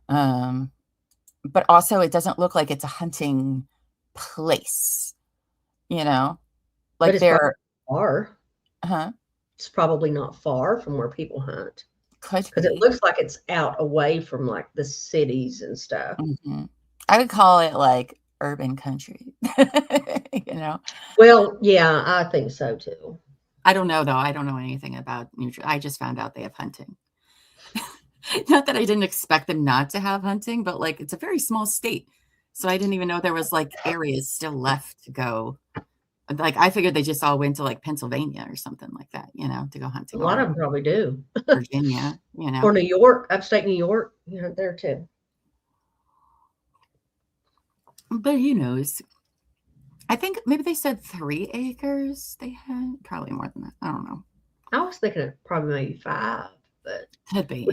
But also it doesn't look like it's a hunting place, you know? Like they're far. It's probably not far from where people hunt. Could because it looks like it's out away from like the cities and stuff. I would call it like urban country, you know? Well, yeah, I think so too. I don't know though. I don't know anything about New Jersey. I just found out they have hunting. Not that I didn't expect them not to have hunting, but like it's a very small state. So I didn't even know there was like areas still left to go. Like I figured they just all went to like Pennsylvania or something like that, you know, to go hunting. A lot of them probably do. Virginia, you know. Or New York, upstate New York, you know, there too. But who knows? I think maybe they said 3 acres they had. Probably more than that. I don't know. I was thinking of probably maybe 5, but could be.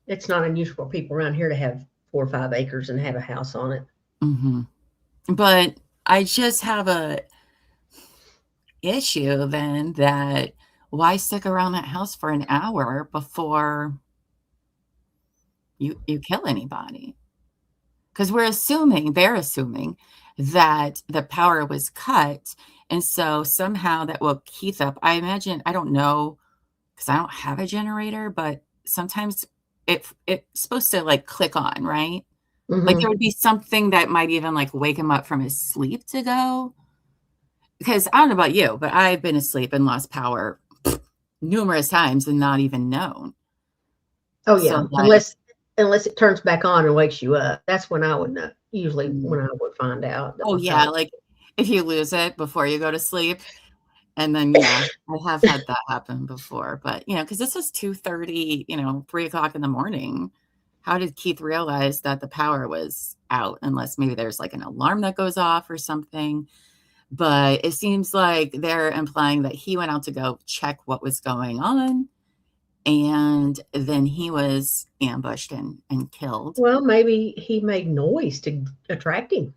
It's not unusual for people around here to have 4 or 5 acres and have a house on it. But I just have a issue then that why stick around that house for an hour before you kill anybody? Because they're assuming that the power was cut. And so somehow that woke Keith up. I imagine, I don't know, because I don't have a generator, but sometimes it's supposed to like click on, right? Like there would be something that might even like wake him up from his sleep to go. Because I don't know about you, but I've been asleep and lost power numerous times and not even known. Oh yeah, so unless it turns back on and wakes you up. That's when I would know. Usually when I would find out. Oh yeah, like if you lose it before you go to sleep. And then yeah, I have had that happen before. But you know, because this was 2:30, 3 o'clock in the morning. How did Keith realize that the power was out unless maybe there's like an alarm that goes off or something. But it seems like they're implying that he went out to go check what was going on, and then he was ambushed and killed. Well, maybe he made noise to attract him.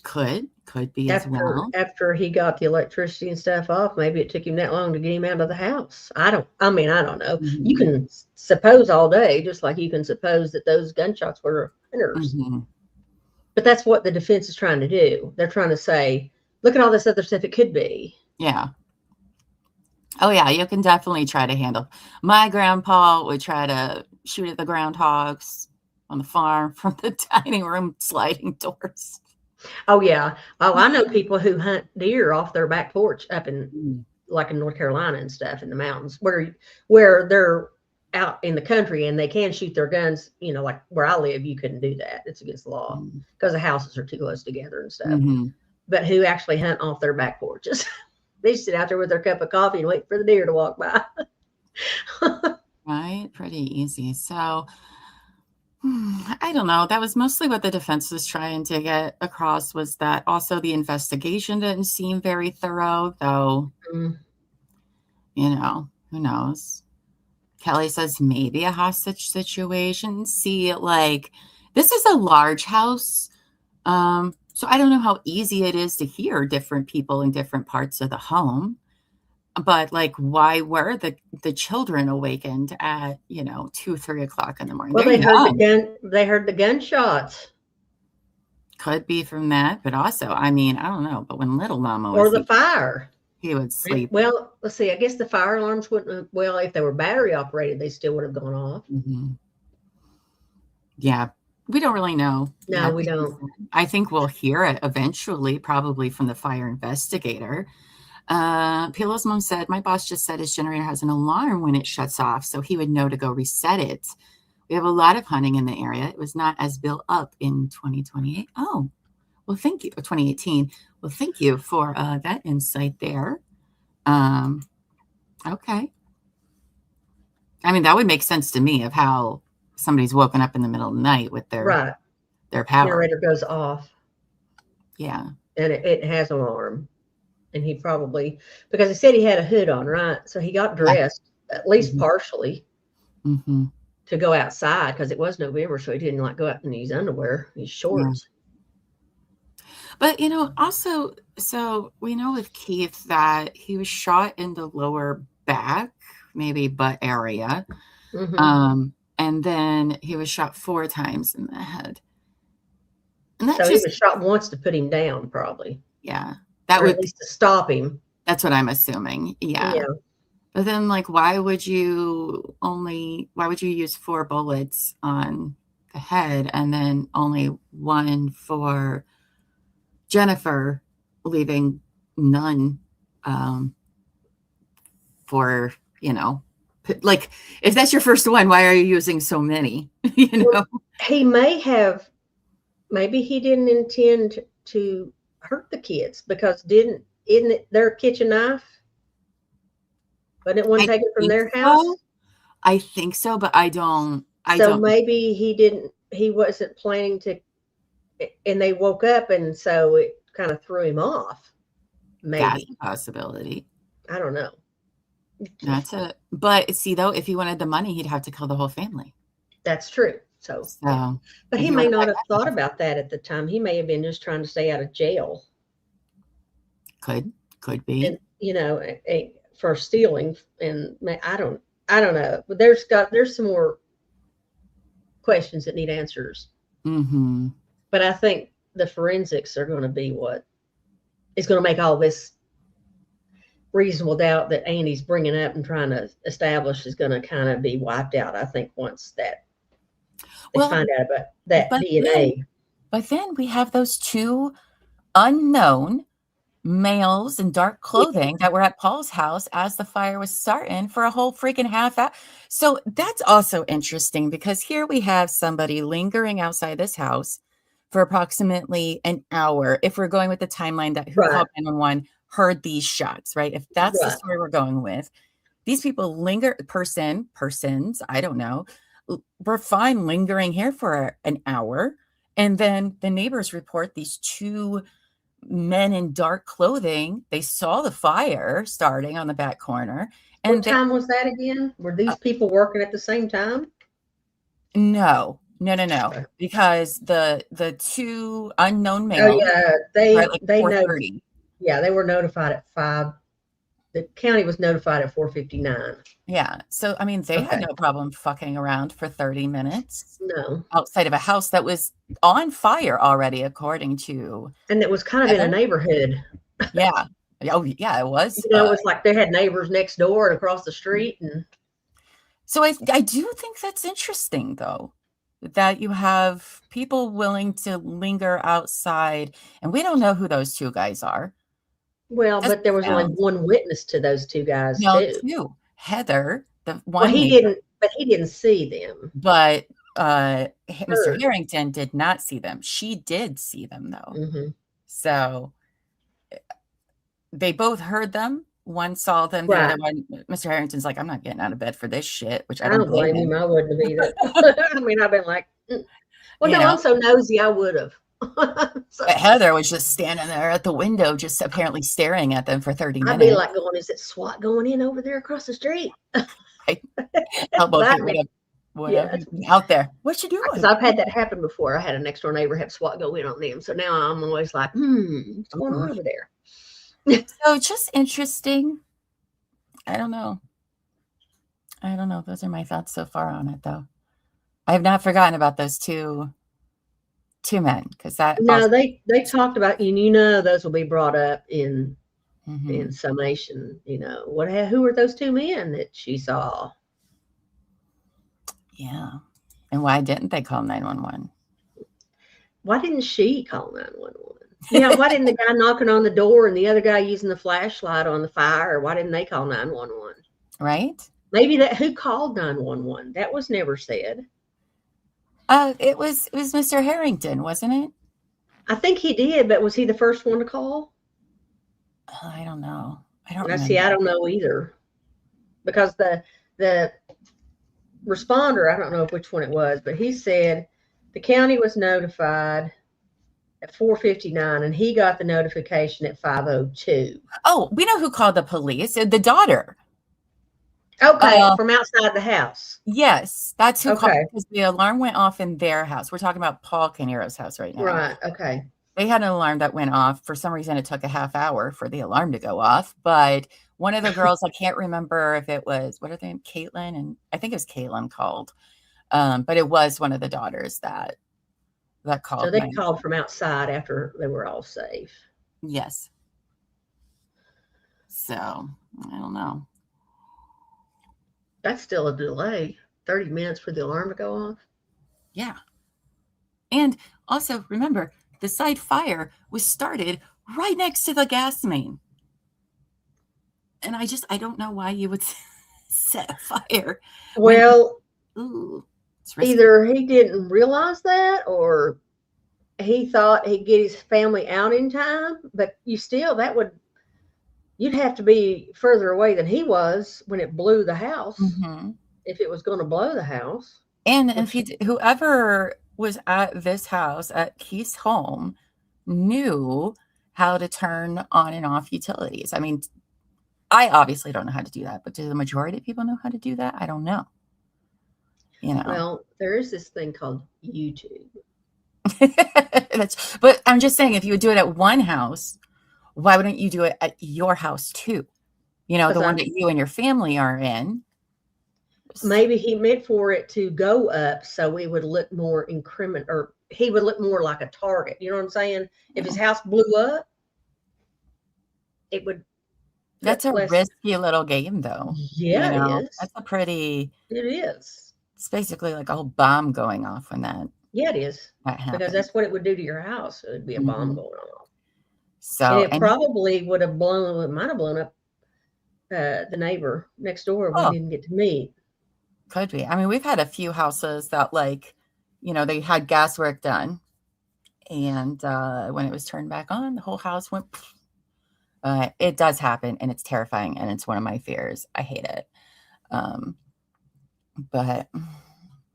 Could be as well. After he got the electricity and stuff off, maybe it took him that long to get him out of the house. I don't know. You can suppose all day, just like you can suppose that those gunshots were hunters. But that's what the defense is trying to do. They're trying to say, look at all this other stuff it could be. Yeah. Oh, yeah, you can definitely try to handle. My grandpa would try to shoot at the groundhogs on the farm from the dining room sliding doors. Oh, yeah. Oh, I know people who hunt deer off their back porch up in, like in North Carolina and stuff in the mountains where they're out in the country and they can shoot their guns. You know, like where I live, you couldn't do that. It's against the law because the houses are too close together and stuff. But who actually hunt off their back porches? They sit out there with their cup of coffee and wait for the deer to walk by. Right? Pretty easy. So I don't know. That was mostly what the defense was trying to get across, was that also the investigation didn't seem very thorough, though, you know, who knows? Kelly says maybe a hostage situation. See, like, this is a large house. So I don't know how easy it is to hear different people in different parts of the home. But like, why were the children awakened at 2-3 o'clock in the morning? Well, they heard the gunshots. Could be from that, but also, I mean, I don't know. But when little Llama or the fire, he would sleep. Well, let's see. I guess the fire alarms wouldn't have, well, if they were battery operated, they still would have gone off. Yeah, we don't really know. No, we don't. I think we'll hear it eventually, probably from the fire investigator. Pilo's mom said, my boss just said his generator has an alarm when it shuts off, so he would know to go reset it. We have a lot of hunting in the area. It was not as built up in 2028. Oh, well, thank you. 2018. Well, thank you for that insight there. Okay. I mean, that would make sense to me of how somebody's woken up in the middle of the night with their power. Generator goes off. Yeah. And it has an alarm. And he probably, because he said he had a hood on, right? So he got dressed, at least partially, to go outside because it was November. So he didn't like go out in his underwear, his shorts. But, also, so we know with Keith that he was shot in the lower back, maybe butt area. And then he was shot 4 times in the head. And so he was shot once to put him down, probably. Yeah. That would at least to stop him. That's what I'm assuming. Yeah. But then, like, why would you use 4 bullets on the head and then only 1 for Jennifer, leaving none for, like, if that's your first one, why are you using so many? Well, he maybe he didn't intend to hurt the kids because isn't it their kitchen knife? Wasn't it one taken from their house? I think so, but I don't. Maybe he wasn't planning to, and they woke up and so it kind of threw him off. Maybe. That's a possibility. I don't know. That's it. But see, though, if he wanted the money, he'd have to kill the whole family. That's true. But he may not have thought about that at the time. He may have been just trying to stay out of jail. Could be. And, for stealing, and I don't know. But there's some more questions that need answers. But I think the forensics are going to be what is going to make all this reasonable doubt that Andy's bringing up and trying to establish is going to kind of be wiped out. I think once that they find out about that DNA. But then we have those 2 unknown males in dark clothing that were at Paul's house as the fire was starting for a whole freaking half hour. So that's also interesting because here we have somebody lingering outside this house for approximately an hour. If we're going with the timeline that who called 911 heard these shots, right? If that's the story we're going with, these people persons, I don't know, we're fine lingering here for an hour. And then the neighbors report these two men in dark clothing. They saw the fire starting on the back corner. And What time was that again? Were these people working at the same time? No. Because the two unknown males. Oh yeah, they know. 4:30. Yeah, they were notified at 5. The county was notified at 4:59. Yeah. So I mean, they had no problem fucking around for 30 minutes. No. Outside of a house that was on fire already, according to. And it was kind of in a neighborhood. Yeah. Oh yeah, it was. You know, it was like they had neighbors next door and across the street. And so I do think that's interesting, though, that you have people willing to linger outside, and we don't know who those two guys are. Well, but there was only one witness to those two guys, No, too. two. Heather, the one. Well, he didn't see them. But Mr. Harrington did not see them. She did see them, though. Mm-hmm. So they both heard them. One saw them. The other one, Mr. Harrington's like, I'm not getting out of bed for this shit, which I don't blame him. I wouldn't have either. I mean, I've been like, well, no, I'm so nosy, I would have. But Heather was just standing there at the window, just apparently staring at them for 30 minutes. I'd be like going, is it SWAT going in over there across the street? Out there. What you doing? Because I've had that happen before. I had a next door neighbor have SWAT go in on them. So now I'm always like, what's going on over there? So just interesting. I don't know. Those are my thoughts so far on it, though. I have not forgotten about those two men, because they talked about, and those will be brought up in summation. Who were those two men that she saw? Yeah, and why didn't they call 911? Why didn't she call 911? Yeah, why didn't the guy knocking on the door and the other guy using the flashlight on the fire? Why didn't they call 911? Right? Maybe who called 911? That was never said. It was Mr. Harrington, wasn't it? I think he did, but was he the first one to call? I don't know. I don't know either, because the responder, I don't know which one it was, but he said the county was notified at 4:59, and he got the notification at 5:02. Oh, we know who called the police. The daughter. Okay, from outside the house. Yes, that's who called, because the alarm went off in their house. We're talking about Paul Caneiro's house right now. Right, okay. They had an alarm that went off. For some reason, it took a half hour for the alarm to go off. But one of the girls, I can't remember if it was, what are they, Caitlin? And I think it was Caitlin called. But it was one of the daughters that called. So they called from outside after they were all safe. Yes. So, I don't know. That's still a delay. 30 minutes for the alarm to go off. Yeah. And also, remember, the side fire was started right next to the gas main. And I don't know why you would set a fire. Well, risky. Either he didn't realize that, or he thought he'd get his family out in time. But you'd have to be further away than he was when it blew the house, if it was going to blow the house. And if whoever was at this house, at Keith's home, knew how to turn on and off utilities. I mean, I obviously don't know how to do that, but do the majority of people know how to do that? I don't know. Well, there is this thing called YouTube. But I'm just saying, if you would do it at one house, why wouldn't you do it at your house too? The one that you and your family are in. Maybe he meant for it to go up so it would look more or he would look more like a target. You know what I'm saying? If his house blew up, it would. That's a risky little game, though. Yeah, it is. That's It is. It's basically like a whole bomb going off when that. Yeah, it is. Because that's what it would do to your house. It would be a bomb going off. So it probably might have blown up the neighbor next door. We didn't get to meet. Could be. I mean, we've had a few houses that, they had gas work done, and when it was turned back on, the whole house went. It does happen, and it's terrifying, and it's one of my fears. I hate it. But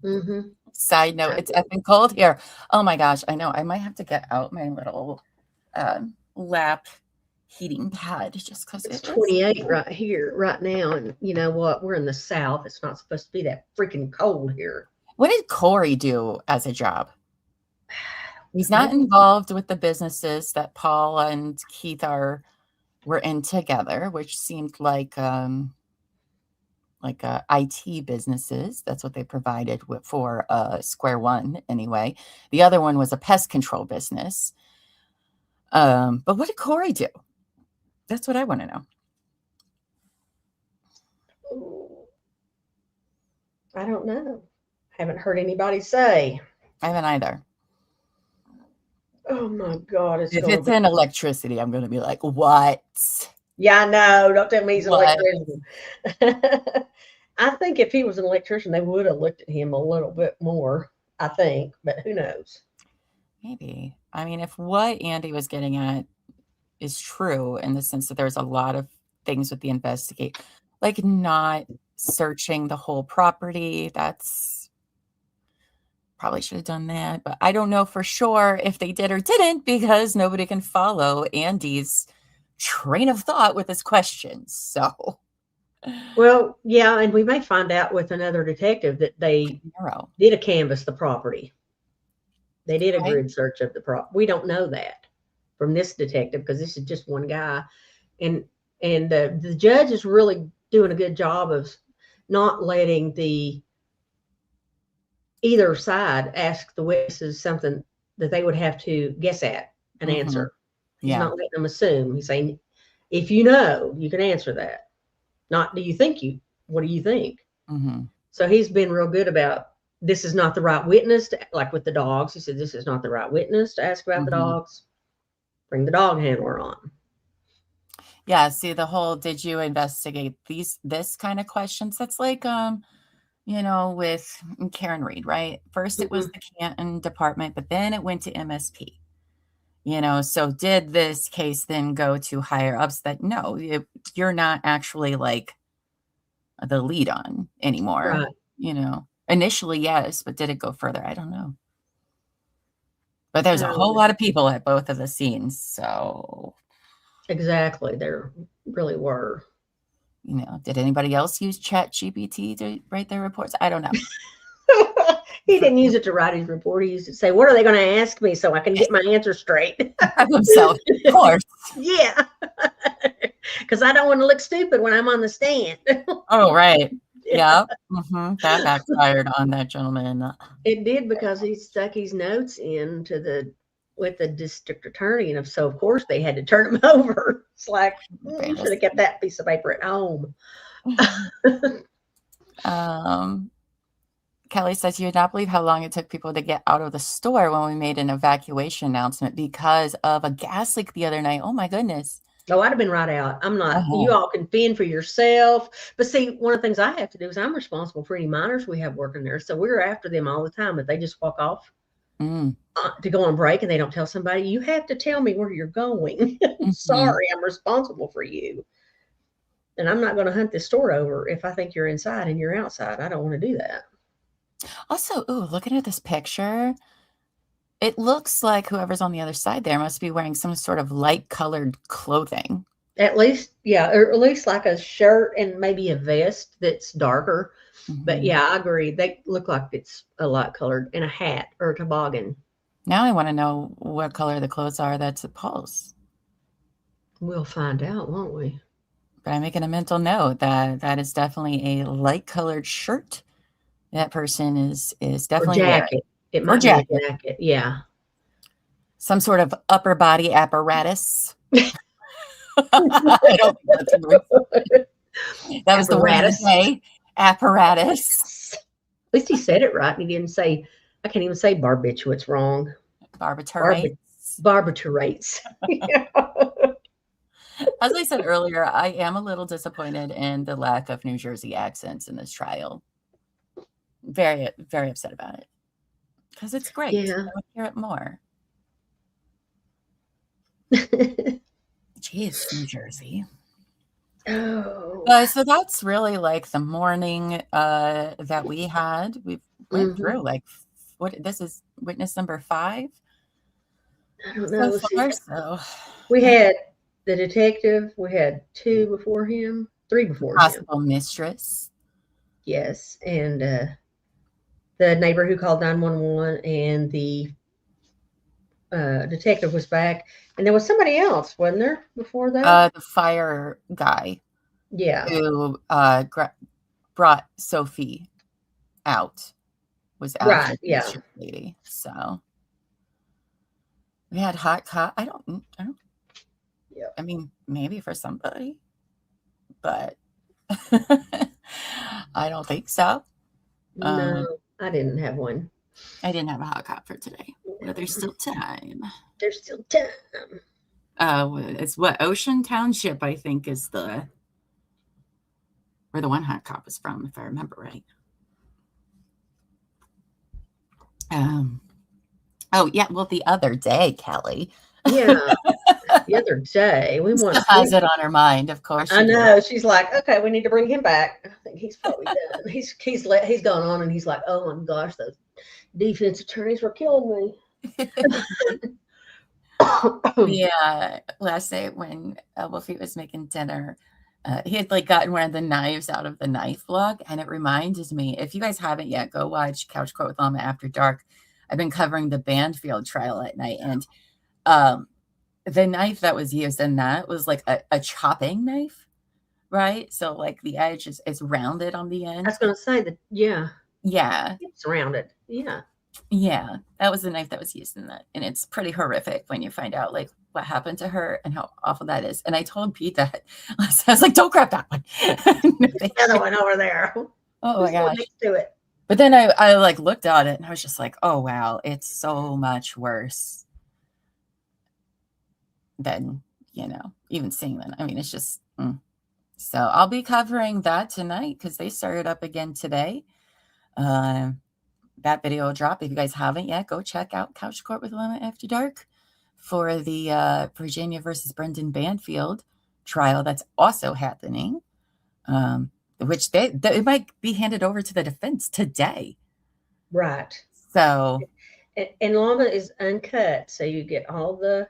Mm-hmm. Side note, it's effing cold here. Oh my gosh, I know. I might have to get out my little lap heating pad just because It's 28 right here, right now. And you know what? We're in the South. It's not supposed to be that freaking cold here. What did Corey do as a job? He's not involved with the businesses that Paul and Keith were in together, which seemed like IT businesses. That's what they provided for Square One anyway. The other one was a pest control business. But what did Corey do? That's what I want to know. I don't know. Haven't heard anybody say. I haven't either. Oh my God. If it's in electricity, I'm going to be like, what? Yeah, I know. Don't tell me he's an electrician. I think if he was an electrician, they would have looked at him a little bit more, I think, but who knows? Maybe. I mean, if what Andy was getting at is true in the sense that there's a lot of things with the investigate, like not searching the whole property, that's probably should have done that. But I don't know for sure if they did or didn't because nobody can follow Andy's train of thought with his questions. So, well, yeah, and we may find out with another detective that they did a canvass the property. They did a grid search of the property. We don't know that from this detective because this is just one guy, and the judge is really doing a good job of not letting either side ask the witnesses something that they would have to guess at an answer. He's not letting them assume. He's saying, if you know, you can answer that. Not, what do you think? So he's been real good about, this is not the right witness, like with the dogs. He said, this is not the right witness to ask about the dogs. Bring the dog handler on. Yeah, see the whole, did you investigate this kind of questions? That's like, with Karen Reed, right? First it was the Canton department, but then it went to MSP. So did this case then go to higher ups that no, you're not actually like the lead on anymore, initially, yes, but did it go further? I don't know. But there's a whole lot of people at both of the scenes. So exactly. There really were. Did anybody else use ChatGPT to write their reports? I don't know. He didn't use it to write his report. He used to say, what are they going to ask me so I can get my answer straight? Himself, of course. Yeah. Because I don't want to look stupid when I'm on the stand. Oh, right. Yeah. That backfired on that gentleman. It did because he stuck his notes with the district attorney. And so, of course, they had to turn him over. It's like, you should have kept that piece of paper at home. Kelly says, you would not believe how long it took people to get out of the store when we made an evacuation announcement because of a gas leak the other night. Oh, my goodness. Oh, I'd have been right out. I'm not. You all can fend for yourself. But see, one of the things I have to do is I'm responsible for any minors we have working there. So we're after them all the time. If they just walk off to go on break and they don't tell somebody, you have to tell me where you're going. Sorry, I'm responsible for you. And I'm not going to hunt this store over if I think you're inside and you're outside. I don't want to do that. Also, looking at this picture, it looks like whoever's on the other side there must be wearing some sort of light colored clothing. At least, yeah, or at least like a shirt and maybe a vest that's darker. But yeah, I agree. They look like it's a light colored, and a hat or a toboggan. Now I want to know what color the clothes are that's at Paul's. We'll find out, won't we? But I'm making a mental note that is definitely a light colored shirt. That person is definitely or jacket. It might be a jacket. Yeah. Some sort of upper body apparatus. I don't think that's a word. That was the word of the day. Apparatus. At least he said it right. And he didn't say, I can't even say barbiturates wrong. Barbiturates. Barbiturates. As I said earlier, I am a little disappointed in the lack of New Jersey accents in this trial. Very, very upset about it. Because it's great. Yeah. I want to hear it more. Jeez, New Jersey. Oh. So that's really like the morning that we had. We've went through like what this is witness number 5. I don't know. So far, so we had the detective. We had 2 before him, 3 before him. Possible mistress. Yes, and the neighbor who called 911, and the detective was back, and there was somebody else, wasn't there, before that? The fire guy. Yeah. Who brought Sophie out was after Right, the yeah. mistress lady. So we had hot cop. I don't. Yeah. I mean, maybe for somebody, but I don't think so. No, I didn't have one. I didn't have a hot cop for today. But there's still time. There's still time. It's what Ocean Township, I think, is where the one hot cop is from, if I remember right. Oh yeah, well, the other day, Kelly. Yeah, the other day we Still want. has it on her mind, of course. I know. She's like, okay, we need to bring him back. I think he's probably done. He's gone on, and he's like, oh my gosh, those defense attorneys were killing me. Yeah, last night when Wolfie was making dinner, he had like gotten one of the knives out of the knife block, and it reminded me, if you guys haven't yet, go watch Couch Court with Llama After Dark. I've been covering the Banfield trial at night, and the knife that was used in that was like a chopping knife, right? So like the edge is rounded on the end. I was going to say that, yeah. Yeah. It's rounded. Yeah. Yeah, that was the knife that was used in that. And it's pretty horrific when you find out like what happened to her and how awful that is. And I told Pete that. I was like, don't grab that one. The other one over there. Oh my gosh. Next to it. But then I like looked at it and I was just like, oh wow, it's so much worse than, even seeing that. I mean, it's just So I'll be covering that tonight because they started up again today. That video will drop. If you guys haven't yet, go check out Couch Court with Llama After Dark for the Virginia versus Brendan Banfield trial that's also happening, which it might be handed over to the defense today. Right. So. And Llama is uncut, so you get all the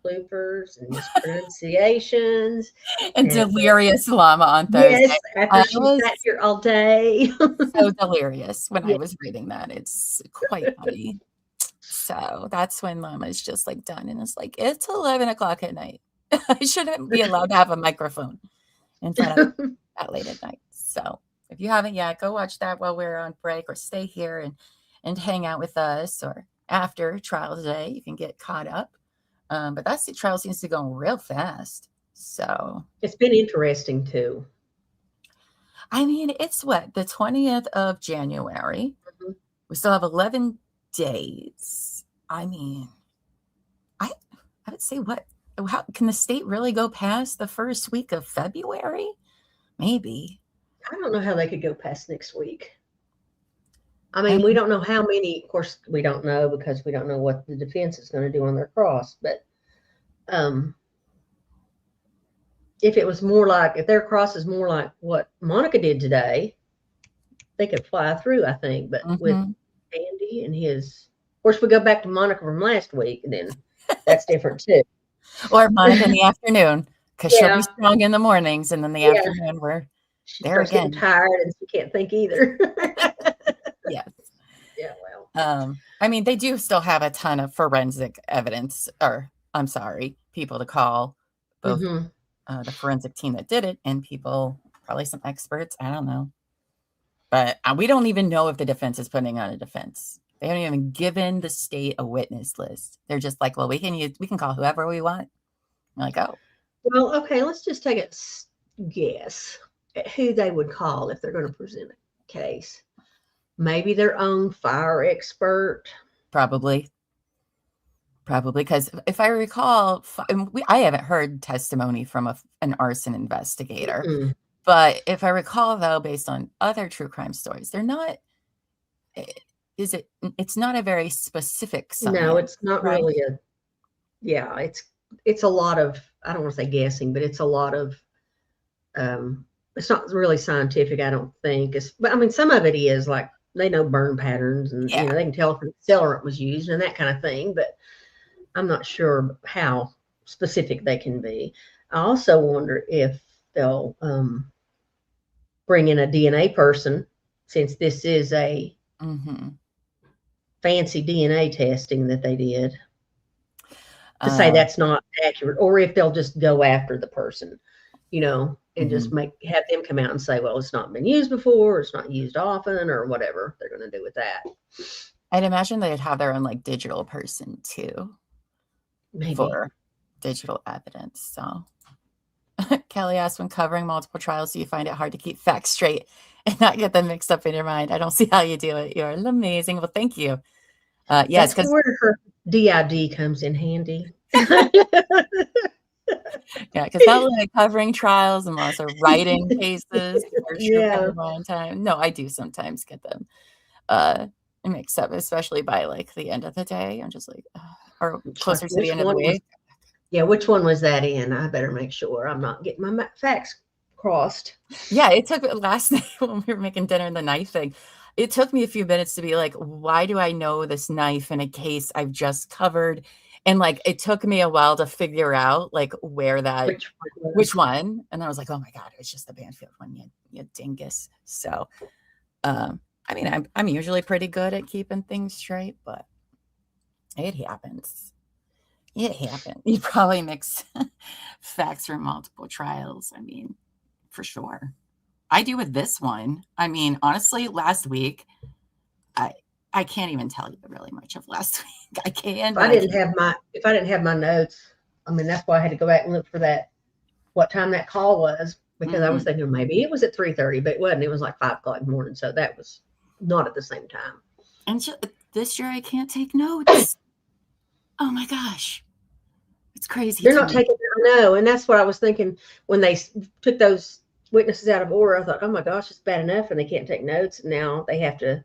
bloopers and mispronunciations. and delirious Llama on Thursday. Yes, after she sat here all day. So delirious when I was reading that. It's quite funny. So that's when Llama's just like done and it's like, it's 11 o'clock at night. I shouldn't be allowed to have a microphone in front of that late at night. So if you haven't yet, go watch that while we're on break or stay here and hang out with us, or after trial today, you can get caught up. But the trial seems to go real fast. So it's been interesting too. I mean, it's what, the 20th of January. Mm-hmm. We still have 11 days. I mean, I would say how can the state really go past the first week of February? Maybe. I don't know how they could go past next week. I mean, we don't know how many, of course, we don't know because we don't know what the defense is going to do on their cross. But if it was more like, if their cross is more like what Monica did today, they could fly through, I think. But with Andy and his, of course, we go back to Monica from last week, and then that's different too. Or Monica in the afternoon, because she'll be strong in the mornings, and then the afternoon we're there again. Tired and she can't think either. Yes. Yeah, well. I mean, they do still have a ton of forensic evidence, or I'm sorry, people to call, both the forensic team that did it and people, probably some experts. I don't know. But we don't even know if the defense is putting on a defense. They haven't even given the state a witness list. They're just like, well, we can call whoever we want. I'm like, oh. Well, okay, let's just take a guess at who they would call if they're going to present a case. Maybe their own fire expert. Probably, because if I recall, I haven't heard testimony from an arson investigator. Mm-hmm. But if I recall, though, based on other true crime stories, they're not. It's not a very specific science. No, it's not right? really a. Yeah, it's a lot of. I don't want to say guessing, but it's a lot of. It's not really scientific, I don't think. But I mean, some of it is like they know burn patterns and Yeah. they can tell if an accelerant was used and that kind of thing, but I'm not sure how specific they can be. I also wonder if they'll bring in a DNA person, since this is a fancy DNA testing that they did, to say that's not accurate, or if they'll just go after the person, and just have them come out and say, well, it's not been used before, or it's not used often, or whatever they're going to do with that. I'd imagine they'd have their own like digital person too. Maybe. For digital evidence. So Kelly asked, when covering multiple trials, do you find it hard to keep facts straight and not get them mixed up in your mind? I don't see how you do it. You're amazing. Well, thank you. Yes, that's where her DID comes in handy. Yeah, because not only covering trials, I'm also writing cases for Yeah. one time. No, I do sometimes get them mixed up, especially by like the end of the day. I'm just like, or closer to the end of the week. Which one was that in? I better make sure I'm not getting my facts crossed. Yeah, it took last night when we were making dinner and the knife thing. It took me a few minutes to be like, why do I know this knife in a case I've just covered? And like, it took me a while to figure out like where that, which one. And I was like, oh my God, it's just the Banfield one, you dingus. So, I mean, I'm usually pretty good at keeping things straight, but it happens. It happened. You probably mix facts from multiple trials. I mean, for sure. I do with this one. I mean, honestly, last week, I can't even tell you really much of last week. I can. If I didn't have my notes, I mean, that's why I had to go back and look for what time that call was, because I was thinking maybe it was at 3:30, but it wasn't. It was like 5 o'clock in the morning. So that was not at the same time. And this year I can't take notes. Oh my gosh. It's crazy. They're not taking it. I know. And that's what I was thinking when they took those witnesses out of order. I thought, oh my gosh, it's bad enough. And they can't take notes. And now they have to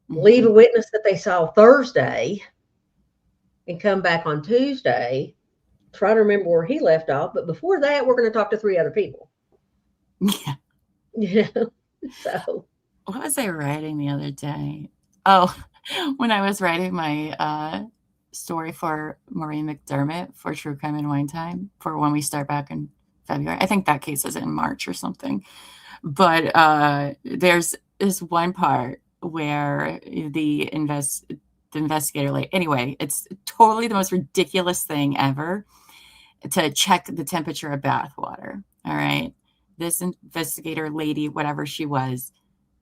leave a witness that they saw Thursday and come back on Tuesday, try to remember where he left off. But before that, we're going to talk to 3 other people. Yeah. So what was I writing the other day? Oh, when I was writing my story for Maureen McDermott for True Crime and Wine Time for when we start back in February. I think that case is in March or something. But there's this one part where the investigator, like, anyway, it's totally the most ridiculous thing ever to check the temperature of bath water. All right. This investigator lady, whatever she was,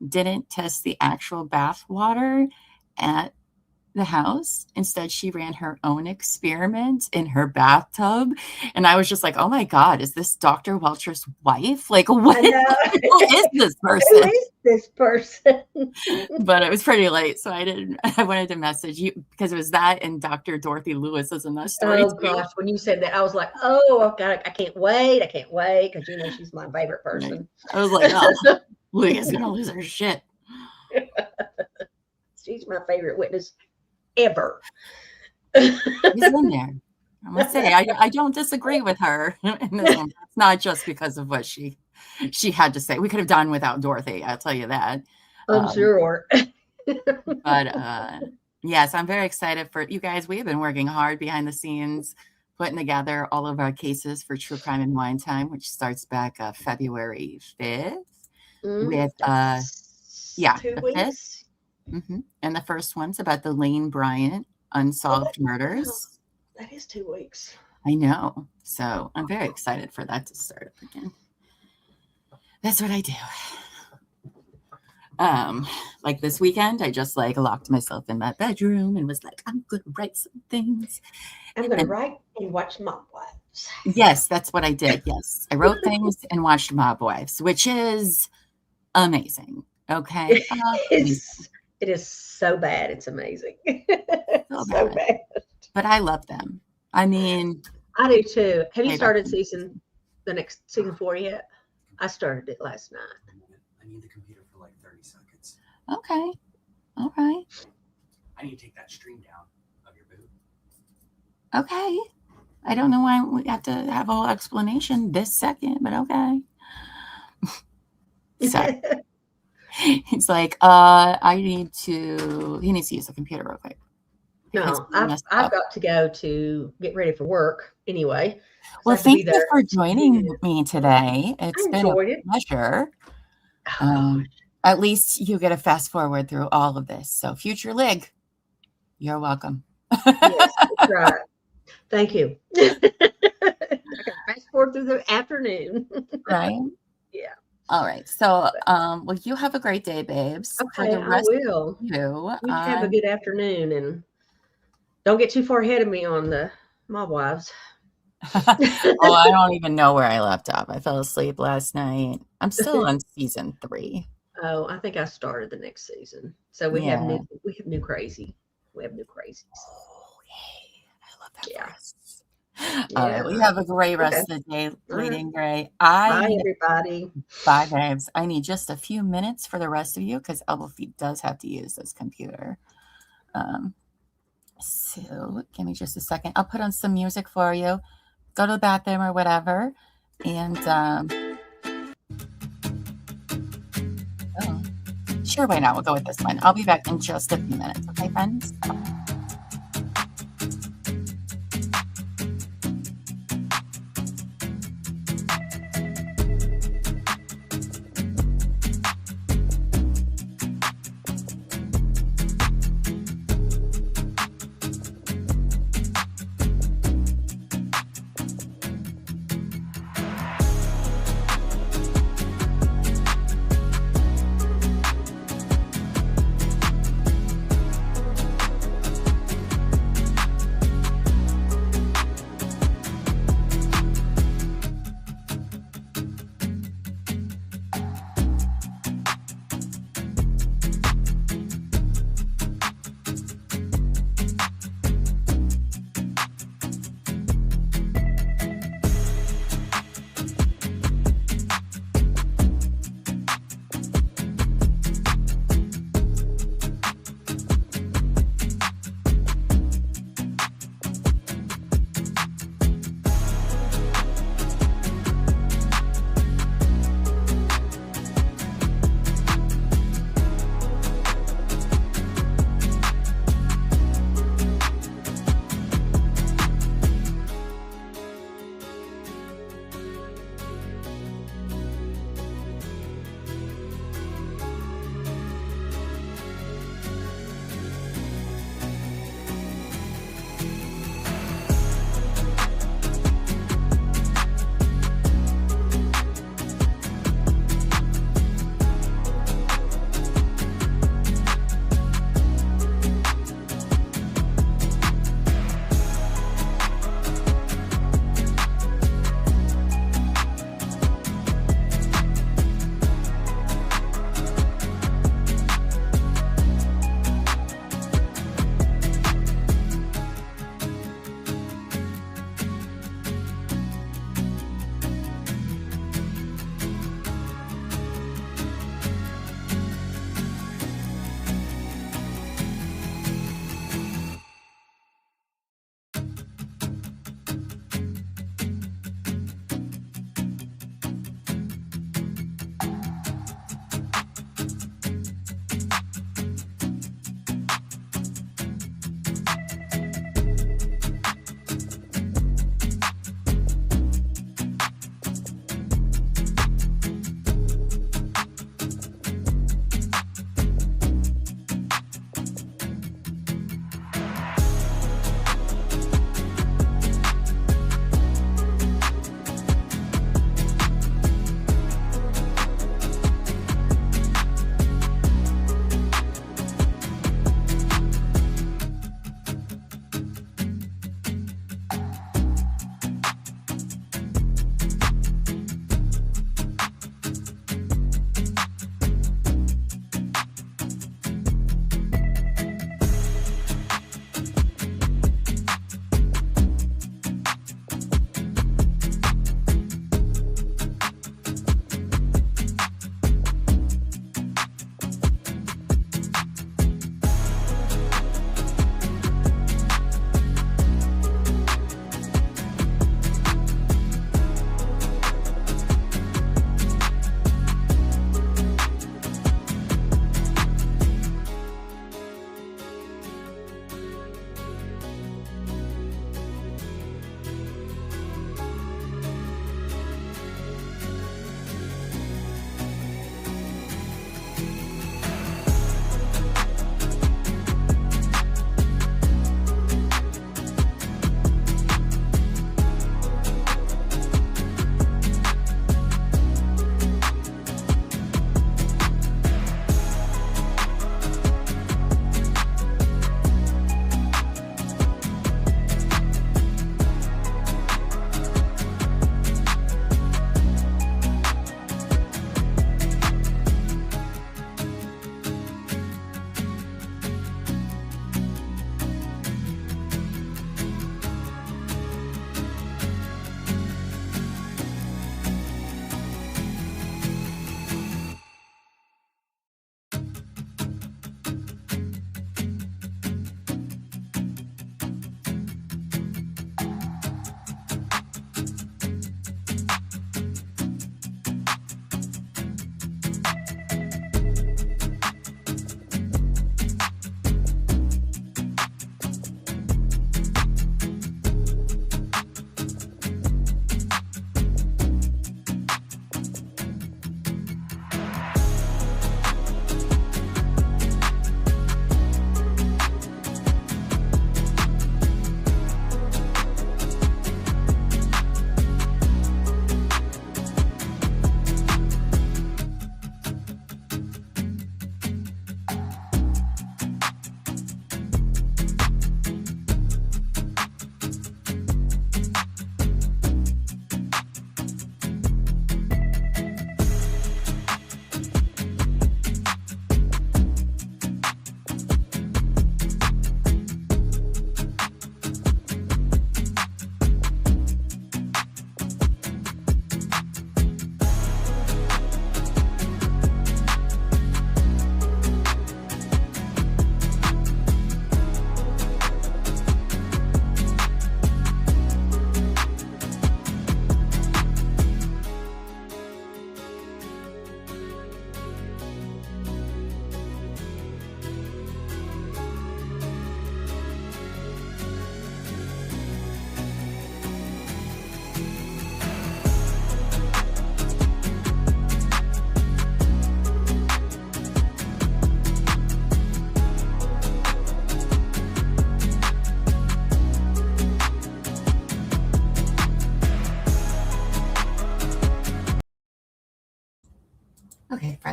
didn't test the actual bath water at the house. Instead, she ran her own experiment in her bathtub. And I was just like, oh my God, is this Dr. Welcher's wife? Like, what? Who is this person? Who is this person? But it was pretty late. So I wanted to message you because it was that and Dr. Dorothy Lewis is in that story. Oh gosh, when you said that, I was like, oh God, I can't wait. Because she's my favorite person. I was like, oh, Leah's gonna lose her shit. She's my favorite witness ever. He's in there. I must say, I don't disagree with her in this one. It's not just because of what she had to say. We could have done without Dorothy, I'll tell you that. I'm sure. But yes, I'm very excited for you guys. We have been working hard behind the scenes, putting together all of our cases for True Crime and Wine Time, which starts back February 5th. With 2 weeks. 5th. And the first one's about the Lane Bryant unsolved murders. That is 2 weeks. I know. So I'm very excited for that to start up again. That's what I do. Like this weekend, I just like locked myself in my bedroom and was like, I'm gonna write some things. I'm gonna write and watch Mob Wives. Yes, that's what I did. Yes, I wrote things and watched Mob Wives, which is amazing. Okay, it is so bad. It's amazing. So bad. But I love them. I mean, I do too. Have you started the next season 4 yet? I started it last night. I need the computer for like 30 seconds. Okay. All right. I need to take that string down of your boot. Okay. I don't know why we have to have a whole explanation this second, but okay. So, He's like, he needs to use the computer real quick. because No, he I've messed I've up. got to go to get ready for work anyway. 'cause I Well, have to be thank you there for to do joining this. me today. It's I been a enjoyed it. pleasure. Oh, At least you get a fast forward through all of this. So, future Lig, you're welcome. yes, that's right. Thank you. I can fast forward through the afternoon. Right? Yeah. All right. So, well, you have a great day, babes. For Okay, the I rest will. of you, You have a good afternoon and don't get too far ahead of me on the Mob Wives. oh, I don't even know where I left off. I fell asleep last night. I'm still on season 3. Oh, I think I started the next season. So we have new crazy. We have new crazies. I love that Yeah. for us. All right. Well, you have a great rest of the day, Lady in Gray. Bye, everybody. Bye, babes. I need just a few minutes for the rest of you because Elbow does have to use this computer. So give me just a second. I'll put on some music for you. Go to the bathroom or whatever. And sure, why not? We'll go with this one. I'll be back in just a few minutes. Okay, friends?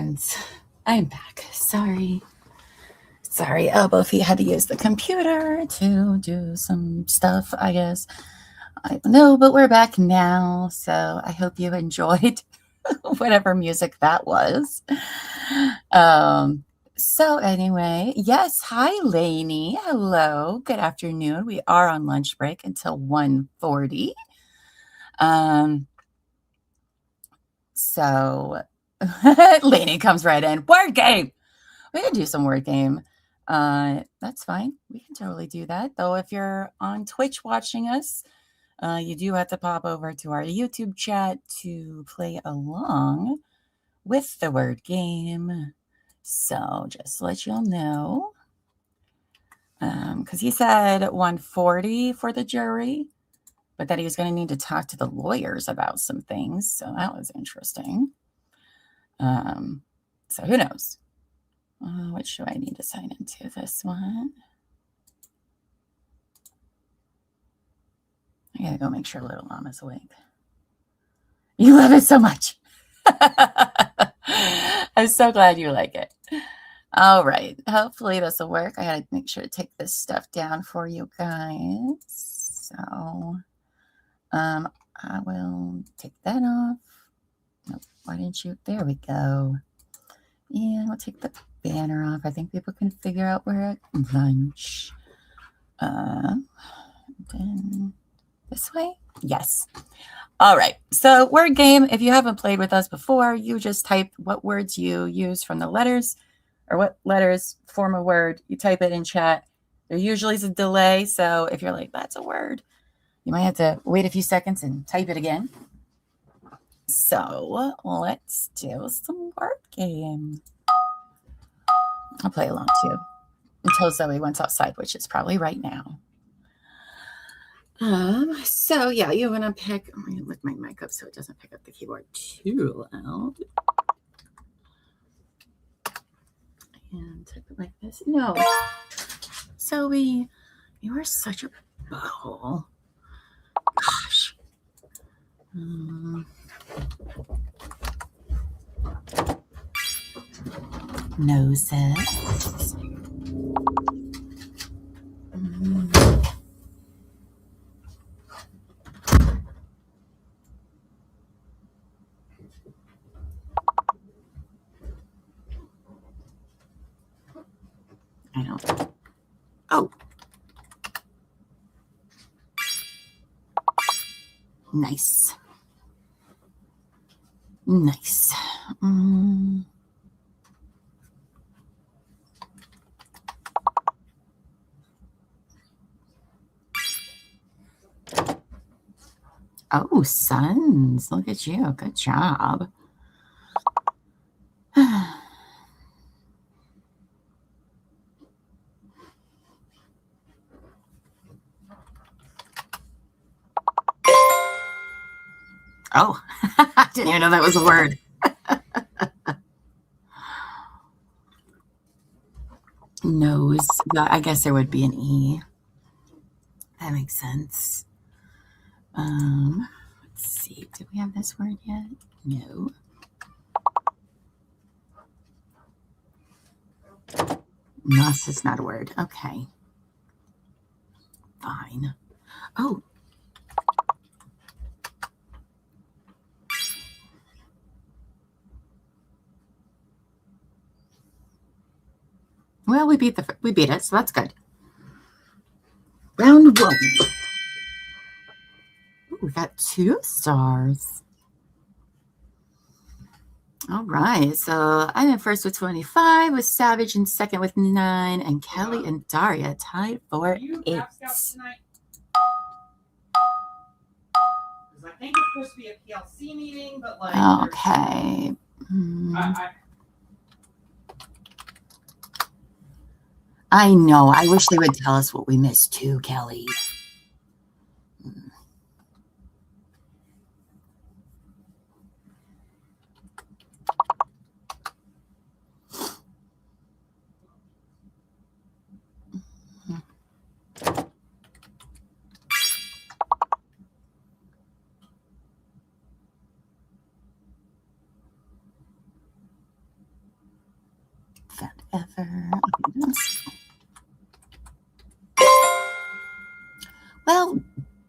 friends. I'm back. Sorry. Oh, Bofi had to use the computer to do some stuff, I guess. I don't know, but we're back now. So I hope you enjoyed whatever music that was. So anyway, yes. Hi, Lainey. Hello. Good afternoon. We are on lunch break until 1:40. So Lainey comes right in. Word game. We can do some word game. That's fine. We can totally do that. Though if you're on Twitch watching us, you do have to pop over to our YouTube chat to play along with the word game. So just to let you all know, because he said 1:40 for the jury, but that he was going to need to talk to the lawyers about some things. So that was interesting. So who knows? Which do I need to sign into? This one. I gotta go make sure little Llama's awake. You love it so much. I'm so glad you like it. All right. Hopefully this will work. I gotta make sure to take this stuff down for you guys. So I will take that off. Nope. Why didn't you? There we go. And we'll take the banner off. I think people can figure out we're at lunch. Then this way? Yes. All right. So word game. If you haven't played with us before, you just type what words you use from the letters or what letters form a word. You type it in chat. There usually is a delay. So if you're like, that's a word, you might have to wait a few seconds and type it again. So let's do some word game. I'll play along too until Zoe went outside, which is probably right now. So yeah, you want to pick. I'm going to lift my mic up so it doesn't pick up the keyboard too loud. And type it like this. No, Zoe, you are such a butthole. Gosh. Noses. I don't. Oh. Nice. Nice. Oh, sons. Look at you. Good job. Oh, I didn't even know that was a word. Nose. I guess there would be an E. That makes sense. Let's see. Did we have this word yet? No. Nos is not a word. Okay. Fine. Oh. Well, we beat it, so that's good. Round one. Ooh, we got 2 stars. All right, so I'm in first with 25, with Savage in second with 9, and Kelly and Daria tied for 8. Because I think it's supposed to be a PLC meeting, but like. Okay. I know. I wish they would tell us what we missed too, Kelly.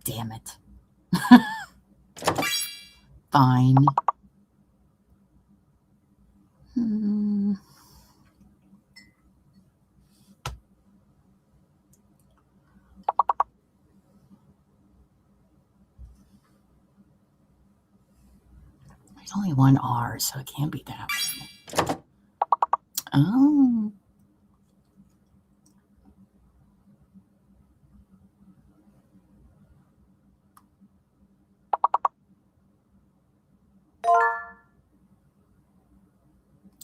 damn it. Fine. There's only one R, so it can't be that one. Oh.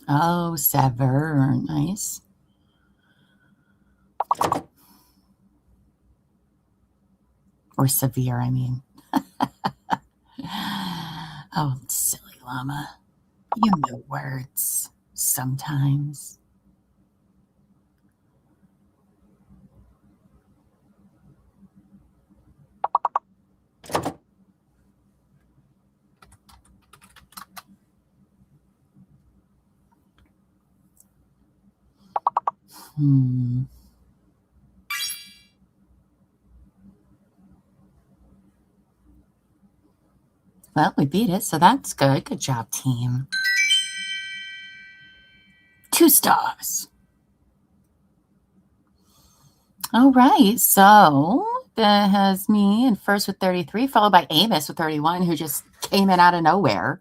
Oh, sever. Nice. Or severe, I mean. Oh, silly llama. You know words sometimes. Well, we beat it, so that's good. Good job, team. 2 stars. All right, so that has me in first with 33, followed by Amos with 31, who just came in out of nowhere.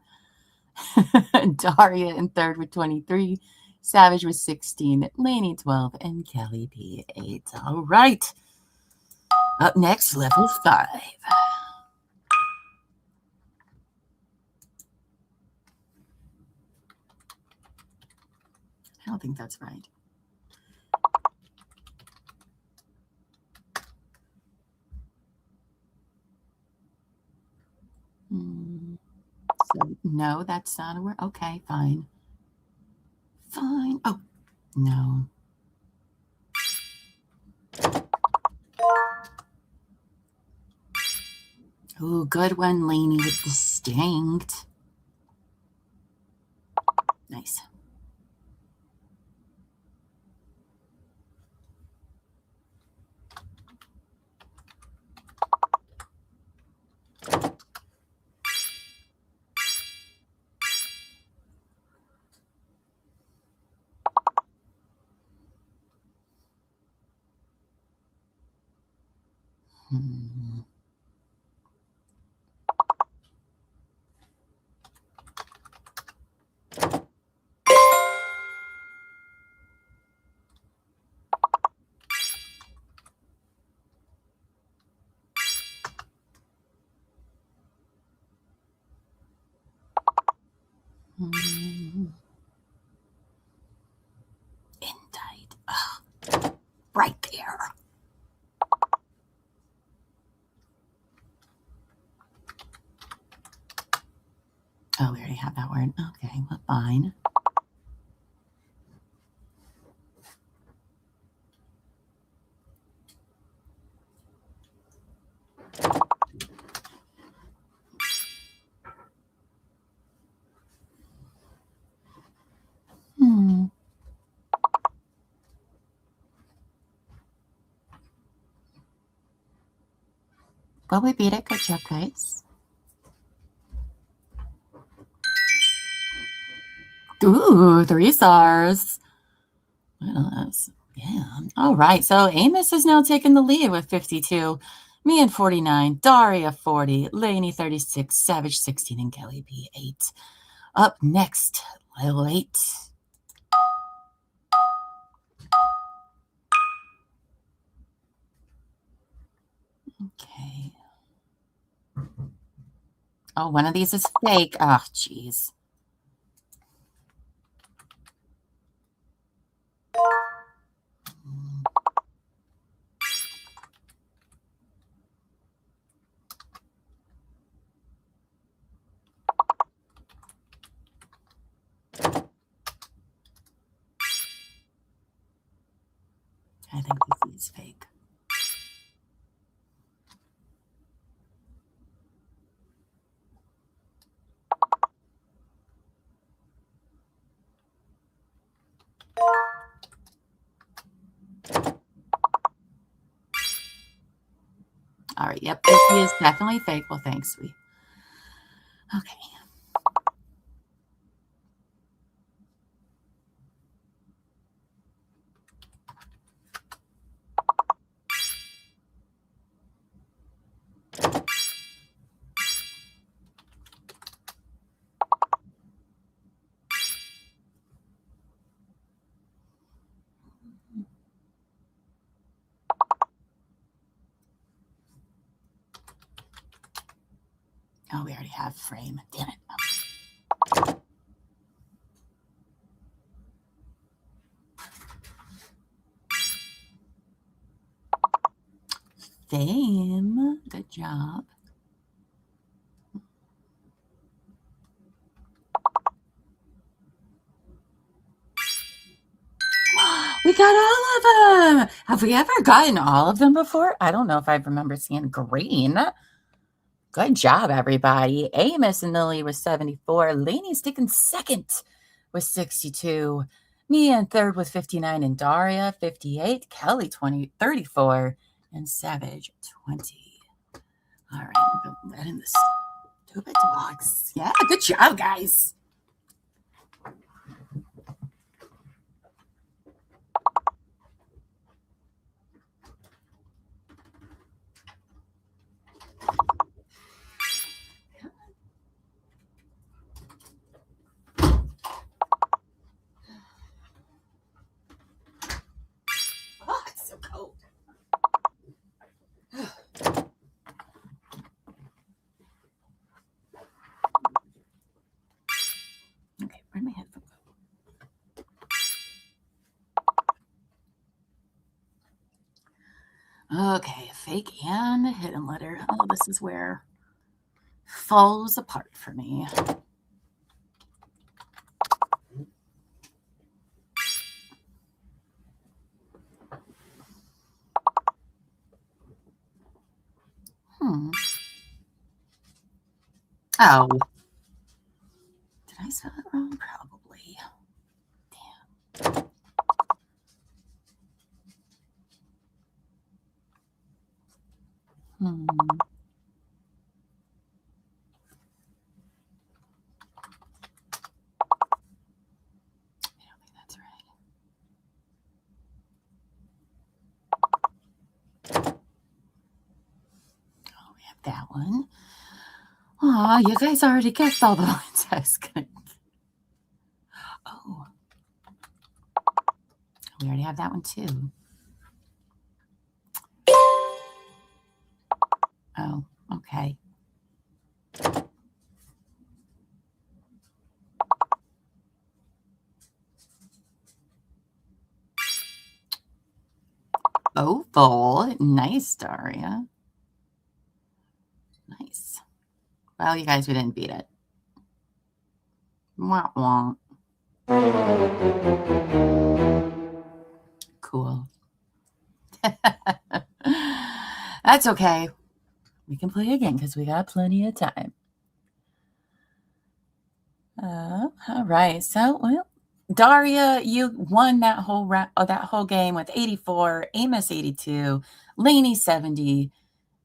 Daria in third with 23, Savage with 16, Lainey 12, and Kelly P 8. All right. Up next, level 5. I don't think that's right. So, no, that's not a word. Okay, fine. Fine. Oh, no. Ooh, good one, Lainey, with distinct. Nice. Indict. Oh, right there. Oh, we already have that word. Okay, well, fine. Well, we beat it. Good job, guys. Ooh, 3 stars. Well, that's, yeah. All right. So Amos is now taking the lead with 52. Me and 49. Daria 40. Lainey 36. Savage 16. And Kelly P 8. Up next, level 8. Okay. Oh, one of these is fake. Oh, jeez. I think this is fake. All right. Yep. This is definitely fake. Well, thanks, sweet. Okay. Oh, we already have frame. Damn it. Fame. Good job. We got all of them. Have we ever gotten all of them before? I don't know if I remember seeing green. Good job, everybody. Amos in the lead with 74. Lainey's taking second with 62. Me in third with 59. And Daria, 58. Kelly, 34. And Savage, 20. All right, put that in the stupid box. Yeah, good job, guys. Oh, it's so cold. Okay, where'd my headphone go? Okay, fake and hidden letter. Oh, this is where it falls apart for me. Oh. Did I spell it wrong? Probably. Damn. I don't think that's right. Oh, we have that one. Oh, you guys already guessed all the ones I was going to. Oh. We already have that one too. Oh, okay. Oval. Nice, Daria. Nice. Well, you guys, we didn't beat it. Wah, wah. Cool. That's okay. We can play again because we got plenty of time. All right. So, well, Daria, you won that whole game with 84, Amos 82, Lainey 70,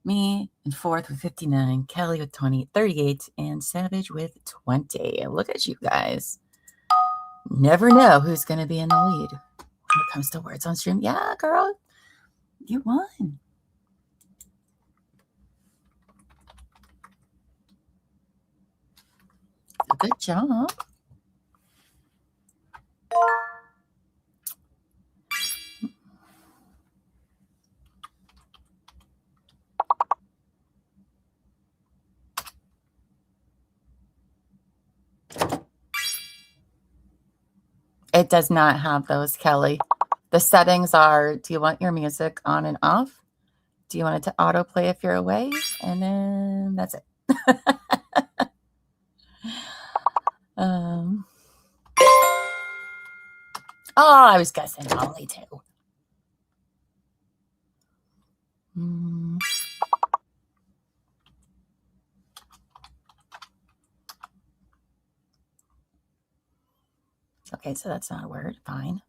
me in fourth with 59, Kelly with 38, and Savage with 20. Look at you guys. Never know who's going to be in the lead when it comes to words on stream. Yeah, girl, you won. Good job. It does not have those, Kelly. The settings are, do you want your music on and off? Do you want it to autoplay if you're away? And then that's it. Oh, I was guessing Holly too. Okay, so that's not a word. Fine.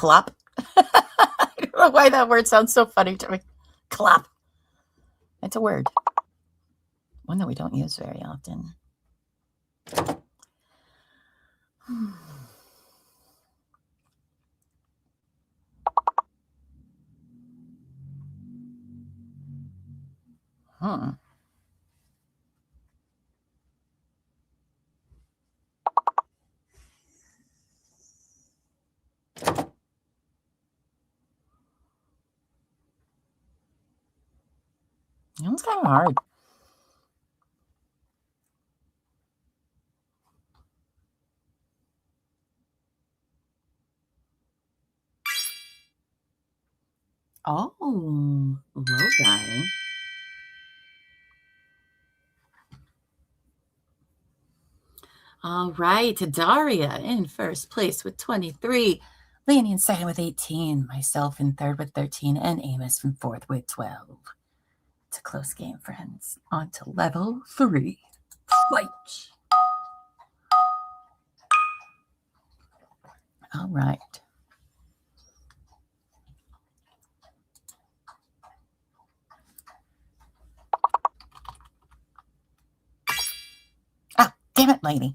Clop. I don't know why that word sounds so funny to me. Clop. It's a word. One that we don't use very often. It was kind of hard. Oh, low guy. All right, Daria in first place with 23. Laney in second with 18. Myself in third with 13. And Amos in fourth with 12. It's a close game, friends. On to level 3. Fight. All right. Ah, damn it, Laney.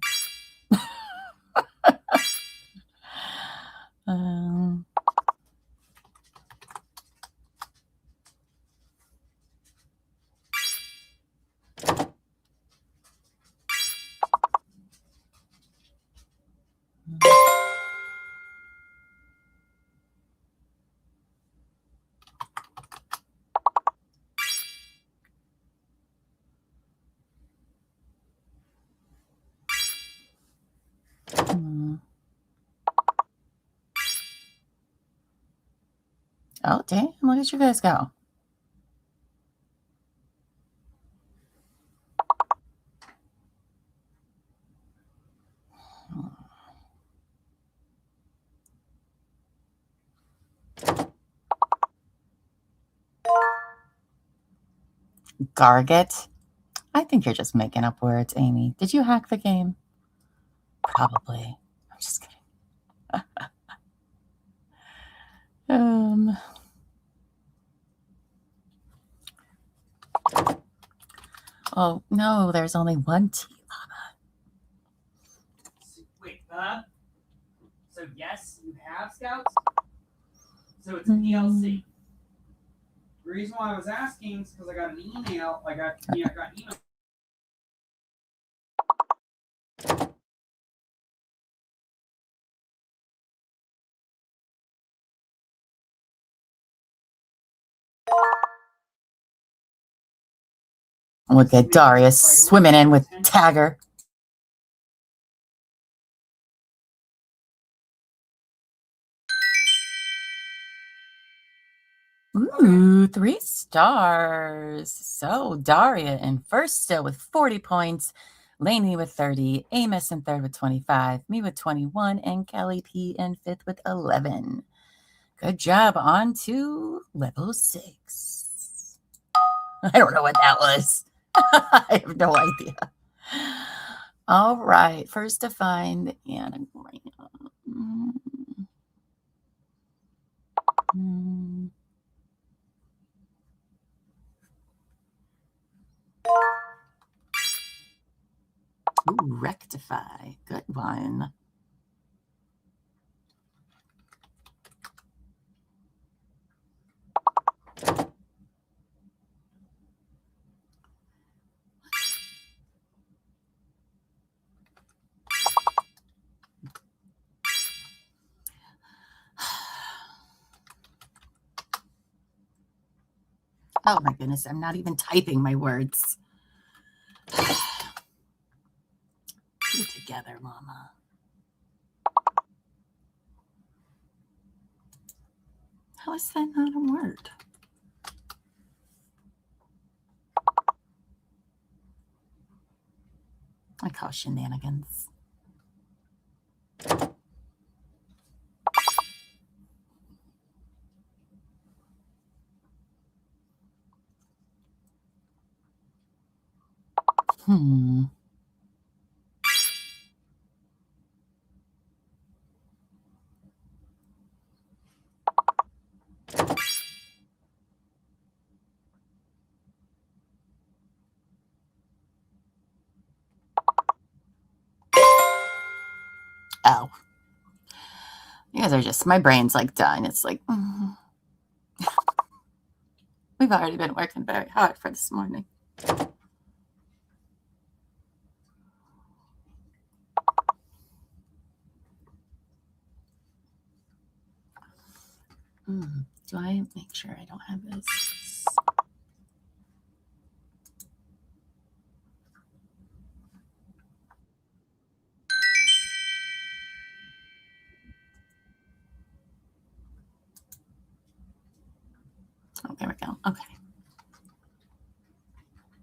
Oh, damn. Look at you guys go. Garget. I think you're just making up words, Amy. Did you hack the game? Probably. I'm just kidding. Oh, no, there's only one T, Llama. Wait, so yes, you have scouts? So it's a PLC. The reason why I was asking is because I got an email. I got an email. Look at Darius swimming in with Tagger. Ooh, 3 stars. So Daria in first still with 40 points. Laney with 30. Amos in third with 25. Me with 21. And Kelly P in fifth with 11. Good job. On to level 6. I don't know what that was. I have no idea. All right. First to find anagram. Ooh, rectify. Good one. Oh my goodness, I'm not even typing my words. Get it together, Llama. How is that not a word? I call shenanigans. Oh. You guys are just, my brain's like done. It's like, we've already been working very hard for this morning. Do I make sure I don't have this? Oh, there we go. Okay.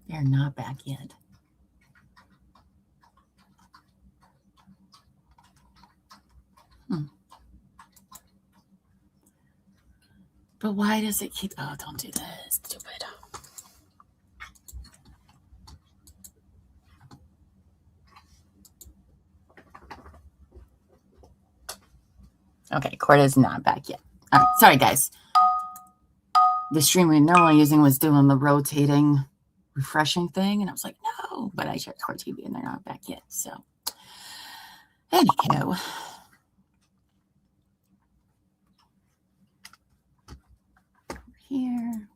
They're not back yet. But why does it keep... Oh, don't do this. Stupid. Okay, court is not back yet. All right, sorry, guys. The stream we were normally using was doing the rotating, refreshing thing, and I was like, no. But I checked court TV, and they're not back yet. So, anyhow. Here.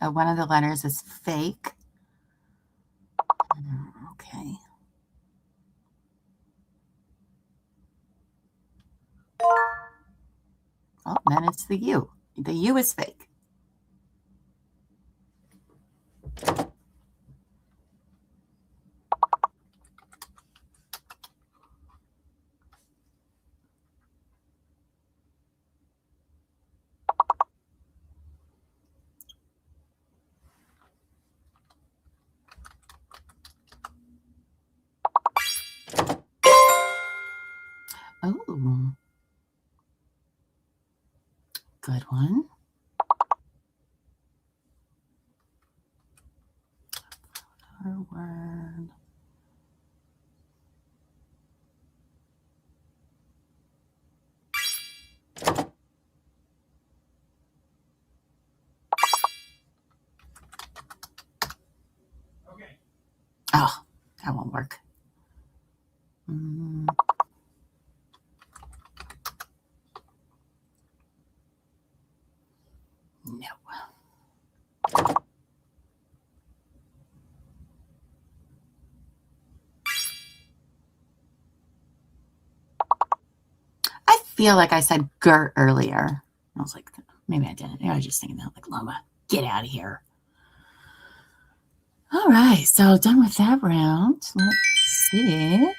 One of the letters is fake. Okay. Oh, then it's the U. The U is fake. Oh, good one. Forward. Okay. Oh, that won't work. No. I feel like I said Gert earlier. I was like, maybe I didn't. I was just thinking that, like, Llama, get out of here. All right, so done with that round. Let's see.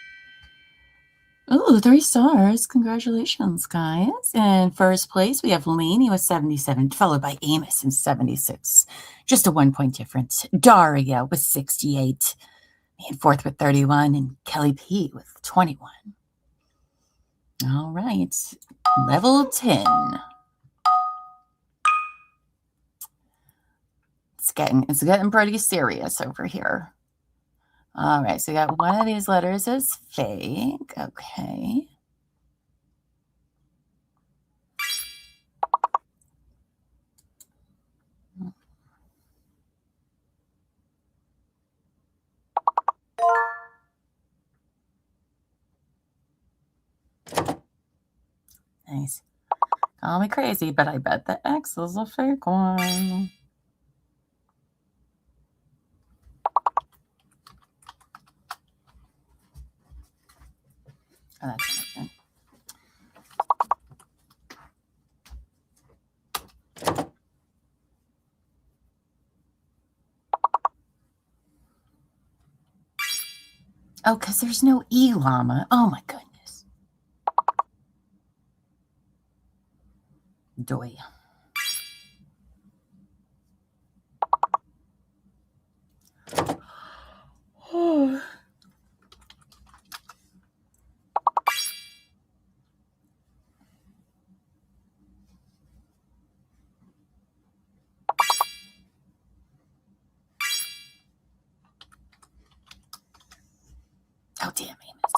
Oh, 3 stars. Congratulations, guys. In first place, we have Laney with 77, followed by Amos in 76. Just a 1-point difference. Daria with 68. In fourth with 31, and Kelly P with 21. All right, level 10. It's getting pretty serious over here. All right, so we got one of these letters is fake. Okay. Nice. Call me crazy, but I bet the X is a fake one. Oh, that's not good. Oh, because there's no E, Llama. Oh, my goodness. Doy. Oh. Oh, damn, Amos.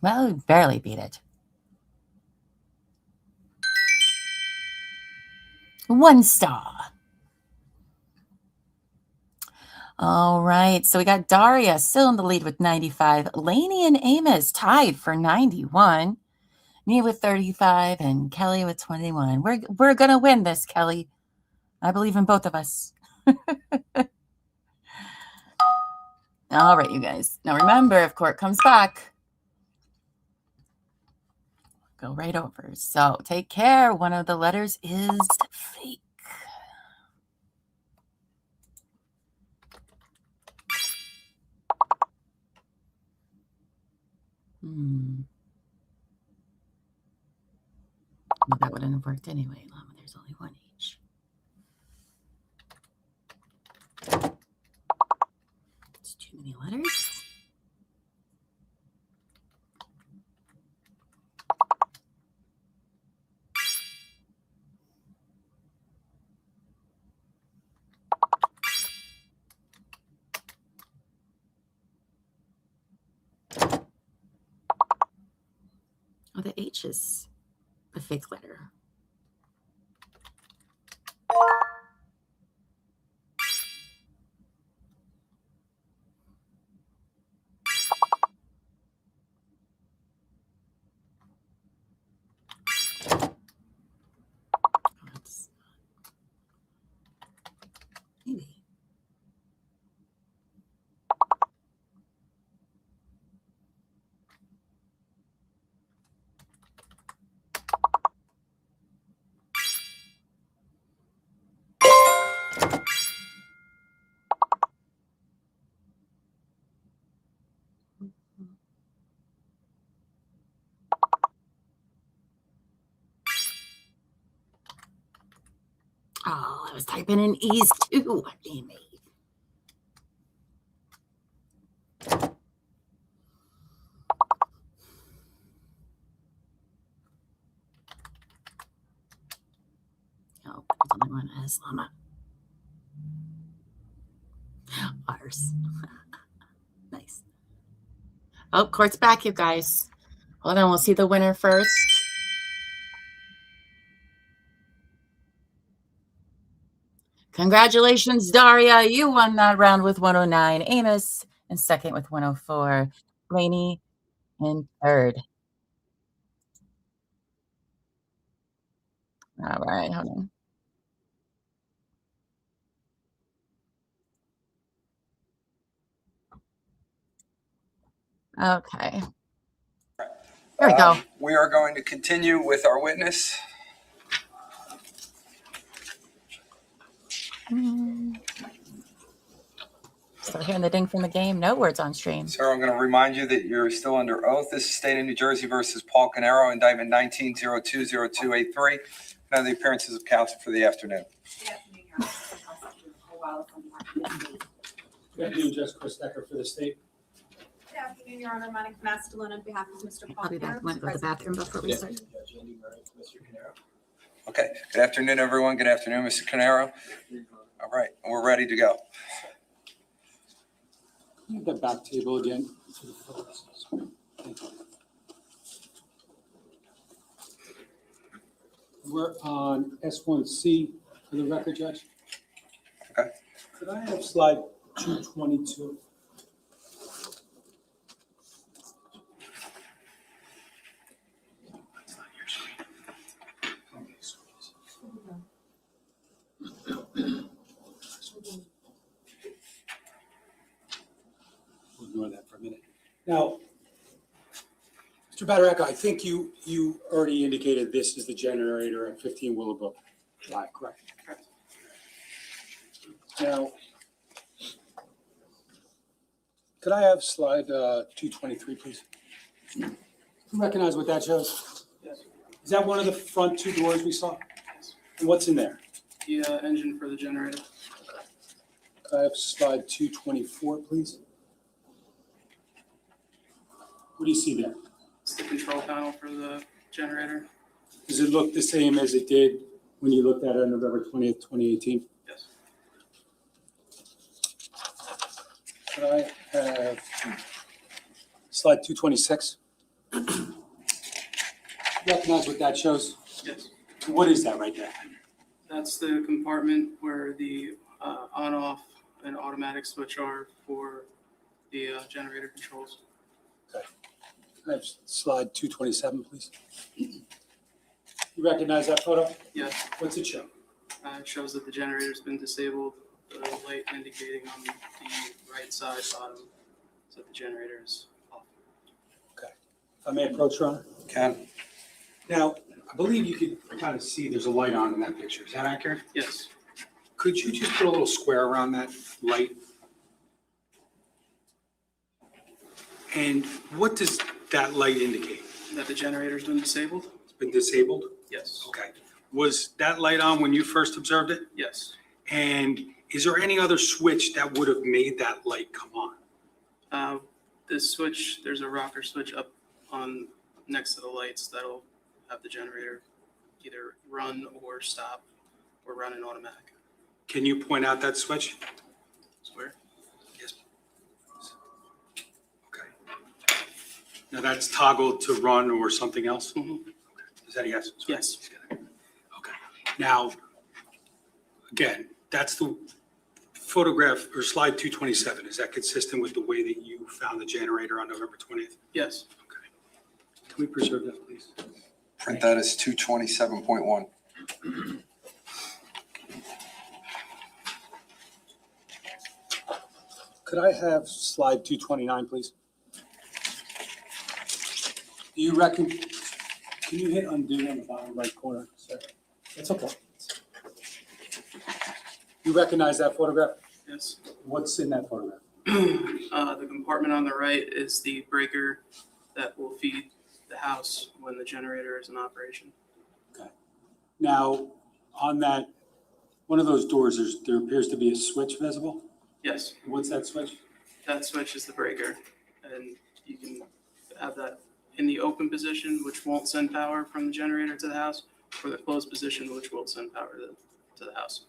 Well, we barely beat it. 1 star. All right, so we got Daria still in the lead with 95. Lainey and Amos tied for 91. Me with 35 and Kelly with 21. We're gonna win this, Kelly. I believe in both of us. All right, you guys. Now remember, if court comes back, go right over. So take care. One of the letters is fake. Well, that wouldn't have worked anyway, Llama. There's only one each. It's too many letters. Oh, the H is a fake letter. Maybe. Oh, I was typing in E's too, Amy. Oh, there's only one S, Llama. Ours. Nice. Oh, court's back, you guys. Hold on, we'll see the winner first. Congratulations, Daria. You won that round with 109. Amos in second with 104. Lainey in third. All right, hold on. Okay. There we go. We are going to continue with our witness. Still hearing the ding from the game. No words on stream. Sir, I'm going to remind you that you're still under oath. This is State of New Jersey versus Paul Caneiro, indictment 19-020283. Now the appearances of counsel for the afternoon. Good afternoon, Judge Chris Neck for the state. Good afternoon, Your Honor. Monica Mastellone on behalf of Mr. Paul I'll be back. Caneiro, Went to the bathroom before we start. Okay. Good afternoon, everyone. Good afternoon, Mr. Caneiro. All right. We're ready to go. The back table again. We're on S1C for the record, Judge. Okay. Could I have slide 222? We'll ignore that for a minute. Now, Mr. Badaracca, I think you already indicated this is the generator at 15 Willowbrook Drive, correct? Correct. Now, could I have slide 223, please? You recognize what that shows? Yes. Is that one of the front two doors we saw? Yes. And what's in there? The engine for the generator. Could I have slide 224, please? What do you see there? It's the control panel for the generator. Does it look the same as it did when you looked at it on November 20th, 2018? Yes. Could I have slide 226? Recognize what that shows? Yes. What is that right there? That's the compartment where the on-off and automatic switch are for the generator controls. Okay. Can I have slide 227, please? You recognize that photo? Yes. What's it show? It shows that the generator's been disabled, the light indicating on the right side bottom so that the generator is off. Okay. If I may approach, Ron? Can. Now, I believe you could kind of see there's a light on in that picture. Is that accurate? Yes. Could you just put a little square around that light? And what does that light indicate? That the generator's been disabled? It's been disabled? Yes. Okay. Was that light on when you first observed it? Yes. And is there any other switch that would have made that light come on? This switch, there's a rocker switch up on next to the lights that'll have the generator either run or stop or run in automatic. Can you point out that switch? Where? Yes. Okay. Now that's toggled to run or something else? Mm-hmm. Is that a yes? Yes. Okay. Now, again, that's the photograph or slide 227. Is that consistent with the way that you found the generator on November 20th? Yes. Okay. Can we preserve that, please? Print that as 227.1. Could I have slide 229, please? Do you reckon, can you hit undo on the bottom right corner, sir? That's okay. You recognize that photograph? Yes. What's in that photograph? The compartment on the right is the breaker that will feed the house when the generator is in operation. Okay. Now, on that, one of those doors, there appears to be a switch visible? Yes. What's that switch? That switch is the breaker, and you can have that in the open position, which won't send power from the generator to the house, or the closed position, which will send power to the house.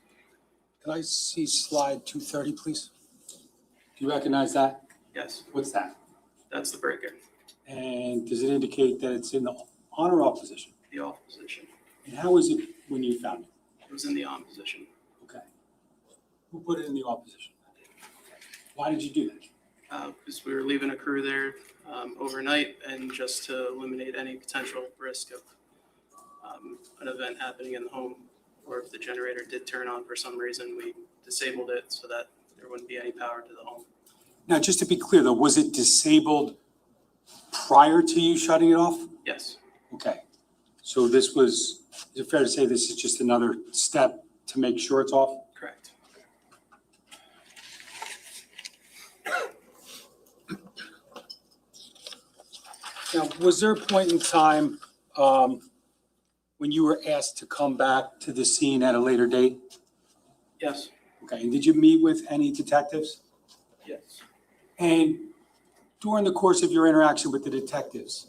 Can I see slide 230, please? Do you recognize that? Yes. What's that? That's the breaker, And does it indicate that it's in the on or off position? the off position. And how is it when you found it? It was in the on position. Okay. Who put it in the off position? Why did you do that? Because we were leaving a crew there overnight, and just to eliminate any potential risk of an event happening in the home, or if the generator did turn on for some reason, we disabled it so that there wouldn't be any power to the home. Now, just to be clear though, was it disabled prior to you shutting it off? Yes. Okay. So this was, is it fair to say this is just another step to make sure it's off? Correct. Now, was there a point in time when you were asked to come back to the scene at a later date? Yes. Okay, and did you meet with any detectives? Yes. And during the course of your interaction with the detectives,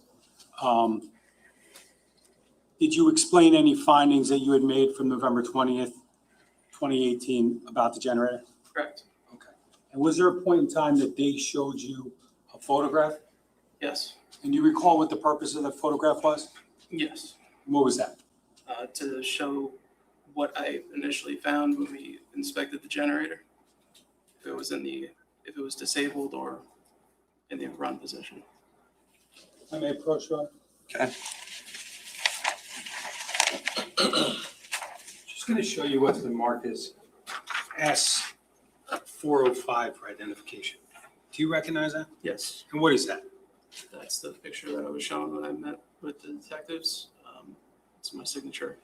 did you explain any findings that you had made from November 20th, 2018 about the generator? Correct. Okay. And was there a point in time that they showed you a photograph? Yes. And do you recall what the purpose of the photograph was? Yes. What was that? To show what I initially found when we inspected the generator, if it was disabled or in the run position. I may approach you. Okay. Just going to show you what's been marked as S405 for identification. Do you recognize that? Yes. And what is that? That's the picture that I was shown when I met with the detectives. It's my signature.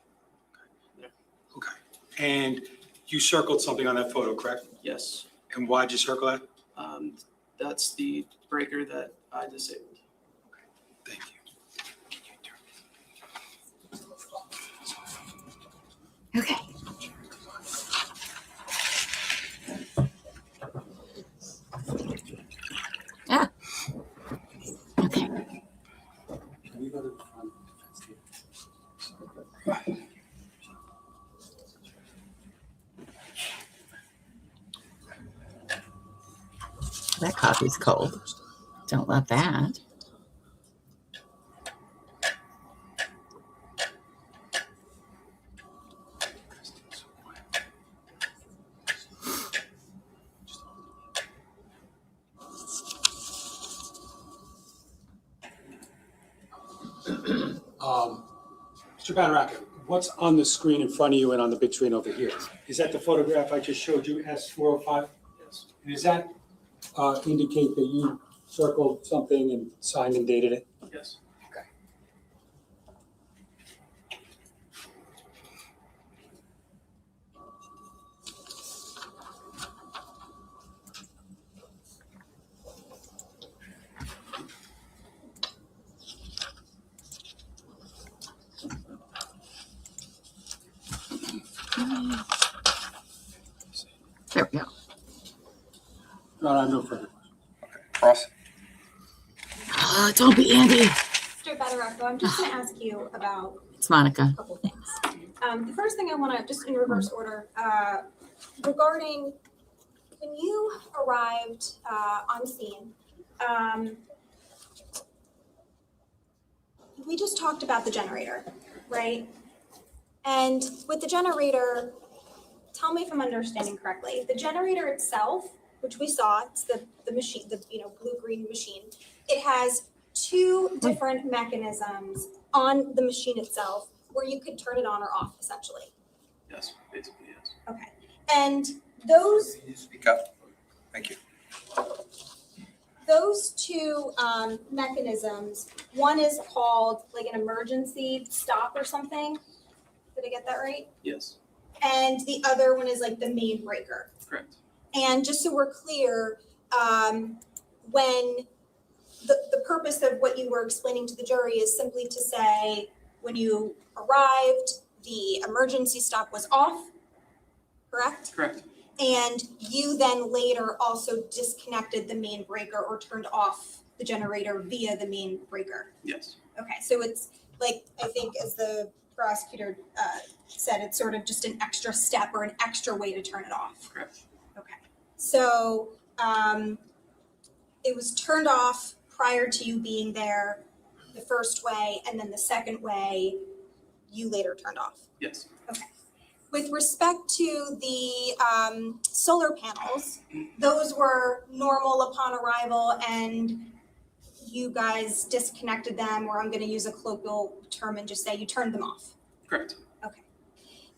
There. Okay. And you circled something on that photo, correct? Yes. And why'd you circle that? That's the breaker that I disabled. Thank you. Okay. Ah. Okay. Can we go to the front? That coffee's cold. Don't love that. Mr. Banaraka, what's on the screen in front of you and on the big screen over here? Is that the photograph I just showed you, S405? Yes. And does that indicate that you circled something and signed and dated it? Yes. Okay. There we go. No, I have no further. Ross? Don't be Andy. Mr. Badaracco, I'm just going to ask you about It's Monica. a couple things. The first thing I want to, just in reverse order, regarding when you arrived on scene, we just talked about the generator, right? And with the generator, tell me if I'm understanding correctly. The generator itself, which we saw, it's the machine, the blue-green machine. It has two different mechanisms on the machine itself where you could turn it on or off, essentially. Yes, basically, yes. Okay. And those Speak up. Thank you. those two mechanisms, one is called like an emergency stop or something. Did I get that right? Yes, And the other one is like the main breaker. correct. And just so we're clear, when the purpose of what you were explaining to the jury is simply to say, when you arrived, the emergency stop was off, correct? Correct. And you then later also disconnected the main breaker or turned off the generator via the main breaker. Yes, Okay, so it's like, I think as the prosecutor said, it's sort of just an extra step or an extra way to turn it off. correct. Okay, so it was turned off prior to you being there the first way, and then the second way you later turned off. Yes, Okay. With respect to the solar panels, those were normal upon arrival and you guys disconnected them, or I'm going to use a colloquial term and just say you turned them off. correct. Okay.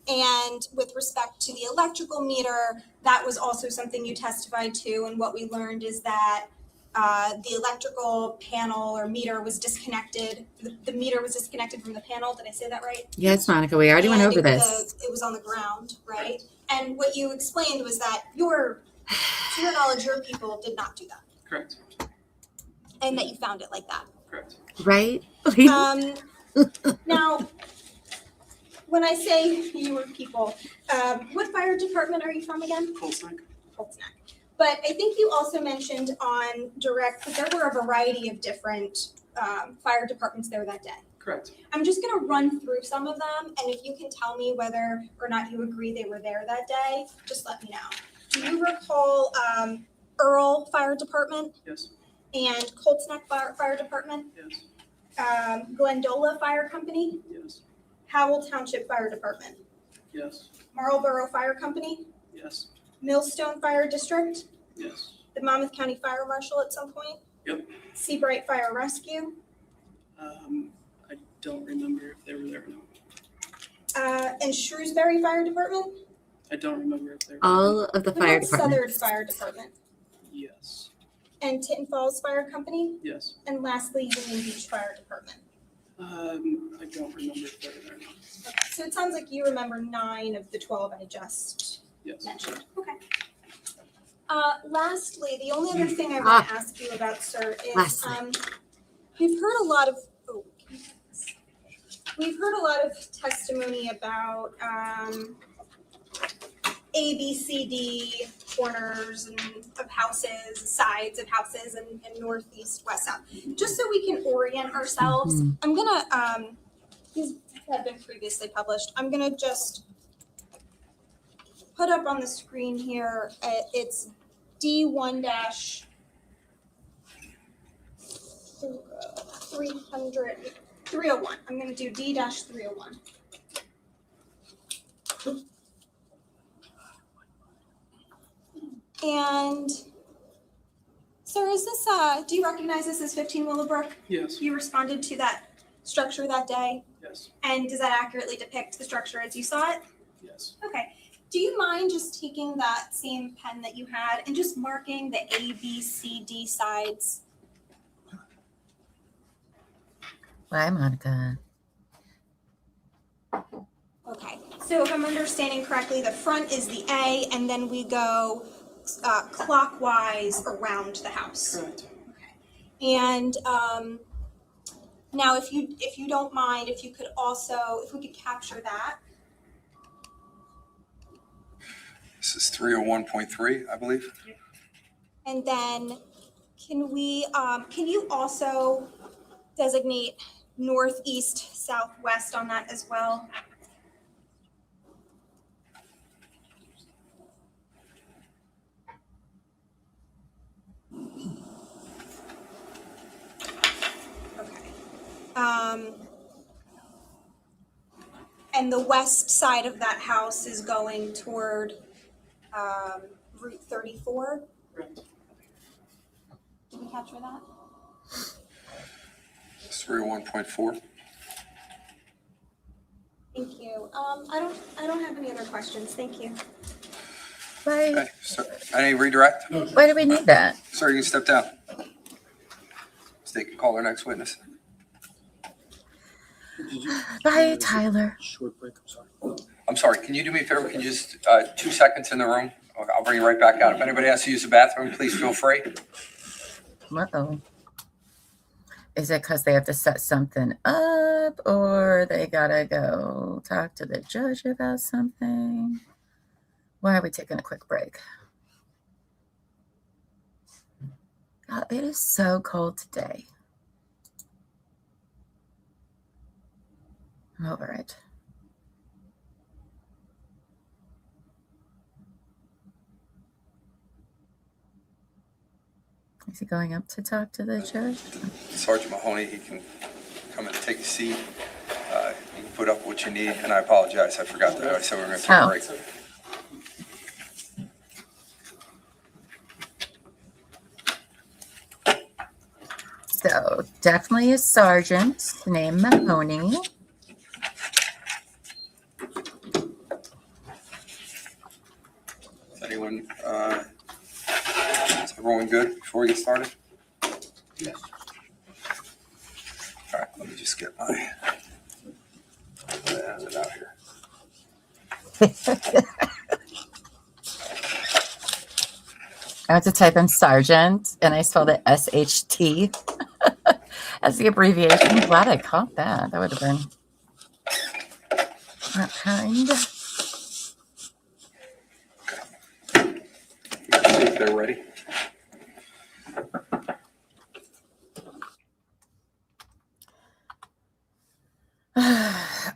And with respect to the electrical meter, that was also something you testified to. And what we learned is that the electrical panel or meter was disconnected. The meter was disconnected from the panel. Did I say that right? Yes, Monica, we already went And over it this. it was on the ground, right? And what you explained was that to your knowledge, your people did not do that. Correct. And that you found it like that. Correct. Right? Now, when I say your people, what fire department are you from again? Colts Neck. Colts Neck. But I think you also mentioned on direct that there were a variety of different fire departments there that day. Correct. I'm just going to run through some of them, and if you can tell me whether or not you agree they were there that day, just let me know. Do you recall Earl Fire Department? Yes. And Colts Neck Fire Department? Yes. Glendola Fire Company? Yes. Howell Township Fire Department? Yes. Marlboro Fire Company? Yes. Millstone Fire District? Yes. The Monmouth County Fire Marshal at some point? Yep. Seabright Fire Rescue? I don't remember if they were there or not. And Shrewsbury Fire Department? I don't remember if they were All of the What fire about Southern departments. Fire Department? Yes. And Tinton Falls Fire Company? Yes. And lastly, Union Beach Fire Department. I don't remember if they were there or not. Okay, so it sounds like you remember 9 of the 12 I just Yes. mentioned. Okay. Lastly, the only other thing I want to ask you about, sir, is we've heard a lot of testimony about A, B, C, D corners and of houses, sides of houses, and northeast, west, south. Just so we can orient ourselves, I'm gonna these have been previously published. I'm gonna just put up on the screen here. It's D1- 301. I'm going to do D-301. And sir, is this do you recognize this as 15 Willowbrook? Yes. You responded to that structure that day? Yes, And does that accurately depict the structure as you saw it? yes. Okay. Do you mind just taking that same pen that you had and just marking the A, B, C, D sides? Bye, Monica. Okay. So if I'm understanding correctly, the front is the A, and then we go clockwise around the house. Correct. And now, if you don't mind, if we could capture that. This is 301.3, I believe. And then can you also designate northeast, southwest on that as well? Okay. And the west side of that house is going toward Route 34? Correct. Did we capture that? It's 301.4. Thank you. I don't have any other questions. Thank you. Bye. Okay, so any redirect? Why do we need that? Sir, you can step down. So they can call our next witness. Bye, Tyler. Short break, I'm sorry. I'm sorry, can you do me a favor? Can you just, 2 seconds in the room? I'll bring you right back out. If anybody has to use the bathroom, please feel free. Uh-oh. Is it because they have to set something up, or they gotta go talk to the judge about something? Why are we taking a quick break? God, it is so cold today. I'm over it. Is he going up to talk to the judge? Sergeant Mahoney, he can come and take a seat. You can put up what you need, and I apologize. I forgot that. I said we were going to take a break. So definitely a sergeant named Mahoney. Is everyone good before we get started? Yes. All right, let me just get my it out here. I had to type in sergeant, and I spelled it SHT as the abbreviation. I'm glad I caught that. That would have been not kind. See if they're ready.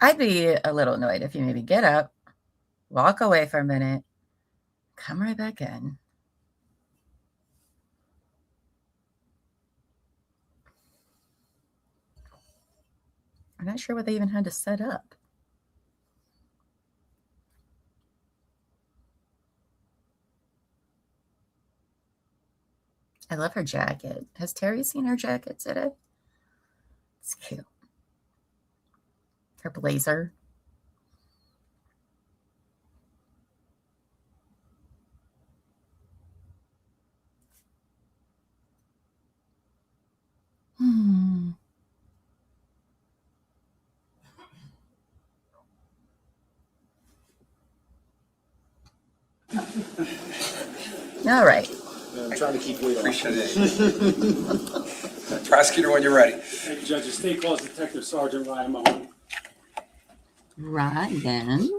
I'd be a little annoyed if you maybe get up, walk away for a minute, come right back in. I'm not sure what they even had to set up. I love her jacket. Has Terry seen her jacket today? It's cute. Her blazer. All right. I'm trying to keep weight off. Appreciate it. Prosecutor, when you're ready. Thank you, Judge. State Clause Detective Sergeant Ryan Mahoney. Ryan.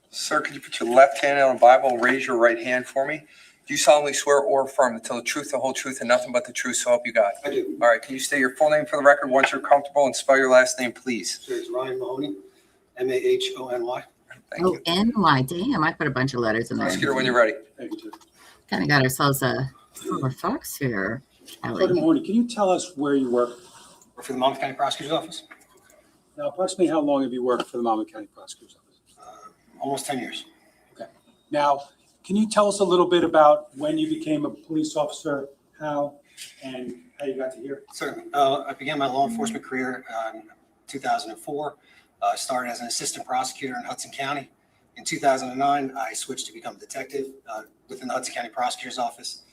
Sir, could you put your left hand on the Bible and raise your right hand for me? Do you solemnly swear or affirm to tell the truth, the whole truth, and nothing but the truth, so help you God? I do. All right, can you state your full name for the record once you're comfortable, and spell your last name, please? So it's Ryan Mahoney, Mahony. Thank you. N-Y. Damn, I put a bunch of letters in there. Prosecutor, when you're ready. Thank you, Judge. Kind of got ourselves a fox here, Sergeant Ellie. Mahoney, can you tell us where you work? Work for the Monmouth County Prosecutor's Office. Now, approximately how long have you worked for the Monmouth County Prosecutor's Office? Almost 10 years. Okay. Now, can you tell us a little bit about when you became a police officer, how, and how you got to here? Certainly. I began my law enforcement career in 2004. I started as an assistant prosecutor in Hudson County. In 2009, I switched to become a detective within the Hudson County Prosecutor's Office.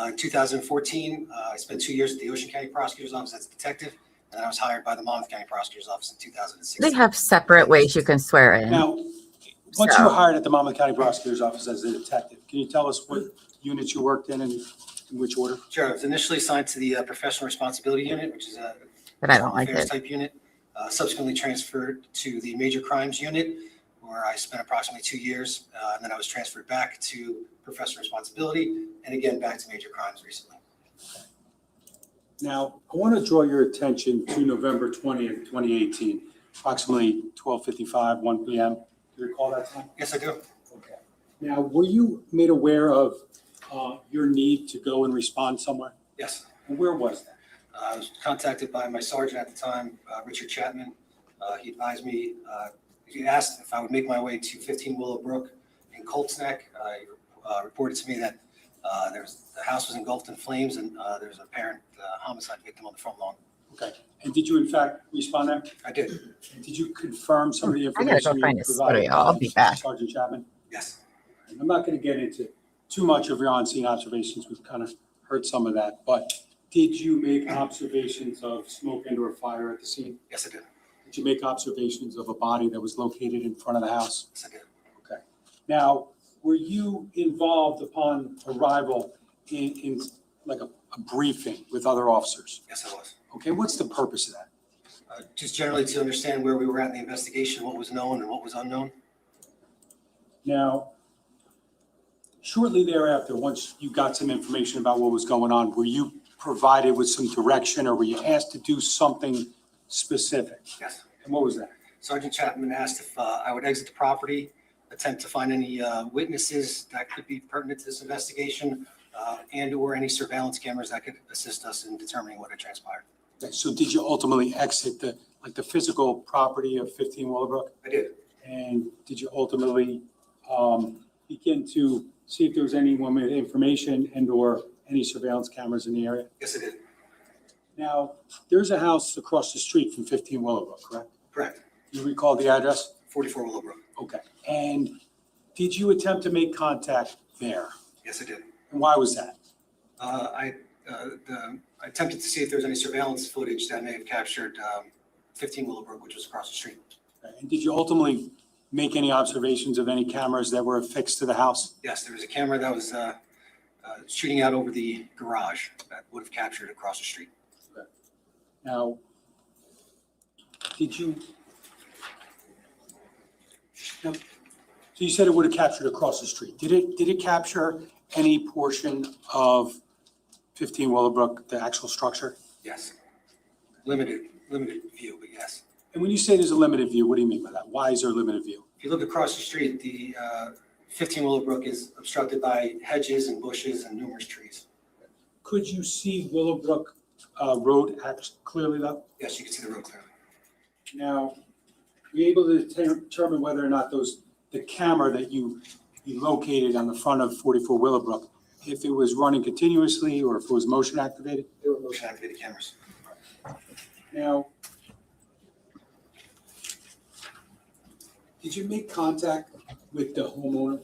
In 2014, I spent 2 years at the Ocean County Prosecutor's Office as a detective, and then I was hired by the Monmouth County Prosecutor's Office in 2016. They have separate ways you can swear in. Now, once you were hired at the Monmouth County Prosecutor's Office as a detective, can you tell us what units you worked in and in which order? Sure. I was initially assigned to the Professional Responsibility Unit, which is a But I don't like affairs it. type unit. Subsequently transferred to the Major Crimes Unit, where I spent approximately 2 years. And then I was transferred back to Professional Responsibility, and again back to Major Crimes recently. Now, I want to draw your attention to November 20th, 2018, approximately 12:55, 1 p.m. Do you recall that time? Yes, I do. Okay. Now, were you made aware of your need to go and respond somewhere? Yes. And where was that? I was contacted by my sergeant at the time, Richard Chapman. He advised me, he asked if I would make my way to 15 Willow Brook in Colts Neck. He reported to me that the house was engulfed in flames and there was an apparent homicide victim on the front lawn. Okay. And did you in fact respond there? I did. And did you confirm some of the I information gotta go find you his provided photo. I'll to be back. Sergeant Chapman? Yes. And I'm not going to get into too much of your on-scene observations. We've kind of heard some of that, but did you make observations of smoke and or fire at the scene? Yes, I did. Did you make observations of a body that was located in front of the house? Yes, I did. Okay. Now, were you involved upon arrival in like a briefing with other officers? Yes, I was. Okay, what's the purpose of that? Just generally to understand where we were at in the investigation, what was known and what was unknown. Now, shortly thereafter, once you got some information about what was going on, were you provided with some direction or were you asked to do something specific? Yes. And what was that? Sergeant Chapman asked if I would exit the property, attempt to find any witnesses that could be pertinent to this investigation, and or any surveillance cameras that could assist us in determining what had transpired. Okay, so did you ultimately exit the physical property of 15 Willowbrook? I did. And did you ultimately begin to see if there was anyone with information and or any surveillance cameras in the area? Yes, I did. Now, there's a house across the street from 15 Willowbrook, correct? Correct. You recall the address? 44 Willowbrook. Okay. And did you attempt to make contact there? Yes, I did. And why was that? I attempted to see if there was any surveillance footage that may have captured 15 Willowbrook, which was across the street. Okay. And did you ultimately make any observations of any cameras that were affixed to the house? Yes, there was a camera that was shooting out over the garage that would have captured across the street. Okay. Now, so you said it would have captured across the street. Did it capture any portion of 15 Willowbrook, the actual structure? Yes. Limited view, but yes. And when you say there's a limited view, what do you mean by that? Why is there a limited view? If you look across the street, the 15 Willowbrook is obstructed by hedges and bushes and numerous trees. Could you see Willowbrook Road clearly though? Yes, you can see the road clearly. Now, were you able to determine whether or not the camera that you located on the front of 44 Willowbrook, if it was running continuously or if it was motion activated? They were motion activated cameras. Now, did you make contact with the homeowner?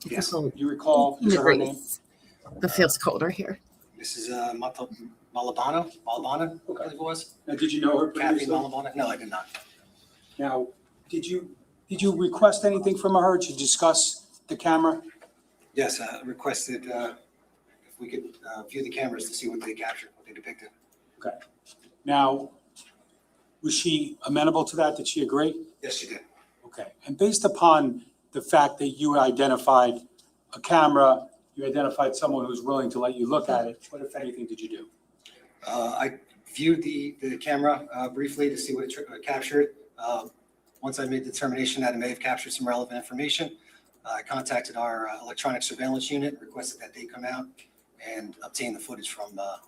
Yes. You recall her name? It feels colder here. This is Malabano, I believe it was. Now, did you know her Kathy previously? Malabano? No, I did not. Now, did you request anything from her to discuss the camera? Yes, requested if we could view the cameras to see what they captured, what they depicted. Okay. Now, was she amenable to that? Did she agree? Yes, she did. Okay. And based upon the fact that you identified a camera, you identified someone who's willing to let you look at it, what, if anything, did you do? I viewed the camera briefly to see what it captured. Once I made the determination that it may have captured some relevant information, I contacted our electronic surveillance unit, requested that they come out and obtain the footage from the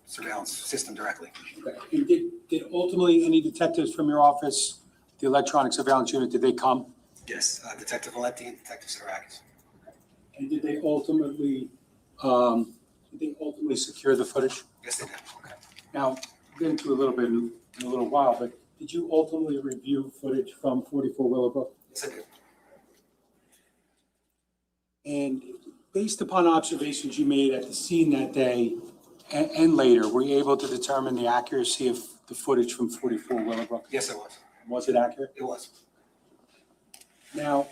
surveillance system directly. Okay. And did ultimately any detectives from your office, the electronic surveillance unit, did they come? Yes, Detective Valenti and Detective Siderakis. And did they ultimately secure the footage? Yes, they did. Okay. Now, we'll get into a little bit in a little while, but did you ultimately review footage from 44 Willowbrook? Yes, I did. And based upon observations you made at the scene that day and later, were you able to determine the accuracy of the footage from 44 Willowbrook? Yes, it was. Was it accurate? It was. Now,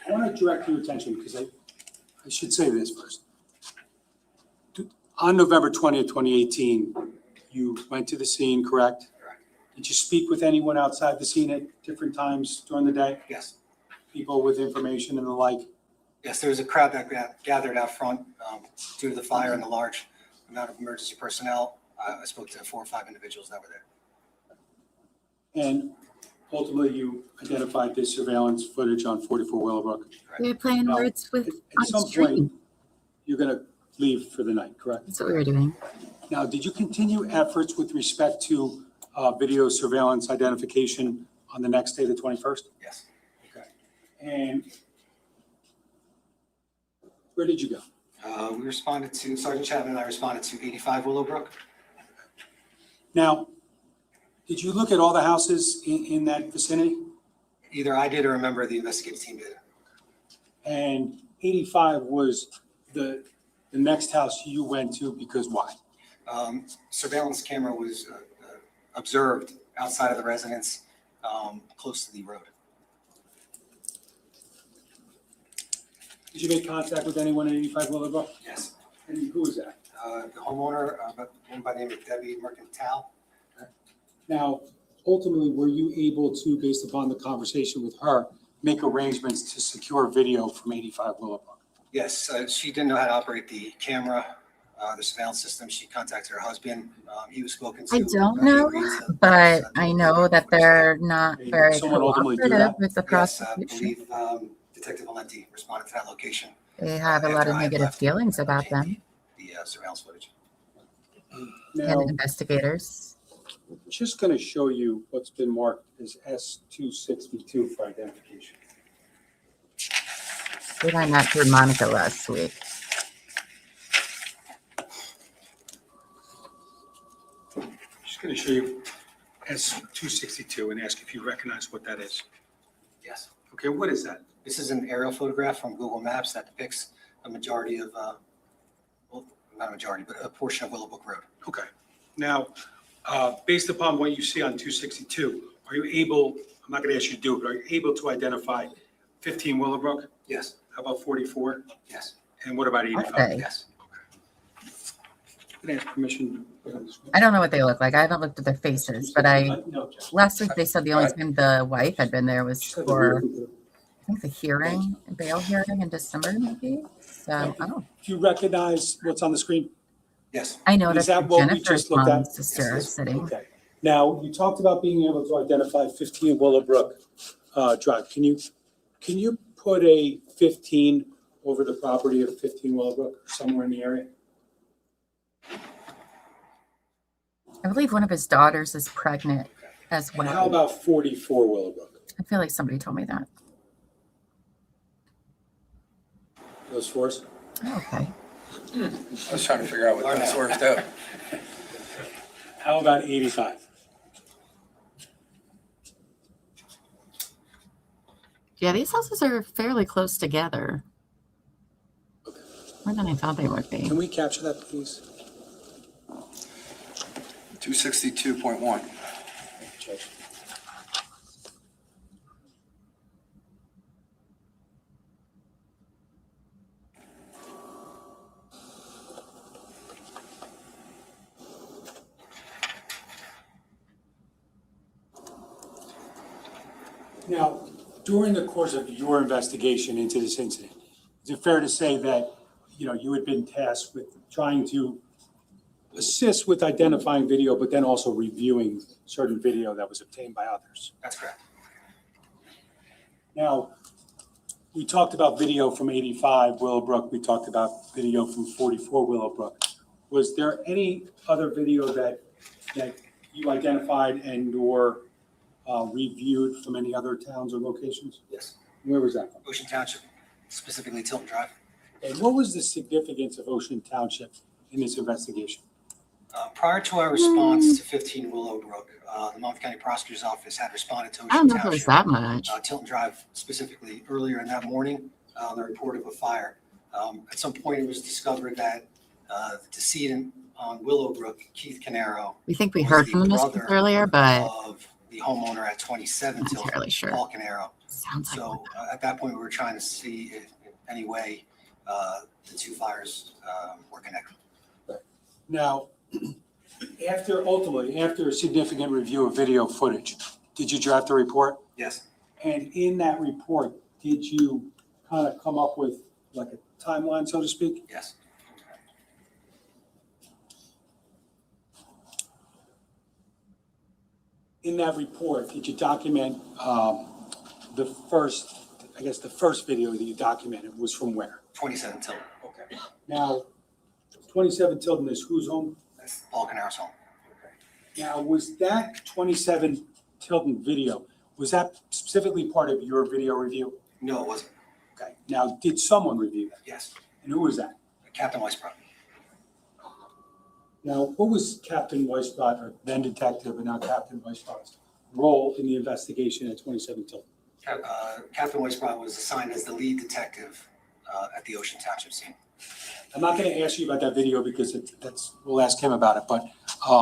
I want to direct your attention because I should say this first. On November 20th, 2018, you went to the scene, correct? Correct. Did you speak with anyone outside the scene at different times during the day? Yes. People with information and the like? Yes, there was a crowd that gathered out front due to the fire and the large amount of emergency personnel. I spoke to 4 or 5 individuals that were there. And ultimately, you identified this surveillance footage on 44 Willowbrook. We were playing Now, words with At on some stream. point, you're going to leave for the night, correct? That's what we were doing. Now, did you continue efforts with respect to video surveillance identification on the next day, the 21st? Yes. Okay. And where did you go? We responded to, Sergeant Chapman and I responded to 85 Willowbrook. Now, did you look at all the houses in that vicinity? Either I did or a member of the investigative team did. And 85 was the next house you went to because why? Surveillance camera was observed outside of the residence, close to the road. Did you make contact with anyone at 85 Willowbrook? Yes. And who was that? The homeowner, one by the name of Debbie Mercantile. Now, ultimately, were you able to, based upon the conversation with her, make arrangements to secure video from 85 Willowbrook? Yes, she didn't know how to operate the camera, the surveillance system. She contacted her husband. He was spoken to. I don't know, but I know that they're not very someone ultimately do cooperative that? with the Yes, I prosecution. believe Detective Valenti responded to that location. They have a lot of After I negative left, feelings about them the surveillance footage. Now, and investigators. I'm just going to show you what's been marked as S262 for identification. We learned that through Monica last week. Just going to show you S262 and ask if you recognize what that is. Yes. Okay, what is that? This is an aerial photograph from Google Maps that depicts a majority of, well, not a majority, but a portion of Willowbrook Road. Okay. Now, based upon what you see on 262, are you able, I'm not going to ask you to do it, but are you able to identify 15 Willowbrook? Yes. How about 44? Yes. And what about 85? Okay. Yes. Can I ask permission to put on the screen? I don't know what they look like. I haven't looked at their faces, but No, just- last week they said the only time the wife had been there was for, I think, the hearing, bail hearing in December, maybe. So, oh, Do you recognize what's on the screen? Yes. I know Is that's that what we Jennifer's just looked at? mom's sister sitting. Okay. Now, you talked about being able to identify 15 Willowbrook Drive. Can you put a 15 over the property of 15 Willowbrook somewhere in the area? I believe one of his daughters is pregnant as And how well. about 44 Willowbrook? I feel like somebody told me that. Those fours? Okay. I was trying to figure out what that's worth out. How about 85? Yeah, these houses are fairly close together. More than I thought they would be. Can we capture that, please? 262.1. Judge. Now, during the course of your investigation into this incident, is it fair to say that, you had been tasked with trying to assist with identifying video, but then also reviewing certain video that was obtained by others? That's correct. Now, we talked about video from 85 Willowbrook. We talked about video from 44 Willowbrook. Was there any other video that you identified and or reviewed from any other towns or locations? Yes. Where was that from? Ocean Township, specifically Tilton Drive. And what was the significance of Ocean Township in this investigation? Prior to our response to 15 Willowbrook, the Monmouth County Prosecutor's Office had responded to I don't Ocean know if it was Township, that much. Tilton Drive specifically, earlier in that morning, on the report of a fire. At some point, it was discovered that the decedent on Willowbrook, Keith Caneiro, We think we was heard the from the mistress brother earlier, but of the homeowner at 27 not Tilton, entirely sure. Paul Caneiro. Sounds like So at that point, we were trying to see if in any way the two fires were connected. Now, after a significant review of video footage, did you draft a report? Yes. And in that report, did you kind of come up with like a timeline, so to speak? Yes. In that report, did you document the first video that you documented was from where? 27 Tilton. Okay. Now, 27 Tilton is whose home? That's Paul Caneiro's home. Now, was that 27 Tilton video, was that specifically part of your video review? No, it wasn't. Okay. Now, did someone review that? Yes. And who was that? Captain Weisbrot. Now, what was Captain Weisbrot, or then detective, and now Captain Weisbrot's role in the investigation at 27 Tilton? Captain Weisbrot was assigned as the lead detective at the Ocean Township scene. I'm not going to ask you about that video because we'll ask him about it, but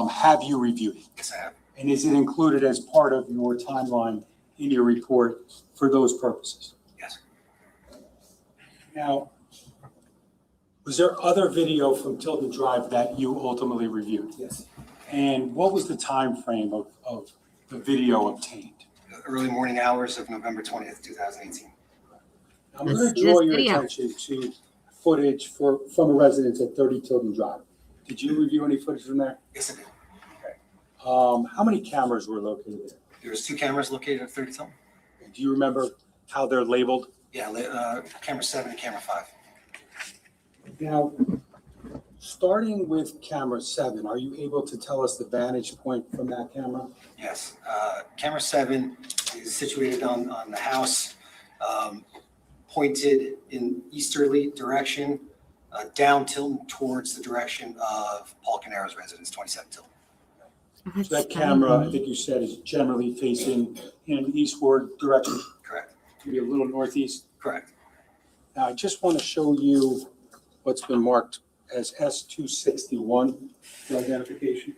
have you reviewed it? Yes, I have. And is it included as part of your timeline in your report for those purposes? Yes. Now, was there other video from Tilton Drive that you ultimately reviewed? Yes. And what was the time frame of the video obtained? The early morning hours of November 20th, 2018. I'm going to draw your attention to footage from a residence at 30 Tilton Drive. Did you review any footage from there? Yes, I did. Okay. How many cameras were located there? There was 2 cameras located at 30 Tilton. Do you remember how they're labeled? Yeah, camera 7 and camera 5. Now, starting with camera 7, are you able to tell us the vantage point from that camera? Yes. Camera 7 is situated on the house, pointed in easterly direction, down Tilton towards the direction of Paul Caneiro's residence, 27 Tilton. So that camera, I think you said, is generally facing in an eastward direction? Correct. Maybe a little northeast? Correct. Now, I just want to show you what's been marked as S261 for identification.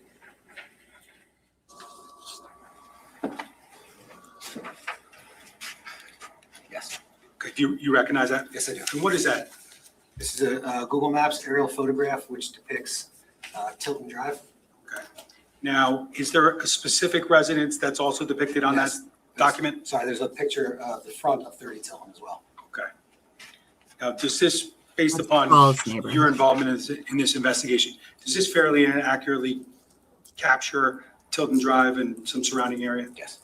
Yes. Okay, do you recognize that? Yes, I do. And what is that? This is a Google Maps aerial photograph which depicts Tilton Drive. Okay. Now, is there a specific residence that's also depicted on that document? Sorry, there's a picture of the front of 30 Tilton as well. Okay. Now, does this, based upon Paul's neighborhood. your involvement in this investigation, does this fairly and accurately capture Tilton Drive and some surrounding area? Yes.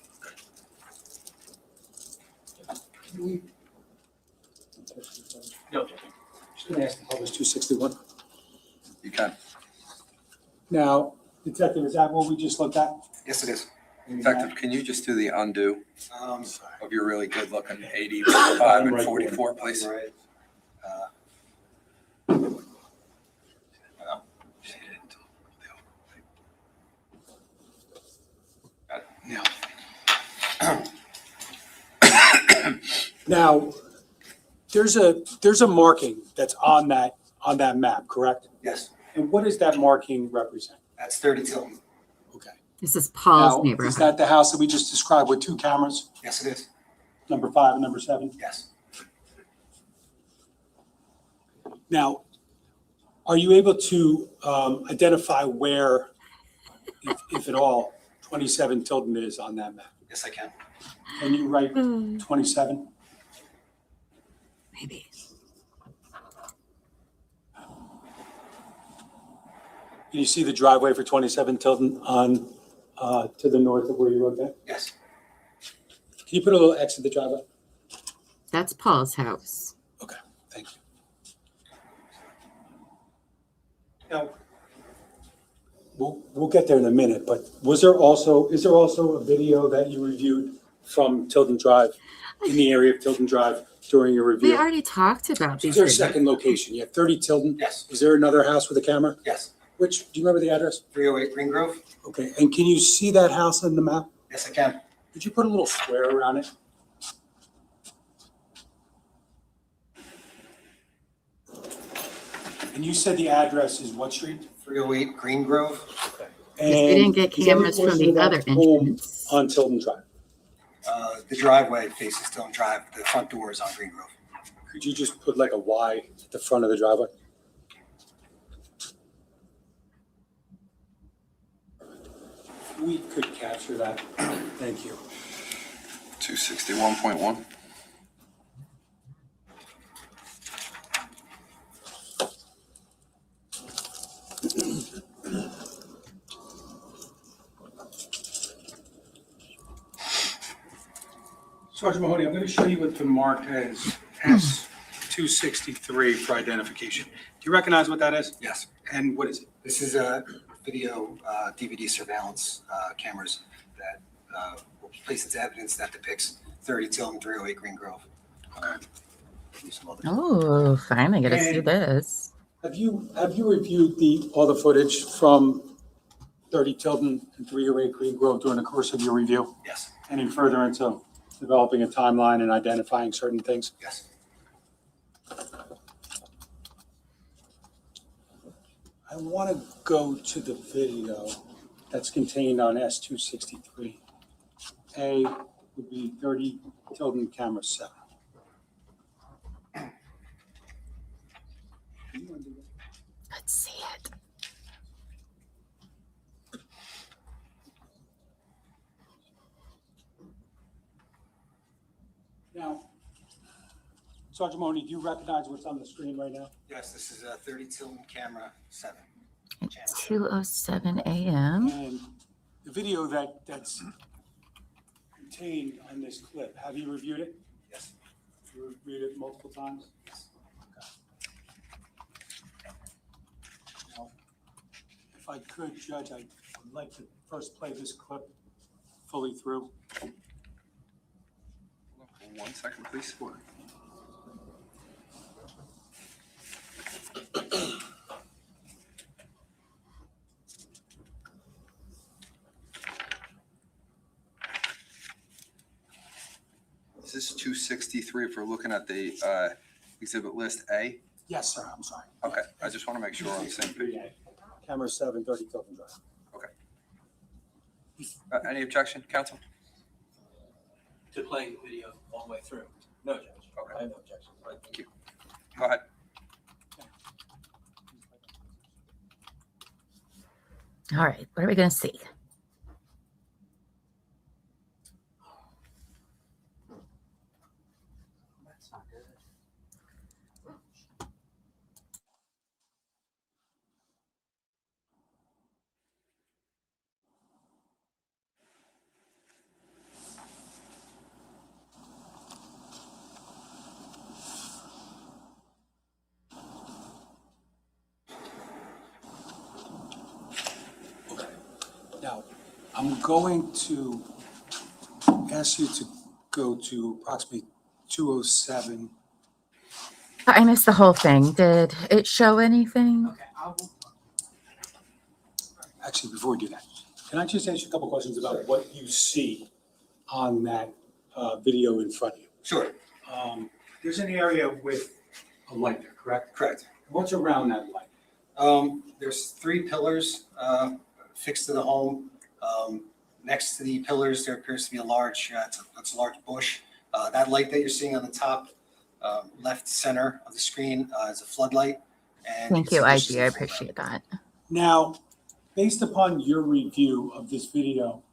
No. Just going to ask the published 261. You can. Now, Detective, is that what we just looked at? Yes, it is. Detective, can you just do the undo Sorry. of your really good looking 85 and 44, please? Right. Now, there's a marking that's on that map, correct? Yes, And what does that marking represent? that's 30 Tilton. Okay. This is Paul's Now, neighborhood. is that the house that we just described with 2 cameras, Yes, it is. number 5 and number 7? Yes. Now, are you able to identify where, if at all, 27 Tilton is on that map? Yes, I can. Can you write 27? Maybe. Can you see the driveway for 27 Tilton on to the north of where you wrote that? Yes. Can you put a little X in the driveway? That's Paul's house. Okay, thank you. We'll get there in a minute, but is there also a video that you reviewed from Tilden Drive, in the area of Tilden Drive during your review? We already talked about So these. is there a videos. second location? You have 30 Tilden? Yes. Is there another house with a camera? Yes. Do you remember the address? 308 Green Grove? Okay, and can you see that house on the map? Yes, I can. Could you put a little square around it? And you said the address is what street? 308 Green Grove. Okay. They didn't get cameras from the other entrance. On Tilden Drive. The driveway faces Tilden Drive. The front door is on Green Grove. Could you just put like a Y at the front of the driveway? We could capture that. Thank you. 261.1. Sergeant Mahoney, I'm going to show you what's been marked as S263 for identification. Do you recognize what that is? Yes. And what is it? This is a video DVD surveillance cameras that will place its evidence that depicts 30 Tilden 308 Green Grove. Oh, finally get to see And- this. Have you reviewed all the footage from 30 Tilden and 308 Green Grove during the course of your review? Yes. And in furtherance of developing a timeline and identifying certain things? Yes. I want to go to the video that's contained on S263. A would be 30 Tilden camera 7. Let's see it. Now, Sergeant Mahoney, do you recognize what's on the screen right now? Yes, this is a 30 Tilden camera 7. It's 2:07 a.m. And the video that's contained on this clip, have you reviewed it? Yes. You reviewed it multiple times? Yes. Now, if I could, Judge, I would like to first play this clip fully through. 1 second, please. Is this 263 if we're looking at the exhibit list A? Yes, sir, I'm sorry. Okay, I just want to make sure we're on the same page. Camera 7, 30 Tilden Drive. Any objection, counsel? To playing the video all the way through? No, Judge. Okay. I have no objection. Thank you. Go ahead. All right, what are we going to see? That's not good. Now, I'm going to ask you to go to approximately 2:07. I missed the whole thing. Did it show anything? Actually, before we do that, can I just ask you a couple questions about what you see on that video in front of you? Sure. There's an area with a light there, correct? Correct. What's around that light? There's 3 pillars fixed to the home. Next to the pillars, there appears to be a large, it's a large bush. That light that you're seeing on the top left center of the screen is a floodlight. And Thank can you, see bushes IG. in I the foreground. appreciate that. Now, based upon your review of this video,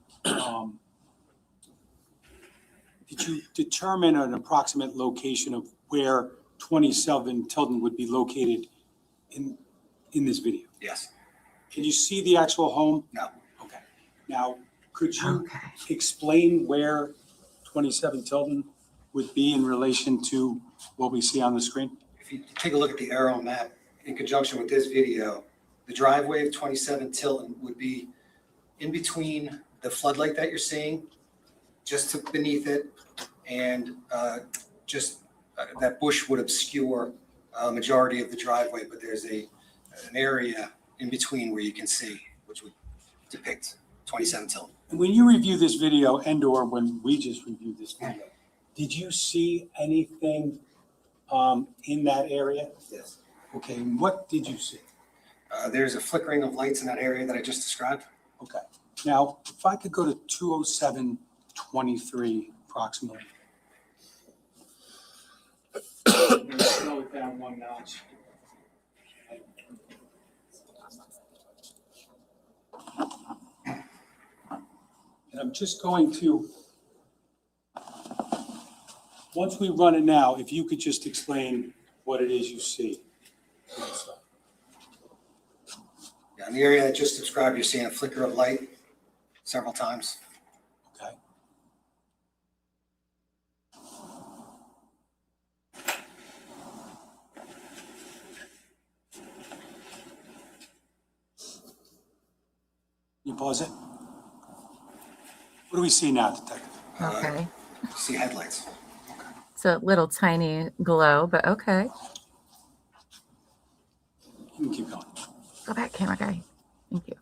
did you determine an approximate location of where 27 Tilden would be located in this video? Yes. Can you see the actual home? No. Okay. Now, could you explain where 27 Tilden would be in relation to what we see on the screen? If you take a look at the arrow map, in conjunction with this video, The driveway of 27 Tilton would be in between the floodlight that you're seeing, just to beneath it, and that bush would obscure a majority of the driveway, but there's an area in between where you can see, which would depict 27 Tilton. And when you review this video and/or when we just reviewed this video, did you see anything in that area? Yes. Okay, and what did you see? There's a flickering of lights in that area that I just described. Okay. Now, if I could go to 207-23 approximately. I'm going to slow it down one notch. And I'm just going to, once we run it now, if you could just explain what it is you see. Yeah, in the area I just described, you're seeing a flicker of light several times. Okay. You pause it? What do we see now, Detective? Okay. See headlights. It's a little tiny glow, but okay. You can keep going. Go back, camera guy. Thank you.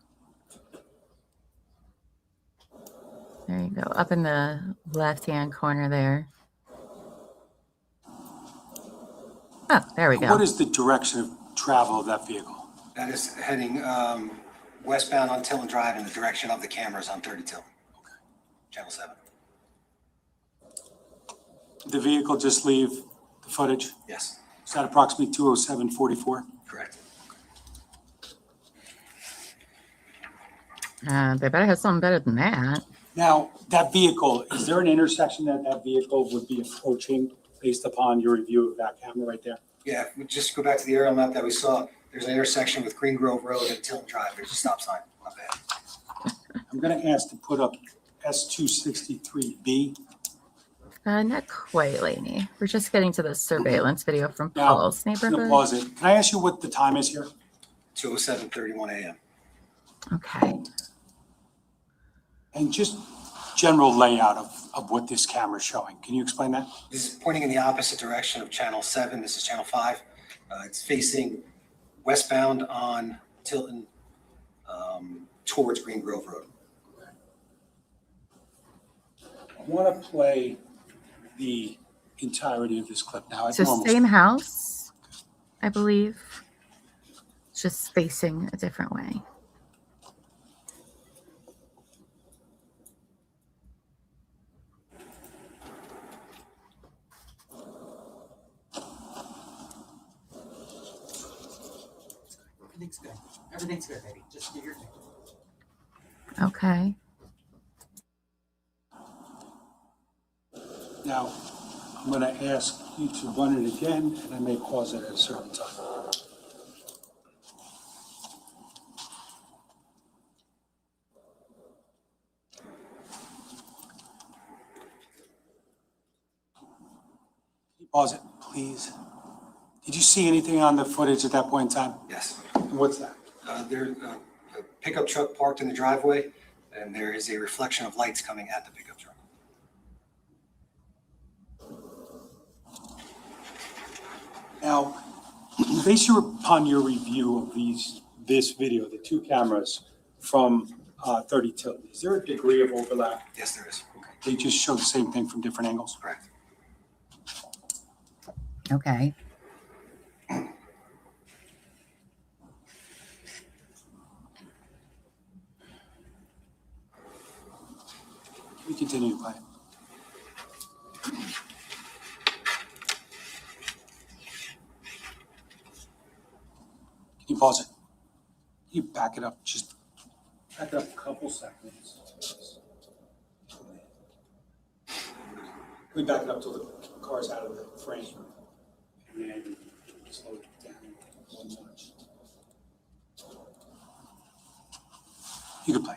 There you go. Up in the left-hand corner there. Oh, there we go. What is the direction of travel of that vehicle? That is heading westbound on Tilton Drive in the direction of the cameras on 30 Tilton. Okay. Channel 7. Did the vehicle just leave the footage? Yes. Is that approximately 207-44? Correct. They better have something better than that. Now, that vehicle, is there an intersection that vehicle would be approaching based upon your review of that camera right there? Yeah, if we just go back to the aerial map that we saw. There's an intersection with Green Grove Road and Tilton Drive. There's a stop sign up ahead. I'm going to ask to put up S263B. Not quite, Lainey. We're just getting to the surveillance video from Now, Paul's I'm going to neighborhood. pause it. Can I ask you what the time is here? 2:07:31 a.m. Okay. And just general layout of what this camera is showing. Can you explain that? This is pointing in the opposite direction of Channel 7. This is Channel 5. It's facing westbound on Tilton towards Green Grove Road. I want to play the entirety of this clip now. It's the same house, I believe. Just facing a different way. Everything's good. Everything's good, baby. Just do your thing. Okay. Now, I'm going to ask you to run it again, and I may pause it at a certain time. Can you pause it, please? Did you see anything on the footage at that point in time? Yes. And what's that? There's a pickup truck parked in the driveway, and there is a reflection of lights coming at the pickup truck. Now, based upon your review of this video, the two cameras from 30 Tilton, is there a degree of overlap? Yes, there is. Okay. They just show the same thing from different angles? Correct. Okay. We continue to play. Can you pause it? Can you back it up? Just back it up a couple seconds. Can we back it up till the car's out of the frame? And then slow it down one notch. You can play.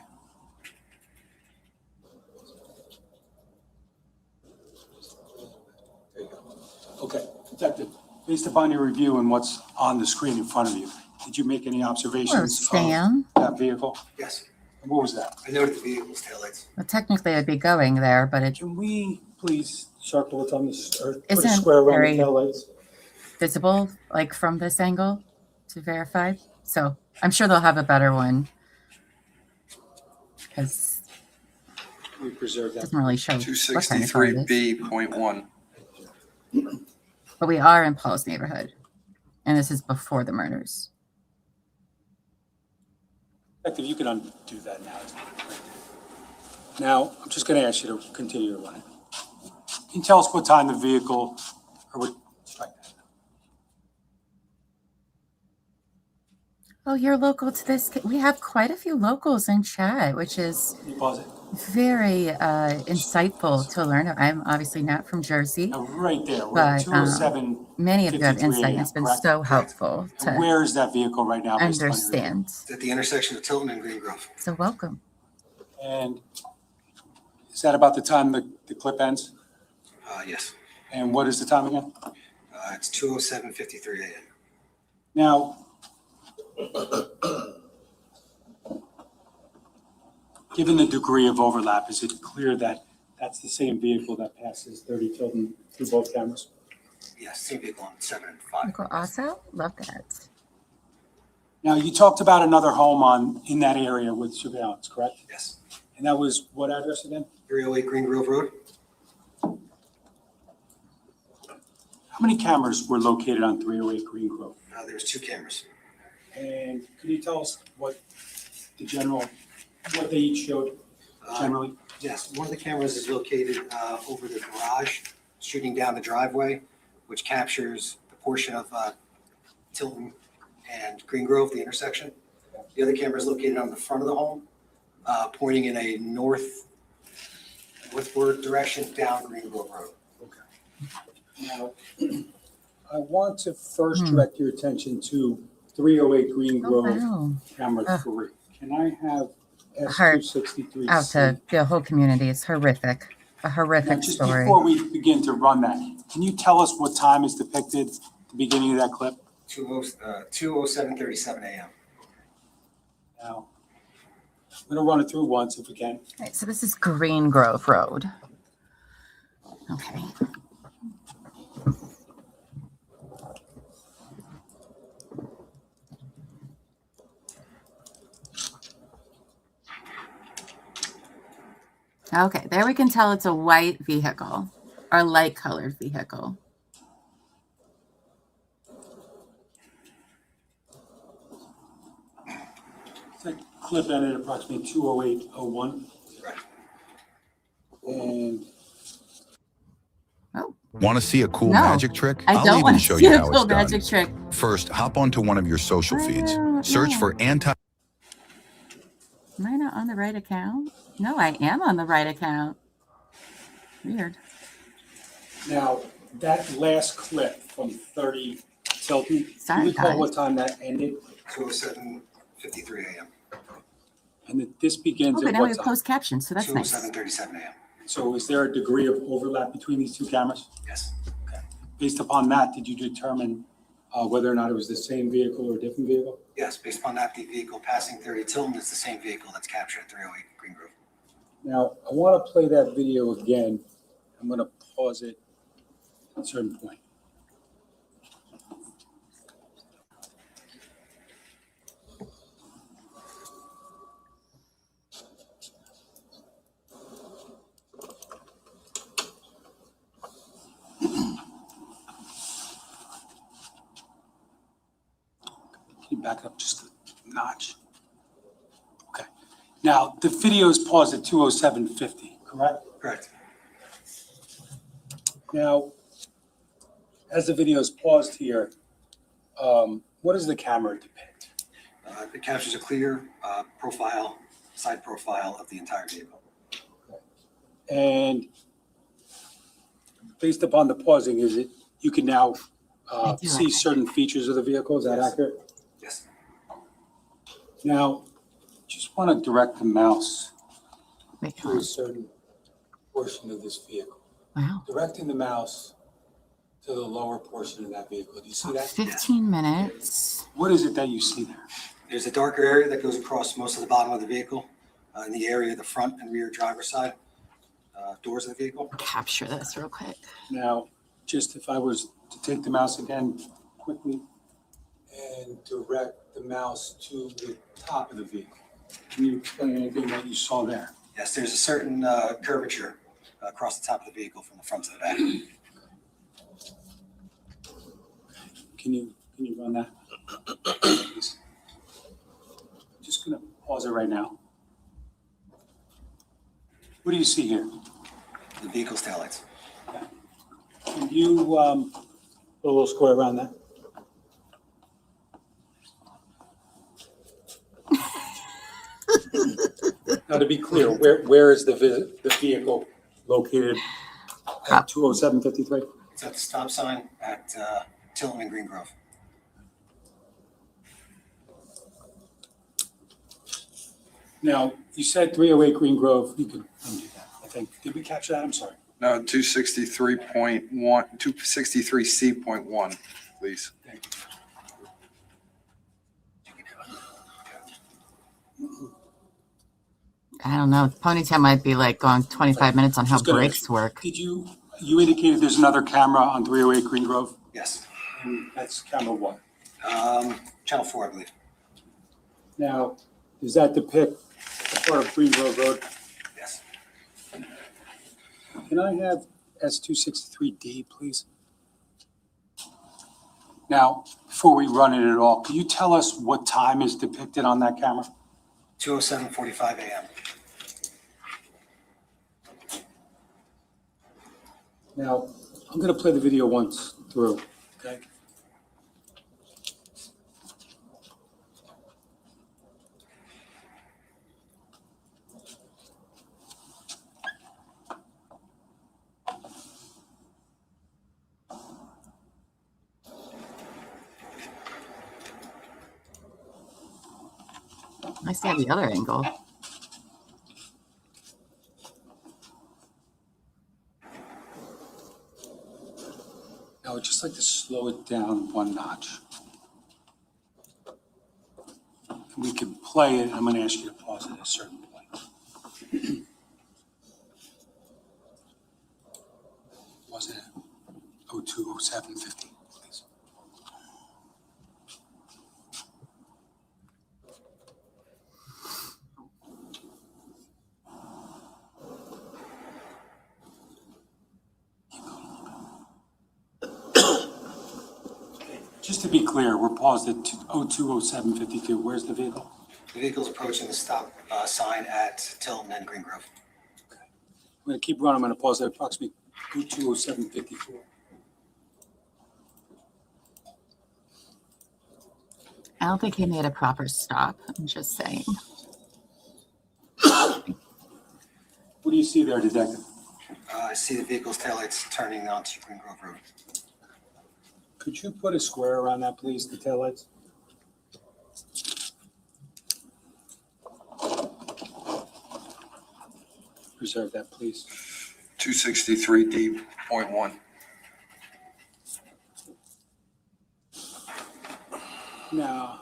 Okay, Detective, based upon your review and what's on the screen in front of you, did you make any observations Sam. of that vehicle? Yes. And what was that? I noted the vehicle's taillights. Well, technically, I'd be going there, but it Can we please circle what's on this, or put a Isn't square around the very- taillights? visible, like from this angle, to verify. So I'm sure they'll have a better one because We preserve it that. doesn't really show what kind of car it is. 263B.1. But we are in Paul's neighborhood, and this is before the murders. If you can undo that now. Now, I'm just going to ask you to continue to run it. Can you tell us what time the vehicle, or what, strike that. Oh, you're local to this. We have quite a few locals in chat, which is Can you pause it? very insightful to learn. I'm obviously not from Jersey, Now, right there, we're but at 207. many of you have 53 insight, and it's been correct? so helpful And to where is that vehicle right now? based on your- understand. It's at the intersection of Tilton and Green Grove. So welcome. And is that about the time the clip ends? Yes. And what is the time again? It's 2:07:53 a.m. Now, given the degree of overlap, is it clear that that's the same vehicle that passes 30 Tilton through both cameras? Yes, same vehicle on 7 and 5. Uncle also love that. Now, you talked about another home in that area with surveillance, correct? Yes. And that was what address again? 308 Green Grove Road. How many cameras were located on 308 Green Grove? There's 2 cameras. And can you tell us what they each showed generally? Yes, one of the cameras is located over the garage, shooting down the driveway, which captures the portion of Tilton and Green Grove, the intersection. The other camera is located on the front of the home, pointing in a northward direction down Green Grove Road. Now, I want to first direct your attention to 308 Green Grove wow. camera 3. Can I have Heart S263C? out to the whole community. It's horrific. A horrific Now, just story. before we begin to run that, can you tell us what time is depicted at the beginning of that clip? 2:07:37 a.m. Now, I'm going to run it through once if we can. All right, so this is Green Grove Road. Okay. Okay, there we can tell it's a white vehicle or light colored vehicle. That clip ended at approximately 2:08:01. And Want to see a cool No, magic trick? I I'll don't even want to show see you a how cool it's done. magic trick. First, hop onto one of your social feeds. Search for anti. Am I not on the right account? No, I am on the right account. Weird. now, that last clip from 30 Tilton, do Sorry, you recall guys. what time that ended? 2:07:53 a.m. And that this begins Oh, but at now we what have time? closed captions, so that's nice. 2:07:37 a.m. So is there a degree of overlap between these two cameras? Yes. Okay. Based upon that, did you determine whether or not it was the same vehicle or a different vehicle? Yes, based upon that, the vehicle passing 30 Tilton is the same vehicle that's captured at 308 Green Grove. Now, I want to play that video again. I'm going to pause it at a certain point. Can you back up just a notch? Okay. Now, the video is paused at 2:07:50, correct? Correct. Now, as the video is paused here, what does the camera depict? It captures a clear side profile of the entire vehicle. And based upon the pausing, is it, you can now see certain features of the vehicle, is that Yes. accurate? Yes. Now, just want to direct the mouse Wait, to a certain portion of this vehicle. Wow. Directing the mouse to to the lower portion of that vehicle. Do you see that? 15 minutes. What is it that you see there? There's a darker area that goes across most of the bottom of the vehicle, in the area of the front and rear driver's side, doors of the vehicle. Capture this real quick. Now, just if I was to take the mouse again quickly and direct the mouse to the top of the vehicle. Can you explain anything that you saw there? Yes, there's a certain curvature across the top of the vehicle from the front to the back. Can you run that? Please. Just gonna pause it right now. What do you see here? The vehicle's taillights. Can you put a little square around that? Now, to be clear, where is the vehicle located at 20753? It's at the stop sign at Tilton and Green Grove. Now, you said 308 Green Grove. You could undo that, I think. Did we capture that? I'm sorry. No, 263.1, 263C.1, please. Thank you. I don't know. Ponytail might be like going 25 minutes on how Just gonna brakes ask, work. Did you indicated there's another camera on 308 Green Grove? Yes. And that's camera what? Channel 4, I believe. Now, does that depict the part of Green Grove Road? Yes. Can I have S263D, please? Now, before we run it at all, can you tell us what time is depicted on that camera? 2:07:45 a.m. Now, I'm going to play the video once through, okay? I see the other angle. Now, I'd just like to slow it down one notch. We can play it. I'm going to ask you to pause it at a certain point. Wasn't it 020750, please? Just to be clear, we're paused at 020752. Where's the vehicle? The vehicle's approaching the stop sign at Tilton and Green Grove. I'm going to keep running. I'm going to pause at approximately 020754. I don't think he made a proper stop. I'm just saying. What do you see there, Detective? I see the vehicle's taillights turning onto Green Grove Road. Could you put a square around that, please, the taillights? Preserve that, please. 263D.1. Now,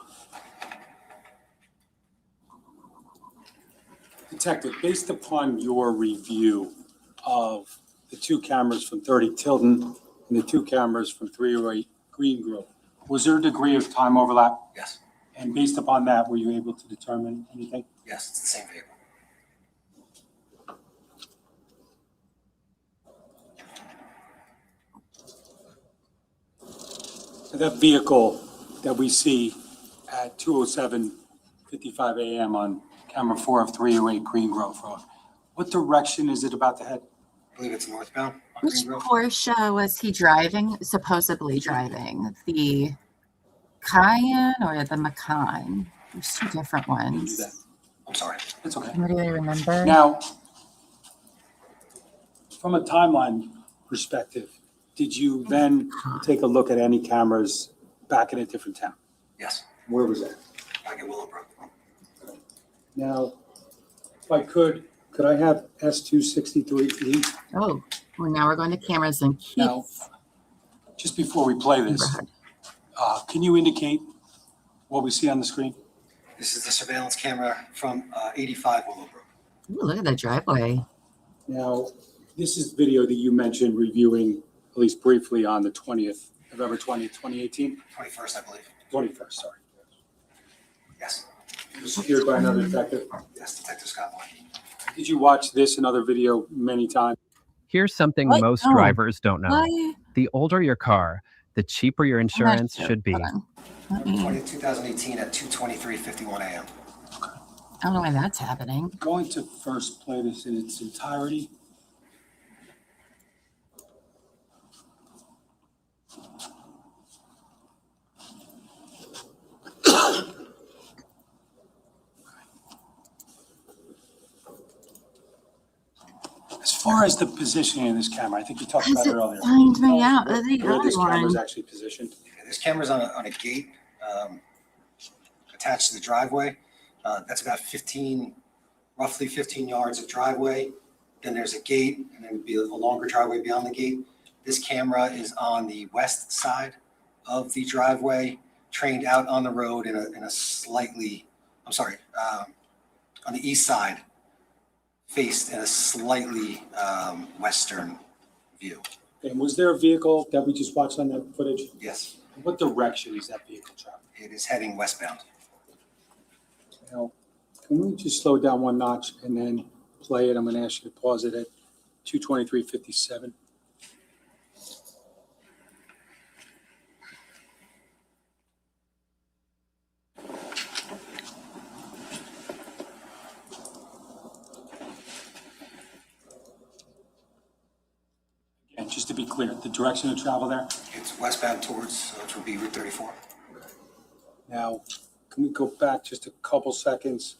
Detective, based upon your review of the two cameras from 30 Tilton and the two cameras from 308 Green Grove, was there a degree of time overlap? Yes. And based upon that, were you able to determine anything? Yes, it's the same vehicle. So that vehicle that we see at 2:07:55 a.m. on camera 4 of 308 Green Grove Road, what direction is it about to head? I believe it's northbound. on Which Green Grove. Porsche was he driving, supposedly driving? The Cayenne or the Macan? There's two different ones. I'm sorry. That's okay. Anybody remember? Now, from a timeline perspective, did you then take a look at any cameras back in a different town? Yes. Where was that? Back in Willowbrook. Now, if I could I have S263E? Oh, well, now we're going to cameras and Now, Keith. Just before we play this, can you indicate what we see on the screen? This is the surveillance camera from 85 Willowbrook. Ooh, look at that driveway. Now, this is video that you mentioned reviewing, at least briefly, on the 20th, November 20th, 2018? 21st, I believe. 21st, sorry. Yes. It was secured by another detective? Yes, Detective Scott Moore. Did you watch this another video many times? Here's something What? most No. drivers don't know. Why? The older your car, the cheaper your insurance should be. November 20th, 2018 at 2:23:51 a.m. I don't know why that's happening. I'm going to first play this in its entirety. As far as the positioning of this camera, I think you talked about it earlier. Find me out. Where this camera is actually positioned. This camera's on a gate attached to the driveway. That's about roughly 15 yards of driveway. Then there's a gate, and then be a longer driveway beyond the gate. This camera is on the west side of the driveway, trained out on the road in a slightly, on the east side, faced in a slightly western view. And was there a vehicle that we just watched on that footage? Yes. What direction is that vehicle traveling? It is heading westbound. Now, can we just slow it down one notch and then play it? I'm going to ask you to pause it at 2:23:57. And just to be clear, the direction of travel there? It's westbound towards, which would be Route 34. Now, can we go back just a couple seconds?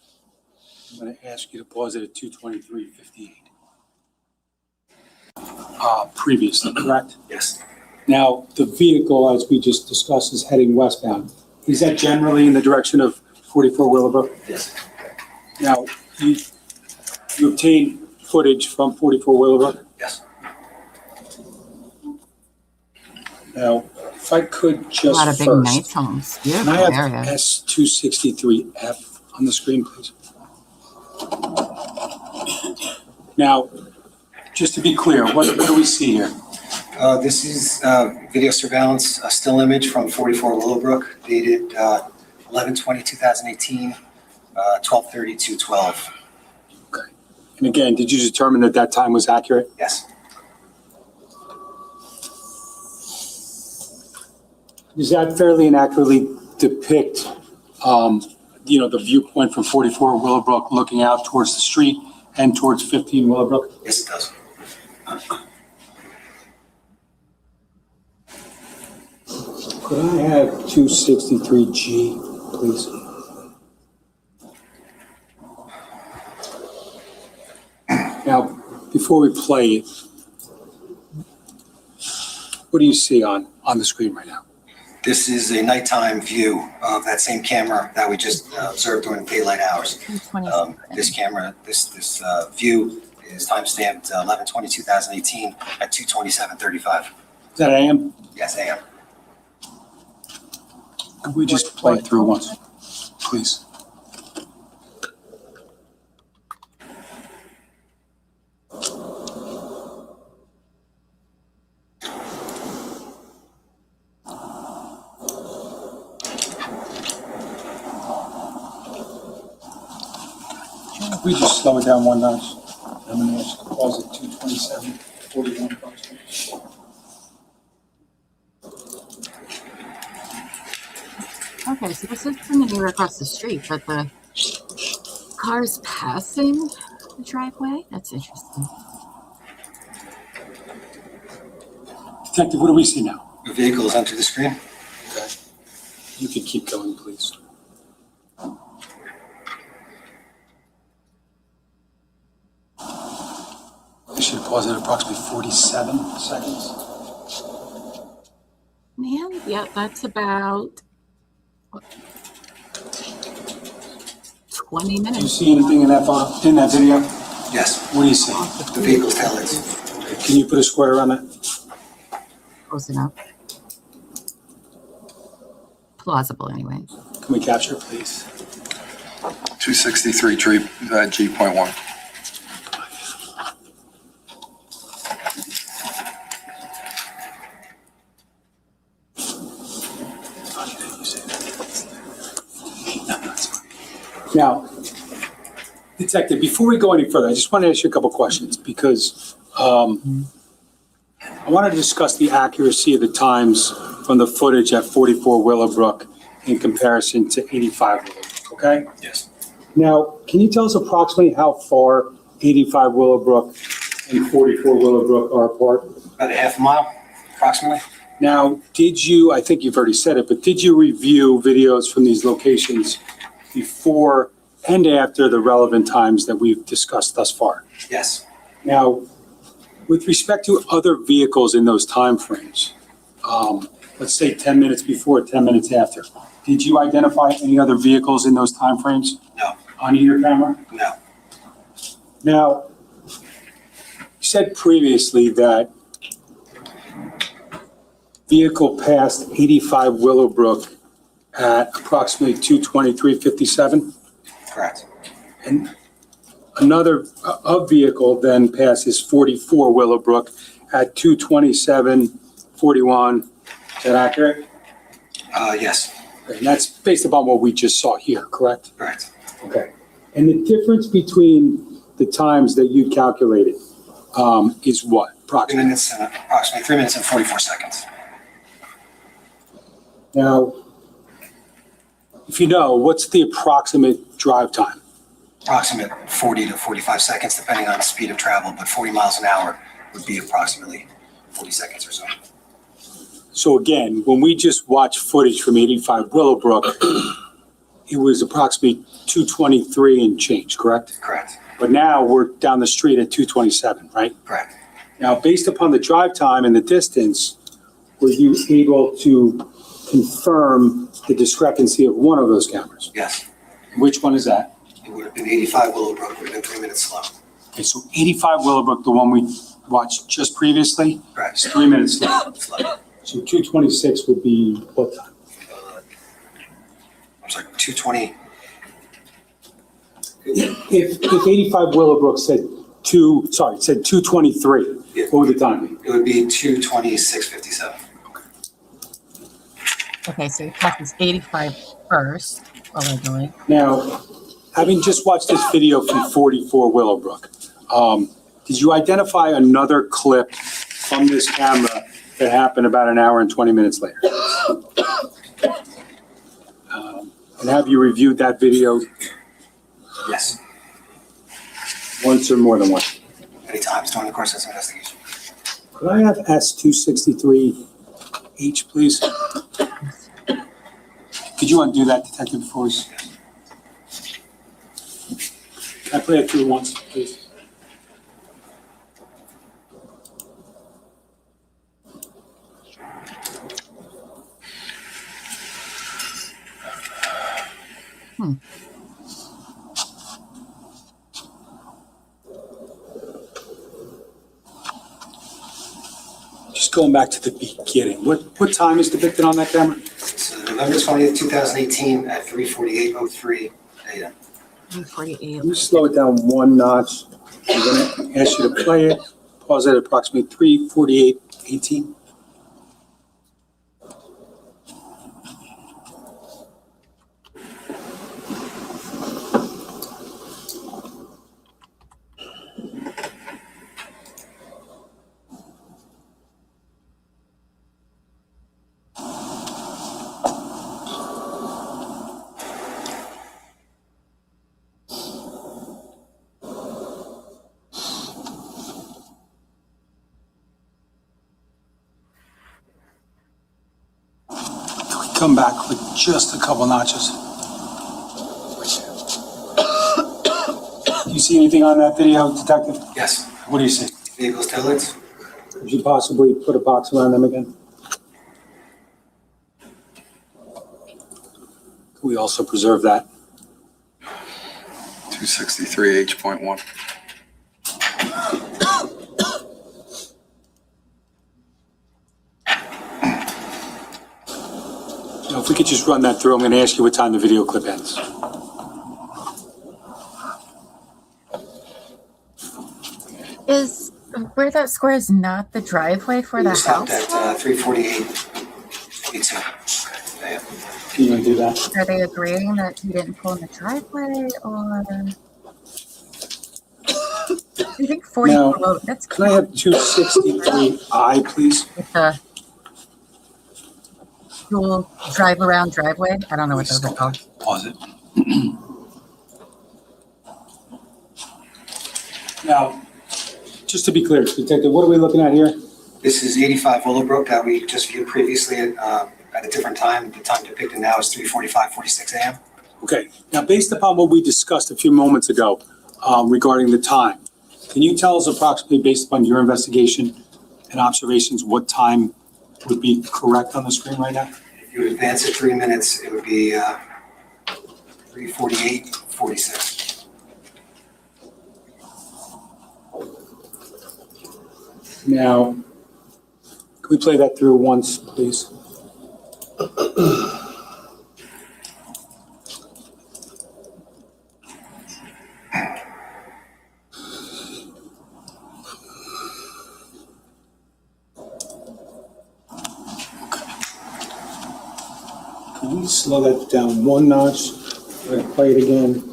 I'm going to ask you to pause it at 2:23:58. Previously, correct? Yes. Now, the vehicle, as we just discussed, is heading westbound. Is that generally in the direction of 44 Willowbrook? Yes. Now, you obtained footage from 44 Willowbrook? Yes. Now, if I could just A lot of big first, nice homes. can Beautiful I have area. S263F on the screen, please? Now, just to be clear, what do we see here? This is video surveillance, a still image from 44 Willowbrook, dated 11/20/2018, 12/30/2/12. Okay. And again, did you determine that that time was accurate? Yes. Does that fairly and accurately depict, the viewpoint from 44 Willowbrook looking out towards the street and towards 15 Willowbrook? Yes, it does. Could I have 263G, please? Now, before we play it, what do you see on the screen right now? This is a nighttime view of that same camera that we just observed during daylight hours. This camera, this view is timestamped 11/20/2018 at 2:27:35. Is that AM? Yes, AM. Could we just play it through once, please? If we just slow it down one notch, I'm going to ask you to pause at 2:27:41. Okay, so this isn't anywhere across the street, but the car's passing the driveway? That's interesting. Detective, what do we see now? The vehicle has entered the screen. Okay. You can keep going, please. I should pause at approximately 47 seconds. Man, yeah, that's about 20 Do minutes. you see anything in that photo, in that video? Yes. What do you see? The vehicle's taillights. Can you put a square on that? Close enough. plausible anyway. Can we capture it, please? 263 G.1. Now, Detective, before we go any further, I just want to ask you a couple questions because I want to discuss the accuracy of the times from the footage at 44 Willowbrook in comparison to 85 Willowbrook, okay? Yes. Now, can you tell us approximately how far 85 Willowbrook and 44 Willowbrook are apart? About a half a mile, approximately. Now, did you, I think you've already said it, but did you review videos from these locations before and after the relevant times that we've discussed thus far? Yes. Now, with respect to other vehicles in those timeframes, let's say 10 minutes before, 10 minutes after, did you identify any other vehicles in those timeframes? No. On either camera? No. Now, you said previously that vehicle passed 85 Willowbrook at approximately 2:23:57? Correct. And another vehicle then passes 44 Willowbrook at 2:27:41. Is that accurate? Yes. And that's based upon what we just saw here, correct? Correct. Okay. And the difference between the times that you calculated is what? Approximately? Approximately 3 minutes and 44 seconds. Now, if you know, what's the approximate drive time? Approximate 40 to 45 seconds, depending on the speed of travel, but 40 miles an hour would be approximately 40 seconds or so. So again, when we just watched footage from 85 Willowbrook, it was approximately 2:23 and change, correct? Correct. But now we're down the street at 2:27, right? Correct. Now, based upon the drive time and the distance, were you able to confirm the discrepancy of one of those cameras? Yes. Which one is that? It would have been 85 Willowbrook, would have been 3 minutes slow. Okay, so 85 Willowbrook, the one we watched just previously, Correct. is 3 minutes slow. Slow. So 2:26 would be what time? I'm sorry, 2:20. If 85 Willowbrook said 2:23, what would the time be? It would be 2:26:57. Okay, so it passes 85 first. What am I doing? Now, having just watched this video from 44 Willowbrook, did you identify another clip from this camera that happened about an hour and 20 minutes later? And have you reviewed that video Yes. once or more than once? Many times during the course of this investigation. Could I have S263H, please? Could you undo that, Detective, for us? Can I play it through once, please? Just going back to the beginning, what time is depicted on that camera? So November 20th, 2018 at 3:48:03 a.m. 3:48. Can you slow it down one notch? I'm going to ask you to play it. Pause at approximately 3:48:18. Come back with just a couple notches. Do you see anything on that video, Detective? Yes. What do you see? Vehicle's taillights. Could you possibly put a box around them again? Could we also preserve that? 263H.1. we could just run that through, I'm going to ask you what time the video clip ends. Is where that square is not the driveway for the We stopped house? at 348. Can you do that? Are they agreeing that he didn't pull in the driveway, or I think 44 Now, road? That's can I have 263I, please? It's a dual drive around driveway. I don't know what those are called. Pause it. Now, just to be clear, Detective, what are we looking at here? This is 85 Willowbrook that we just viewed previously at a different time. The time depicted now is 3:45:46 a.m. Okay, now based upon what we discussed a few moments ago regarding the time, can you tell us approximately based upon your investigation and observations what time would be correct on the screen right now? If you would advance it 3 minutes, it would be 3:48:46. Now, can we play that through once, please? Can we slow that down one notch? We're gonna play it again.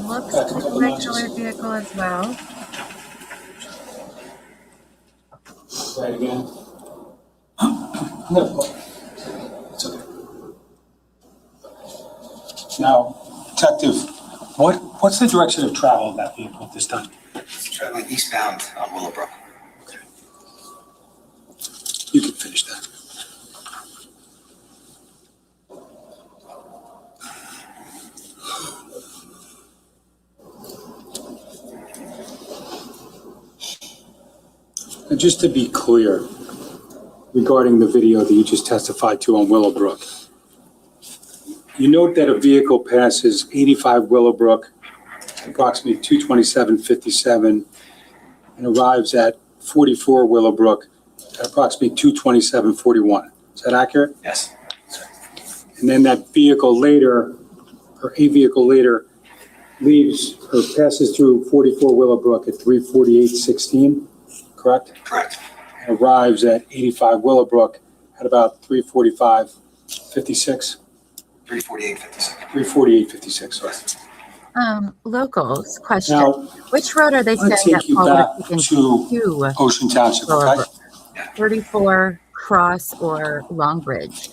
Looks like a regular vehicle as well. Try it again. No. It's okay. Now, Detective, what's the direction of travel of that vehicle at this time? It's traveling eastbound on Willowbrook. You can finish that. And just to be clear, regarding the video that you just testified to on Willowbrook, you note that a vehicle passes 85 Willowbrook at approximately 2:27:57 and arrives at 44 Willowbrook at approximately 2:27:41. Is that accurate? Yes. And then that vehicle later, or a vehicle later, leaves or passes through 44 Willowbrook at 3:48:16, correct? Correct. And arrives at 85 Willowbrook at about 3:45:56. 3:48:56. 3:48:56, sorry. Locals, question. Now, Which road are they I'm gonna saying that take you Paul back would have taken to Ocean Township, okay? Willowbrook? 34 Cross or Longbridge?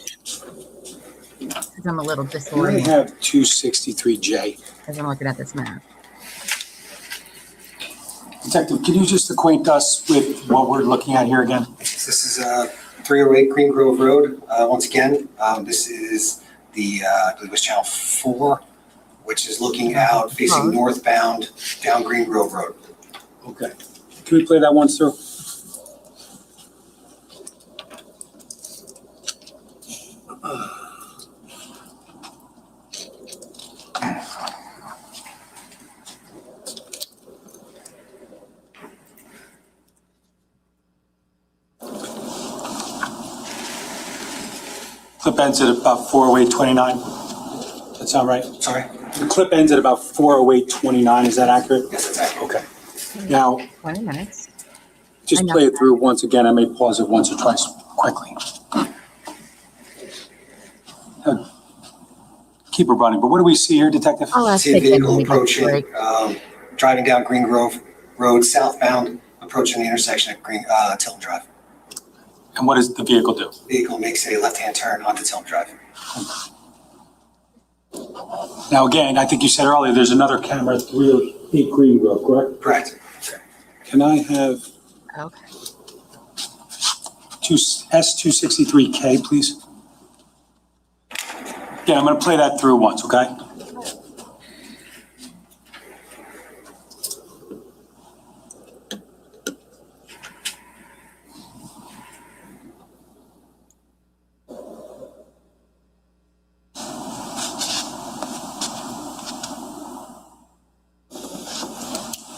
Because I'm a little Can I disoriented have 263J? as I'm looking at this map. Detective, can you just acquaint us with what we're looking at here again? This is 308 Green Grove Road. Once again, this is the, I believe it was Channel 4, which is looking out facing northbound down Green Grove Road. Okay. Can we play that once through? Clip ends at about 4:08:29. That sound right? Sorry? The clip ends at about 4:08:29. Is that accurate? Yes, that's accurate. Okay. Now, 20 minutes. just play it through once again. I may pause it once or twice quickly. Keep it running. But what do we see here, Detective? See a vehicle approaching, driving down Green Grove Road southbound, approaching the intersection at Tilton Drive. And what does the vehicle do? Vehicle makes a left-hand turn onto Tilton Drive. Now, again, I think you said earlier, there's another camera at 308 Green Grove, correct? Correct. Can I have S263K, please. Yeah, I'm going to play that through once, okay?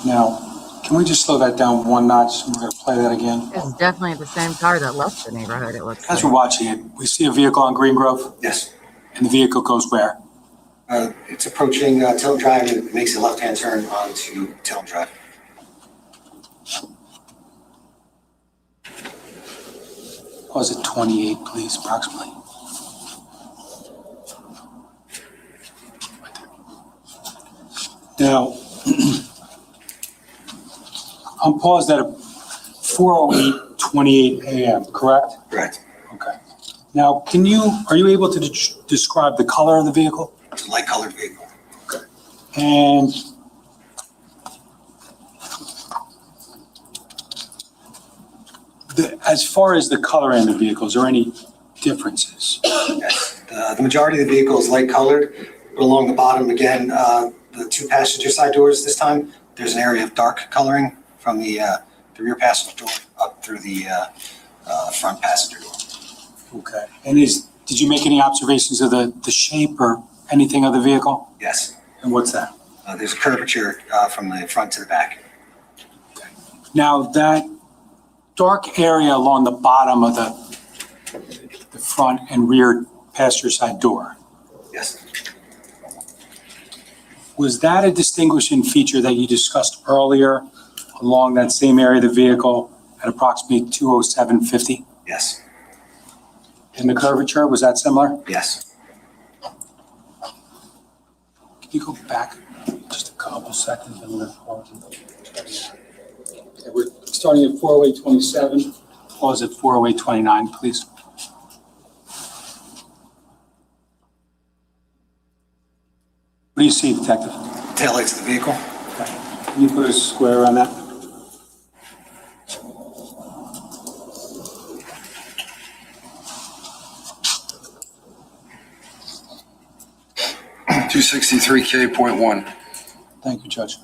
Now, can we just slow that down one notch? We're going to play that again. It's definitely the same car that left the neighborhood, it looks As like. we're watching it, we see a vehicle on Green Grove? Yes. And the vehicle goes where? It's approaching Tilton Drive and it makes a left-hand turn onto Tilton Drive. Was it 28, please, approximately? Now, I'm paused at 4:08:28 a.m., correct? Correct. Okay. Now, are you able to describe the color of the vehicle? It's a light-colored vehicle. Okay. And as far as the color in the vehicle, is there any differences? Yes. The majority of the vehicle is light-colored, but along the bottom, again, the two passenger side doors this time, there's an area of dark coloring from the rear passenger door up through the front passenger door. Okay. And did you make any observations of the shape or anything of the vehicle? Yes. And what's that? There's a curvature from the front to the back. Now, that dark area along the bottom of the front and rear passenger side door, Yes. was that a distinguishing feature that you discussed earlier along that same area of the vehicle at approximately 207:50? Yes. And the curvature, was that similar? Yes. Can you go back just a couple seconds? Okay, we're starting at 408:27. Pause at 408:29, please. What do you see, Detective? Taillights of the vehicle. Okay. Can you put a square on that? .263K.1. Thank you, Judge.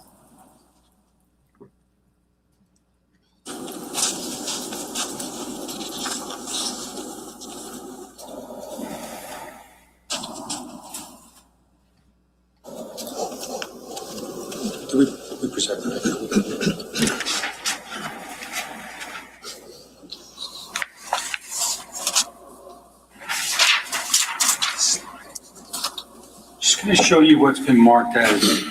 Do we present that? Just going to show you what's been marked as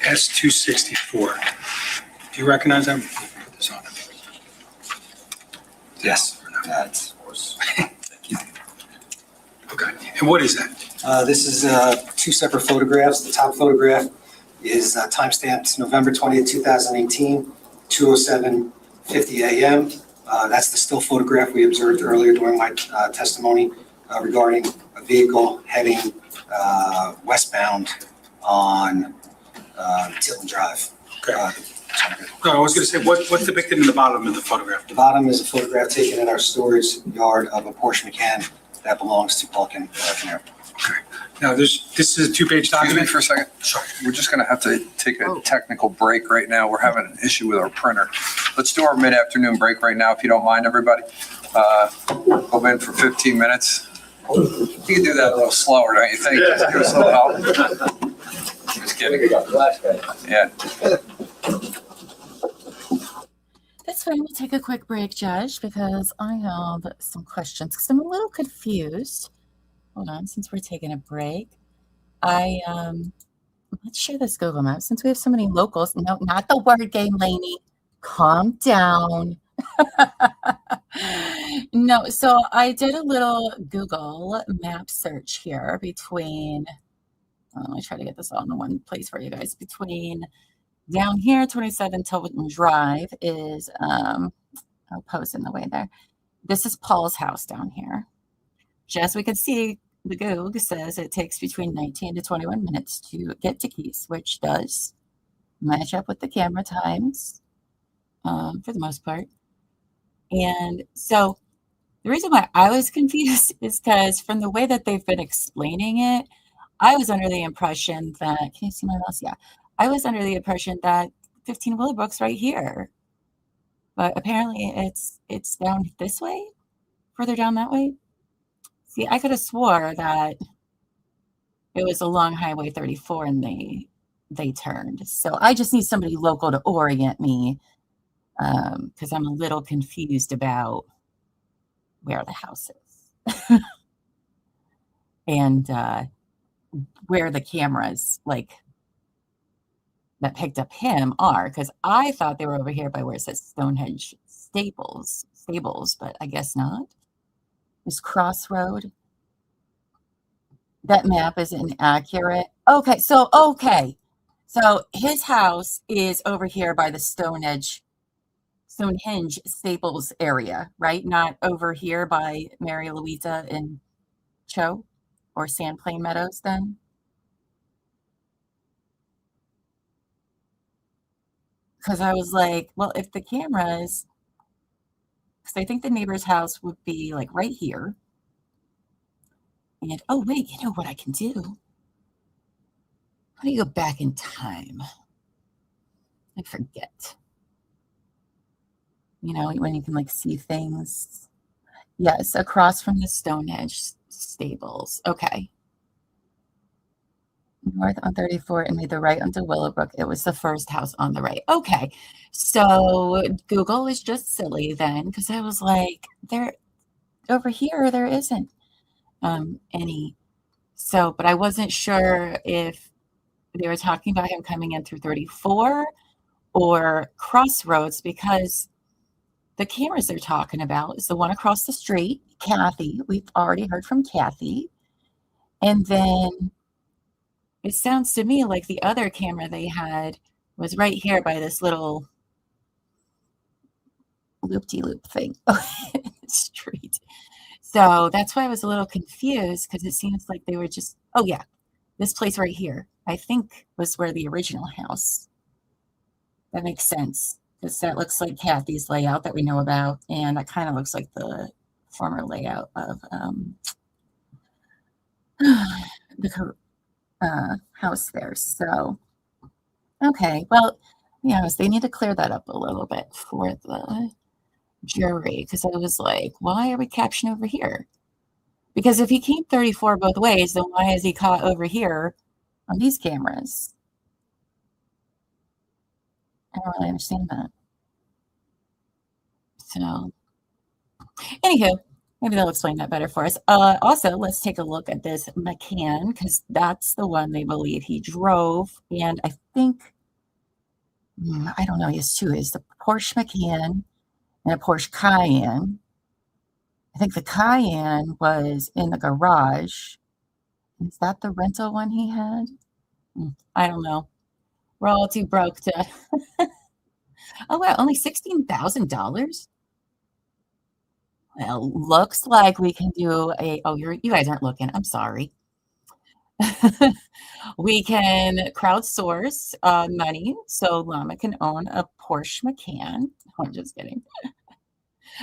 S264. Do you recognize that? Put this on. Yes. That's Okay. And what is that? This is two separate photographs. The top photograph is timestamped November 20th, 2018, 2:07:50 a.m. That's the still photograph we observed earlier during my testimony regarding a vehicle heading westbound on Tilton Drive. Okay. No, I was going to say, what's depicted in the bottom of the photograph? The bottom is a photograph taken in our storage yard of a Porsche Macan that belongs to Paul Caneiro. Okay. Now, this is a two-page Excuse me document? for a second. Sure. We're just going to have to take a technical break right now. We're having an issue with our printer. Let's do our mid-afternoon break right now, if you don't mind, everybody. Go in for 15 minutes. You can do that a little slower, don't you think? Just give us a little help. Just kidding. Yeah. That's fine. We'll take a quick break, Judge, because I have some questions because I'm a little confused. Hold on, since we're taking a break. Let's share this Google Maps since we have so many locals. No, not the word game, Lainey. Calm down. No, so I did a little Google map search here between, let me try to get this all in one place for you guys. Between down here, 27 Tilton Drive is, I'll post in the way there. This is Paul's house down here. As we can see, the Google says it takes between 19 to 21 minutes to get to Keith, which does match up with the camera times for the most part. And so The reason why I was confused is because from the way that they've been explaining it, I was under the impression that, can you see my mouse? Yeah. I was under the impression that 15 Willowbrook's right here. But apparently it's down this way, further down that way. See, I could have swore that it was along Highway 34 and they turned. So I just need somebody local to orient me because I'm a little confused about where the house is and where the cameras like that picked up him are, because I thought they were over here by where it says Stonehenge Stables, but I guess not. This Crossroad. That map is inaccurate. Okay, so his house is over here by the Stonehenge Staples area, right? Not over here by Mary Louisa and Cho or Sandplain Meadows then? Because I was like, well, if the cameras, because I think the neighbor's house would be like right here. And oh, wait, you know what I can do? How do you go back in time? I forget. You know, when you can like see things. Yes, across from the Stonehenge Stables. Okay. North on 34 and made the right onto Willowbrook. It was the first house on the right. Okay. So Google is just silly then, because I was like, there over here, there isn't any. So, but I wasn't sure if they were talking about him coming in through 34 or Crossroads, because the cameras they're talking about is the one across the street, Kathy. We've already heard from Kathy. And then it sounds to me like the other camera they had was right here by this little loop-de-loop thing in the street. So that's why I was a little confused, because it seems like they were just, oh yeah, this place right here, I think was where the original house. That makes sense, because that looks like Kathy's layout that we know about, and that kind of looks like the former layout of the house there. So, okay, well, yes, they need to clear that up a little bit for the jury, because I was like, why are we captioning over here? Because if he came 34 both ways, then why is he caught over here on these cameras? I don't really understand that. So, anywho, maybe they'll explain that better for us. Also, let's take a look at this Macan, because that's the one they believe he drove. And I think, I don't know, he has two. Is the Porsche Macan and a Porsche Cayenne. I think the Cayenne was in the garage. Is that the rental one he had? I don't know. We're all too broke to. Oh, wow, only $16,000? Well, looks like we can do a. Oh, you guys aren't looking. I'm sorry. We can crowdsource money so Llama can own a Porsche Macan. I'm just kidding.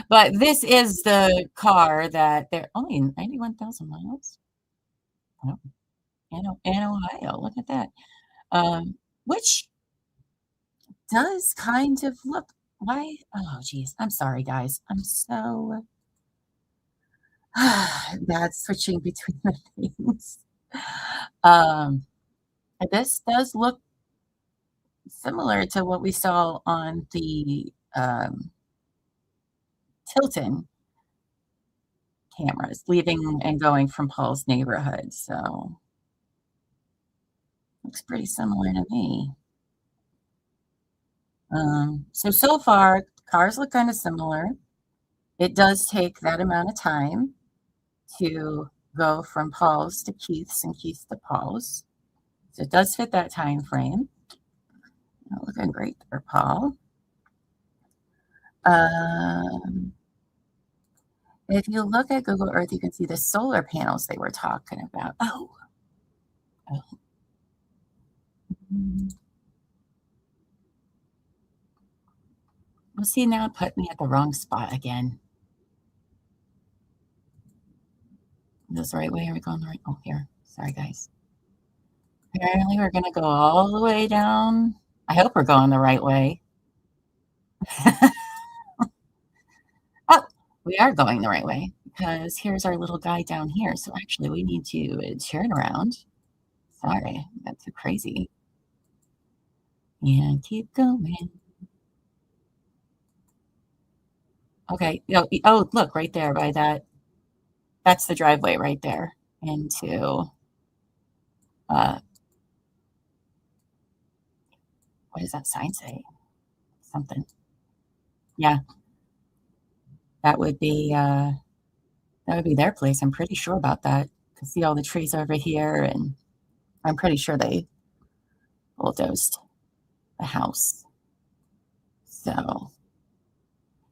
But this is the car that they're only 91,000 miles. Oh, in Ohio. Look at that. Which does kind of look. Why? Oh, geez. I'm sorry, guys. I'm so bad switching between the things. This does look similar to what we saw on the Tilton cameras, leaving and going from Paul's neighborhood. So looks pretty similar to me. So far, cars look kind of similar. It does take that amount of time to go from Paul's to Keith's and Keith's to Paul's. So it does fit that time frame. Looking great there, Paul. If you look at Google Earth, you can see the solar panels they were talking about. Oh. Well, see, now it put me at the wrong spot again. Is this the right way? Are we going the right? Oh, here. Sorry, guys. Apparently, we're going to go all the way down. I hope we're going the right way. Oh, we are going the right way because here's our little guy down here. So actually, we need to turn around. Sorry, that's too crazy. And keep going. Okay. Oh, look right there by that. That's the driveway right there into what does that sign say? Something. Yeah. That would be their place. I'm pretty sure about that. You can see all the trees over here, and I'm pretty sure they bulldozed the house. So,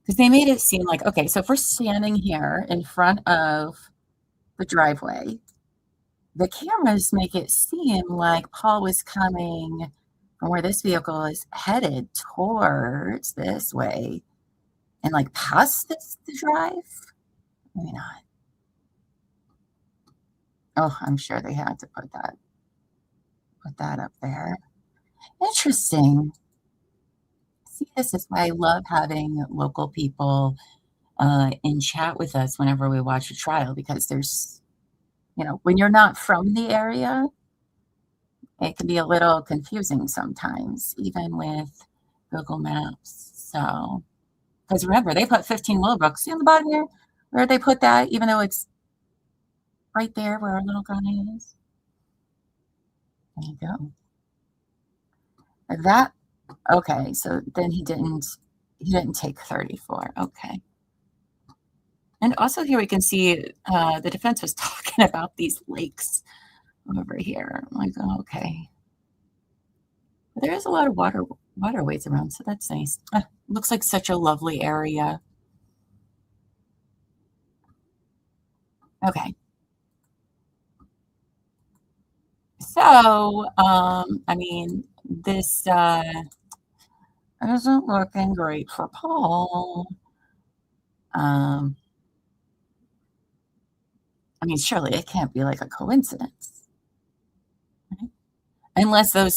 because they made it seem like, okay, so if we're standing here in front of the driveway, the cameras make it seem like Paul was coming from where this vehicle is headed towards this way and like past the drive. Maybe not. Oh, I'm sure they had to put that up there. Interesting. See, this is why I love having local people in chat with us whenever we watch a trial, because there's, when you're not from the area, it can be a little confusing sometimes, even with Google Maps. So, because remember, they put 15 Willowbrook. See on the bottom here where they put that, even though it's right there where our little guy is. There you go. That, okay, so then he didn't take 34. Okay. And also here we can see the defense was talking about these lakes over here. I'm like, oh, okay. But there is a lot of waterways around, so that's nice. Looks like such a lovely area. Okay. So, I mean, this isn't looking great for Paul. I mean, surely it can't be like a coincidence, right? Unless the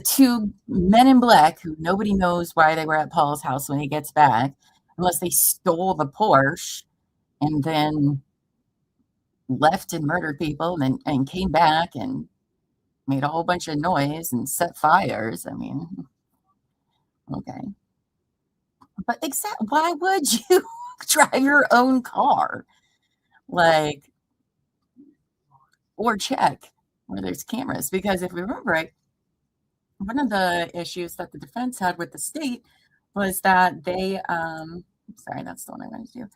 two men in black, who nobody knows why they were at Paul's house when he gets back, unless they stole the Porsche and then left and murdered people and came back and made a whole bunch of noise and set fires. I mean, okay. But why would you drive your own car? Like, or check where there's cameras? Because if we remember right, one of the issues that the defense had with the state was that they, sorry, that's the one I wanted to do,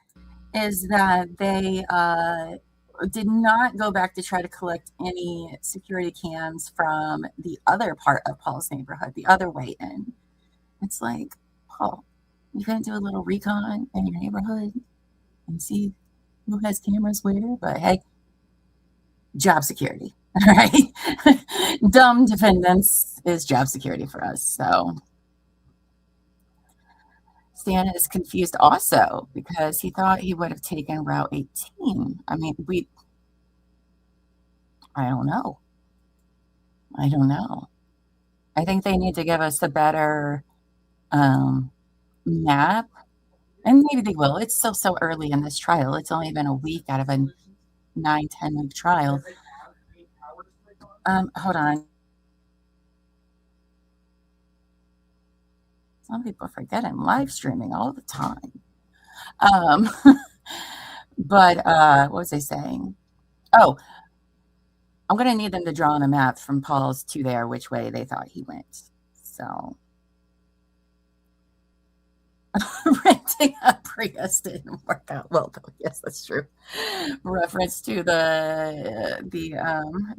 is that they did not go back to try to collect any security cams from the other part of Paul's neighborhood, the other way in. It's like, Paul, you gonna do a little recon in your neighborhood and see who has cameras where? But hey, job security, all right? Dumb defendants is job security for us. So Stan is confused also because he thought he would have taken Route 18. I mean, I don't know. I think they need to give us a better map, and maybe they will. It's still so early in this trial. It's only been a week out of a 9-10 week trial. Hold on. Some people forget I'm live streaming all the time. But what was I saying? Oh, I'm going to need them to draw on a map from Paul's to there, which way they thought he went. So renting a Prius didn't work out well, though. Yes, that's true. Reference to the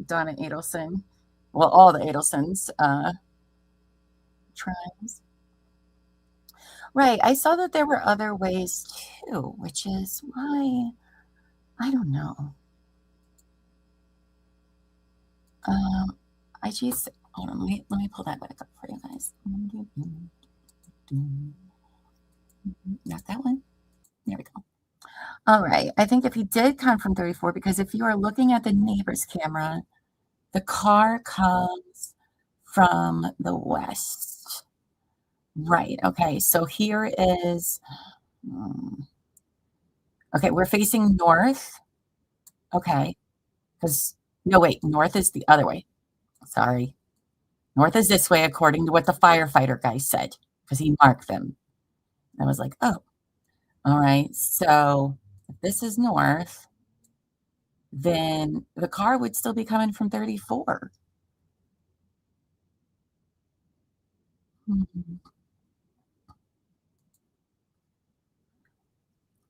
Donna Adelson, well, all the Adelsons trials. Right. I saw that there were other ways too, which is why I don't know. I just hold on. Let me pull that back up for you guys. Not that one. There we go. All right. I think if he did come from 34, because if you are looking at the neighbor's camera, the car comes from the west. Right. Okay. So here is, okay, we're facing north. Okay. Because, no, wait, north is the other way. Sorry. North is this way, according to what the firefighter guy said, because he marked them. I was like, oh, all right. So if this is north, then the car would still be coming from 34.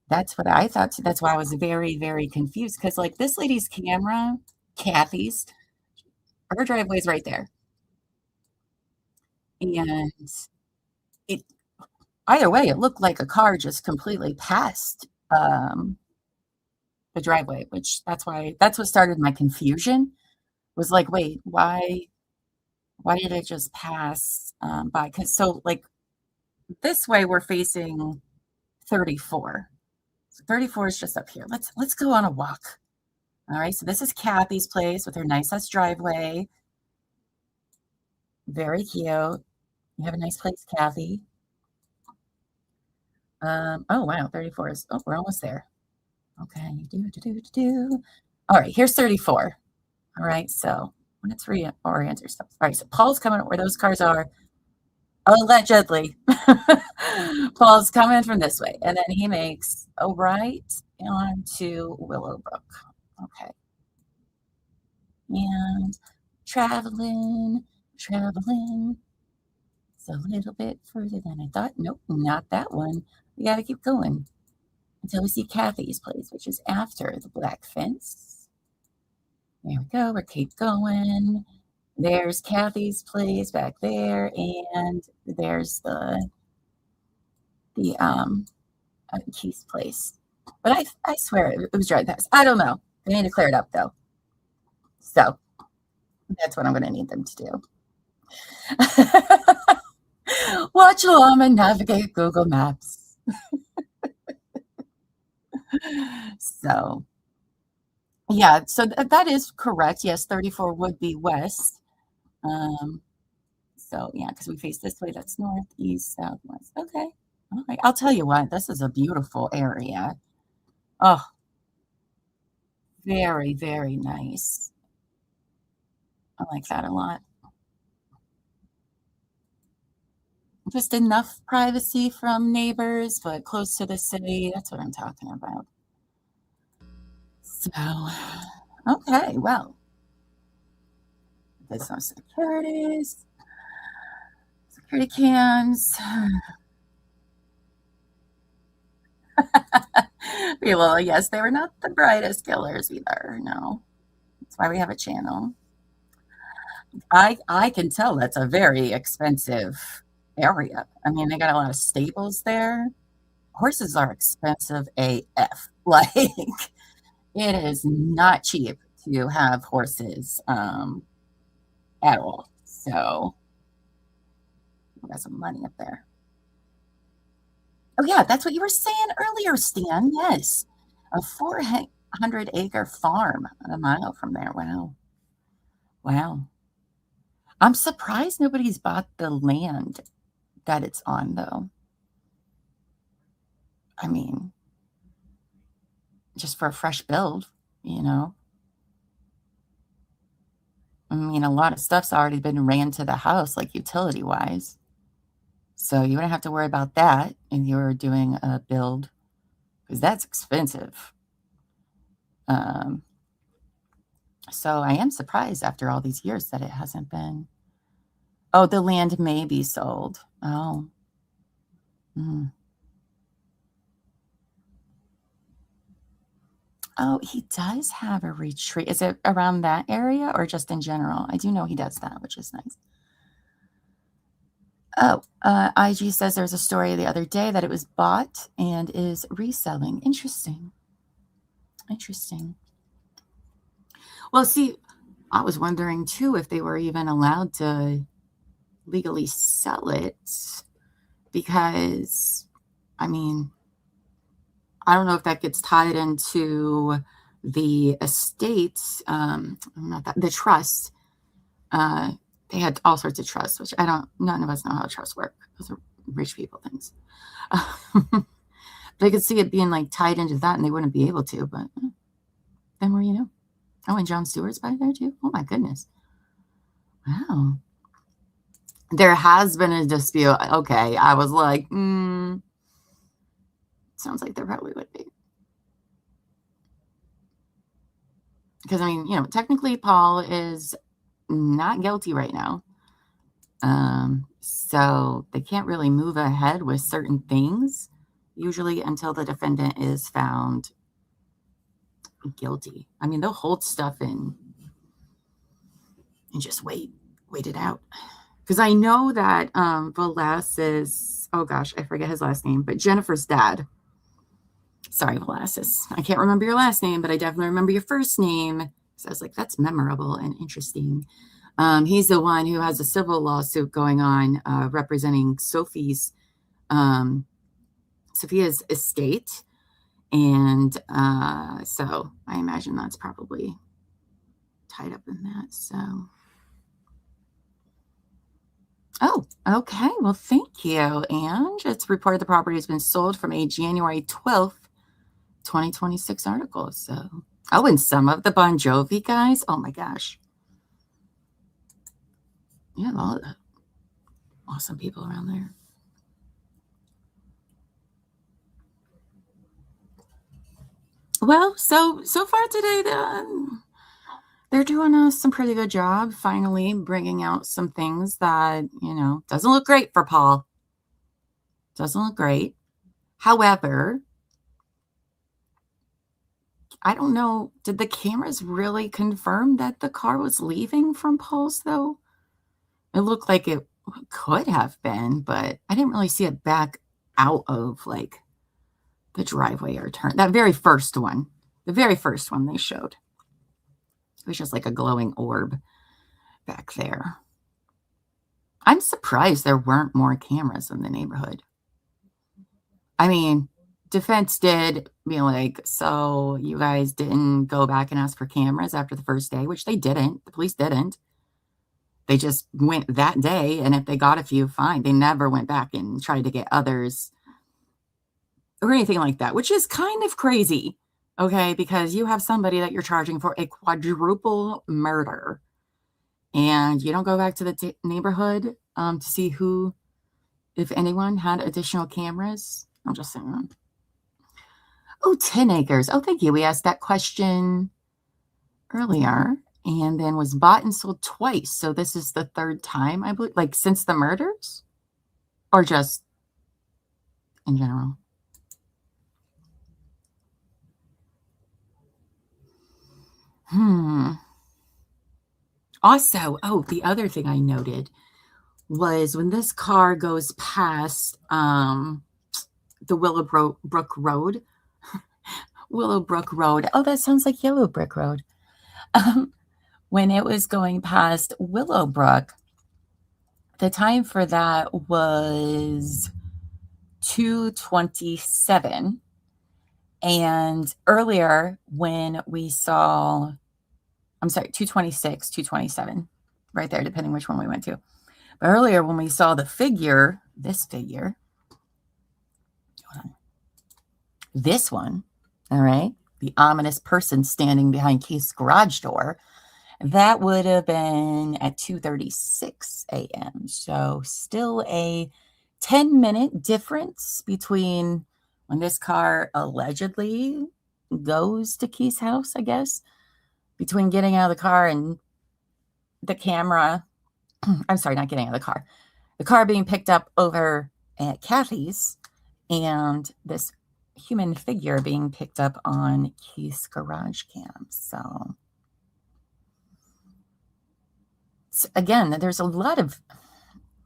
That's what I thought. That's why I was very, very confused. Because, like, this lady's camera, Kathy's, her driveway is right there. And it, either way, it looked like a car just completely passed the driveway, which that's what started my confusion. Was like, wait, why did it just pass by? Because so, like, this way we're facing 34. So 34 is just up here. Let's go on a walk. All right, so this is Kathy's place with her nice driveway. Very cute. You have a nice place, Kathy. Oh wow, 34 is, oh, we're almost there. Okay, all right, here's 34. All right, so let's reorient ourselves. All right, so Paul's coming where those cars are. Allegedly. Paul's coming from this way, and then he makes a right onto Willowbrook. Okay. And traveling. It's a little bit further than I thought. Nope, not that one. We got to keep going until we see Kathy's place, which is after the black fence. There we go. We keep going. There's Kathy's place back there, and there's the Keith's place. But I swear it was right past. I don't know. They need to clear it up though. So that's what I'm going to need them to do. Watch Llama navigate Google Maps. So yeah, so that is correct. Yes, 34 would be west. So yeah, because we face this way, that's north, east, south, west. Okay. All right. I'll tell you what, this is a beautiful area. Oh, very, very nice. I like that a lot. Just enough privacy from neighbors, but close to the city. That's what I'm talking about. So, okay, well, there's some security cams. Well, yes, they were not the brightest killers either. No, that's why we have a channel. I can tell that's a very expensive area. I mean, they got a lot of stables there. Horses are expensive AF. Like, it is not cheap to have horses at all. So, we got some money up there. Oh, yeah, that's what you were saying earlier, Stan. Yes. A 400-acre farm a mile from there. Wow. Wow. I'm surprised nobody's bought the land that it's on, though. I mean, just for a fresh build, you know. I mean, a lot of stuff's already been ran to the house, like utility-wise. So you wouldn't have to worry about that if you were doing a build, because that's expensive. So I am surprised after all these years that it hasn't been. Oh, the land may be sold. Oh. Oh, he does have a retreat. Is it around that area or just in general? I do know he does that, which is nice. Oh, IG says there was a story the other day that it was bought and is reselling. Interesting. Interesting. Well, see, I was wondering too if they were even allowed to legally sell it, because, I mean, I don't know if that gets tied into the estates, not that, the trust. They had all sorts of trusts, which none of us know how trusts work. Those are rich people things. They could see it being like tied into that and they wouldn't be able to, but then where you know. Oh, and Jon Stewart's by there too? Oh my goodness. Wow. There has been a dispute. Okay, I was like, sounds like there probably would be. Because, I mean, you know, technically Paul is not guilty right now. So they can't really move ahead with certain things, usually until the defendant is found guilty. I mean, they'll hold stuff in and just wait it out. Because I know that Velasquez, oh gosh, I forget his last name, but Jennifer's dad. Sorry, Velasquez. I can't remember your last name, but I definitely remember your first name. So I was like, that's memorable and interesting. He's the one who has a civil lawsuit going on representing Sophia's estate. And so I imagine that's probably tied up in that. So, oh, okay. Well, thank you. And it's reported the property has been sold from a January 12th, 2026 article. So, oh, and some of the Bon Jovi guys. Oh my gosh. Yeah, all the awesome people around there. Well, so far today, they're doing some pretty good job finally bringing out some things that, you know, doesn't look great for Paul. Doesn't look great. However, I don't know, did the cameras really confirm that the car was leaving from Paul's, though? It looked like it could have been, but I didn't really see it back out of, like, the driveway or turn. That very first one. The very first one they showed. It was just like a glowing orb back there. I'm surprised there weren't more cameras in the neighborhood. I mean, defense did be like, so you guys didn't go back and ask for cameras after the first day, which they didn't. The police didn't. They just went that day, and if they got a few, fine. They never went back and tried to get others or anything like that, which is kind of crazy, okay? Because you have somebody that you're charging for a quadruple murder, and you don't go back to the neighborhood to see who, if anyone, had additional cameras. I'm just saying. Oh, 10 acres. Oh, thank you. We asked that question earlier, and then was bought and sold twice. So this is the third time, I believe, like since the murders, or just in general. Also, oh, the other thing I noted was when this car goes past the Willowbrook Road. Willowbrook Road. Oh, that sounds like Yellow Brick Road. When it was going past Willowbrook, the time for that was 2:27. And earlier when we saw, I'm sorry, 2:26, 2:27, right there, depending which one we went to. But earlier when we saw the figure, this figure, this one, all right, the ominous person standing behind Keith's garage door, that would have been at 2:36 a.m. So still a 10-minute difference between when this car allegedly goes to Keith's house, I guess, between getting out of the car and the camera. I'm sorry, not getting out of the car. The car being picked up over at Kathy's and this human figure being picked up on Keith's garage cam. So again, there's a lot of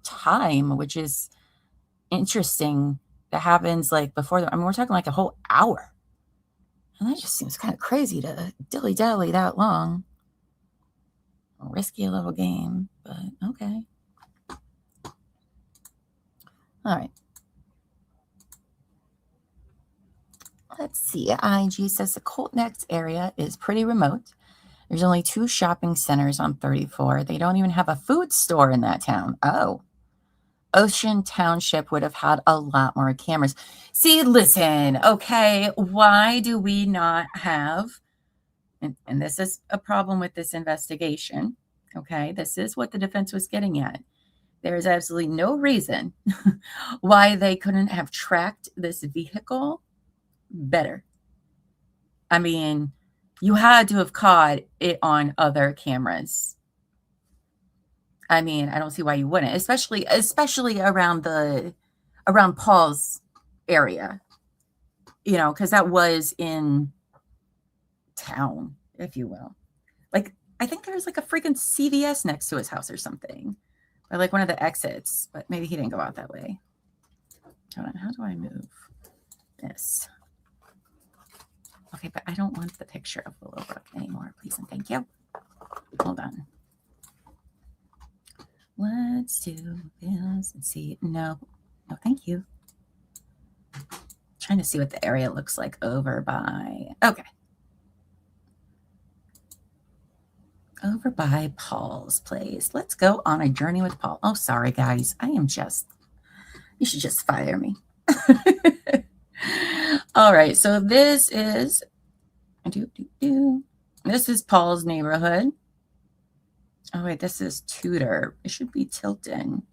time, which is interesting, that happens like before. I mean, we're talking like a whole hour. And that just seems kind of crazy to dilly-dally that long. A risky little game, but okay. All right. let's see. IG says the Colts Neck area is pretty remote. There's only 2 shopping centers on 34. They don't even have a food store in that town. Oh. Ocean Township would have had a lot more cameras. See, listen, okay, why do we not have, and this is a problem with this investigation, okay? This is what the defense was getting at. There is absolutely no reason why they couldn't have tracked this vehicle better. I mean, you had to have caught it on other cameras. I mean, I don't see why you wouldn't, especially around Paul's area, you know, because that was in town, if you will. Like, I think there's like a freaking CVS next to his house or something, or like one of the exits, but maybe he didn't go out that way. Hold on, how do I move this? Okay, but I don't want the picture of Willowbrook anymore, please and thank you. Hold on. Let's do this and see. No, thank you. Trying to see what the area looks like over by, okay. Over by Paul's place. Let's go on a journey with Paul. Oh, sorry, guys. You should just fire me. All right, so this is, this is Paul's neighborhood. Oh, wait, this is Tudor. It should be Tilton.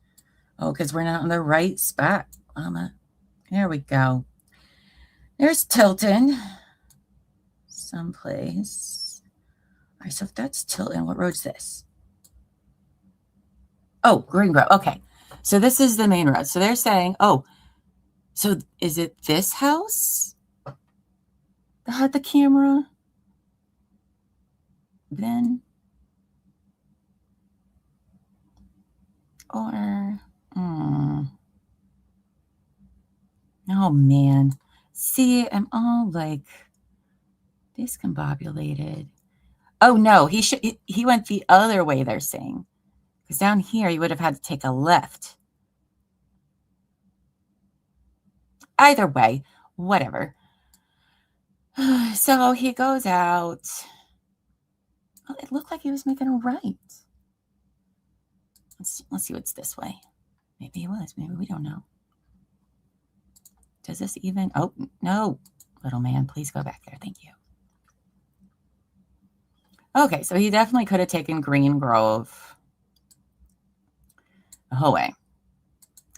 Oh, because we're not on the right spot, Llama. There we go. There's Tilton. Someplace. All right, so if that's Tilton, what road's this? Oh, Greengrove. Okay. So this is the main road. So they're saying, oh, so is it this house that had the camera? Then... Or, oh man. See, I'm all like discombobulated. Oh no, he went the other way, they're saying. Because down here, you would have had to take a left. Either way, whatever. So he goes out. Oh, it looked like he was making a right. Let's see what's this way. Maybe it was. Maybe we don't know. Does this even? Oh, no. Little man, please go back there. Thank you. Okay, so he definitely could have taken Green Grove the whole way.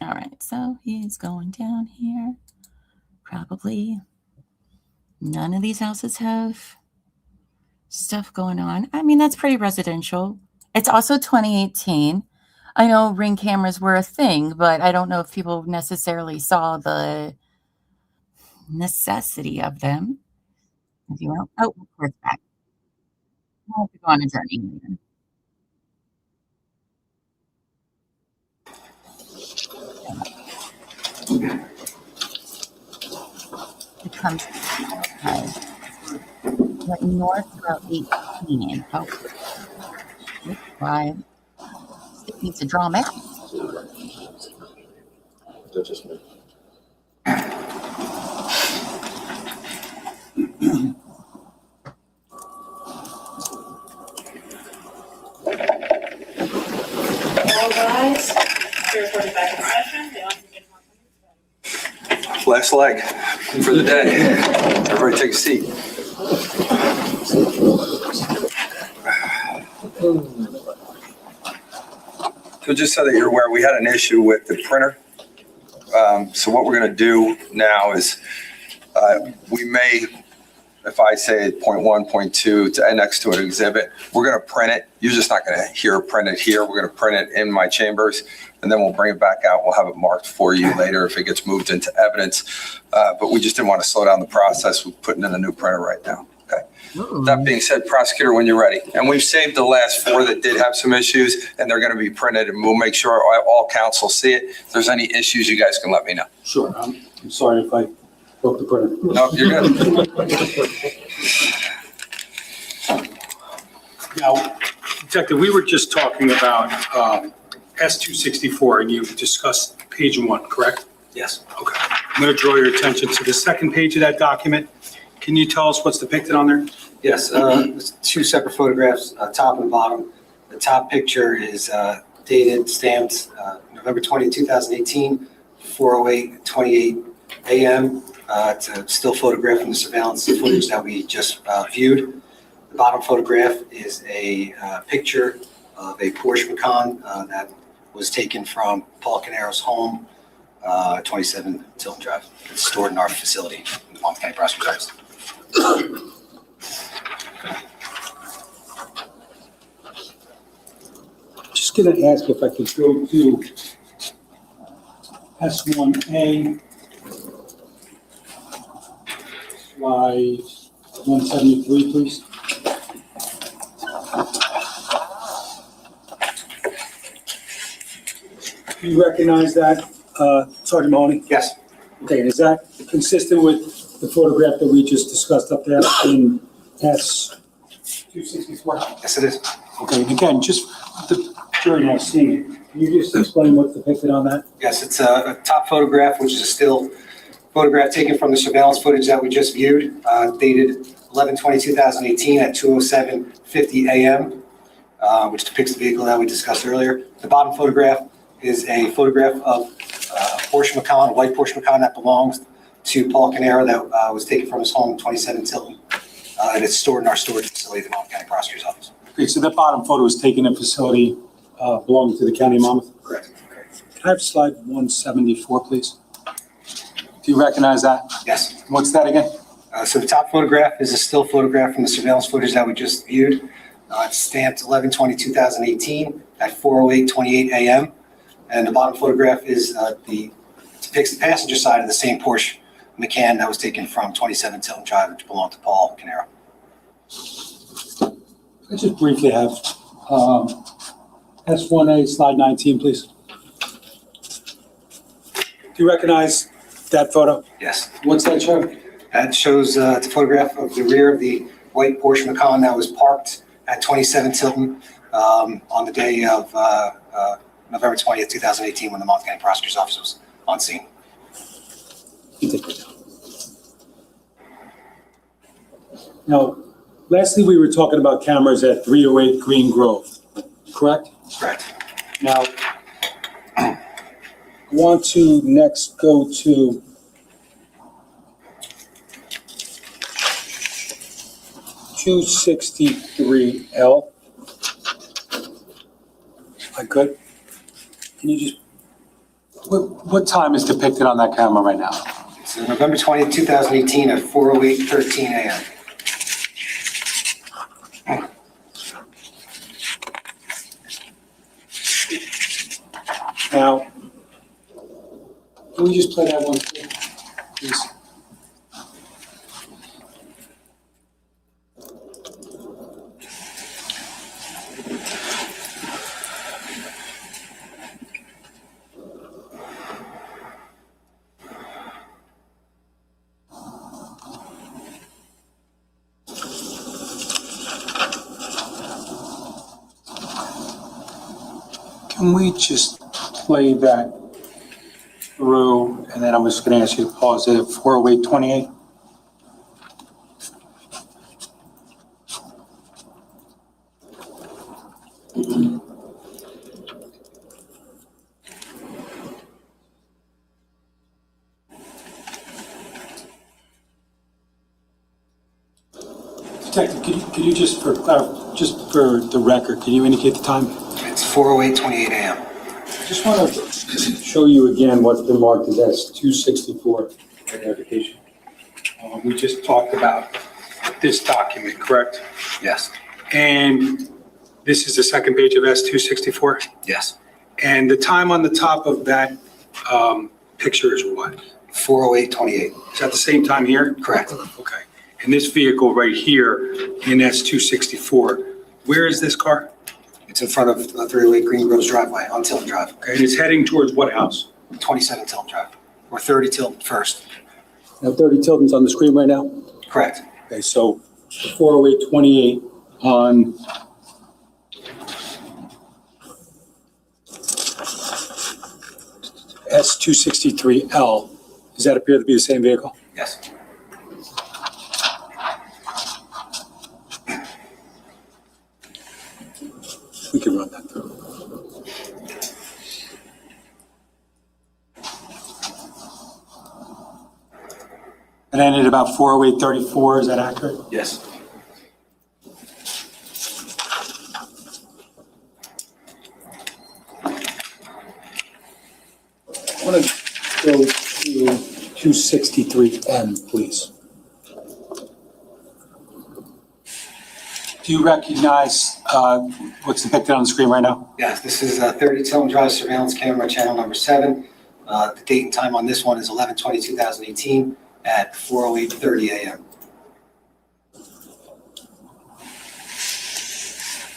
All right, so he's going down here. Probably none of these houses have stuff going on. I mean, that's pretty residential. It's also 2018. I know Ring cameras were a thing, but I don't know if people necessarily saw the necessity of them. If you will. Oh, of course, back. I'll have to go on a journey later. It comes went north about 18. Oh, why? It needs to draw a map. That's just me. All rise. You're reported back in session. Last leg for the day. Everybody take a seat. So just so that you're aware, we had an issue with the printer. So what we're going to do now is we may, if I say point 1, point 2 to annex to an exhibit, we're going to print it. You're just not going to print it here. We're going to print it in my chambers, and then we'll bring it back out. We'll have it marked for you later if it gets moved into evidence. But we just didn't want to slow down the process with putting in a new printer right now. Okay. That being said, prosecutor, when you're ready. And we've saved the last 4 that did have some issues, and they're going to be printed, and we'll make sure all counsel see it. If there's any issues, you guys can let me know. Sure. I'm sorry if I broke the printer. No, you're good. Now, Detective, we were just talking about S264, and you discussed page 1, correct? Yes. Okay. I'm going to draw your attention to the second page of that document. Can you tell us what's depicted on there? Yes, there's two separate photographs, top and bottom. The top picture is dated, stamped November 20, 2018, 4:08:28 a.m. It's a still photograph from the surveillance footage that we just viewed. The bottom photograph is a picture of a Porsche Macan that was taken from Paul Caneiro's home, 27 Tilton Drive. It's stored in our facility in the Llama County Prosecutor's Office. Just going to ask if I could go to S1A, slide 173, please. Do you recognize that, Sergeant Mahoney? Yes. Okay, and is that consistent with the photograph that we just discussed up there in S264? Yes, it is. Okay, and again, just the jury now seeing it, can you just explain what's depicted on that? Yes, it's a top photograph, which is a still photograph taken from the surveillance footage that we just viewed, dated 11/20/2018 at 2:07:50 a.m., which depicts the vehicle that we discussed earlier. The bottom photograph is a photograph of a Porsche Macan, a white Porsche Macan that belongs to Paul Caneiro that was taken from his home, 27 Tilton, and it's stored in our storage facility at the Llama County Prosecutor's Office. Okay, so that bottom photo was taken in a facility belonging to the County of Monmouth? Correct. Can I have slide 174, please? Do you recognize that? Yes. What's that again? So the top photograph is a still photograph from the surveillance footage that we just viewed. It's stamped 11/20/2018 at 4:08:28 a.m. And the bottom photograph is depicts the passenger side of the same Porsche Macan that was taken from 27 Tilton Drive, which belonged to Paul Caneiro. I just briefly have S1A, slide 19, please. Do you recognize that photo? Yes. What's that show? That shows it's a photograph of the rear of the white Porsche Macan that was parked at 27 Tilton on the day of November 20th, 2018, when the Monmouth County Prosecutor's Office was on scene. Now, lastly, we were talking about cameras at 308 Green Grove, correct? Correct. Now, I want to next go to $263L. I could. Can you just, what time is depicted on that camera right now? It's November 20th, 2018 at 4:08:13 a.m. Now, can we just play that one, please? Can we just play that through, and then I'm just going to ask you to pause it at 408:28? Detective, could you just for the record, can you indicate the time? It's 4:08:28 a.m. I just want to show you again what's been marked as S264 identification. We just talked about this document, correct? Yes. And this is the second page of S264? Yes. And the time on the top of that picture is what? 4:08:28. Is that the same time here? Correct. Okay. And this vehicle right here in S264, where is this car? It's in front of 308 Green Grove's driveway on Tilton Drive. Okay, and it's heading towards what house? 27 Tilton Drive, or 30 Tilton first. Now 30 Tilton's on the screen right now? Correct. Okay, so 408:28 on S263L Does that appear to be the same vehicle? Yes. We can run that through. And then at about 4:08:34, is that accurate? Yes. I want to go to 263M, please. Do you recognize what's depicted on the screen right now? Yes, this is 30 Tillman Drive surveillance camera channel number 7. The date and time on this one is 11/20/2018 at 4:08:30 a.m.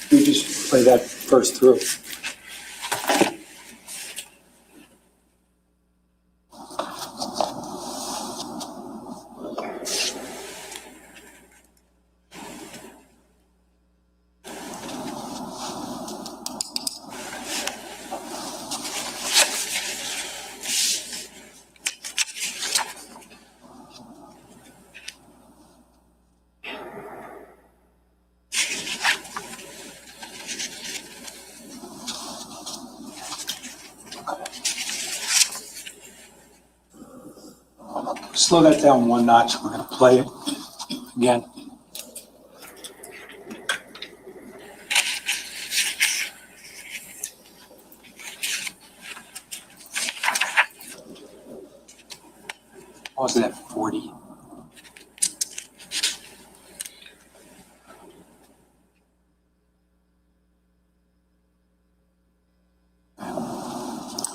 Can you just play that first through? Slow that down one notch. We're going to play it again. Pause it at 40.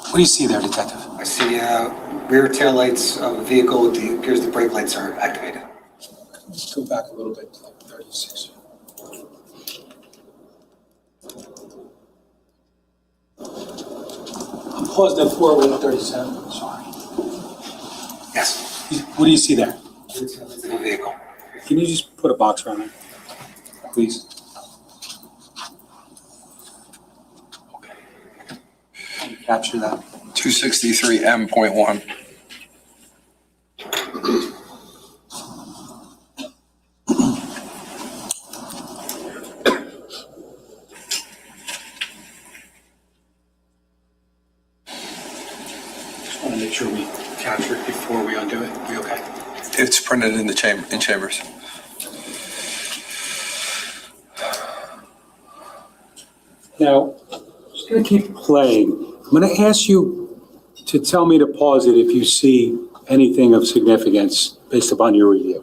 What do you see there, Detective? I see rear taillights of a vehicle with appears the brake lights are activated. Let's go back a little bit to like 36. I'm paused at 4:37. Sorry. Yes. What do you see there? It's in a vehicle. Can you just put a box around it, please? Okay. Can you capture that? 263M.1. Just want to make sure we capture it before we undo it. We okay? It's printed in the chambers. Now, just going to keep playing. I'm going to ask you to tell me to pause it if you see anything of significance based upon your review.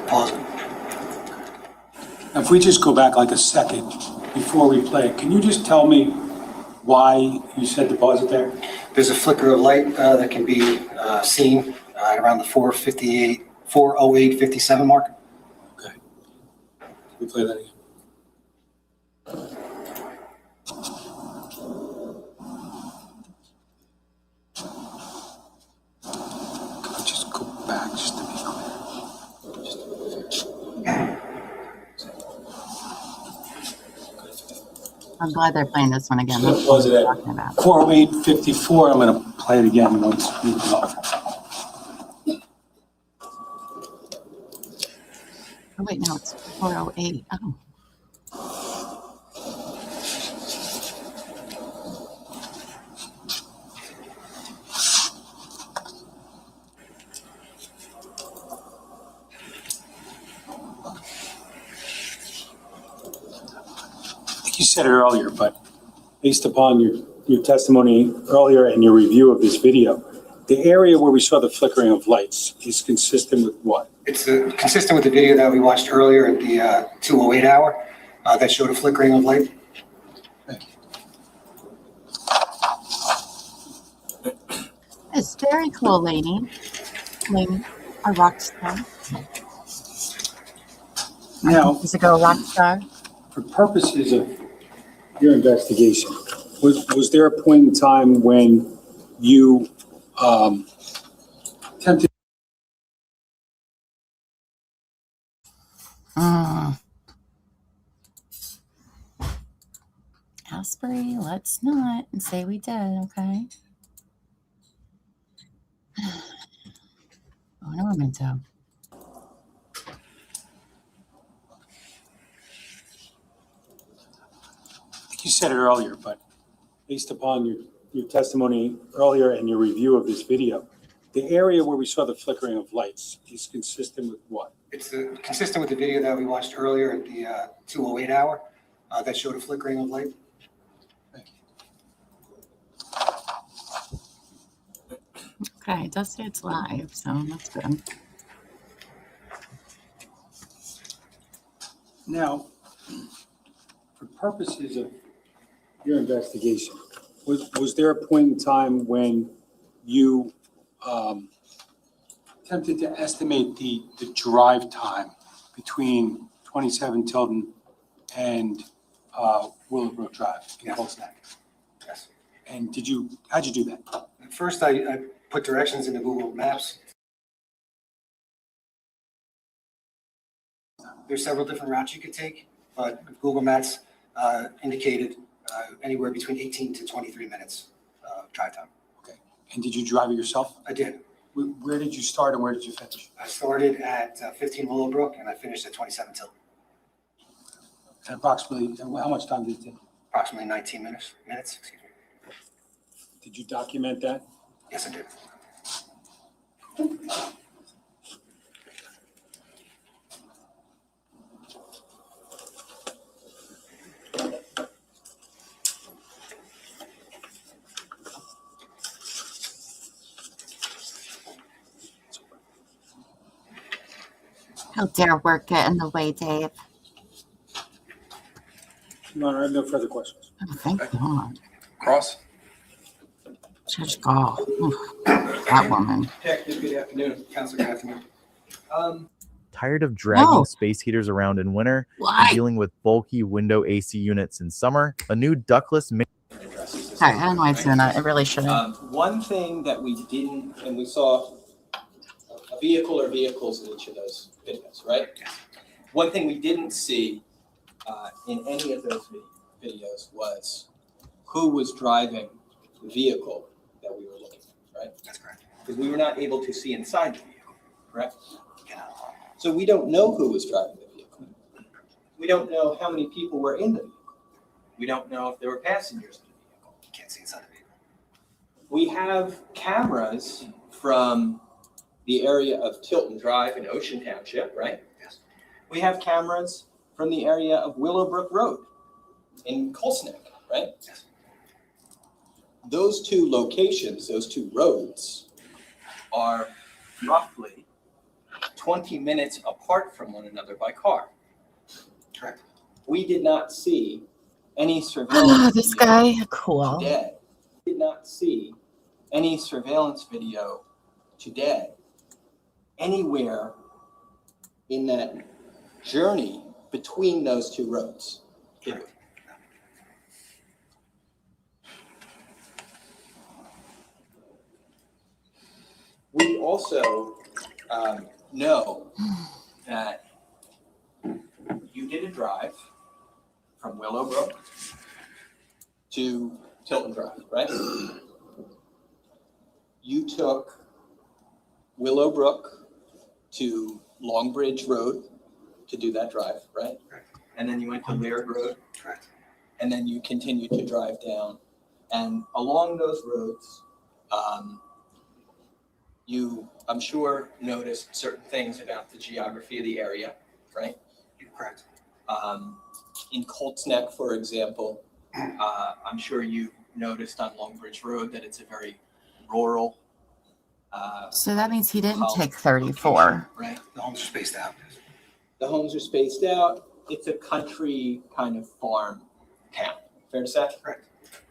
Pause. Now, if we just go back like a second before we play it, can you just tell me why you said to pause it there? There's a flicker of light that can be seen around the 4:08:57 mark. Okay. Can we play that again? Can we just go back just to be clear? I'm glad they're playing this one again. What was it at? 4:08:54. I'm going to play it again once we go. Oh, wait, no, it's 4:08. Oh. You said it earlier, but based upon your testimony earlier and your review of this video, The area where we saw the flickering of lights is consistent with what? It's consistent with the video that we watched earlier at the 2:08 hour that showed a flickering of light. It's very cool, lady. Lady, a rock star. Now, Is it a rock star? for purposes of your investigation, was there a point in time when you attempted? Asbury, let's not say we did, okay? Oh, no, I'm into. I think you said it earlier, but based upon your testimony earlier and your review of this video, the area where we saw the flickering of lights is consistent with what? It's consistent with the video that we watched earlier at the 2:08 hour that showed a flickering of light. Okay, it does say it's live, so that's good. Now, for purposes of your investigation, was there a point in time when you attempted to estimate the drive time between 27 Tilden and Willowbrook Drive in Colts Neck? Yes. And how'd you do that? At first, I put directions into Google Maps. There's several different routes you could take, but Google Maps indicated anywhere between 18 to 23 minutes drive time. Okay. And did you drive it yourself? I did. Where did you start and where did you finish? I started at 15 Willowbrook and I finished at 27 Tilton. And approximately, how much time did it take? Approximately 19 minutes. Excuse me. Did you document that? Yes, I did. How dare work get in the way, Dave? Your Honor, I have no further questions. Oh, thank God. Cross? Judge Gall. That woman. Detective, good afternoon. Counselor, good afternoon. Tired of dragging No. space heaters around in winter Why? and dealing with bulky window AC units in summer? A new ductless Sorry, I don't know why it's doing that. It really shouldn't. One thing that we didn't, and we saw a vehicle or vehicles in each of those videos, right? One thing we didn't see in any of those videos was who was driving the vehicle that we were looking at, right? That's correct. Because we were not able to see inside the vehicle, correct? So we don't know who was driving the vehicle. We don't know how many people were in the vehicle. We don't know if there were passengers in the vehicle. You can't see inside the vehicle. We have cameras from the area of Tilton Drive in Ocean Township, right? Yes. We have cameras from the area of Willowbrook Road in Colts Neck, right? Yes. Those two locations, those two roads, are roughly 20 minutes apart from one another by car. Correct. We did not see any surveillance. This guy, cool. Today. We did not see any surveillance video today anywhere in that journey between those two roads. Correct. We also know that you did a drive from Willowbrook to Tilton Drive, right? You took Willowbrook to Longbridge Road to do that drive, right? Correct. And then you went to Laird Road. Correct. And then you continued to drive down. And along those roads, you, I'm sure, noticed certain things about the geography of the area, right? Correct. In Colts Neck, for example, I'm sure you noticed on Longbridge Road that it's a very rural So that means he didn't House take 34. Right. The homes are spaced out. The homes are spaced out. It's a country kind of farm town. Fair to say? Correct.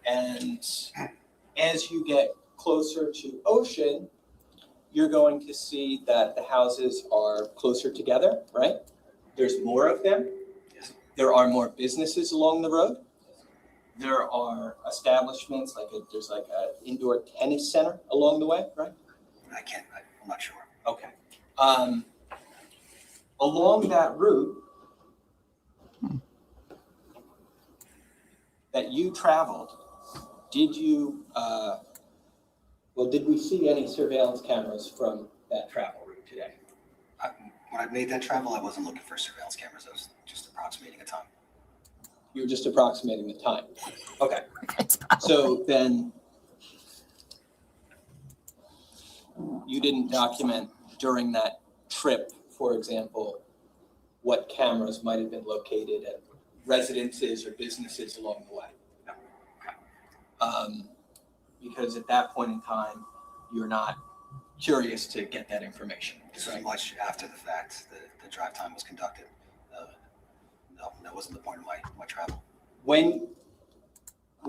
And as you get closer to Ocean, you're going to see that the houses are closer together, right? There's more of them. Yes. There are more businesses along the road. There are establishments, there's like an indoor tennis center along the way, right? I'm not sure. Okay. Along that route that you traveled, did we see any surveillance cameras from that travel route today? When I made that travel, I wasn't looking for surveillance cameras. I was just approximating a time. You were just approximating the time. Okay. So then you didn't document during that trip, for example, what cameras might have been located at residences or businesses along the way. Because at that point in time, you're not curious to get that information. This was much after the fact that the drive time was conducted. No, that wasn't the point of my travel. When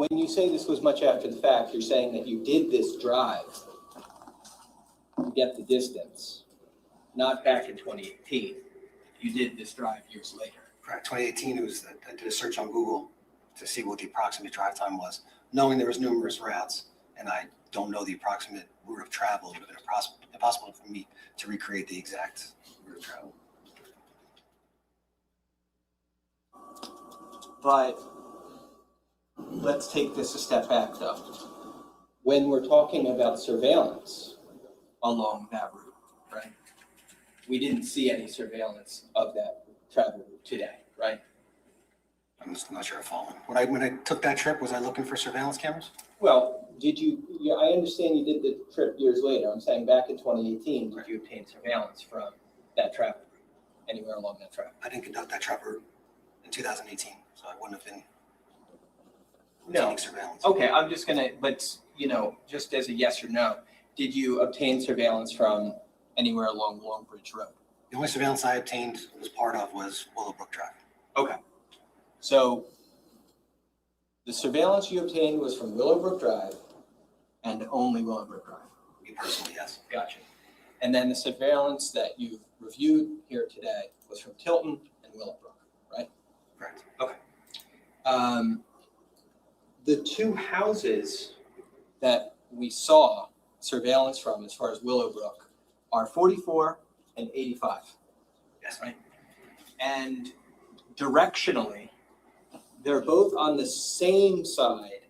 you say this was much after the fact, you're saying that you did this drive to get the distance, not back in 2018. You did this drive years later. Correct. 2018, I did a search on Google to see what the approximate drive time was, knowing there was numerous routes, and I don't know the approximate route of travel. It would have been impossible for me to recreate the exact route of travel. But let's take this a step back, though. When we're talking about surveillance along that route, right? We didn't see any surveillance of that travel route today, right? I'm just not sure I follow. When I took that trip, was I looking for surveillance cameras? Well, I understand you did the trip years later. I'm saying back in 2018, did you obtain surveillance from that travel route, anywhere along that travel? I didn't conduct that travel route in 2018, so I wouldn't have been No. obtaining surveillance. Okay, I'm just gonna, but, just as a yes or no, did you obtain surveillance from anywhere along Long Bridge Road? The only surveillance I obtained was Willowbrook Drive. Okay. So the surveillance you obtained was from Willowbrook Drive and only Willowbrook Drive? Me personally, yes. Gotcha. And then the surveillance that you've reviewed here today was from Tilton and Willowbrook, right? Correct. Okay. The two houses that we saw surveillance from as far as Willowbrook are 44 and 85. Yes. Right? And directionally, they're both on the same side.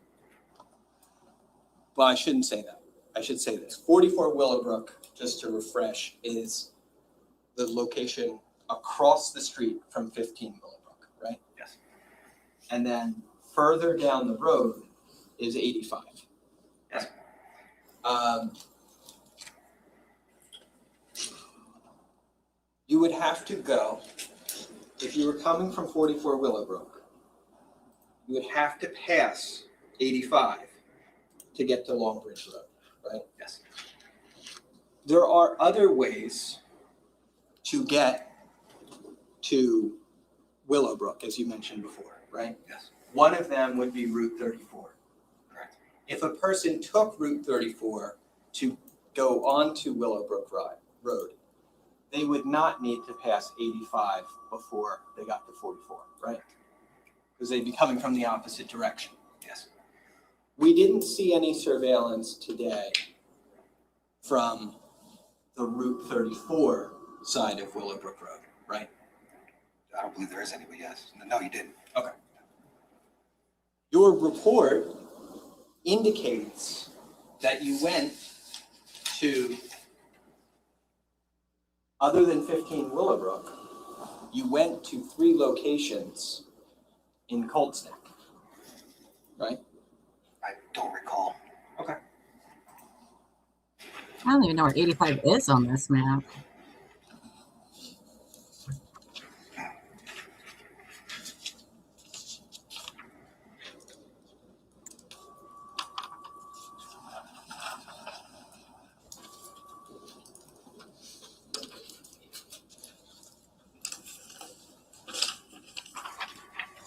Well, I shouldn't say that. I should say this. 44 Willowbrook, just to refresh, is the location across the street from 15 Willowbrook, right? Yes. And then further down the road is 85. Yes. You would have to go, if you were coming from 44 Willowbrook, you would have to pass 85 to get to Long Bridge Road, right? Yes. There are other ways to get to Willowbrook, as you mentioned before, right? Yes. One of them would be Route 34. Correct. If a person took Route 34 to go onto Willowbrook Road, they would not need to pass 85 before they got to 44, right? Because they'd be coming from the opposite direction. Yes. We didn't see any surveillance today from the Route 34 side of Willowbrook Road, right? I don't believe there is any, but yes. No, you didn't. Okay. Your report indicates that you went to, other than 15 Willowbrook, you went to 3 locations in Colts Neck, right? I don't recall. Okay. I don't even know where 85 is on this map.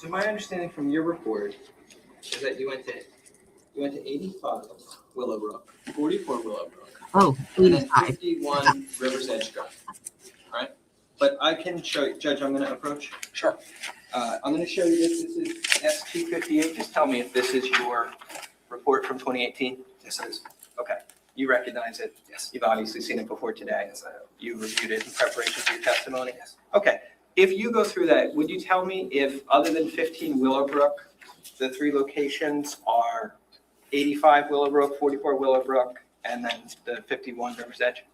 So my understanding from your report is that you went to 85 Willowbrook, 44 Willowbrook, Oh, and then 85. 51 River's Edge Drive, right? But I can show you, Judge, I'm going to approach. Sure. I'm going to show you this. This is S258. Just tell me if this is your report from 2018. Yes, it is. Okay. You recognize it? Yes. You've obviously seen it before today. Yes, I have. You reviewed it in preparation for your testimony? Yes. Okay. If you go through that, would you tell me if, other than 15 Willowbrook, the three locations are 85 Willowbrook, 44 Willowbrook, and then the 51 River's Edge?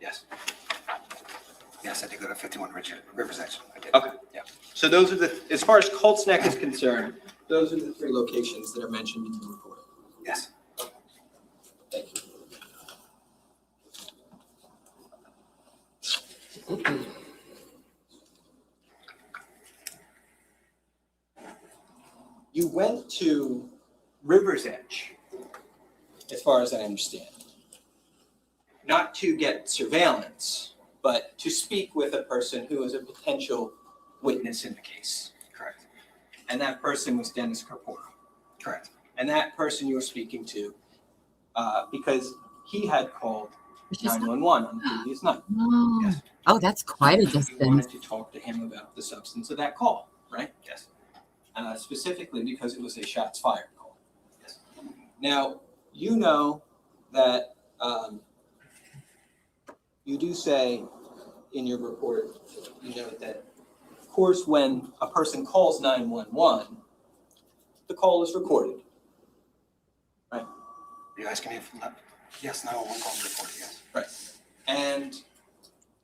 Yes. Yes, I did go to 51 River's Edge. I did. Okay. Yeah. So those are the, as far as Colts Neck is concerned, those are the three locations that are mentioned in the report. Yes. Thank you. You went to River's Edge, as far as I understand, not to get surveillance, but to speak with a person who is a potential witness in the case. Correct. And that person was Dennis Corpora. Correct. And that person you were speaking to, because he had called 911 on the previous night. Oh, Yes. oh, that's quite a You distance. wanted to talk to him about the substance of that call, right? Yes. Specifically because it was a shots fired call. Yes. Now, you know that you do say in your report, you note that, of course, when a person calls 911, the call is recorded, right? Are you asking me if not? Yes, 911 call reported, yes. Right. And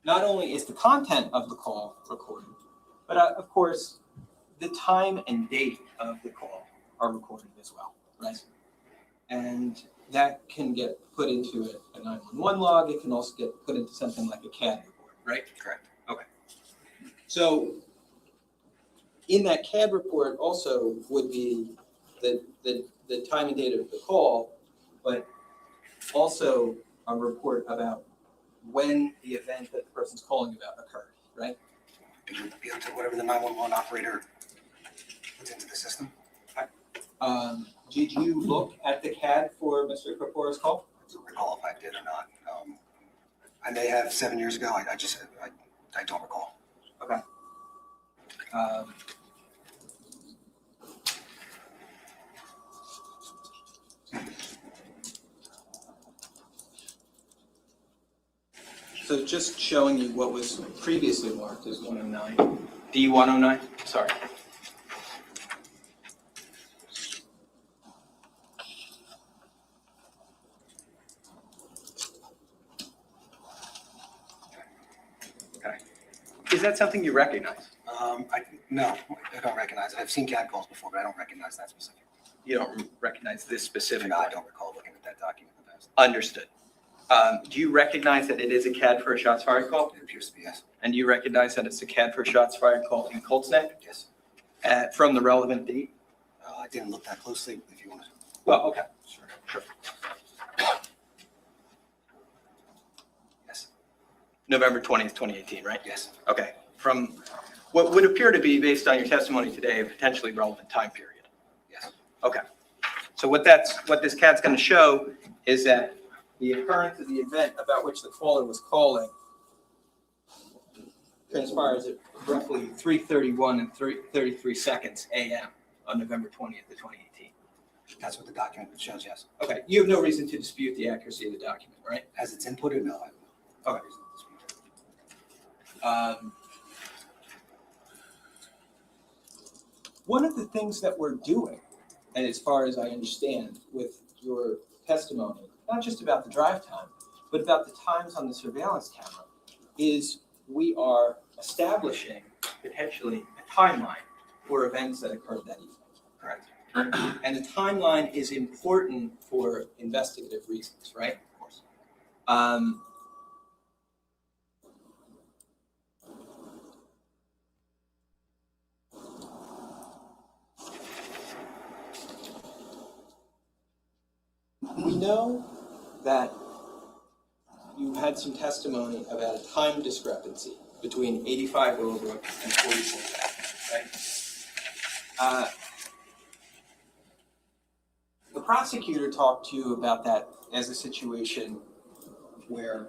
not only is the content of the call recorded, but of course, the time and date of the call are recorded as well, right? And that can get put into a 911 log. It can also get put into something like a CAD report, right? Correct. Okay. So in that CAD report also would be the time and date of the call, but also a report about when the event that the person's calling about occurred, right? Be up to whatever the 911 operator puts into the system. Did you look at the CAD for Mr. Corpora's call? I don't recall if I did or not. I may have 7 years ago. I don't recall. Okay. So just showing you what was previously marked as 109, D109, sorry. Okay. Is that something you recognize? No, I don't recognize it. I've seen CAD calls before, but I don't recognize that specific. You don't recognize this specific? No, I don't recall looking at that document in the past. Understood. Do you recognize that it is a CAD for a shots fired call? It appears to be, yes. And do you recognize that it's a CAD for a shots fired call in Colts Neck? Yes. From the relevant date? I didn't look that closely, if you want to. Well, okay. Sure. Yes. November 20th, 2018, right? Yes. Okay. From what would appear to be, based on your testimony today, a potentially relevant time period. Yes. Okay. So what this CAD's going to show is that the occurrence of the event about which the caller was calling transpires at roughly 3:31 and 33 seconds a.m. on November 20th of 2018. That's what the document shows, yes. Okay. You have no reason to dispute the accuracy of the document, right? As it's inputted, no. Okay. One of the things that we're doing, and as far as I understand with your testimony, not just about the drive time, but about the times on the surveillance camera, is we are establishing potentially a timeline for events that occurred that evening. Correct. And the timeline is important for investigative reasons, right? Of course. We know that you had some testimony about a time discrepancy between 85 Willowbrook and 44, right? The prosecutor talked to you about that as a situation where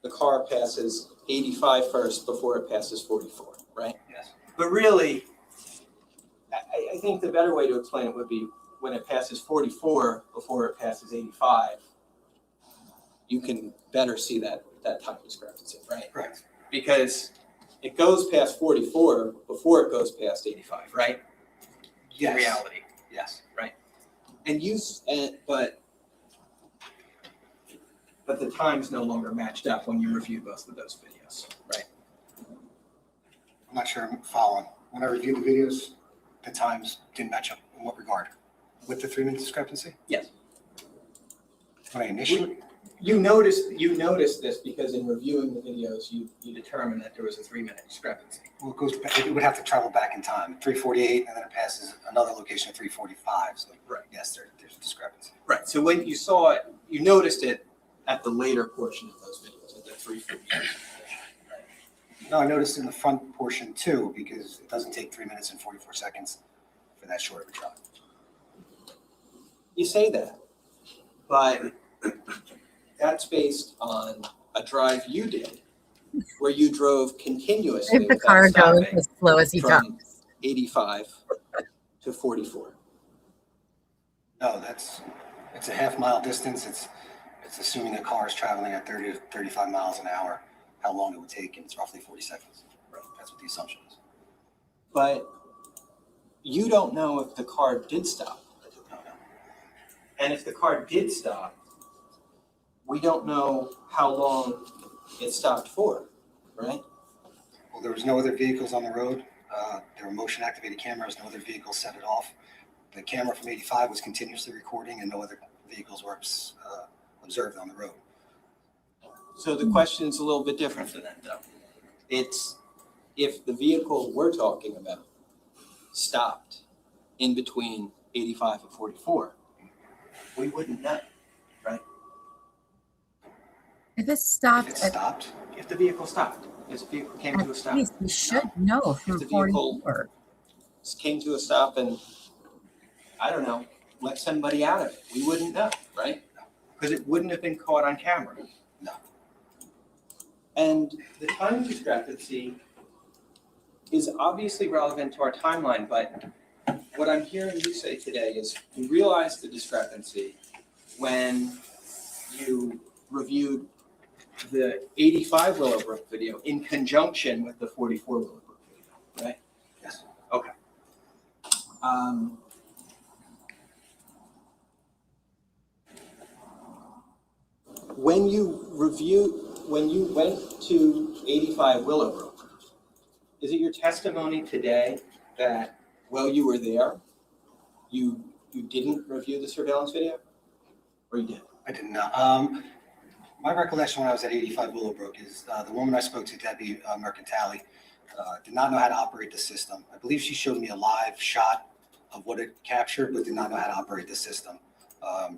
the car passes 85 first before it passes 44, right? Yes. But really, I think the better way to explain it would be when it passes 44 before it passes 85, you can better see that time discrepancy, right? Correct. Because it goes past 44 before it goes past 85, right? Yes. In reality, Yes. right? And but the times no longer matched up when you reviewed both of those videos, right? I'm not sure I'm following. When I reviewed the videos, the times didn't match up. In what regard? With the 3-minute discrepancy? Yes. When I initially, You noticed this because in reviewing the videos, you determined that there was a 3-minute discrepancy. well, it would have to travel back in time, 3:48, and then it passes another location at 3:45. So Right. yes, there's a discrepancy. Right. So when you saw it, you noticed it at the later portion of those videos, at the 3:48. No, I noticed in the front portion too, because it doesn't take 3 minutes and 44 seconds for that short of a drive. You say that, but that's based on a drive you did, where you drove continuously If the without car goes stopping as slow as he from does. 85 to 44. No, it's a half-mile distance. It's assuming the car is traveling at 30 to 35 miles an hour, how long it would take, and it's roughly 40 seconds. Right. That's what the assumption is. But you don't know if the car did stop. And if the car did stop, we don't know how long it stopped for, right? Well, there was no other vehicles on the road. There were motion-activated cameras. No other vehicles set it off. The camera from 85 was continuously recording, and no other vehicles were observed on the road. So the question's a little bit different than that, though. It's if the vehicle we're talking about stopped in between 85 and 44, we wouldn't know, right? If it stopped, If the vehicle stopped, if the vehicle came to a stop. at least we should know from If the vehicle 44. came to a stop and, I don't know, let somebody out of it, we wouldn't know, right? Because it wouldn't have been caught on camera. No. And the time discrepancy is obviously relevant to our timeline, but what I'm hearing you say today is you realized the discrepancy when you reviewed the 85 Willowbrook video in conjunction with the 44 Willowbrook video, right? Yes. Okay. When you went to 85 Willowbrook, is it your testimony today that while you were there, you didn't review the surveillance video? Or you did? I didn't know. My recollection when I was at 85 Willowbrook is the woman I spoke to, Debbie Mercantali, did not know how to operate the system. I believe she showed me a live shot of what it captured, but did not know how to operate the system.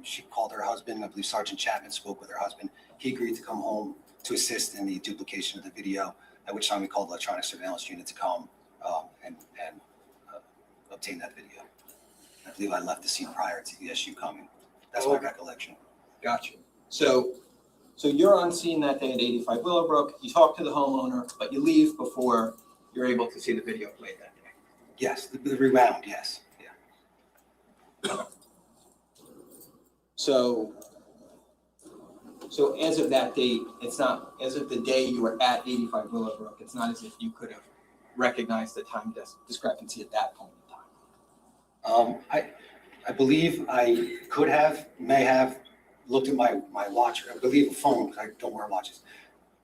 She called her husband. I believe Sergeant Chapman spoke with her husband. He agreed to come home to assist in the duplication of the video, at which time we called electronic surveillance unit to come and obtain that video. I believe I left the scene prior to the SU coming. That's my recollection. Gotcha. So you're on scene that day at 85 Willowbrook. You talk to the homeowner, but you leave before you're able to see the video played that day. Yes, the rewound, yes. Yeah. So as of that date, it's not, as of the day you were at 85 Willowbrook, it's not as if you could have recognized the time discrepancy at that point in time. I believe I may have looked at my watch, I believe a phone, I don't wear watches,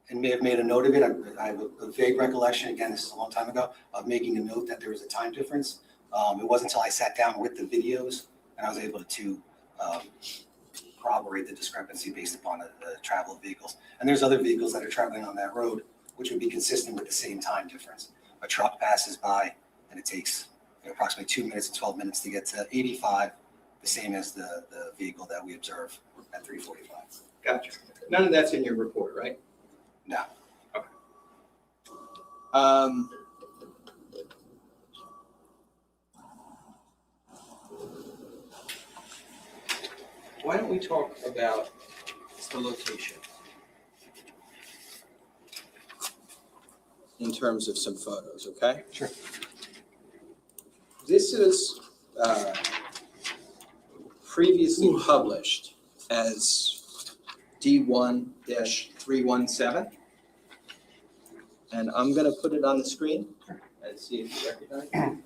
and may have made a note of it. I have a vague recollection, again, this is a long time ago, of making a note that there was a time difference. It wasn't until I sat down with the videos and I was able to corroborate the discrepancy based upon the travel of vehicles. And there's other vehicles that are traveling on that road, which would be consistent with the same time difference. A truck passes by and it takes approximately 2 minutes and 12 minutes to get to 85, the same as the vehicle that we observe at 3:45. Gotcha. None of that's in your report, right? No. Okay. Why don't we talk about the location in terms of some photos, okay? Sure. This is previously published as D1-317. And I'm going to put it on the screen and see if you recognize it.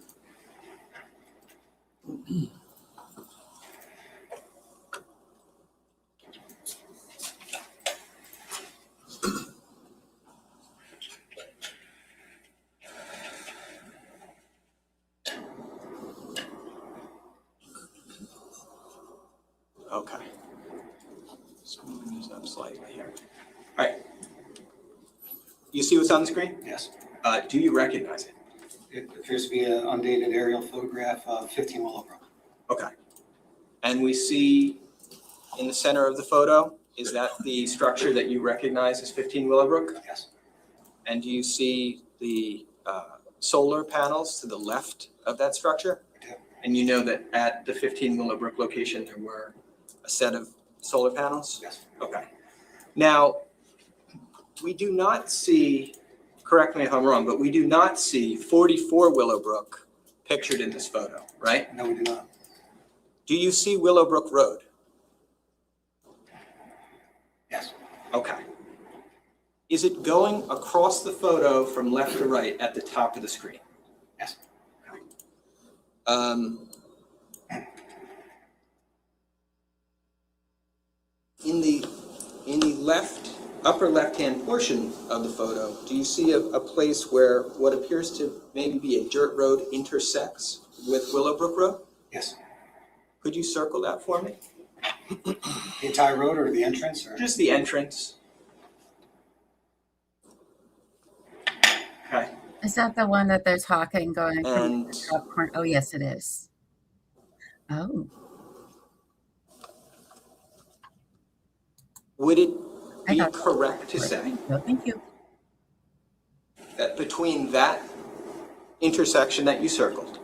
Okay. So I'm going to use that slightly here. All right. You see what's on the screen? Yes. Do you recognize it? It appears to be an undated aerial photograph of 15 Willowbrook. Okay. And we see in the center of the photo, is that the structure that you recognize as 15 Willowbrook? Yes. And do you see the solar panels to the left of that structure? I do. And you know that at the 15 Willowbrook location, there were a set of solar panels? Yes. Okay. Now, we do not see, correct me if I'm wrong, but we do not see 44 Willowbrook pictured in this photo, right? No, we do not. Do you see Willowbrook Road? Yes. Okay. Is it going across the photo from left to right at the top of the screen? Yes. Okay. In the upper left-hand portion of the photo, do you see a place where what appears to maybe be a dirt road intersects with Willowbrook Road? Yes. Could you circle that for me? The entire road or the entrance? Or? Just the entrance. Okay. Is that the one that they're talking going from And the top corner? Oh, yes, it is. Oh. would it be correct to say No, thank you. that between that intersection that you circled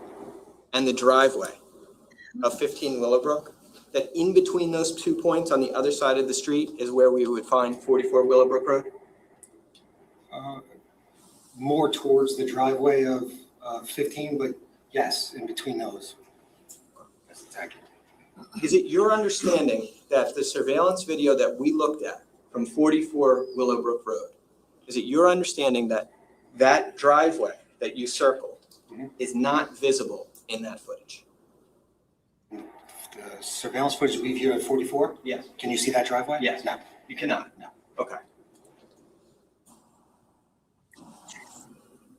and the driveway of 15 Willowbrook, that in between those 2 points on the other side of the street is where we would find 44 Willowbrook Road? More towards the driveway of 15, but yes, in between those. That's exactly. Is it your understanding that the surveillance video that we looked at from 44 Willowbrook Road, is it your understanding that that driveway that you circled is not visible in that footage? The surveillance footage we viewed at 44? Yes. Can you see that driveway? Yes. No. You cannot? No. Okay.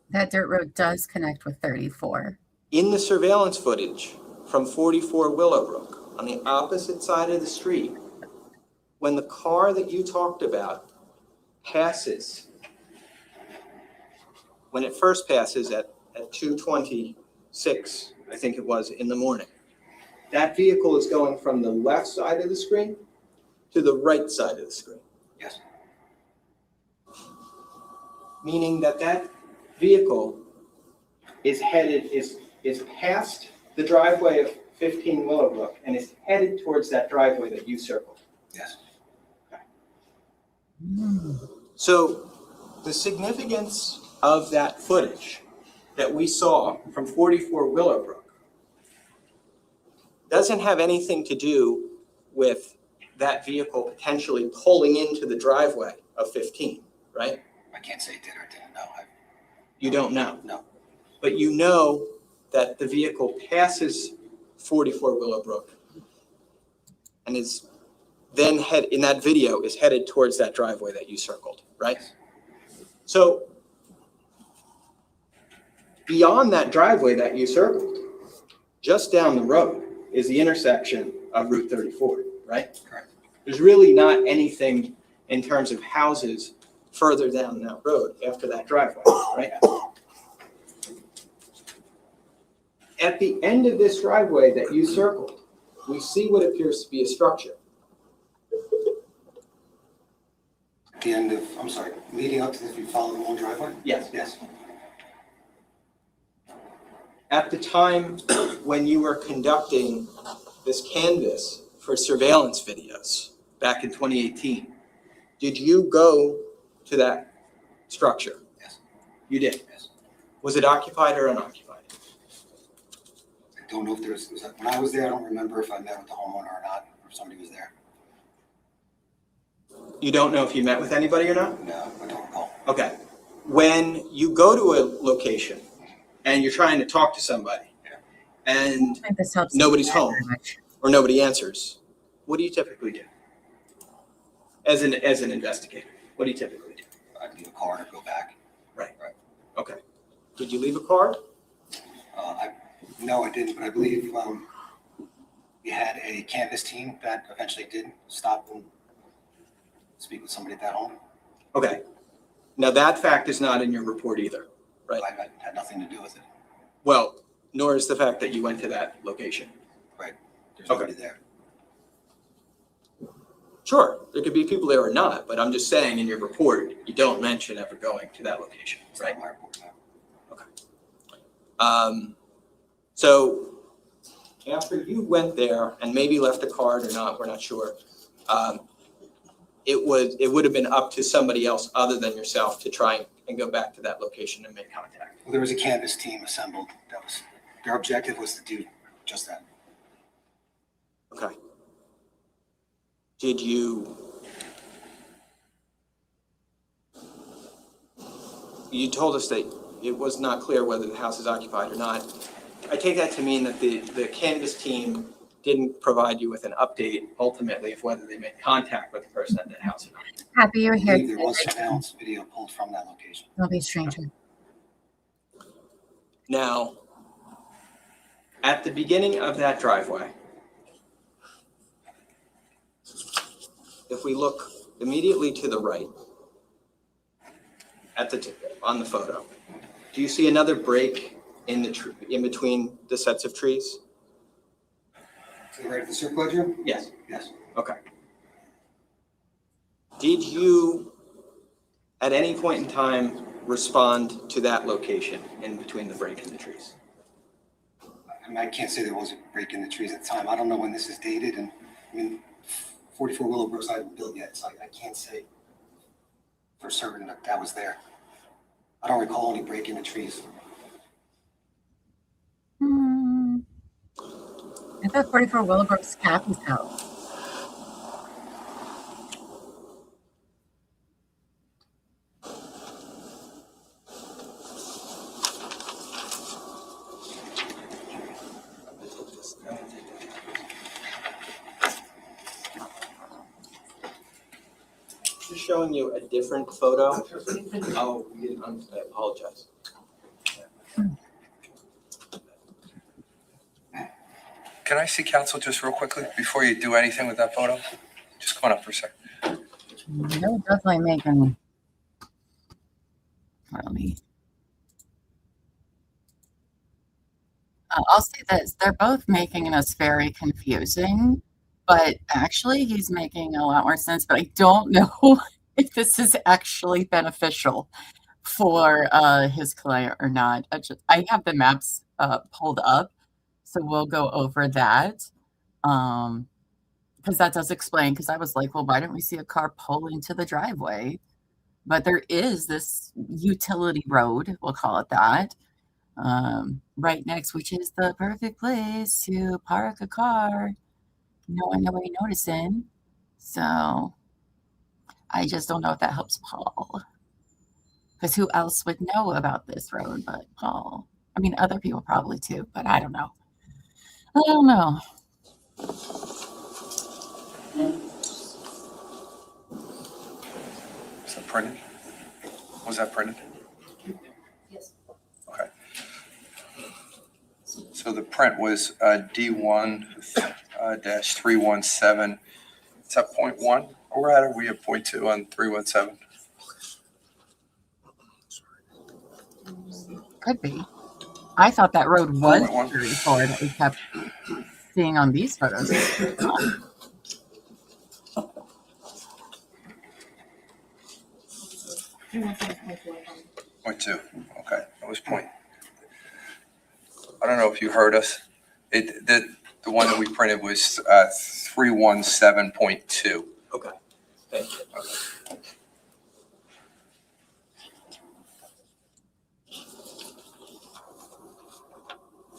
That dirt road does connect with 34. In the surveillance footage from 44 Willowbrook, on the opposite side of the street, when the car that you talked about passes, when it first passes at 2:26, I think it was, in the morning, that vehicle is going from the left side of the screen to the right side of the screen. Yes. Meaning that that vehicle is headed, is past the driveway of 15 Willowbrook and is headed towards that driveway that you circled. Yes. Okay. So the significance of that footage that we saw from 44 Willowbrook doesn't have anything to do with that vehicle potentially pulling into the driveway of 15, right? I can't say it did or didn't know. You don't know? No. But you know that the vehicle passes 44 Willowbrook and is then in that video is headed towards that driveway that you circled, right? So beyond that driveway that you circled, just down the road is the intersection of Route 34, right? Correct. There's really not anything in terms of houses further down that road after that driveway, right? At the end of this driveway that you circled, we see what appears to be a structure. the end of, I'm sorry, leading up to this, you follow the long driveway? Yes. Yes. At the time when you were conducting this canvass for surveillance videos back in 2018, did you go to that structure? Yes. You did? Yes. Was it occupied or unoccupied? I don't know if when I was there, I don't remember if I met with the homeowner or not, or if somebody was there. You don't know if you met with anybody or not? No, I don't recall. Okay. When you go to a location and you're trying to talk to somebody and This helps nobody's me home very much. or nobody answers, what do you typically do? As an investigator, what do you typically do? I'd leave a card or go back. Right. Okay. Did you leave a card? No, I didn't, but I believe we had a canvas team that eventually did stop and speak with somebody at that home. Okay. Now that fact is not in your report either, right? I had nothing to do with it. Well, nor is the fact that you went to that location. Right. There's nobody there. Sure, there could be people there or not, but I'm just saying in your report, you don't mention ever going to that location, right? My report, no. So after you went there and maybe left a card or not, we're not sure. It would have been up to somebody else other than yourself to try and go back to that location and make contact. Well, there was a canvas team assembled. Their objective was to do just that. Okay. Did you told us that it was not clear whether the house is occupied or not. I take that to mean that the canvas team didn't provide you with an update ultimately of whether they made contact with the person at that house or not. Happy you're I here. believe there was surveillance video pulled from that location. Don't be a stranger. Now, at the beginning of that driveway, if we look immediately to the right, on the photo, do you see another break in between the sets of trees? To the right of the circle ledger? Yes. Yes. Okay. Did you, at any point in time, respond to that location in between the break in the trees? I mean, I can't say there was a break in the trees at the time. I don't know when this is dated, and I mean, 44 Willowbrooks I haven't built yet, so I can't say for certain that was there. I don't recall any break in the trees. I thought 44 Willowbrook's Kathy's house. Just showing you a different photo. Oh, I apologize. Can I see counsel just real quickly before you do anything with that photo? Just come on up for a second. They're definitely making. I'll say this: they're both making us very confusing, but actually, he's making a lot more sense. But I don't know if this is actually beneficial for his client or not. I have the maps pulled up, so we'll go over that. Because that does explain, because I was like, well, why don't we see a car pull into the driveway? But there is this utility road, we'll call it that, right next, which is the perfect place to park a car. No one nobody noticing. So I just don't know if that helps Paul. Because who else would know about this road but Paul? I mean, other people probably too, but I don't know. I don't know. Is that printed? Was that printed? Yes. Okay. So the print was D1-317. Is that point one? Or we're at, are we at point two on 317? Could be. I thought that road was 34 that we kept seeing on these photos. Point two. Okay, that was point. I don't know if you heard us. The one that we printed was 317.2. Okay, thank you.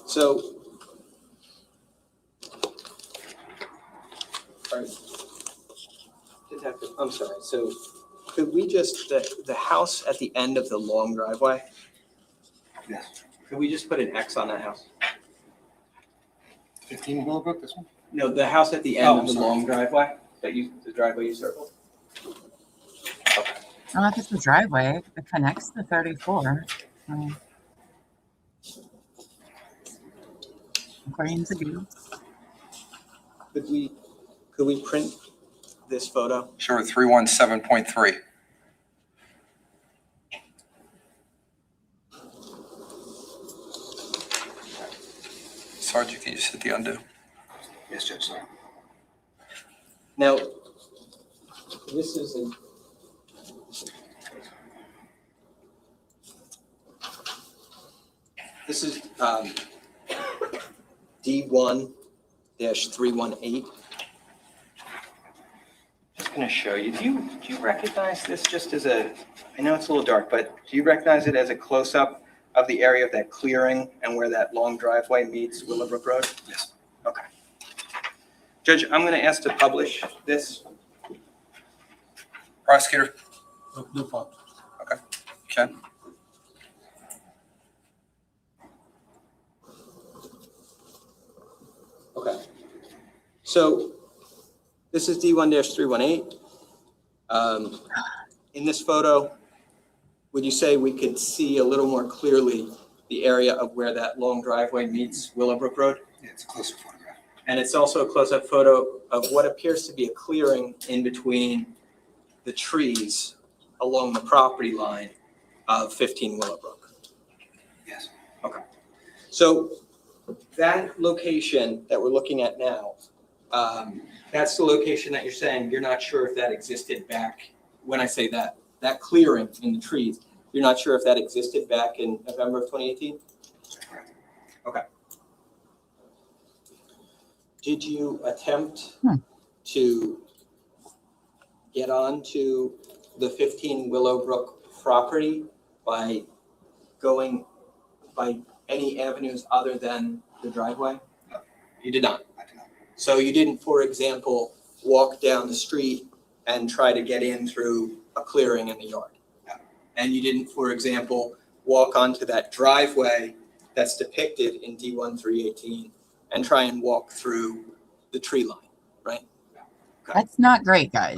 So, all right. Detective, I'm sorry, so could we just, the house at the end of the long driveway? Yes. Could we just put an X on that house? 15 Willowbrook, this one? No, the house at the end Oh, of the sorry. long driveway, the driveway you circled? I don't know if it's the driveway. It connects to 34. According to Google. Could we print this photo? Sure, 317.3. Sergeant, can you just hit the undo? Yes, Judge, sorry. Now, this is D1-318. Just going to show you. Do you recognize this just as I know it's a little dark, but do you recognize it as a close-up of the area of that clearing and where that long driveway meets Willowbrook Road? Yes. Okay. Judge, I'm going to ask to publish this. Prosecutor? No problem. Okay. Ken? Okay. So this is D1-318. In this photo, would you say we could see a little more clearly the area of where that long driveway meets Willowbrook Road? Yeah, it's a closer photograph. And it's also a close-up photo of what appears to be a clearing in between the trees along the property line of 15 Willowbrook. Yes. Okay. So that location that we're looking at now, that's the location that you're saying you're not sure if that existed back, when I say that clearing in the trees, you're not sure if that existed back in November of 2018? Okay. Did you attempt to get onto the 15 Willowbrook property by going by any avenues other than the driveway? No. You did not? I did not. So you didn't, for example, walk down the street and try to get in through a clearing in the yard? No. And you didn't, for example, walk onto that driveway that's depicted in D1-318 and try and walk through the tree line, right? No. Okay. That's not great, guys.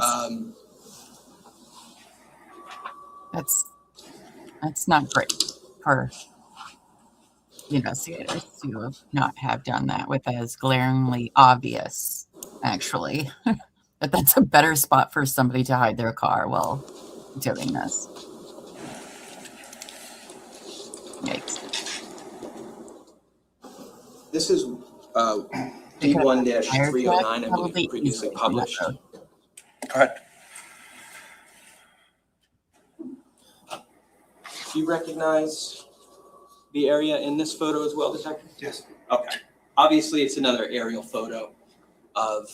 That's not great for investigators to not have done that with as glaringly obvious, actually. But that's a better spot for somebody to hide their car while doing this. Yikes. This is D1-309, I believe, previously published. Go ahead. Do you recognize the area in this photo as well, Detective? Yes. Okay. Obviously, it's another aerial photo of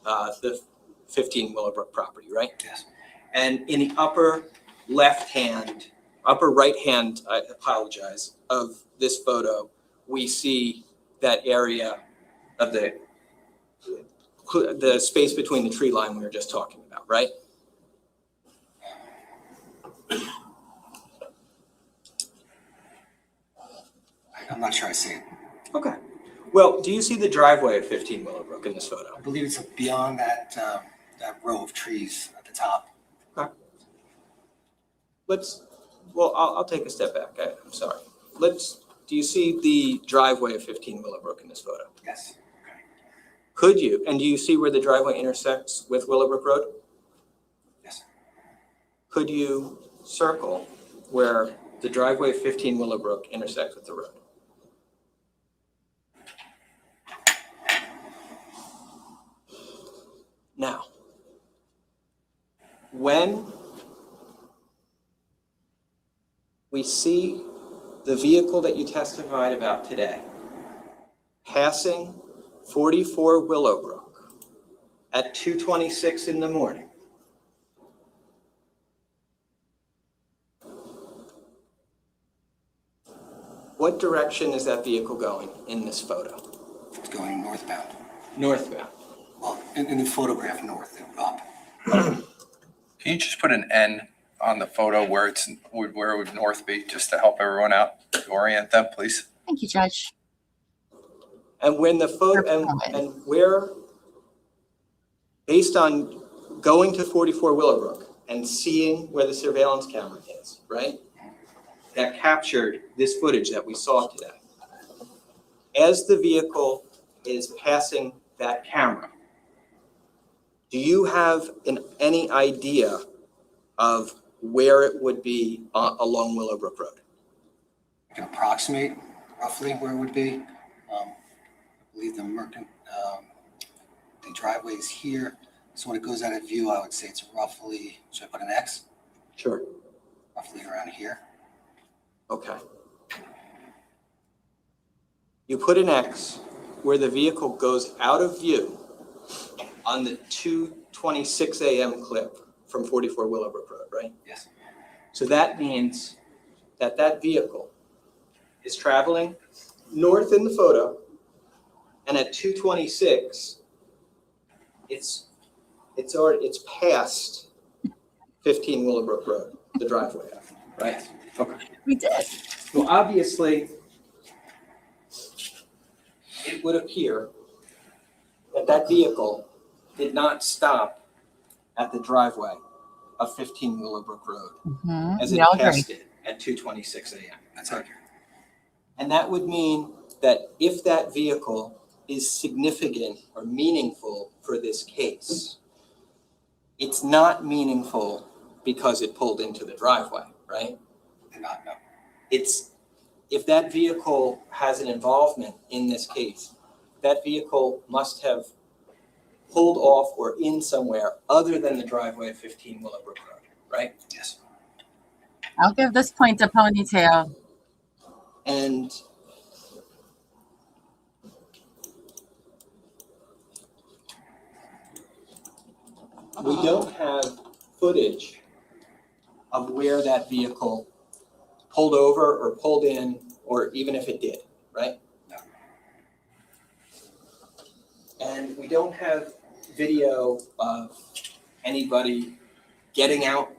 the 15 Willowbrook property, right? Yes. And in the upper right hand, I apologize, of this photo, we see that area of the space between the tree line we were just talking about, right? I'm not sure I see it. Okay. Well, do you see the driveway of 15 Willowbrook in this photo? I believe it's beyond that row of trees at the top. Okay. I'll take a step back. I'm sorry. Do you see the driveway of 15 Willowbrook in this photo? Yes. Could you, and do you see where the driveway intersects with Willowbrook Road? Yes. Could you circle where the driveway of 15 Willowbrook intersects with the road? Now, when we see the vehicle that you testified about today passing 44 Willowbrook at 2:26 in the morning. What direction is that vehicle going in this photo? It's going northbound. Northbound. Well, in the photograph, north, up. Can you just put an N on the photo where it would north be, just to help everyone out, to orient them, please? Thank you, Judge. And when the photo, and where, based on going to 44 Willowbrook and seeing where the surveillance camera is, right? That captured this footage that we saw today. As the vehicle is passing that camera, do you have any idea of where it would be along Willowbrook Road? I can approximate roughly where it would be. I believe the driveway is here. So when it goes out of view, I would say it's roughly, should I put an X? Sure. Roughly around here. Okay. You put an X where the vehicle goes out of view on the 2:26 a.m. clip from 44 Willowbrook Road, right? Yes. So that means that that vehicle is traveling north in the photo, and at 2:26, it's past 15 Willowbrook Road, the driveway, right? Okay. We did. Well, obviously, it would appear that that vehicle did not stop at the driveway of 15 Willowbrook Road as it passed it at 2:26 a.m. That's accurate. And that would mean that if that vehicle is significant or meaningful for this case, it's not meaningful because it pulled into the driveway, right? Not, no. It's, if that vehicle has an involvement in this case, that vehicle must have pulled off or in somewhere other than the driveway of 15 Willowbrook Road, right? Yes. I'll give this point to Ponytail. And we don't have footage of where that vehicle pulled over or pulled in, or even if it did, right? No. And we don't have video of anybody getting out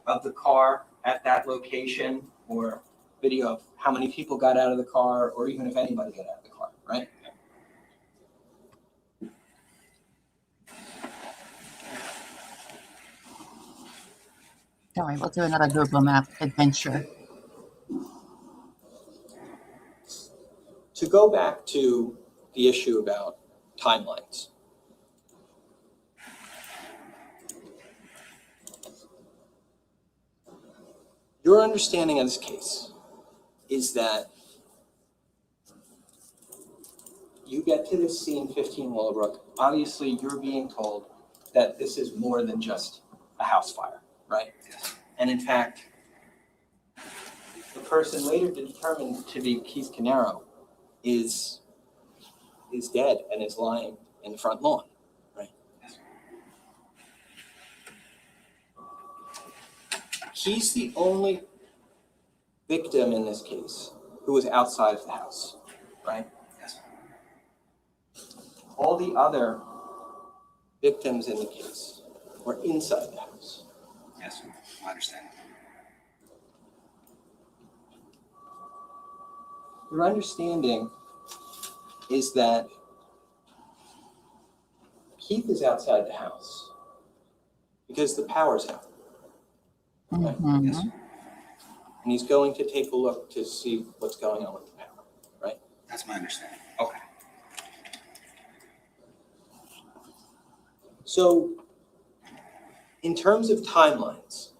of the car at that location, or video of how many people got out of the car, or even if anybody got out of the car, right? Don't worry, we'll do another Google Map adventure. To go back to the issue about timelines. Your understanding of this case is that you get to this scene, 15 Willowbrook. Obviously, you're being told that this is more than just a house fire, right? Yes. And in fact, the person later determined to be Keith Caneiro is dead and is lying in the front lawn, right? Yes. He's the only victim in this case who was outside of the house, right? Yes. All the other victims in the case were inside the house. Yes, I understand. Your understanding is that Keith is outside the house because the power's out. Right? Yes. And he's going to take a look to see what's going on with the power, right? That's my understanding. Okay. So, in terms of timelines,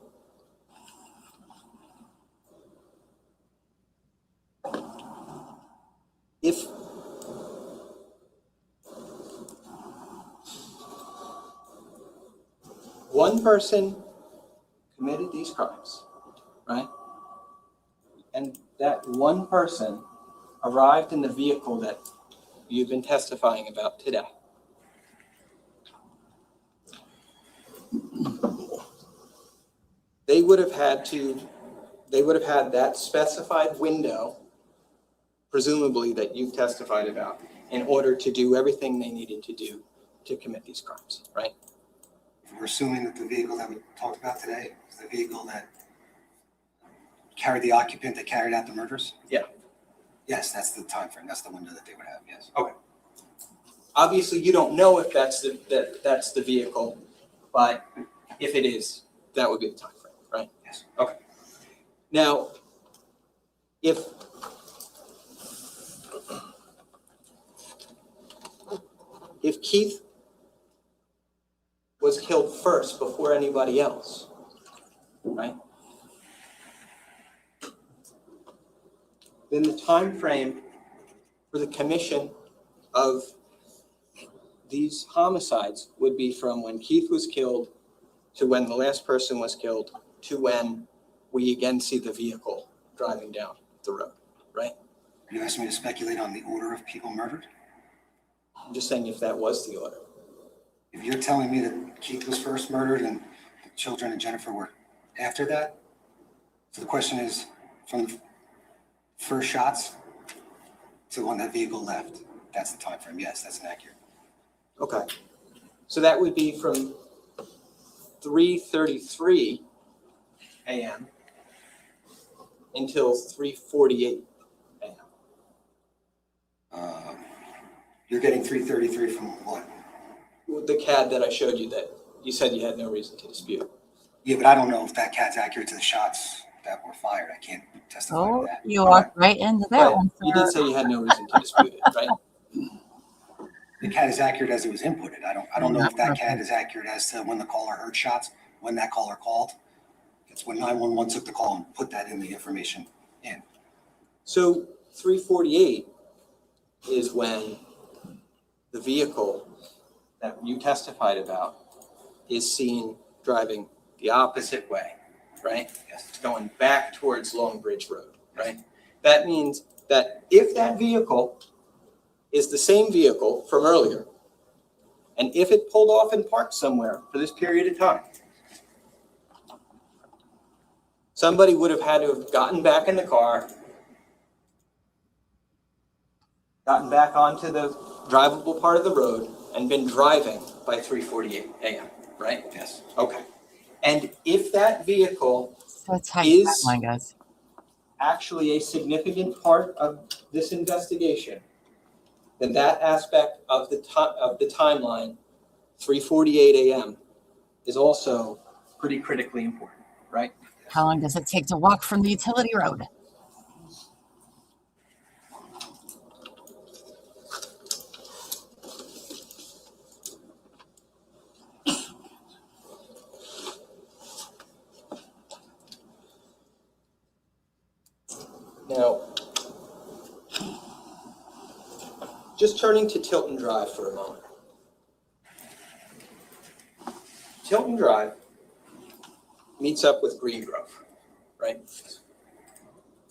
if one person committed these crimes, right? that one person arrived in the vehicle that you've been testifying about today, they would have had that specified window, presumably that you've testified about, in order to do everything they needed to do to commit these crimes, right? We're assuming that the vehicle that we talked about today is the vehicle that carried the occupant that carried out the murders? Yeah. Yes, that's the time frame. That's the window that they would have, yes. Okay. Obviously, you don't know if that's the vehicle, but if it is, that would be the time frame, right? Yes. Okay. Now, if Keith was killed first before anybody else, right? Then the time frame for the commission of these homicides would be from when Keith was killed to when the last person was killed to when we again see the vehicle driving down the road, right? Are you asking me to speculate on the order of people murdered? I'm just saying if that was the order. If you're telling me that Keith was first murdered and the children and Jennifer were after that, so the question is from the first shots to when that vehicle left, that's the time frame. Yes, that's inaccurate. Okay. So that would be from 3:33 a.m. until 3:48 a.m. You're getting 333 from what? The CAD that I showed you that you said you had no reason to dispute. Yeah, but I don't know if that CAD's accurate to the shots that were fired. I can't testify to that. You walked right into that one, You did say you had no reason to dispute it, right? The CAD is accurate as it was inputted. I don't know if that CAD is accurate as to when the caller heard shots, when that caller called. It's when 911 took the call and put that in the information in. So 3:48 is when the vehicle that you testified about is seen driving the opposite way, right? Yes. It's going back towards Long Bridge Road, right? That means that if that vehicle is the same vehicle from earlier, and if it pulled off and parked somewhere for this period of time, somebody would have had to have gotten back in the car, gotten back onto the drivable part of the road, and been driving by 3:48 a.m., right? Yes. Okay. And if that vehicle tight is timeline, guys. actually a significant part of this investigation, then that aspect of the timeline, 3:48 a.m., is also pretty critically important, right? How long does it take to walk from the utility road? Now, just turning to Tilton Drive for a moment. Tilton Drive meets up with Green Grove, right?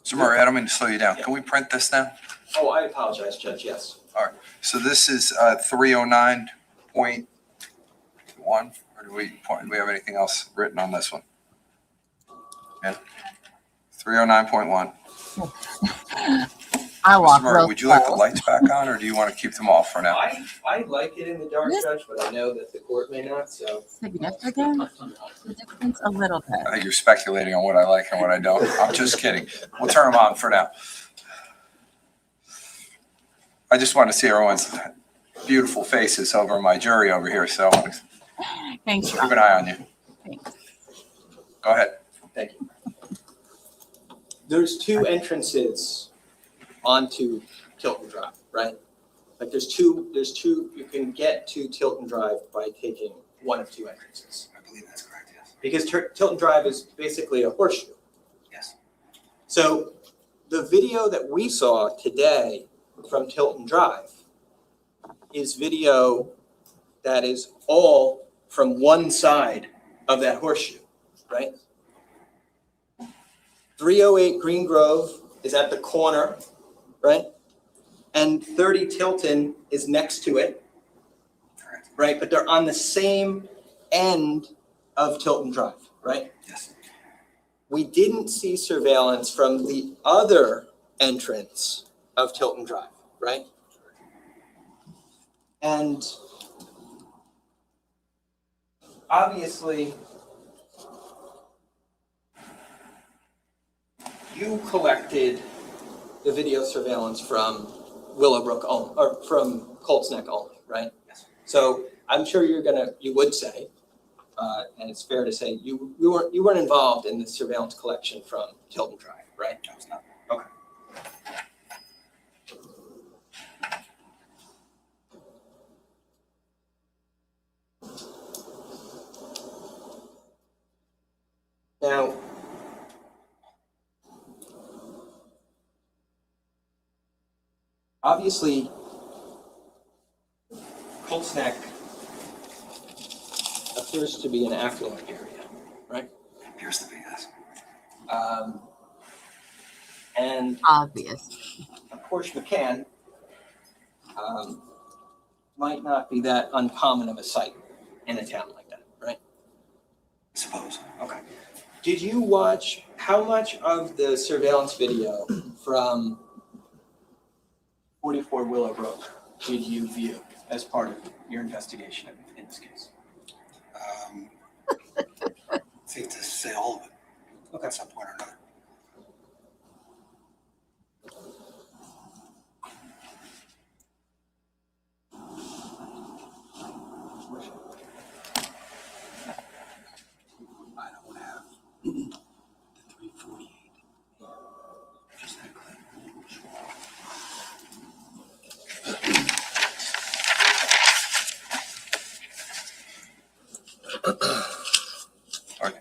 So Murray, I don't mean to slow you down. Can we print this now? Oh, I apologize, Judge, yes. All right. So this is 309.1, or do we have anything else written on this one? Yeah. 309.1. I walk Murray, real would you like the fast. lights back on, or do you want to keep them off for now? I like it in the dark, Judge, but I know that the court may not, so. Significant? Significance a little bit. I think you're speculating on what I like and what I don't. I'm just kidding. We'll turn them on for now. I just want to see everyone's beautiful faces over my jury over here, so Thanks. keep an eye on you. Thanks. Go ahead. Thank you. There's two entrances onto Tilton Drive, right? Like there's two, you can get to Tilton Drive by taking one of two entrances. I believe that's correct, yes. Because Tilton Drive is basically a horseshoe. Yes. So the video that we saw today from Tilton Drive is video that is all from one side of that horseshoe, right? 308 Green Grove is at the corner, right? And 30 Tilton is next to it, right? But they're on the same end of Tilton Drive, right? Yes. We didn't see surveillance from the other entrance of Tilton Drive, right? And obviously, you collected the video surveillance from Willowbrook only, or from Colts Neck only, right? Yes. So I'm sure you would say, and it's fair to say, you weren't involved in the surveillance collection from Tilton Drive, right? I was not. Okay. Now, obviously, Colts Neck appears to be an affluent area, right? Appears to be, yes. And Obvious. of course, McCann might not be that uncommon of a sight in a town like that, right? I suppose. Okay. Did you watch, how much of the surveillance video from 44 Willowbrook did you view as part of your investigation in this case? Safe to say all of it. Okay. At some point or another. I don't have the 348. Just that clip. All right.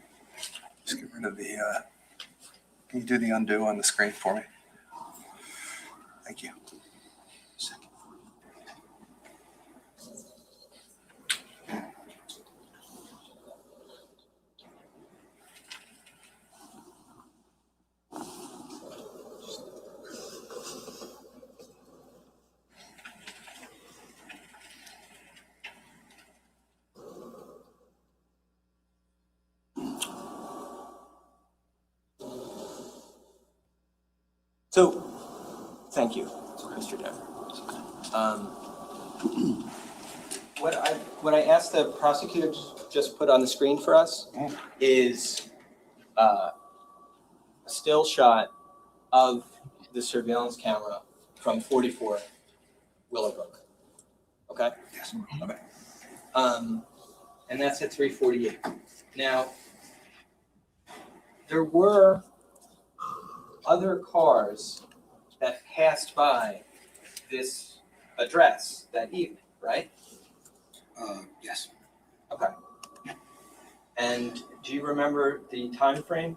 Just get rid of the, can you do the undo on the screen for me? Thank you. So, thank you, Mr. Dever. What I asked the prosecutor to just put on the screen for us is a still shot of the surveillance camera from 44 Willowbrook. Okay? Yes. Okay. And that's at 3:48. Now, there were other cars that passed by this address that evening, right? Yes. Okay. And do you remember the time frame?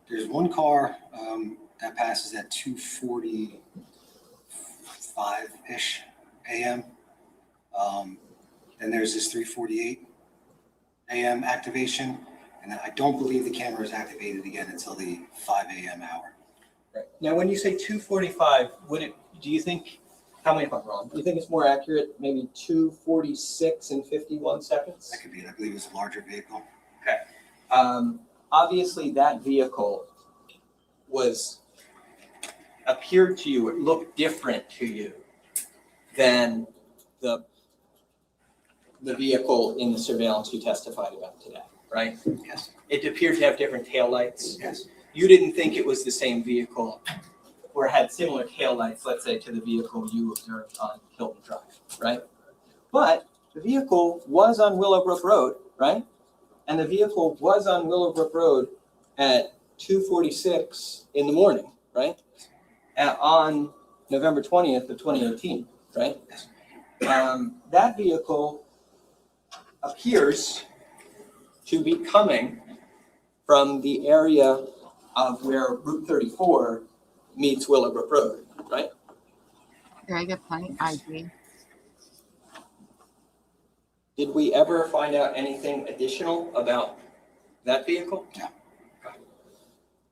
There's one car that passes at 2:45-ish a.m. Then there's this 3:48 a.m. activation, and I don't believe the camera is activated again until the 5 a.m. hour. Right. Now, when you say 2:45, do you think, tell me if I'm wrong, do you think it's more accurate, maybe 2:46 and 51 seconds? That could be it. I believe it's a larger vehicle. Okay. Obviously, that vehicle appeared to you, it looked different to you than the vehicle in the surveillance you testified about today, right? Yes. It appeared to have different taillights. Yes. You didn't think it was the same vehicle or had similar taillights, let's say, to the vehicle you observed on Hilton Drive, right? But the vehicle was on Willowbrook Road, right? And the vehicle was on Willowbrook Road at 2:46 in the morning, right? On November 20th of 2018, right? That vehicle appears to be coming from the area of where Route 34 meets Willowbrook Road, right? Very good point. I agree. Did we ever find out anything additional about that vehicle? No.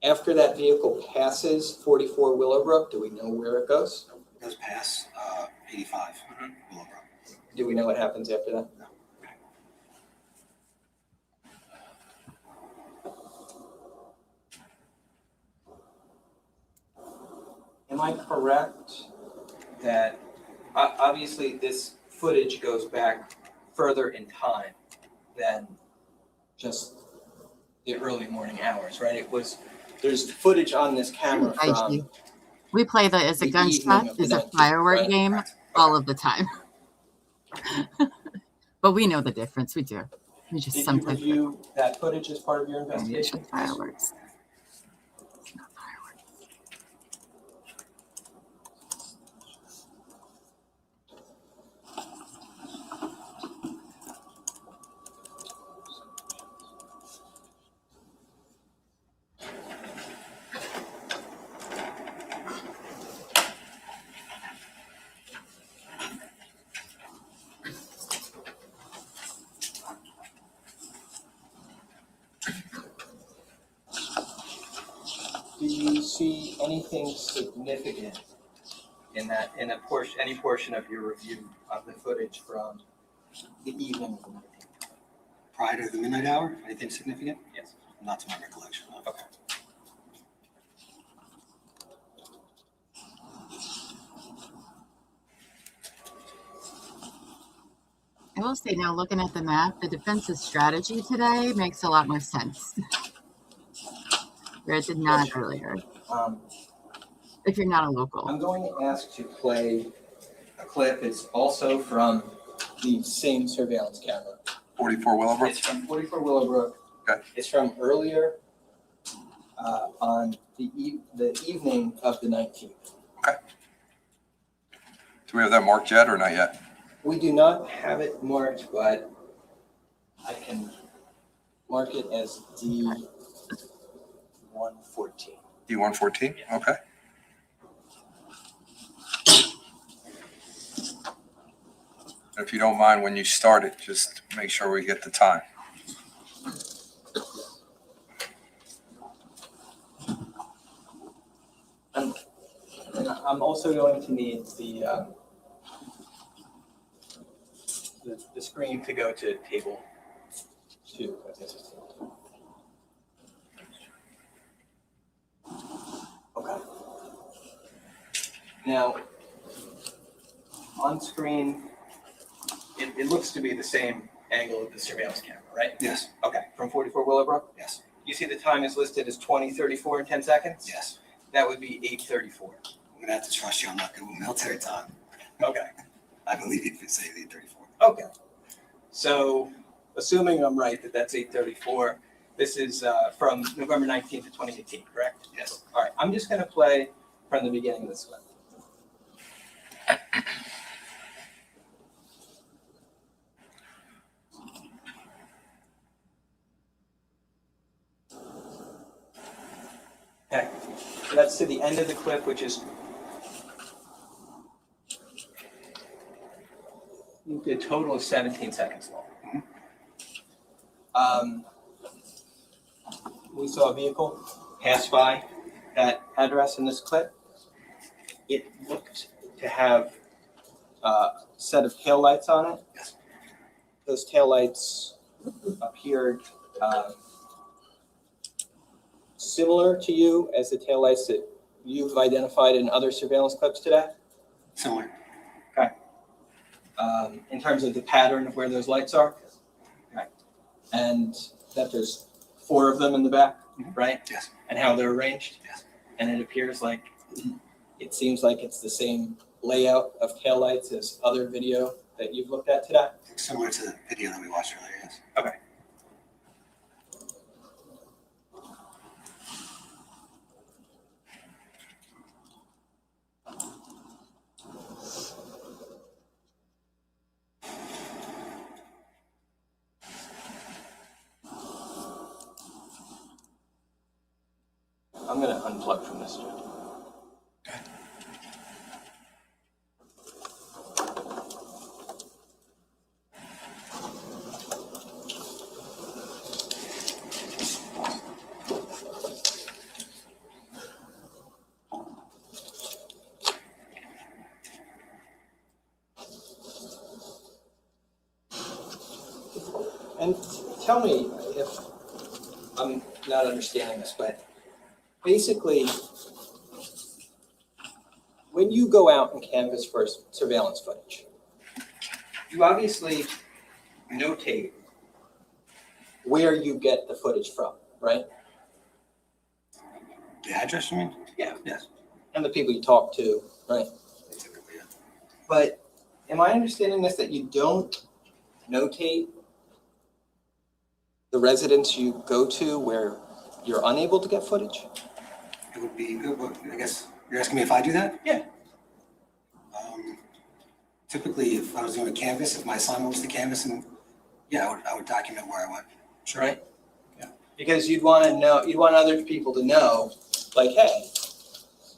After that vehicle passes 44 Willowbrook, do we know where it goes? It goes past 85 Willowbrook. Do we know what happens after that? No. Am I correct that obviously this footage goes back further in time than just the early morning hours, right? There's footage on this camera from We play is a the gunshot, evening of the is a 19th, firework right? game all of the time. But we know the difference. We do. We just Did you sometimes review that footage as part of your investigation? fireworks. Did you see anything significant in any portion of your review of the footage from the evening of the 19th? Prior to the midnight hour, anything significant? Yes. Not to my recollection. No. Okay. I will say now, looking at the map, the defense's strategy today makes a lot more sense. Where it did not earlier. If you're not a local. I'm going to ask to play a clip. It's also from the same surveillance camera. 44 Willowbrook? It's from 44 Willowbrook. Okay. It's from earlier on the evening of the 19th. Okay. Do we have that marked yet or not yet? We do not have it marked, but I can mark it as D114. D114? Okay. If you don't mind, when you start it, just make sure we get the time. I'm also going to need the screen to go to table 2. Okay. Now, on screen, it looks to be the same angle of the surveillance camera, right? Yes. Okay, from 44 Willowbrook? Yes. You see the time is listed as 20:34 and 10 seconds? Yes. That would be 8:34. I'm gonna have to trust you. I'm not good with military time. Okay. I believe you can say 8:34. Okay. So, assuming I'm right that that's 8:34, this is from November 19th to 2018, correct? Yes. All right, I'm just going to play from the beginning of this clip. Okay, so that's to the end of the clip, which is a total of 17 seconds long. We saw a vehicle pass by that address in this clip. It looked to have a set of taillights on it. Yes. Those taillights appeared similar to you as the taillights that you've identified in other surveillance clips today? Similar. Okay. In terms of the pattern of where those lights are? Okay. And that there's 4 of them in the back, right? Yes. And how they're arranged? Yes. And it appears like, it seems like it's the same layout of taillights as other video that you've looked at today? Similar to the video that we watched earlier, yes. Okay. I'm going to unplug from this, Jim. And tell me if I'm not understanding this, but basically, when you go out and canvass for surveillance footage, you obviously notate where you get the footage from, right? The address, you mean? Yeah. Yes. And the people you talk to, right? But am I understanding this that you don't notate the residence you go to where you're unable to get footage? It would be, I guess, you're asking me if I do that? Yeah. Typically, if I was doing a canvas, if my assignment was to canvas, and yeah, I would document where I went. Sure. Right? Yeah. Because you'd want to know, you'd want other people to know, like, hey,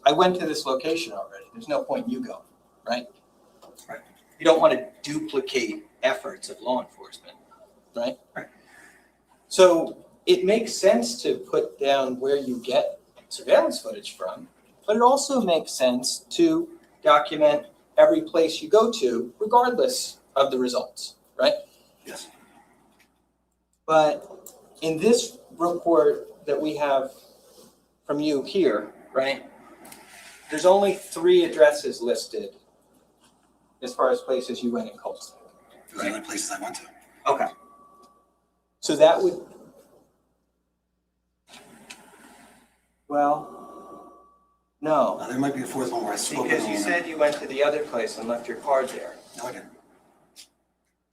I went to this location already. There's no point in you going, right? Right. You don't want to duplicate efforts of law enforcement, right? Right. So it makes sense to put down where you get surveillance footage from, but it also makes sense to document every place you go to, regardless of the results, right? Yes. But in this report that we have from you here, right, there's only 3 addresses listed as far as places you went in Colts Neck. Those are the places I went to. Okay. So that would, well, no. There might be a 4th one where I spoke. Because you said you went to the other place and left your card there. No, I didn't.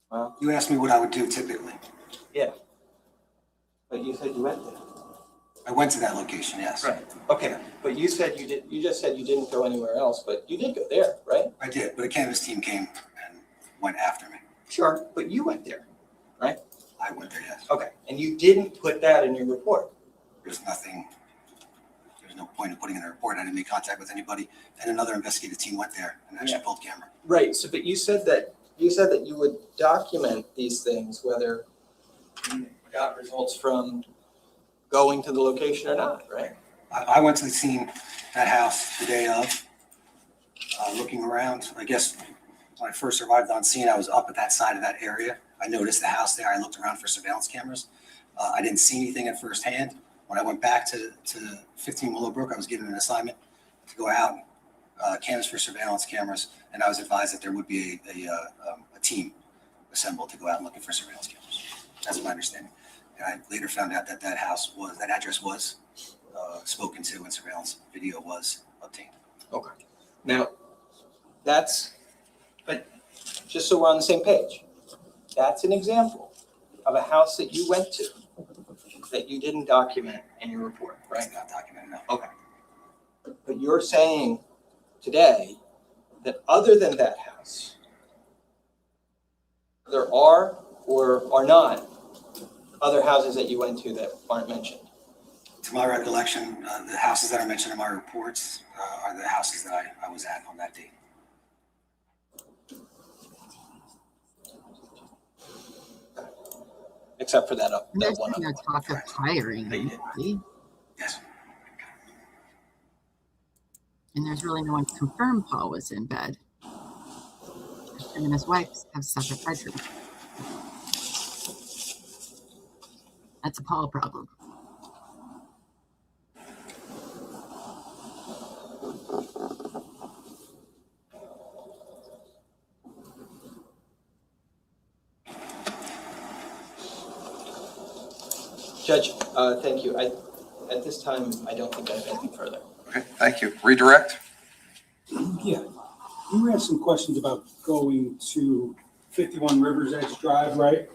Well, you asked me what I would do typically. Yeah. But you said you went there. I went to that location, yes. Right. Okay. But you said you did. You just said you didn't go anywhere else, but you did go there, right? I did, but a canvas team came and went after me. Sure. But you went there, right? I went there, yes. Okay. And you didn't put that in your report. There's no point in putting in a report. I didn't make contact with anybody, and another investigative team went there and actually pulled camera. Right. So, but you said that you would document these things, whether you got results from going to the location or not, right? I went to the scene, that house, the day of, looking around. I guess when I first arrived on scene, I was up at that side of that area. I noticed the house there. I looked around for surveillance cameras. I didn't see anything at first hand. When I went back to 15 Willowbrook, I was given an assignment to go out, canvass for surveillance cameras, and I was advised that there would be a team assembled to go out looking for surveillance cameras. That's my understanding. And I later found out that that address was spoken to and surveillance video was obtained. Okay. Now, but just so we're on the same page, that's an example of a house that you went to that you didn't document in your report, right? It's not documented, no. Okay. But you're saying today that other than that house, there are or are not other houses that you went to that aren't mentioned? To my recollection, the houses that are mentioned in my reports are the houses that I was at on that date. Except for that There's one. been no talk of hiring anybody. Yes. And there's really no one to confirm Paul was in bed. Him and his wife have separate bedrooms. That's a Paul problem. Judge, thank you. At this time, I don't think I have anything further. Okay, thank you. Redirect. Yeah, you had some questions about going to 51 Rivers Edge Drive, right?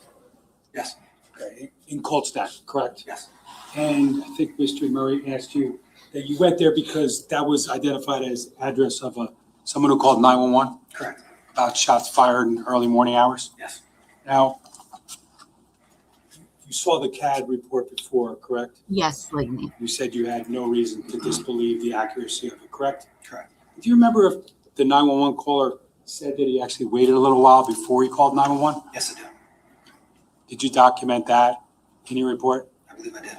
Yes. Okay, in Colts Neck, correct? Yes. And I think Mr. Murray asked you that you went there because that was identified as address of someone who called 911? Correct. About shots fired in early morning hours? Yes. Now, you saw the CAD report before, correct? Yes, Lightning. You said you had no reason to disbelieve the accuracy of it, correct? Correct. Do you remember if the 911 caller said that he actually waited a little while before he called 911? Yes, I do. Did you document that in your report? I believe I did.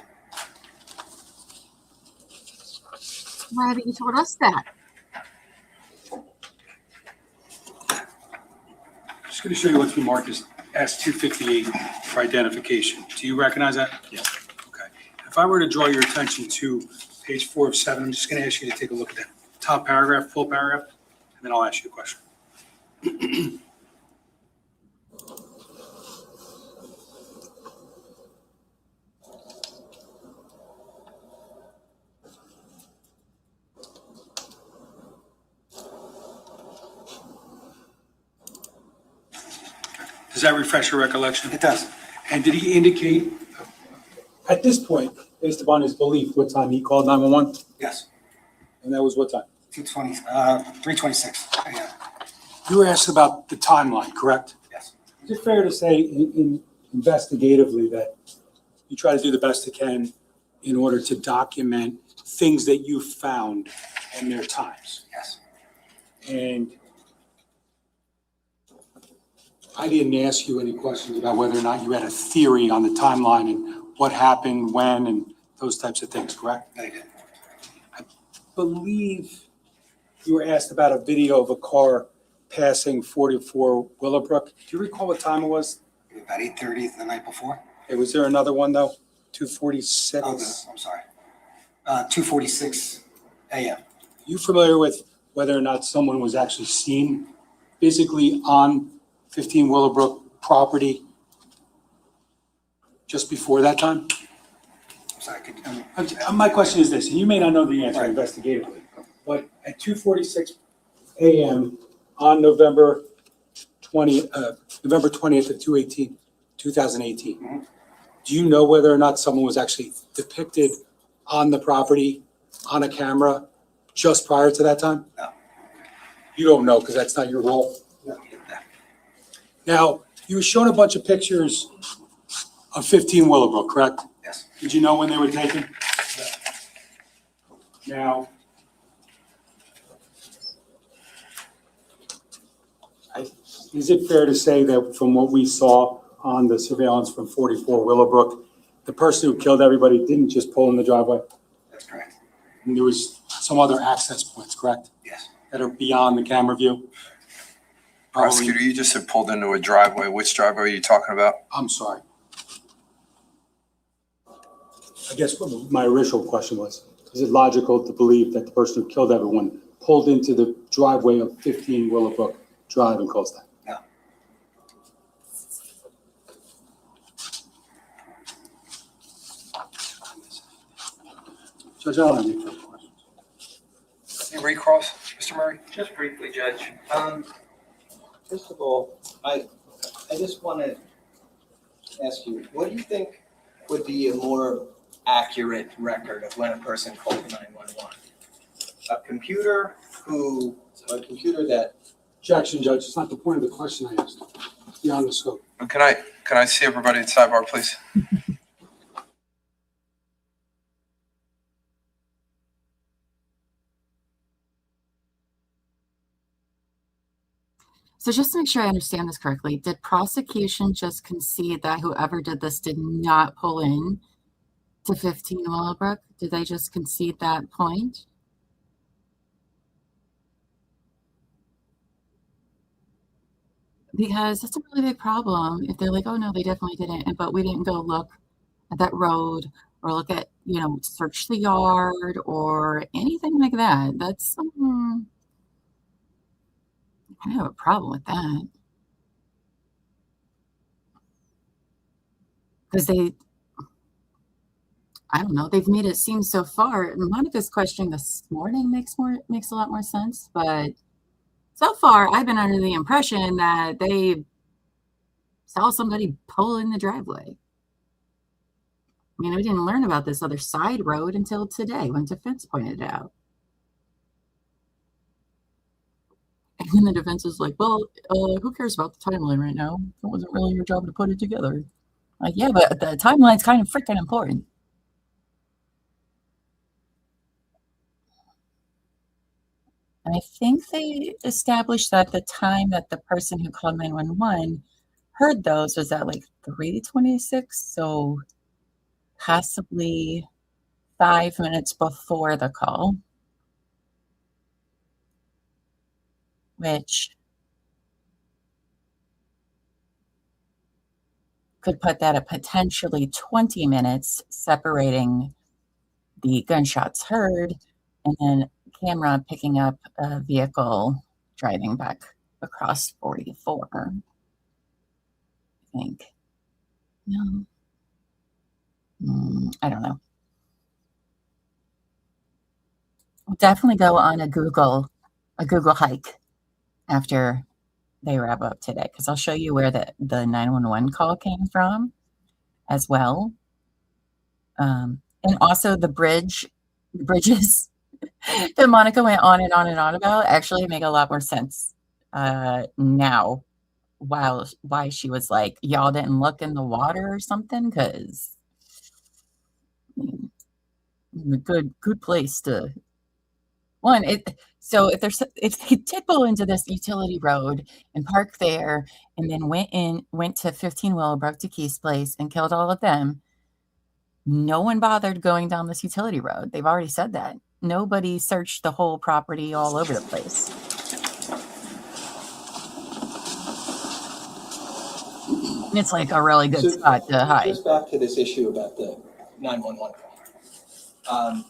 Why haven't you told us that? Just going to show you what's been marked as S-258 for identification. Do you recognize that? Yes. Okay. If I were to draw your attention to page 4 of 7, I'm just going to ask you to take a look at that top paragraph, full paragraph, and then I'll ask you a question. Does that refresh your recollection? It does. And did he indicate, at this point, based upon his belief, what time he called 911? Yes. And that was what time? 3:26 a.m. You were asked about the timeline, correct? Yes. Is it fair to say investigatively that you try to do the best you can in order to document things that you found and their times? Yes. And I didn't ask you any questions about whether or not you had a theory on the timeline and what happened, when, and those types of things, correct? I did. I believe you were asked about a video of a car passing 44 Willowbrook. Do you recall what time it was? About 8:30 the night before. Hey, was there another one though? 2:46? Oh, I'm sorry. 2:46 a.m. You familiar with whether or not someone was actually seen physically on 15 Willowbrook property just before that time? I'm sorry. My question is this, and you may not know the answer Right. investigatively, but at 2:46 a.m. on November 20th of 2018, do you know whether or not someone was actually depicted on the property on a camera just prior to that time? No. You don't know because that's not your role? No. Now, you were shown a bunch of pictures of 15 Willowbrook, correct? Yes. Did you know when they were taken? Now, is it fair to say that from what we saw on the surveillance from 44 Willowbrook, the person who killed everybody didn't just pull in the driveway? That's correct. And there was some other access points, correct? Yes. That are beyond the camera view? Prosecutor, you just said pulled into a driveway. Which driveway are you talking about? I'm sorry. I guess what my original question was, is it logical to believe that the person who killed everyone pulled into the driveway of 15 Willowbrook Drive in Colts Neck? No. Judge, I don't have any further questions. Any recross, Mr. Murray? Just briefly, Judge. First of all, I just want to ask you, what do you think would be a more accurate record of when a person called 911? A computer that. Objection, Judge. It's not the point of the question I asked. It's beyond the scope. Can I see everybody at sidebar, please? So just to make sure I understand this correctly, did prosecution just concede that whoever did this did not pull in to 15 Willowbrook? Did they just concede that point? Because that's a really big problem if they're like, oh no, they definitely didn't, but we didn't go look at that road or look at, search the yard or anything like that. That's I have a problem with that. Because I don't know, they've made it seem so far. Monica's questioning this morning makes a lot more sense, but so far I've been under the impression that they saw somebody pull in the driveway. I mean, we didn't learn about this other side road until today when defense pointed it out. And then the defense is like, well, who cares about the timeline right now? It wasn't really your job to put it together. Like, yeah, but the timeline's kind of freaking important. And I think they established that the time that the person who called 911 heard those was at like 3:26, so possibly 5 minutes before the call, which could put that at potentially 20 minutes, separating the gunshots heard and then camera picking up a vehicle driving back across 44. I think. No. I don't know. We'll definitely go on a Google hike after they wrap up today, because I'll show you where the 911 call came from as well. And also the bridges that Monica went on and on and on about actually make a lot more sense now. Why she was like, y'all didn't look in the water or something, because a good place to one. So if they did pull into this utility road and park there, and then went to 15 Willowbrook to Keith's place and killed all of them, no one bothered going down this utility road. They've already said that. Nobody searched the whole property all over the place. It's like a really good spot to hide. Just back to this issue about the 911 call.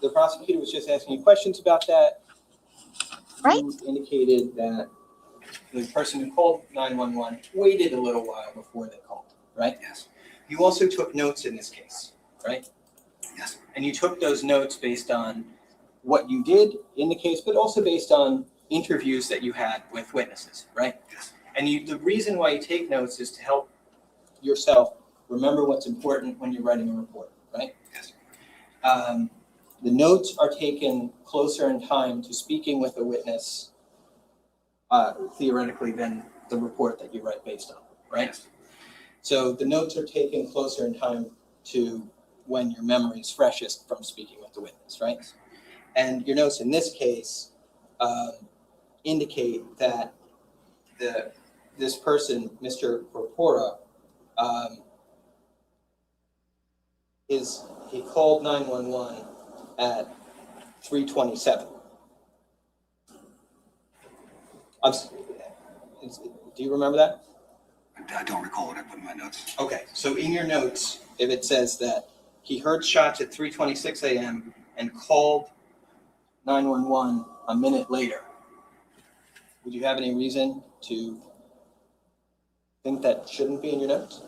The prosecutor was just asking you questions about that. Right. You indicated that the person who called 911 waited a little while before they called, right? Yes. You also took notes in this case, right? Yes. And you took those notes based on what you did in the case, but also based on interviews that you had with witnesses, right? Yes. And the reason why you take notes is to help yourself remember what's important when you're writing a report, right? Yes. The notes are taken closer in time to speaking with a witness, theoretically, than the report that you write based on, right? Yes. So the notes are taken closer in time to when your memory is freshest from speaking with the witness, right? And your notes in this case indicate that this person, Mr. Corpora, he called 911 at 3:27. Do you remember that? I don't recall what I put in my notes. Okay, so in your notes, if it says that he heard shots at 3:26 a.m. and called 911 a minute later, would you have any reason to think that shouldn't be in your notes?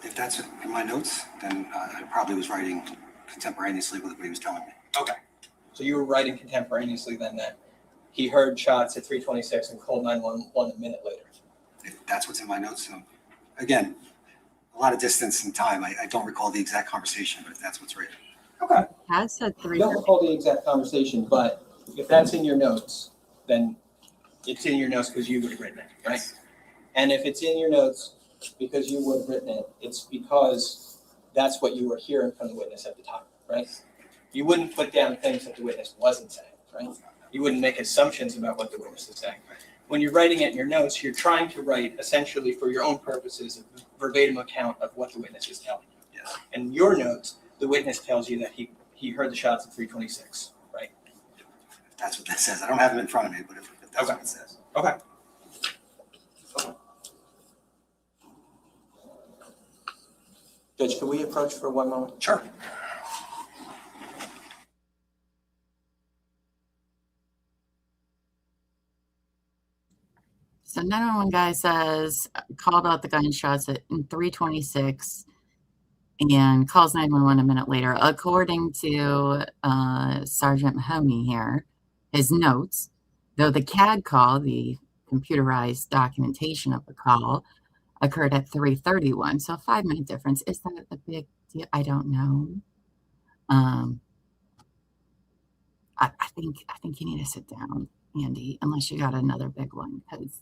If that's in my notes, then I probably was writing contemporaneously with what he was telling me. Okay. So you were writing contemporaneously then that he heard shots at 3:26 and called 911 a minute later. If that's what's in my notes. So again, a lot of distance and time. I don't recall the exact conversation, but if that's what's written. Okay. I said You don't recall the exact conversation, but if that's in your notes, then it's in your notes because you would have written it, right? Yes. And if it's in your notes because you would have written it, it's because that's what you were hearing from the witness at the time, right? You wouldn't put down things that the witness wasn't saying, right? You wouldn't make assumptions about what the witness is saying. When you're writing it in your notes, you're trying to write essentially for your own purposes a verbatim account of what the witness is telling you. Yes. In your notes, the witness tells you that he heard the shots at 3:26, right? That's what that says. I don't have them in front of me, but if that's what it says. Okay. Judge, can we approach for one moment? Sure. So 911 guy says, called out the gunshots at 3:26 and calls 911 a minute later. According to Sergeant Mahoney here, his notes, though the CAD call, the computerized documentation of the call, occurred at 3:31. So a 5-minute difference. Is that a big deal? I don't know. I think you need to sit down, Andy, unless you got another big one, because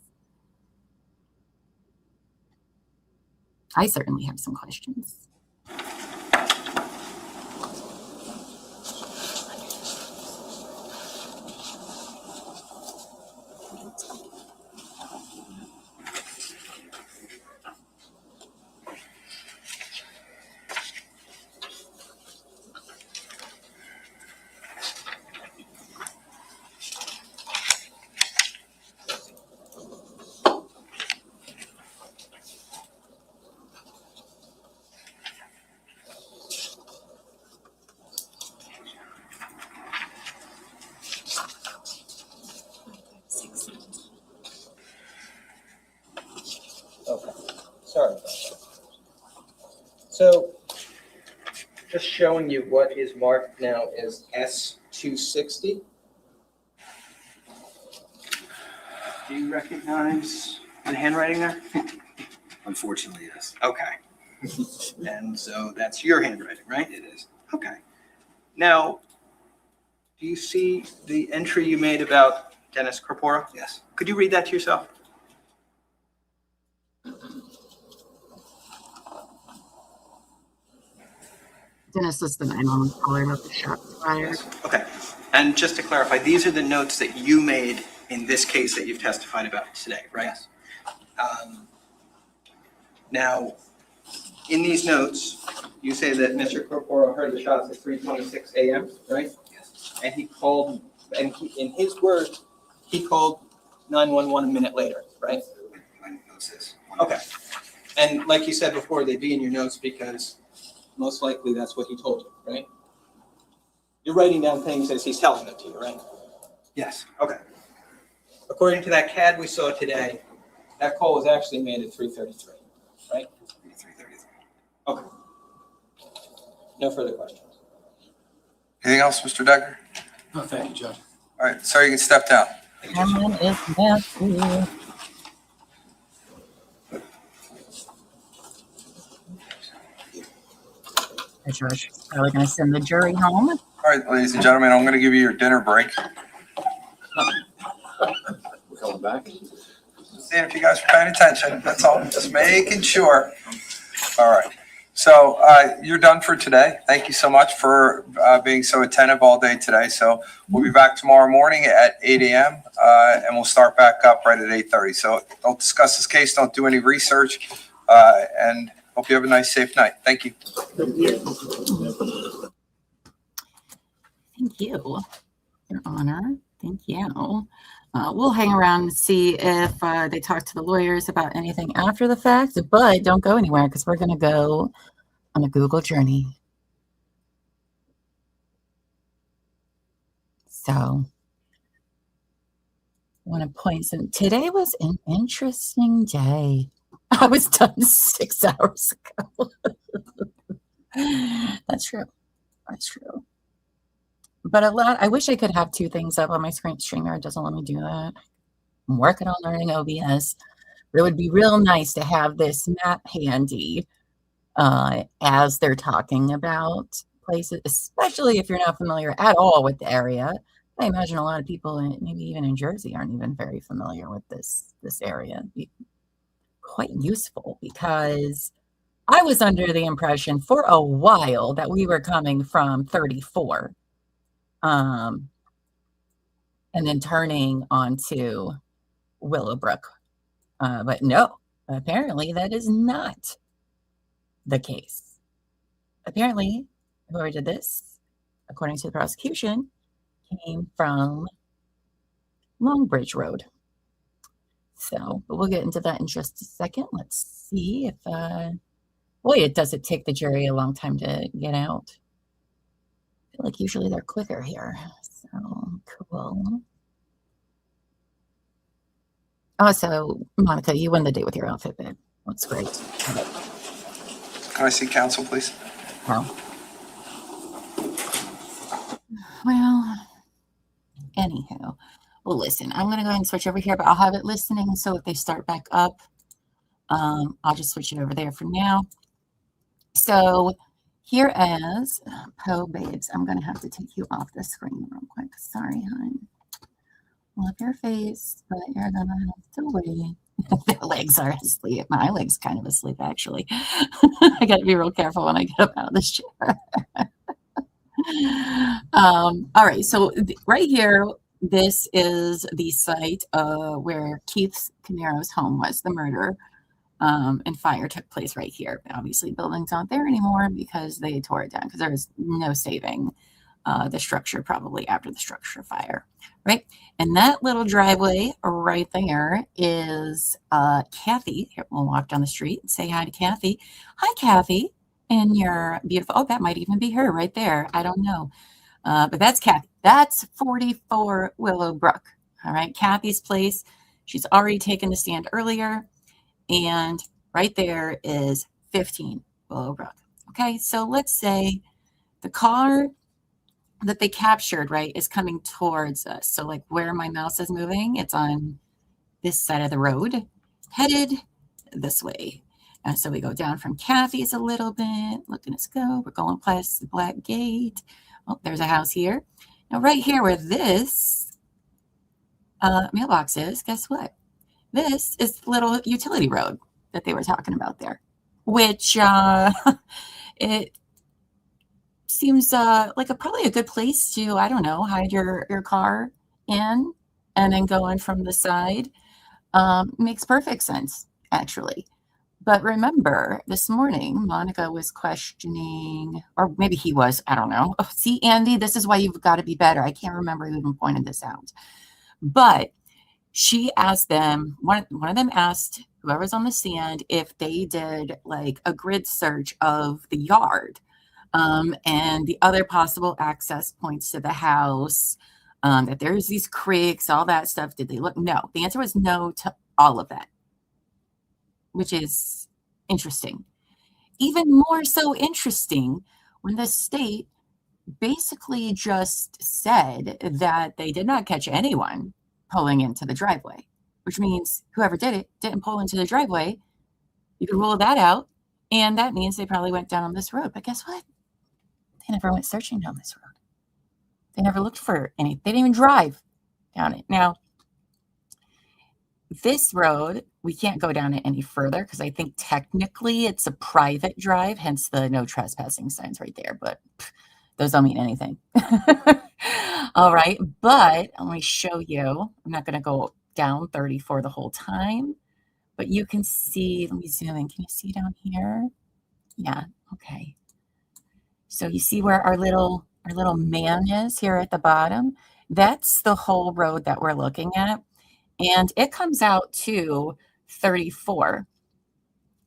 I certainly have some questions. sorry about that. So just showing you what is marked now as S260. Do you recognize the handwriting there? Unfortunately, yes. Okay. And so that's your handwriting, right? It is. Okay. Now, do you see the entry you made about Dennis Corpora? Yes. Could you read that to yourself? Dennis was the 911 caller about the shots fired. Okay. And just to clarify, these are the notes that you made in this case that you've testified about today, right? Yes. Now, in these notes, you say that Mr. Corpora heard the shots at 3:26 a.m., right? Yes. And he called, and in his words, he called 911 a minute later, right? My note says. Okay. And like you said before, they'd be in your notes because most likely that's what he told you, right? You're writing down things as he's telling them to you, right? Yes. Okay. According to that CAD we saw today, that call was actually made at 3:33, right? 3:33. Okay. No further questions. Anything else, Mr. Decker? No, thank you, Judge. All right, sir, you can step down. Cameron is nasty. Hey, George, are we going to send the jury home? All right, ladies and gentlemen, I'm going to give you your dinner break. We're coming back. Seeing if you guys are paying attention. That's all. Just making sure. All right. So you're done for today. Thank you so much for being so attentive all day today. So we'll be back tomorrow morning at 8 a.m. And we'll start back up right at 8:30. So don't discuss this case. Don't do any research. And hope you have a nice, safe night. Thank you. Thank you, Your Honor. Thank you. We'll hang around and see if they talk to the lawyers about anything after the fact, but don't go anywhere because we're going to go on a Google journey. So I want to point some. Today was an interesting day. I was done 6 hours ago. That's true. That's true. But I wish I could have two things up on my screen. StreamYard doesn't let me do that. I'm working on learning OBS. But it would be real nice to have this map handy as they're talking about places, especially if you're not familiar at all with the area. I imagine a lot of people, maybe even in Jersey, aren't even very familiar with this area. It'd be quite useful because I was under the impression for a while that we were coming from 34. And then turning onto Willowbrook. But no, apparently that is not the case. Apparently, whoever did this, according to the prosecution, came from Longbridge Road. So, but we'll get into that in just a second. Let's see if, boy, does it take the jury a long time to get out. I feel like usually they're quicker here. So cool. Oh, so Monica, you won the day with your outfit, babe. That's great. Can I see counsel, please? No. Well, anywho. Well, listen, I'm going to go ahead and switch over here, but I'll have it listening. So if they start back up, I'll just switch it over there for now. So here is Poe Babes. I'm going to have to take you off the screen real quick. Sorry, hon. Love your face, but you're going to have to wait. Their legs are asleep. My leg's kind of asleep, actually. I got to be real careful when I get up out of this chair. All right. So right here, this is the site where Keith Caneiro's home was, the murder. And fire took place right here. Obviously, buildings aren't there anymore because they tore it down because there was no saving the structure probably after the structure fire, right? And that little driveway right there is Kathy. Here, we'll walk down the street and say hi to Kathy. Hi, Kathy. And you're beautiful. Oh, that might even be her right there. I don't know. But that's Kathy. That's 44 Willowbrook. All right, Kathy's place. She's already taken the stand earlier. And Right there is 15 Willowbrook. Okay, so let's say the car that they captured, right, is coming towards us. So like where my mouse is moving, it's on this side of the road, headed this way. And so we go down from Kathy's a little bit. Look at us go. We're going past the black gate. Oh, there's a house here. Now right here where this mailbox is, guess what? This is the little utility road that they were talking about there, which it seems like probably a good place to, I don't know, hide your car in and then go in from the side. Makes perfect sense, actually. But remember, this morning, Monica was questioning, or maybe he was, I don't know. Oh, see, Andy, this is why you've got to be better. I can't remember who even pointed this out. But she asked them, one of them asked whoever's on the stand if they did like a grid search of the yard and the other possible access points to the house, that there's these creeks, all that stuff. Did they look? No. The answer was no to all of that, which is interesting. Even more so interesting when the state basically just said that they did not catch anyone pulling into the driveway, which means whoever did it didn't pull into the driveway. You can rule that out. And that means they probably went down this road. But guess what? They never went searching down this road. They never looked for any. They didn't even drive down it. Now, this road, we can't go down it any further because I think technically it's a private drive, hence the no trespassing signs right there. But those don't mean anything. All right. But let me show you. I'm not going to go down 34 the whole time, but you can see, let me zoom in. Can you see down here? Yeah. Okay. So you see where our little man is here at the bottom? That's the whole road that we're looking at. And it comes out to 34.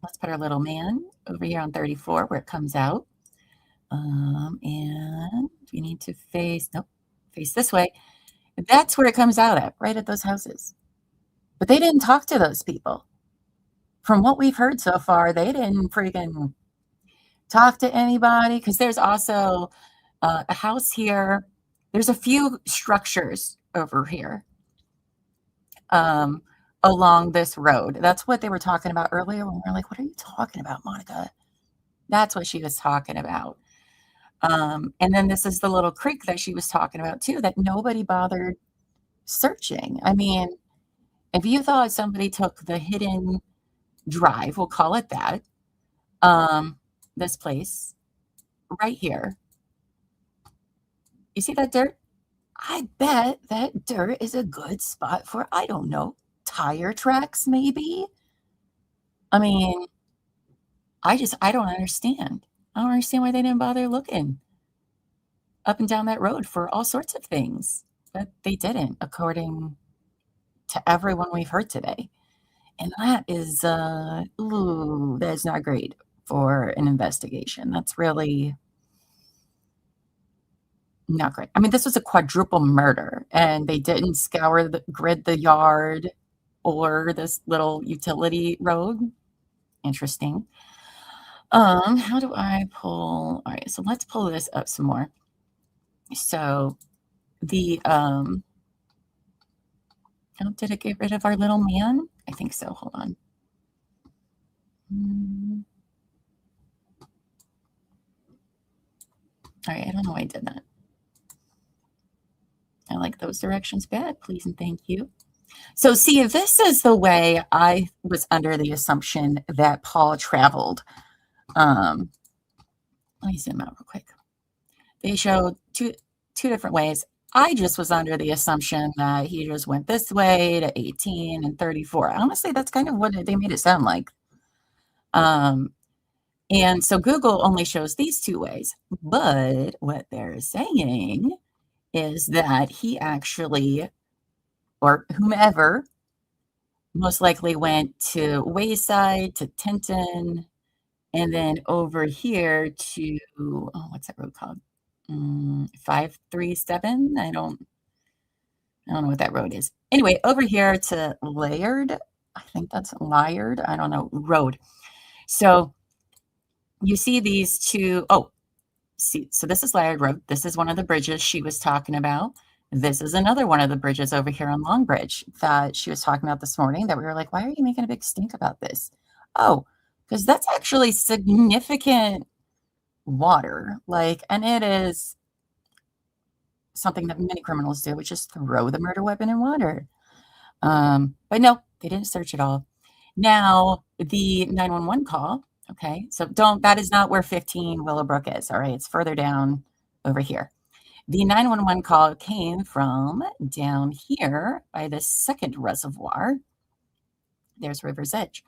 Let's put our little man over here on 34 where it comes out. And we need to face this way. That's where it comes out at, right at those houses. But they didn't talk to those people. From what we've heard so far, they didn't freaking talk to anybody, because there's also a house here. There's a few structures over here along this road. That's what they were talking about earlier when we were like, what are you talking about, Monica? That's what she was talking about. And then this is the little creek that she was talking about too, that nobody bothered searching. I mean, if you thought somebody took the hidden drive, we'll call it that, this place right here, you see that dirt? I bet that dirt is a good spot for, I don't know, tire tracks maybe. I mean, I don't understand. I don't understand why they didn't bother looking up and down that road for all sorts of things, but they didn't, according to everyone we've heard today. And that is, that is not great for an investigation. That's really not great. I mean, this was a quadruple murder, and they didn't grid the yard or this little utility road. Interesting. How do I pull? All right, so let's pull this up some more. So the did it get rid of our little man? I think so. Hold on. All right, I don't know why I did that. I like those directions bad, please and thank you. So see, this is the way I was under the assumption that Paul traveled. Let me zoom out real quick. They showed two different ways. I just was under the assumption that he just went this way to 18 and 34. Honestly, that's kind of what they made it sound like. And so Google only shows these two ways. But what they're saying is that he actually, or whomever, most likely went to Wayside, to Tinton, and then over here to, what's that road called? 537. I don't know what that road is. Anyway, over here to Laird, I think that's Liard. I don't know. Road. So you see these two. Oh, see. So this is Liard Road. This is one of the bridges she was talking about. This is another one of the bridges over here on Long Bridge that she was talking about this morning that we were like, why are you making a big stink about this? Oh, because that's actually significant water. Like, and it is something that many criminals do, which is throw the murder weapon in water. But no, they didn't search at all. Now, the 911 call, okay, so that is not where 15 Willowbrook is, all right? It's further down over here. The 911 call came from down here by the second reservoir. There's River's Edge.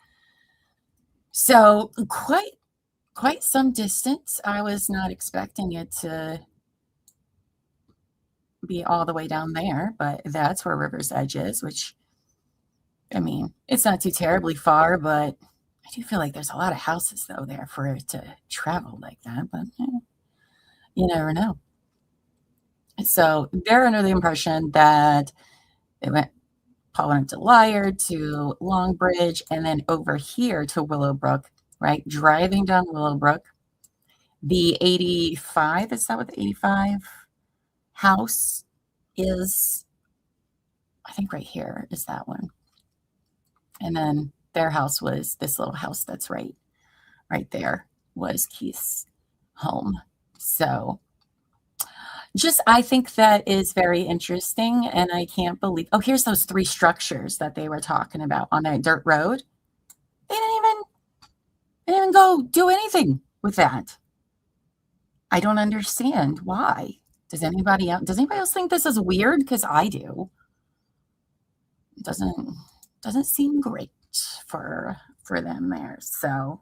So quite some distance. I was not expecting it to be all the way down there, but that's where River's Edge is, which, I mean, it's not too terribly far, but I do feel like there's a lot of houses, though, there for it to travel like that, but you never know. So they're under the impression that Paul went to Liard, to Long Bridge, and then over here to Willowbrook, right? Driving down Willowbrook. The 85, is that what the 85 house is? I think right here is that one. And then their house was this little house that's right there was Keith's home. So I think that is very interesting, and I can't believe, here's those 3 structures that they were talking about on that dirt road. They didn't even go do anything with that. I don't understand why. Does anybody else think this is weird? Because I do. It doesn't seem great for them there. So,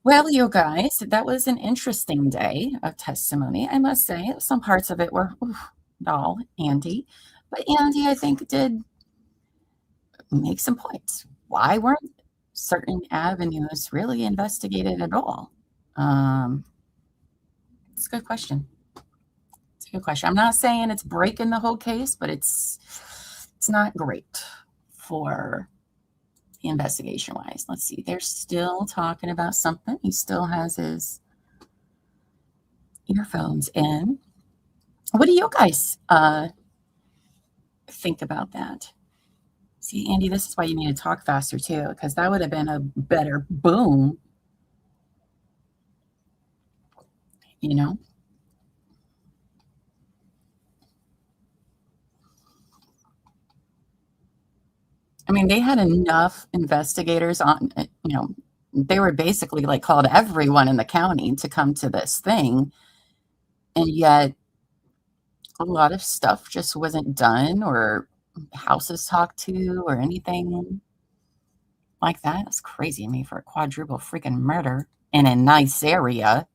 well, you guys, that was an interesting day of testimony, I must say. Some parts of it were dull, Andy. But Andy, I think, did make some points. Why weren't certain avenues really investigated at all? It's a good question. I'm not saying it's breaking the whole case, but it's not great for the investigation wise. Let's see. They're still talking about something. He still has his earphones in. What do you guys think about that? See, Andy, this is why you need to talk faster too, because that would have been a better boom. You know? I mean, they had enough investigators on, they were basically like called everyone in the county to come to this thing. And yet a lot of stuff just wasn't done or houses talked to or anything like that. It's crazy to me for a quadruple freaking murder in a nice area.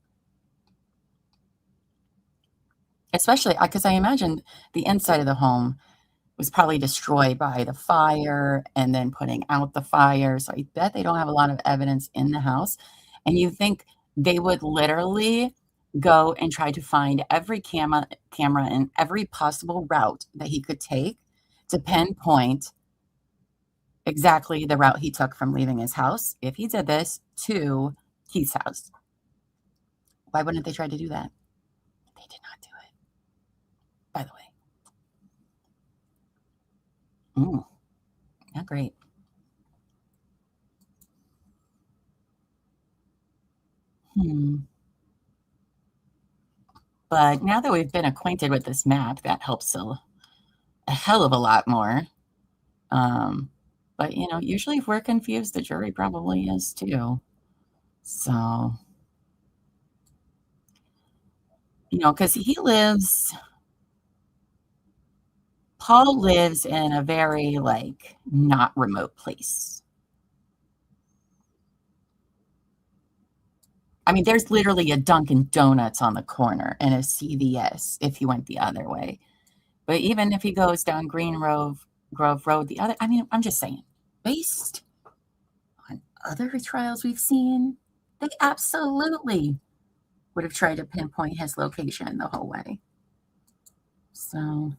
Especially because I imagine the inside of the home was probably destroyed by the fire and then putting out the fire. So I bet they don't have a lot of evidence in the house. And you think they would literally go and try to find every camera and every possible route that he could take to pinpoint exactly the route he took from leaving his house, if he did this, to Keith's house. Why wouldn't they try to do that? They did not do it, by the way. Not great. But now that we've been acquainted with this map, that helps a hell of a lot more. But, usually if we're confused, the jury probably is too. So, because Paul lives in a very, not remote place. I mean, there's literally a Dunkin' Donuts on the corner and a CVS if he went the other way. But even if he goes down Grove Road, I'm just saying, based on other trials we've seen, they absolutely would have tried to pinpoint his location the whole way. So,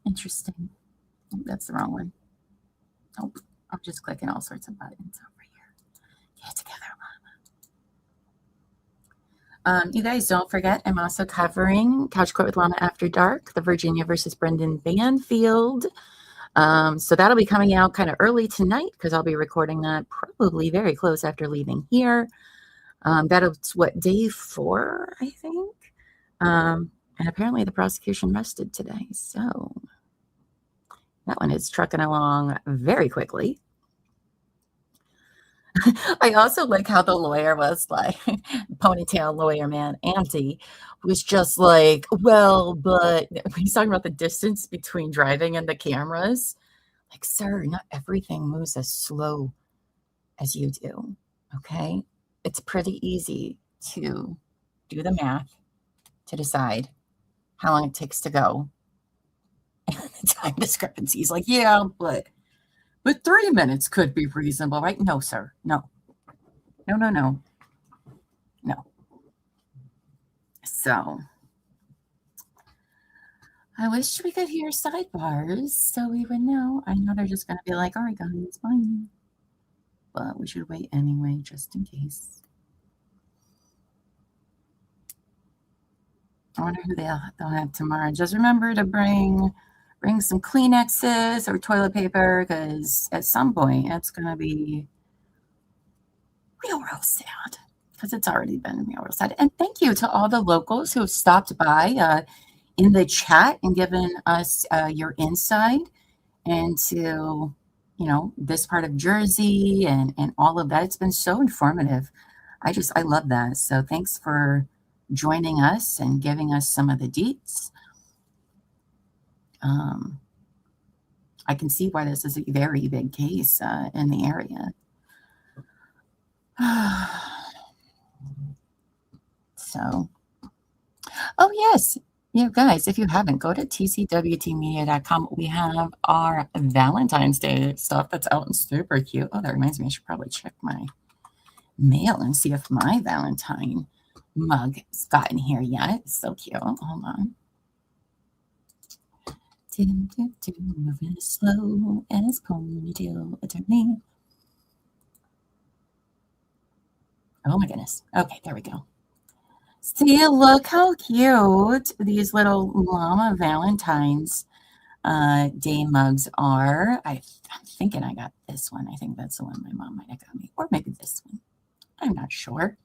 Interesting. Oh, that's the wrong one. Oh, I'm just clicking all sorts of buttons over here. Get it together, Llama. You guys don't forget, I'm also covering Couch Court with Llama After Dark, the Virginia versus Brendan Banfield. So that'll be coming out kind of early tonight because I'll be recording that probably very close after leaving here. That's what, day 4, I think. And apparently the prosecution rested today. So that one is trucking along very quickly. I also like how the lawyer was like, ponytail lawyer man, Andy, was just like, well, but he's talking about the distance between driving and the cameras. Like, sir, not everything moves as slow as you do, okay? It's pretty easy to do the math to decide how long it takes to go. And the time discrepancies, like, yeah, but 3 minutes could be reasonable, right? No, sir. No. No. So I wish we could hear sidebars so we would know. I know they're just going to be like, all right, guys, it's fine. But we should wait anyway, just in case. I wonder who they'll have tomorrow. Just remember to bring some Kleenexes or toilet paper, because at some point it's going to be real sad, because it's already been real sad. And thank you to all the locals who have stopped by in the chat and given us your insight into, this part of Jersey and all of that. It's been so informative. I love that. So thanks for joining us and giving us some of the deets. I can see why this is a very big case in the area. So, oh yes, you guys, if you haven't, go to tcwtmedia.com. We have our Valentine's Day stuff that's out and super cute. Oh, that reminds me, I should probably check my mail and see if my Valentine mug has gotten here yet. It's so cute. Hold on. Moving as slow as ponytail attorney. Oh my goodness. Okay, there we go. See, look how cute these little Llama Valentine's Day mugs are. I'm thinking I got this one. I think that's the one my mom might have got me. Or maybe this one. I'm not sure.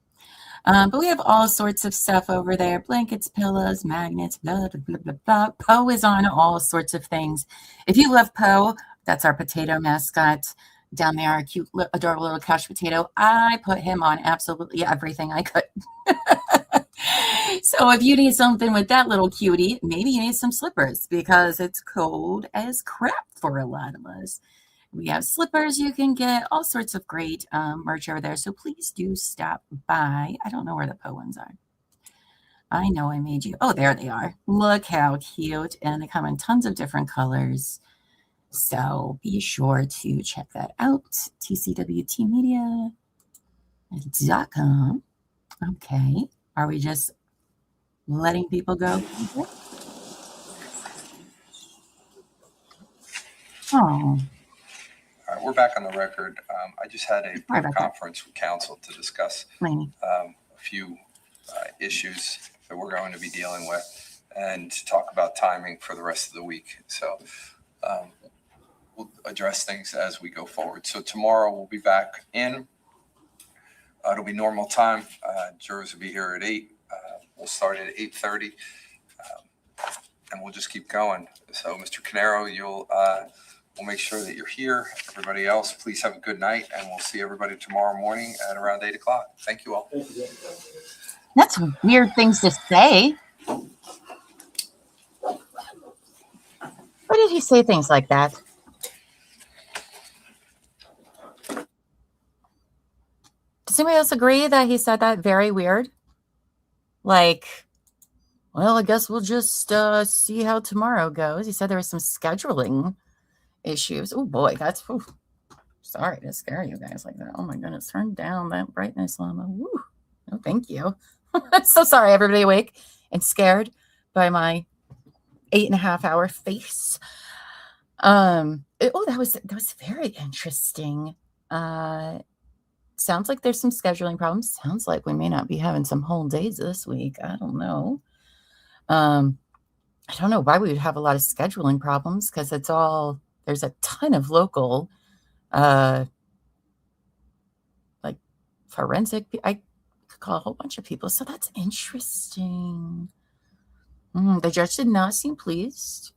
But we have all sorts of stuff over there. Blankets, pillows, magnets, blah, blah, blah, blah, blah. Poe is on all sorts of things. If you love Poe, that's our potato mascot down there, our cute, adorable little couch potato. I put him on absolutely everything I could. So if you need something with that little cutie, maybe you need some slippers, because it's cold as crap for a lot of us. We have slippers you can get, all sorts of great merch over there. So please do stop by. I don't know where the Poe ones are. I know I made you. Oh, there they are. Look how cute. And they come in tons of different colors. So be sure to check that out. tcwtmedia.com. Okay. Are we just letting people go? Oh. All right, we're back on the record. I just had a conference with counsel to discuss a few issues that we're going to be dealing with and to talk about timing for the rest of the week. So we'll address things as we go forward. So tomorrow we'll be back in. It'll be normal time. Jurors will be here at 8. We'll start at 8:30, and we'll just keep going. So, Mr. Caneiro, we'll make sure that you're here. Everybody else, please have a good night, and we'll see everybody tomorrow morning at around 8 o'clock. Thank you all. That's weird things to say. Why did he say things like that? Does anybody else agree that he said that very weird? Like, well, I guess we'll just see how tomorrow goes. He said there was some scheduling issues. Oh boy, that's sorry to scare you guys like that. Oh my goodness, turn down that brightness, Llama. Woo. No, thank you. I'm so sorry, everybody awake and scared by my 8.5-hour face. That was very interesting. Sounds like there's some scheduling problems. Sounds like we may not be having some whole days this week. I don't know. I don't know why we would have a lot of scheduling problems, because there's a ton of local like forensic. I could call a whole bunch of people. So that's interesting. The judge did not seem pleased.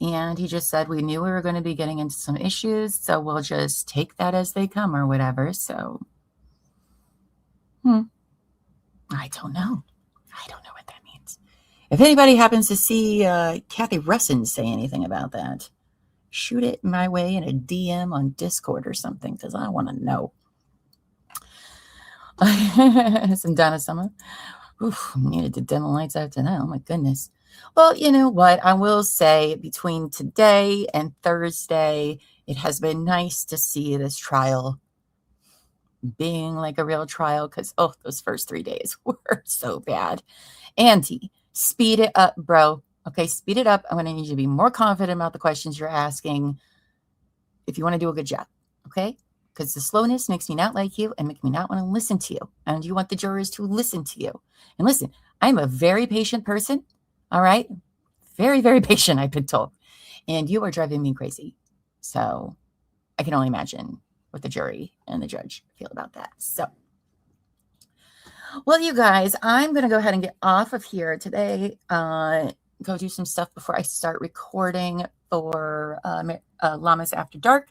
And he just said, we knew we were going to be getting into some issues, so we'll just take that as they come or whatever. So, I don't know. I don't know what that means. If anybody happens to see Kathy Russin say anything about that, shoot it my way in a DM on Discord or something, because I want to know. Some Donna Summer. Oof, needed to dim the lights out tonight. Oh my goodness. Well, you know what? I will say between today and Thursday, it has been nice to see this trial being like a real trial, because, those first 3 days were so bad. Auntie, speed it up, bro. Okay, speed it up. I'm going to need you to be more confident about the questions you're asking if you want to do a good job, okay? Because the slowness makes me not like you and make me not want to listen to you. And you want the jurors to listen to you. And listen, I'm a very patient person. All right. Very, very patient, I've been told. And you are driving me crazy. So I can only imagine what the jury and the judge feel about that. So, well, you guys, I'm going to go ahead and get off of here today. Go do some stuff before I start recording for Llama's After Dark.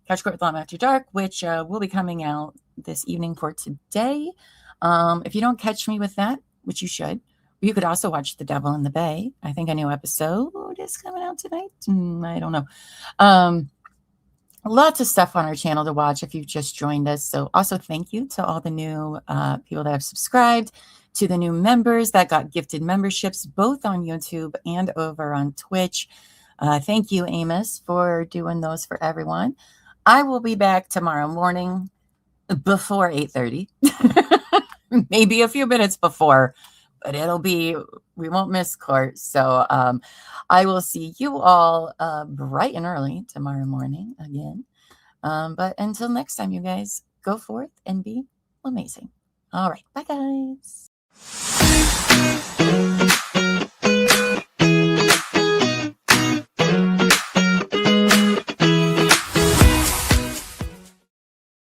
Couch Court with Llama After Dark, which will be coming out this evening for today. If you don't catch me with that, which you should, you could also watch The Devil in the Bay. I think a new episode is coming out tonight. I don't know. Lots of stuff on our channel to watch if you've just joined us. So also thank you to all the new people that have subscribed, to the new members that got gifted memberships, both on YouTube and over on Twitch. Thank you, Amos, for doing those for everyone. I will be back tomorrow morning before 8:30, maybe a few minutes before, but we won't miss court. So I will see you all bright and early tomorrow morning again. But until next time, you guys, go forth and be amazing. All right. Bye, guys.